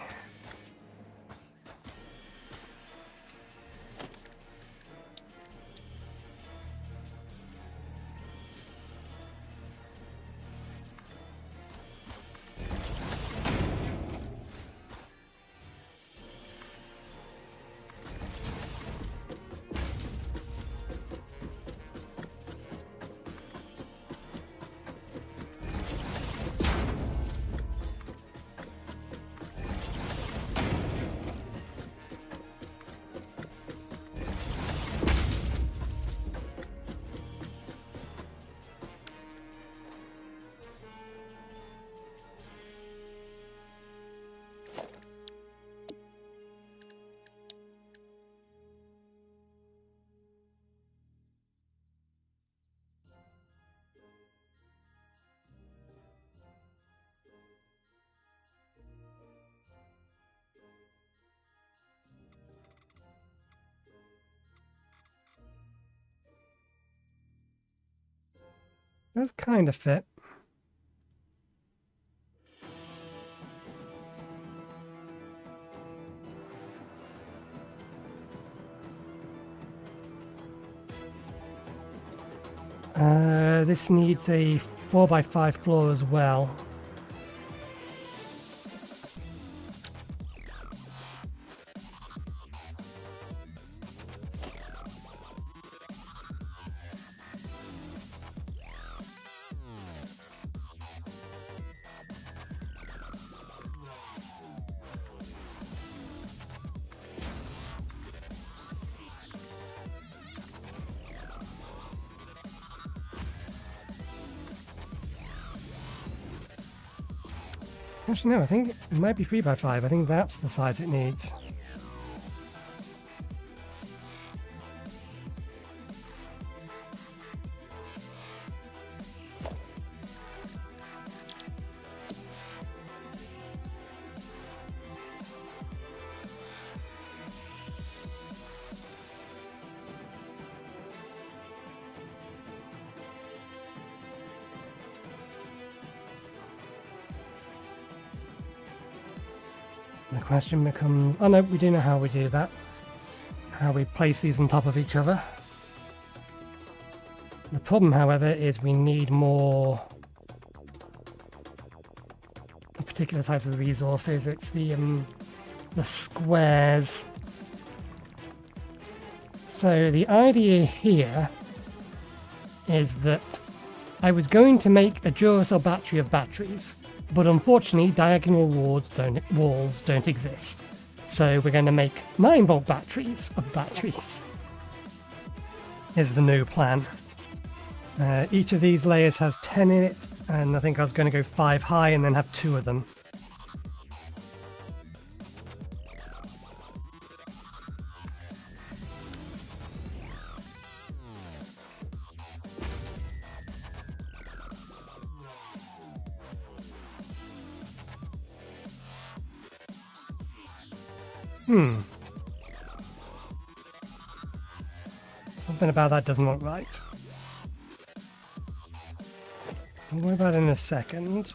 Does kind of fit. This needs a 4x5 floor as well. Actually, no, I think it might be 3x5. I think that's the size it needs. The question becomes, oh no, we do know how we do that. How we place these on top of each other. The problem, however, is we need more particular types of resources. It's the squares. So the idea here is that I was going to make a Duracell battery of batteries, but unfortunately diagonal walls don't exist. So we're going to make 9-volt batteries of batteries. Is the new plan. Each of these layers has 10 in it, and I think I was going to go 5 high and then have 2 of them. Something about that doesn't look right. I'll worry about it in a second.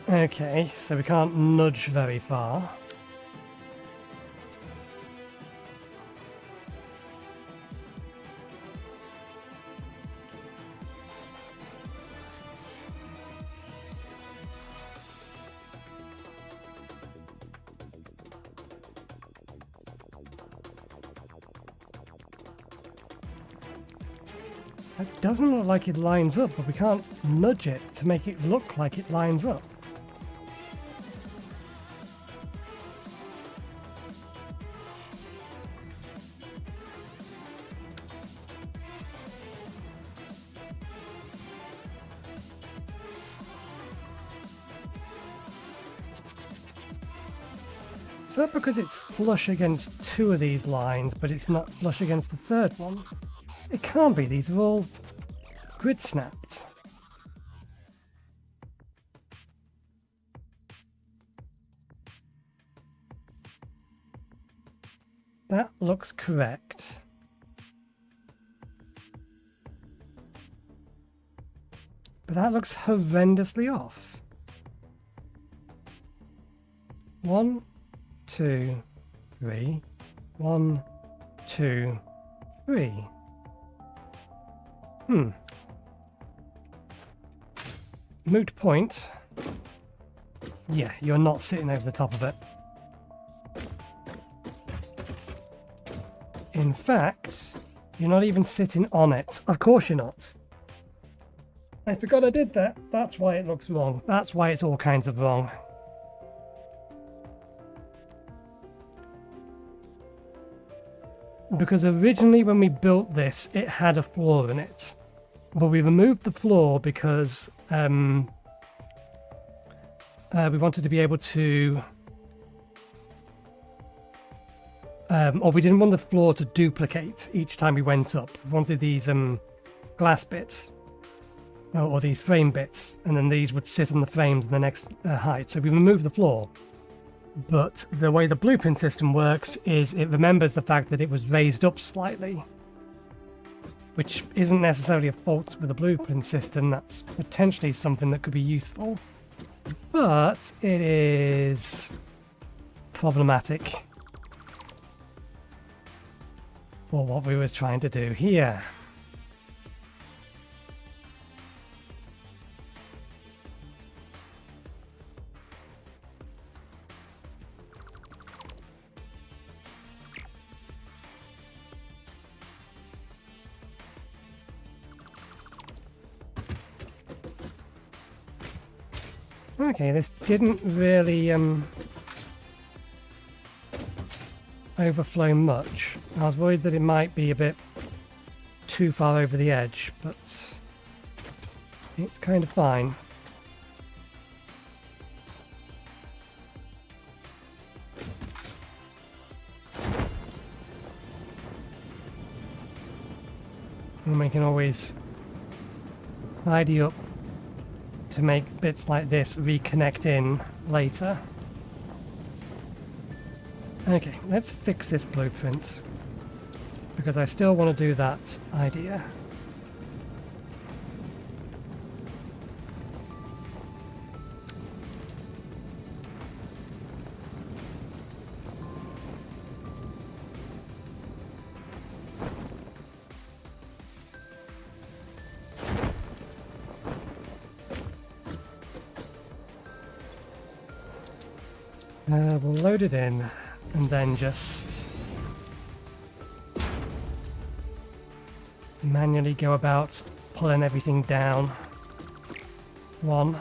Okay, so we can't nudge very far. It doesn't look like it lines up, but we can't nudge it to make it look like it lines up. Is that because it's flush against two of these lines, but it's not flush against the third one? It can't be, these are all grid snapped. That looks correct. But that looks horrendously off. 1, 2, 3. 1, 2, 3. Moot point. Yeah, you're not sitting over the top of it. In fact, you're not even sitting on it. Of course you're not. I forgot I did that. That's why it looks wrong. That's why it's all kinds of wrong. Because originally when we built this, it had a floor in it. But we removed the floor because we wanted to be able to... or we didn't want the floor to duplicate each time we went up. We wanted these glass bits, or these frame bits, and then these would sit on the frames in the next height. So we removed the floor. But the way the blueprint system works is it remembers the fact that it was raised up slightly, which isn't necessarily a fault with the blueprint system. That's potentially something that could be useful, but it is problematic for what we were trying to do here. Okay, this didn't really overflow much. I was worried that it might be a bit too far over the edge, but it's kind of fine. And we can always tidy up to make bits like this reconnect in later. Okay, let's fix this blueprint, because I still want to do that idea. We'll load it in and then just manually go about pulling everything down. 1.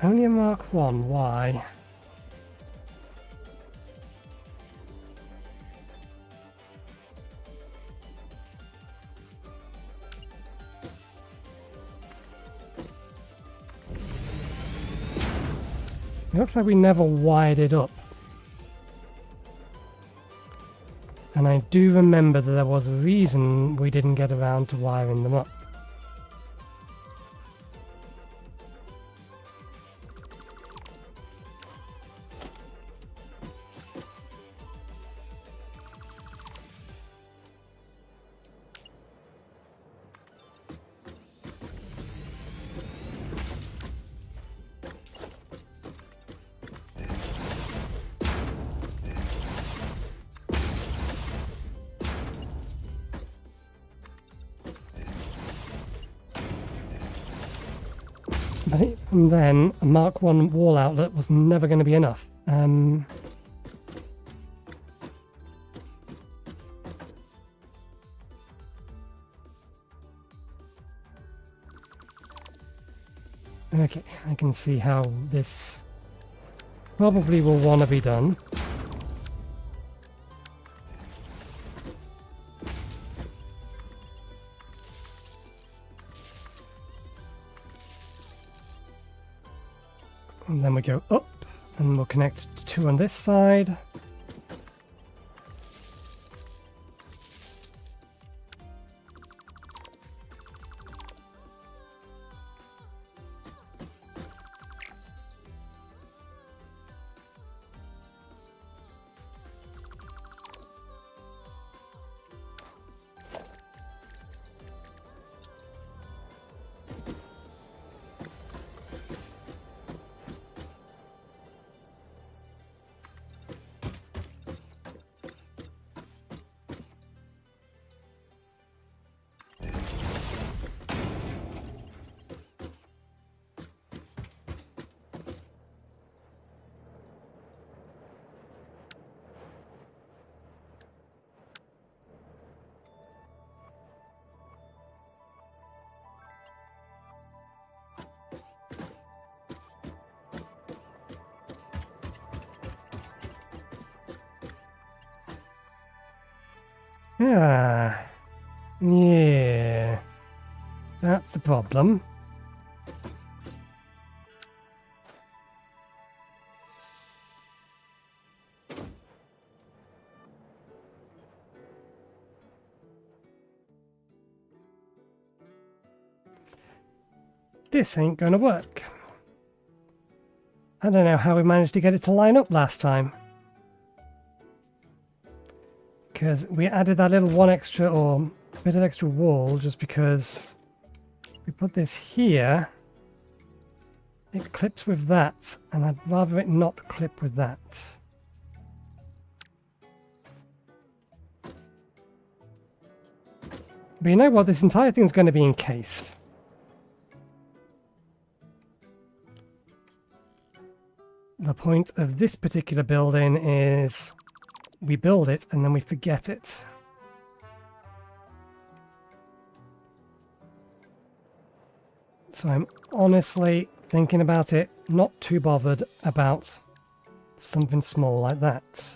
Only a Mark 1, why? It looks like we never wired it up. And I do remember that there was a reason we didn't get around to wiring them up. But from then, a Mark 1 wall outlet was never going to be enough. Okay, I can see how this probably will want to be done. And then we go up, and we'll connect 2 on this side. Ah, yeah, that's the problem. This ain't gonna work. I don't know how we managed to get it to line up last time. Because we added that little one extra or bit of extra wall just because we put this here, it clips with that, and I'd rather it not clip with that. But you know what? This entire thing is going to be encased. The point of this particular building is we build it and then we forget it. So I'm honestly thinking about it, not too bothered about something small like that.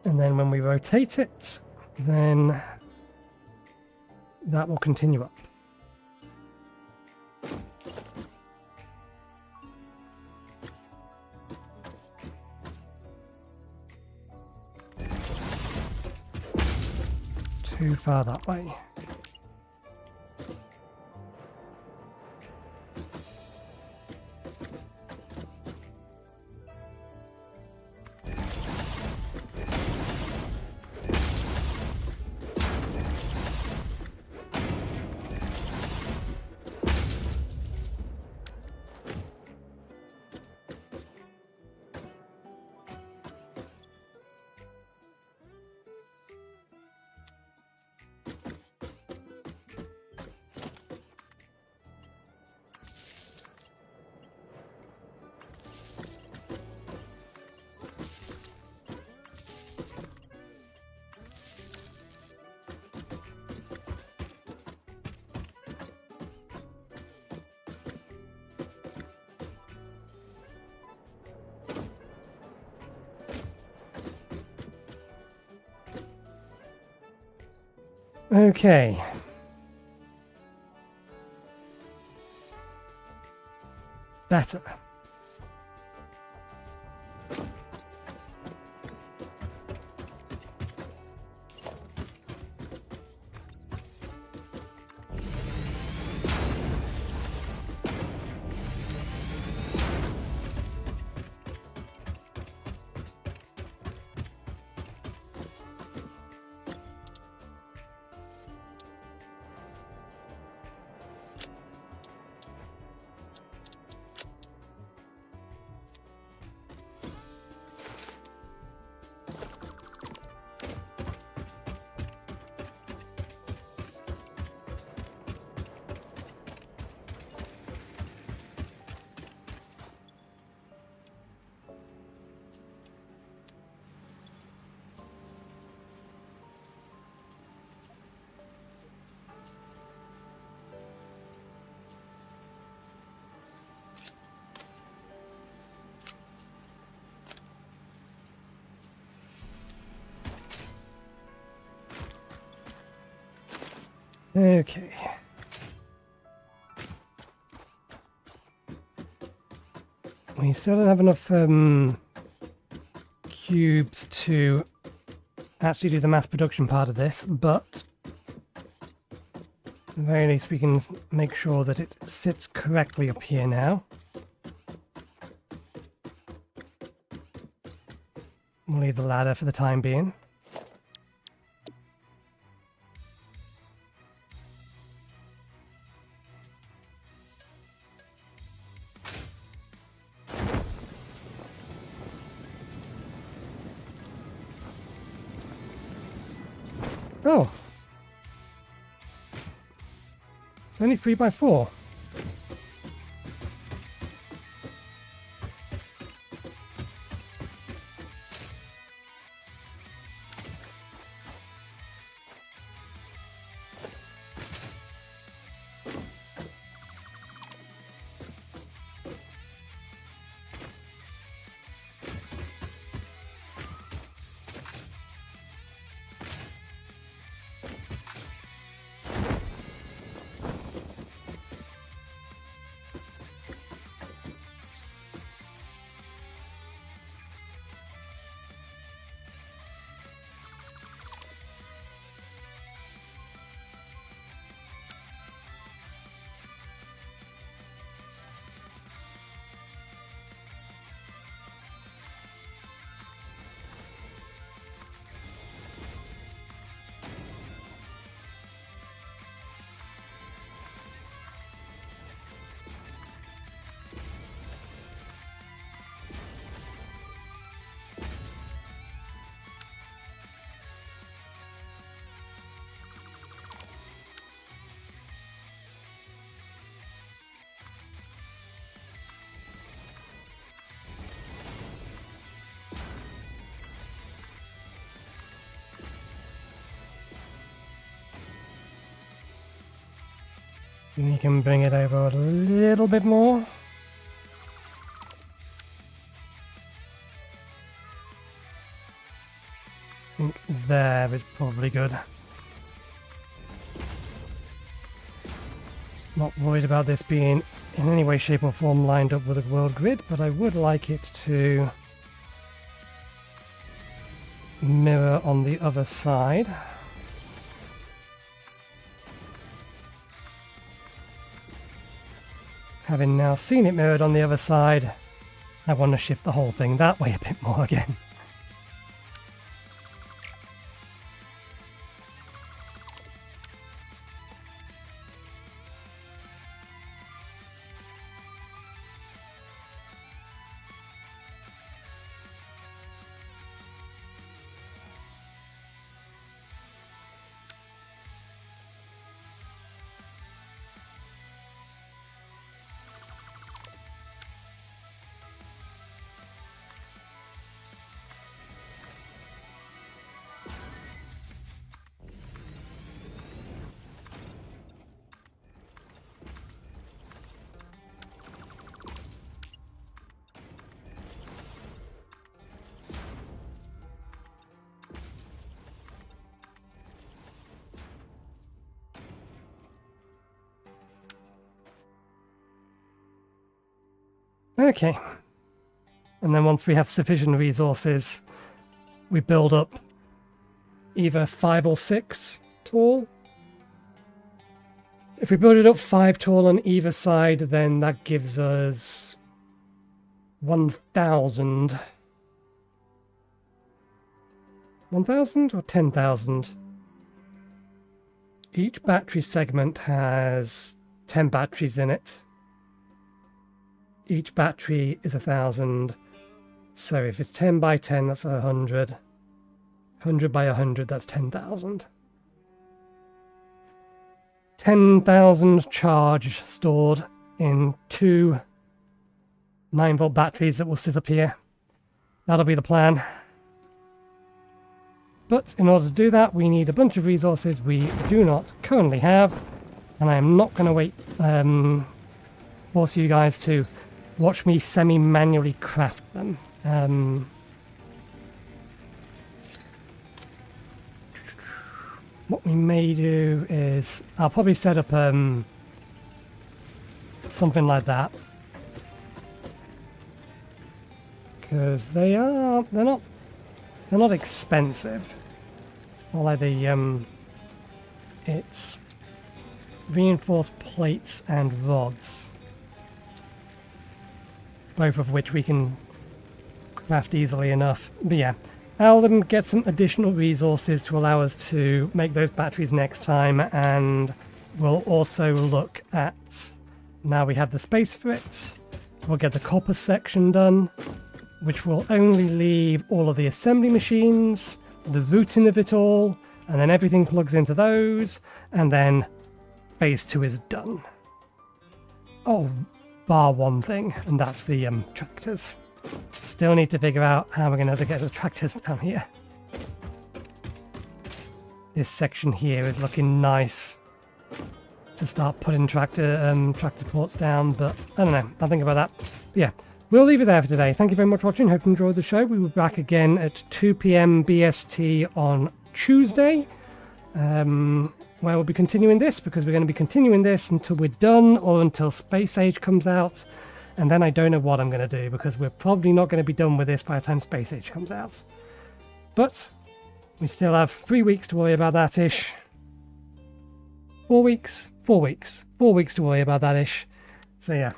And then when we rotate it, then that will continue up. too far that way. Okay. Better. Okay. We still don't have enough cubes to actually do the mass production part of this, but at the very least we can make sure that it sits correctly up here now. We'll leave the ladder for the time being. Oh. It's only 3x4. And you can bring it over a little bit more. I think there is probably good. Not worried about this being in any way, shape or form lined up with a world grid, but I would like it to mirror on the other side. having now seen it mirrored on the other side, I want to shift the whole thing that way a bit more again. Okay, and then once we have sufficient resources, we build up either 5 or 6 tall. If we build it up 5 tall on either side, then that gives us 1,000. 1,000 or 10,000? Each battery segment has 10 batteries in it. Each battery is 1,000. So if it's 10 by 10, that's 100. 100 by 100, that's 10,000. 10,000 charge stored in 2 9-volt batteries that will sit up here. That'll be the plan. But in order to do that, we need a bunch of resources we do not currently have. And I am not going to wait, force you guys to watch me semi-manually craft them. What we may do is I'll probably set up something like that, because they're not expensive. Or like it's reinforced plates and rods, both of which we can craft easily enough. But yeah, I'll get some additional resources to allow us to make those batteries next time, and we'll also look at, now we have the space for it, we'll get the copper section done, which will only leave all of the assembly machines, the routing of it all, and then everything plugs into those, and then phase 2 is done. Oh, bar one thing, and that's the tractors. Still need to figure out how we're going to get the tractors down here. This section here is looking nice to start putting tractor ports down, but I don't know, I'll think about that. But yeah, we'll leave it there for today. Thank you very much for watching. Hope you enjoyed the show. We will be back again at 2 p.m. BST on Tuesday, where we'll be continuing this, because we're going to be continuing this until we're done, or until Space Age comes out. And then I don't know what I'm going to do, because we're probably not going to be done with this by the time Space Age comes out. But we still have 3 weeks to worry about that-ish. 4 weeks? 4 weeks. 4 weeks to worry about that-ish. So yeah,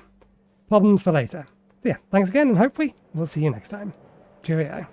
problems for later. So yeah, thanks again, and hopefully we'll see you next time. Cheerio.